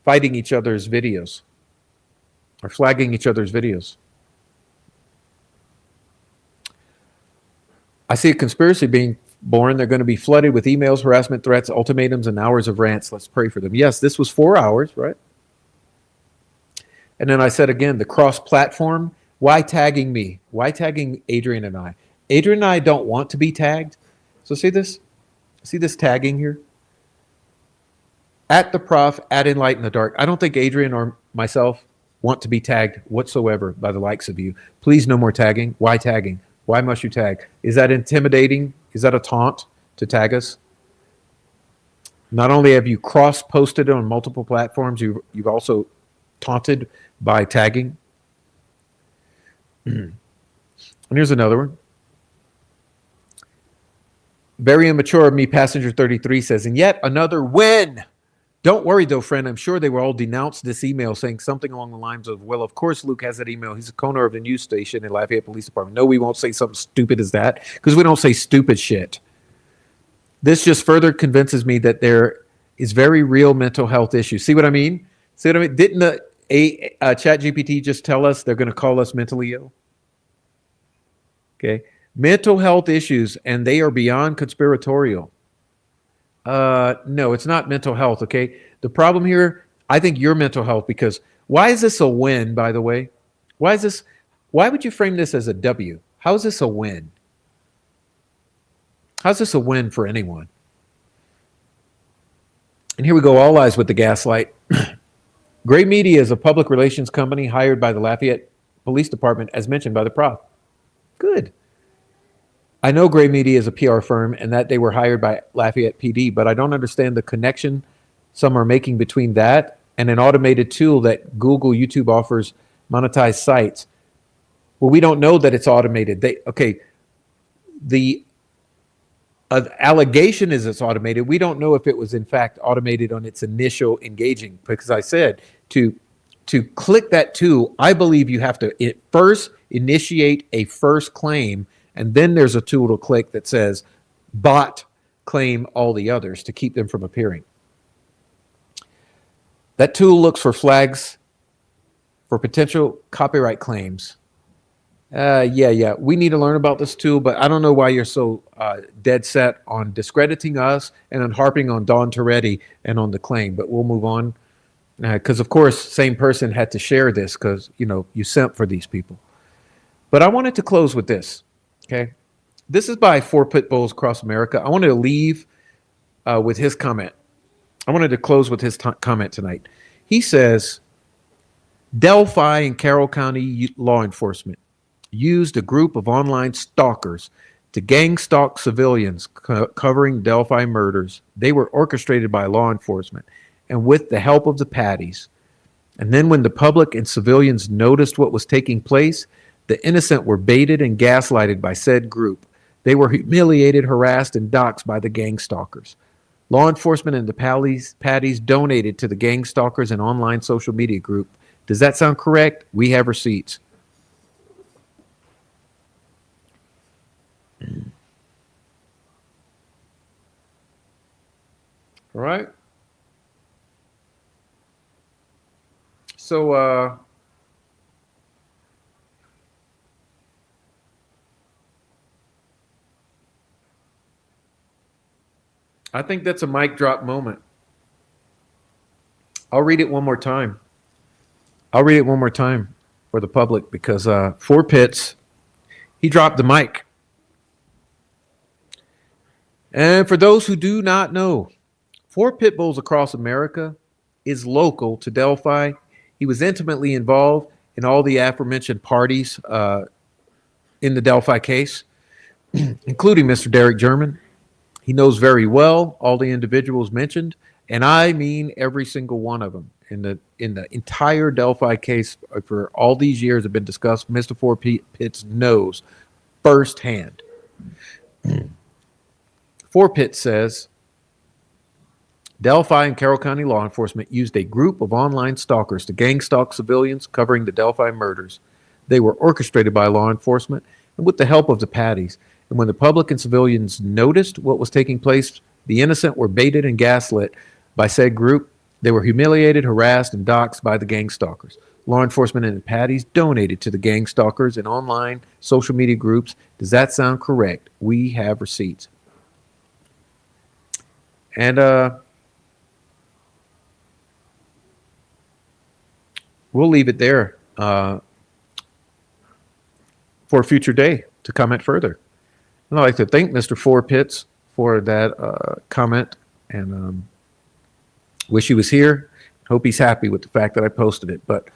fighting each other's videos or flagging each other's videos. I see a conspiracy being born. They're going to be flooded with emails, harassment, threats, ultimatums, and hours of rants. Let's pray for them. Yes, this was 4 hours, right? And then I said again, the cross-platform. Why tagging me? Why tagging Adrian and I? Adrian and I don't want to be tagged. So see this? See this tagging here? At the prof, at Enlighten the Dark. I don't think Adrian or myself want to be tagged whatsoever by the likes of you. Please, no more tagging. Why tagging? Why must you tag? Is that intimidating? Is that a taunt to tag us? Not only have you cross-posted on multiple platforms, you've also taunted by tagging. And here's another one. Very immature of me, passenger 33 says, and yet another win. Don't worry, though, friend. I'm sure they will all denounce this email saying something along the lines of, well, of course Luke has that email. He's a owner of the news station in Lafayette Police Department. No, we won't say something stupid as that because we don't say stupid shit. This just further convinces me that there is very real mental health issues. See what I mean? See what I mean? Didn't the ChatGPT just tell us they're going to call us mentally ill? Okay. Mental health issues, and they are beyond conspiratorial. No, it's not mental health, okay? The problem here, I think your mental health, because why is this a win, by the way? Why would you frame this as a W? How is this a win? How's this a win for anyone? And here we go, all eyes with the gaslight. Gray Media is a public relations company hired by the Lafayette Police Department, as mentioned by the prof. Good. I know Gray Media is a PR firm and that they were hired by Lafayette PD, but I don't understand the connection some are making between that and an automated tool that Google, YouTube offers monetized sites. Well, we don't know that it's automated. The allegation is it's automated. We don't know if it was in fact automated on its initial engaging, because I said to click that tool, I believe you have to first initiate a first claim, and then there's a tool to click that says bot claim all the others to keep them from appearing. That tool looks for flags for potential copyright claims. Yeah. We need to learn about this tool, but I don't know why you're so dead set on discrediting us and on harping on Don Toretti and on the claim. But we'll move on because, of course, same person had to share this because, you simp for these people. But I wanted to close with this. Okay, this is by 4 Pit Bulls Across America. I wanted to leave with his comment. I wanted to close with his comment tonight. He says, Delphi and Carroll County law enforcement used a group of online stalkers to gang stalk civilians covering Delphi murders. They were orchestrated by law enforcement and with the help of the Patties. And then when the public and civilians noticed what was taking place, the innocent were baited and gaslighted by said group. They were humiliated, harassed, and doxxed by the gang stalkers. Law enforcement and the Patties donated to the gang stalkers and online social media group. Does that sound correct? We have receipts. All right. So, I think that's a mic drop moment. I'll read it one more time. For the public because 4 Pits, he dropped the mic. And for those who do not know, 4 Pit Bulls Across America is local to Delphi. He was intimately involved in all the aforementioned parties in the Delphi case, including Mr. Derek German. He knows very well all the individuals mentioned, and I mean every single one of them in the entire Delphi case for all these years have been discussed. Mr. 4 Pits knows firsthand. 4 Pits says Delphi and Carroll County law enforcement used a group of online stalkers to gang stalk civilians covering the Delphi murders. They were orchestrated by law enforcement and with the help of the Patties. And when the public and civilians noticed what was taking place, the innocent were baited and gaslit by said group. They were humiliated, harassed, and doxxed by the gang stalkers. Law enforcement and the Patties donated to the gang stalkers and online social media groups. Does that sound correct? We have receipts. And we'll leave it there for a future day to comment further. And I'd like to thank Mr. 4 Pits for that comment and wish he was here. Hope he's happy with the fact that I posted it. But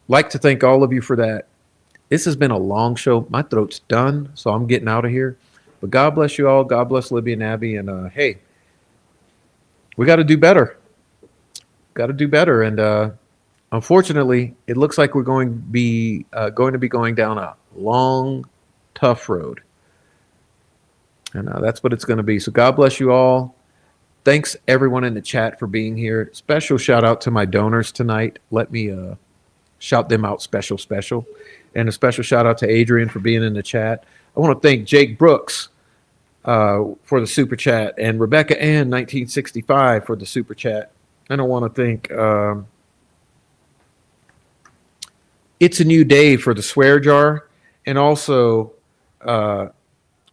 like to thank all of you for that. This has been a long show. My throat's done, so I'm getting out of here. But God bless you all. God bless Libby and Abby. And hey, we got to do better. Got to do better. And unfortunately, it looks like we're going to be going down a long, tough road. And that's what it's going to be. So God bless you all. Thanks everyone in the chat for being here. Special shout out to my donors tonight. Let me shout them out special. And a special shout out to Adrian for being in the chat. I want to thank Jake Brooks for the super chat, and Rebecca Ann 1965 for the super chat. And I want to thank It's a New Day for the swear jar, and also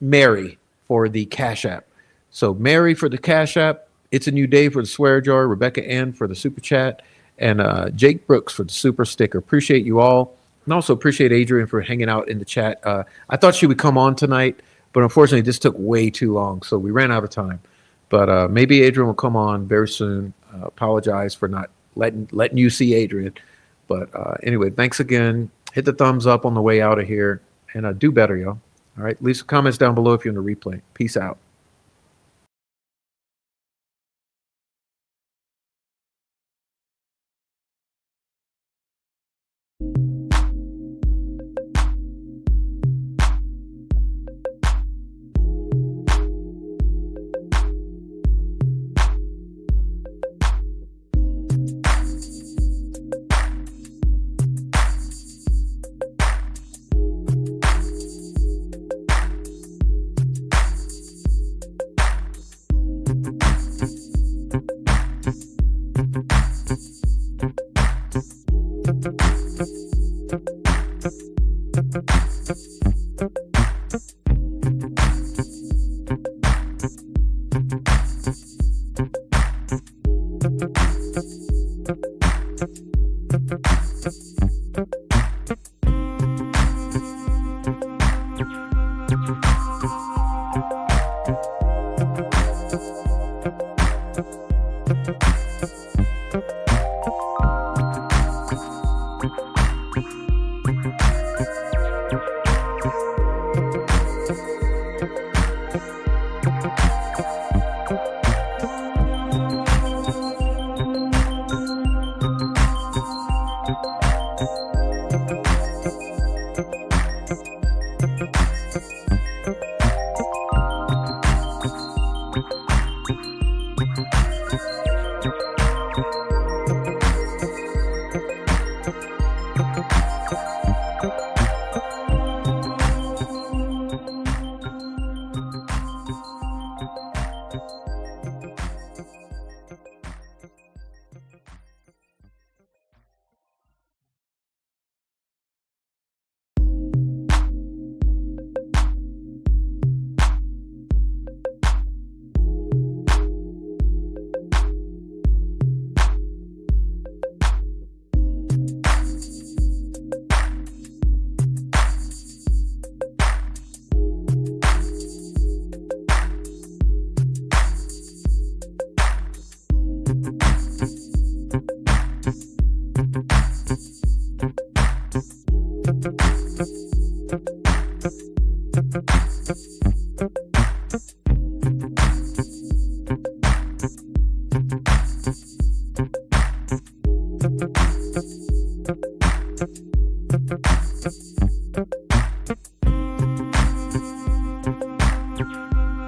Mary for the Cash App. So Mary for the Cash App, It's a New Day for the swear jar, Rebecca Ann for the super chat, and Jake Brooks for the super sticker. Appreciate you all. And also appreciate Adrian for hanging out in the chat. I thought she would come on tonight, but unfortunately this took way too long, so we ran out of time. But maybe Adrian will come on very soon. Apologize for not letting you see Adrian. But anyway, thanks again. Hit the thumbs up on the way out of here, and do better, y'all. All right, leave some comments down below if you're in the replay. Peace out.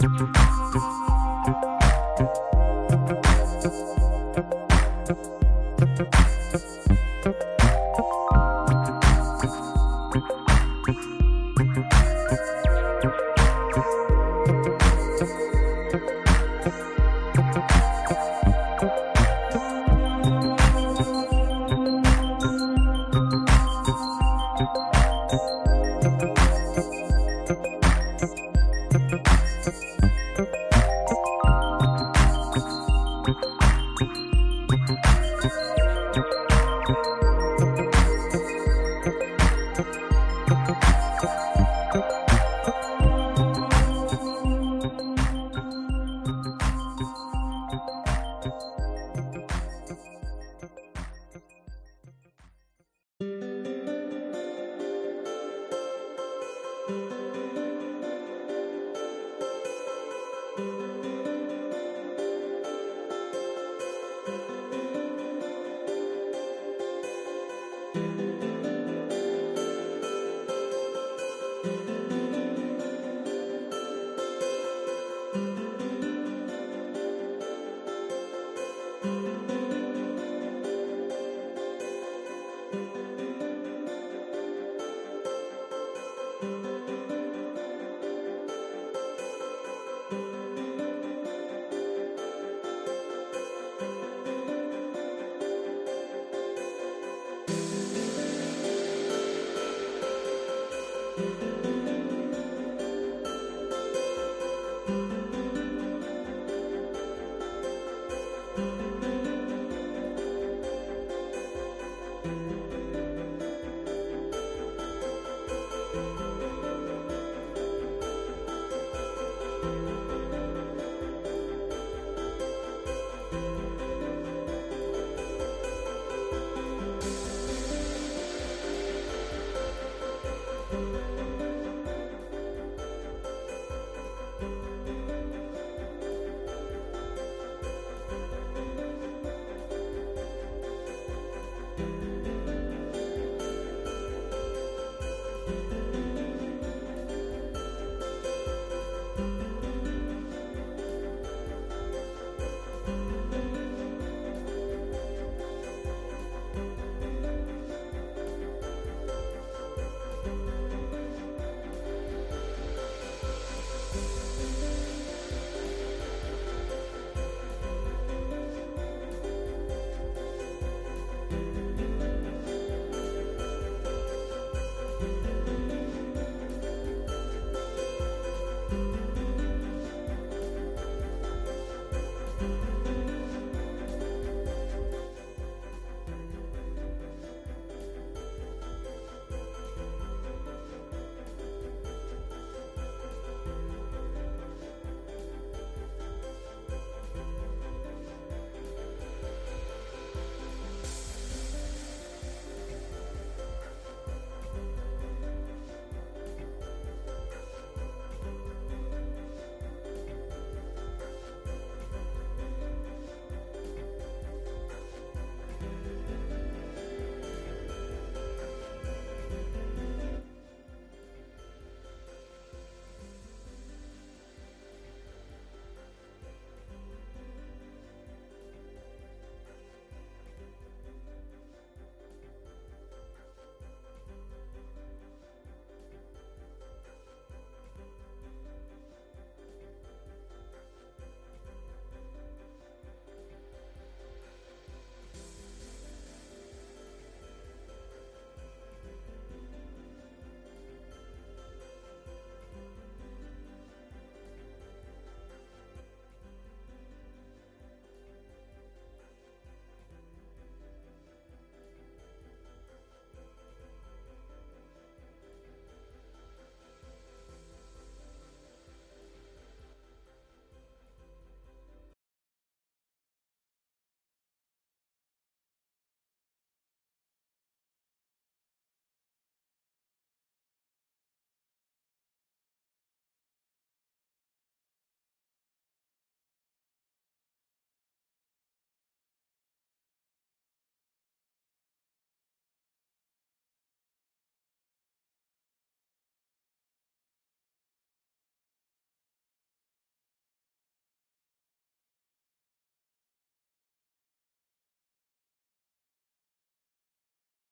Thank you.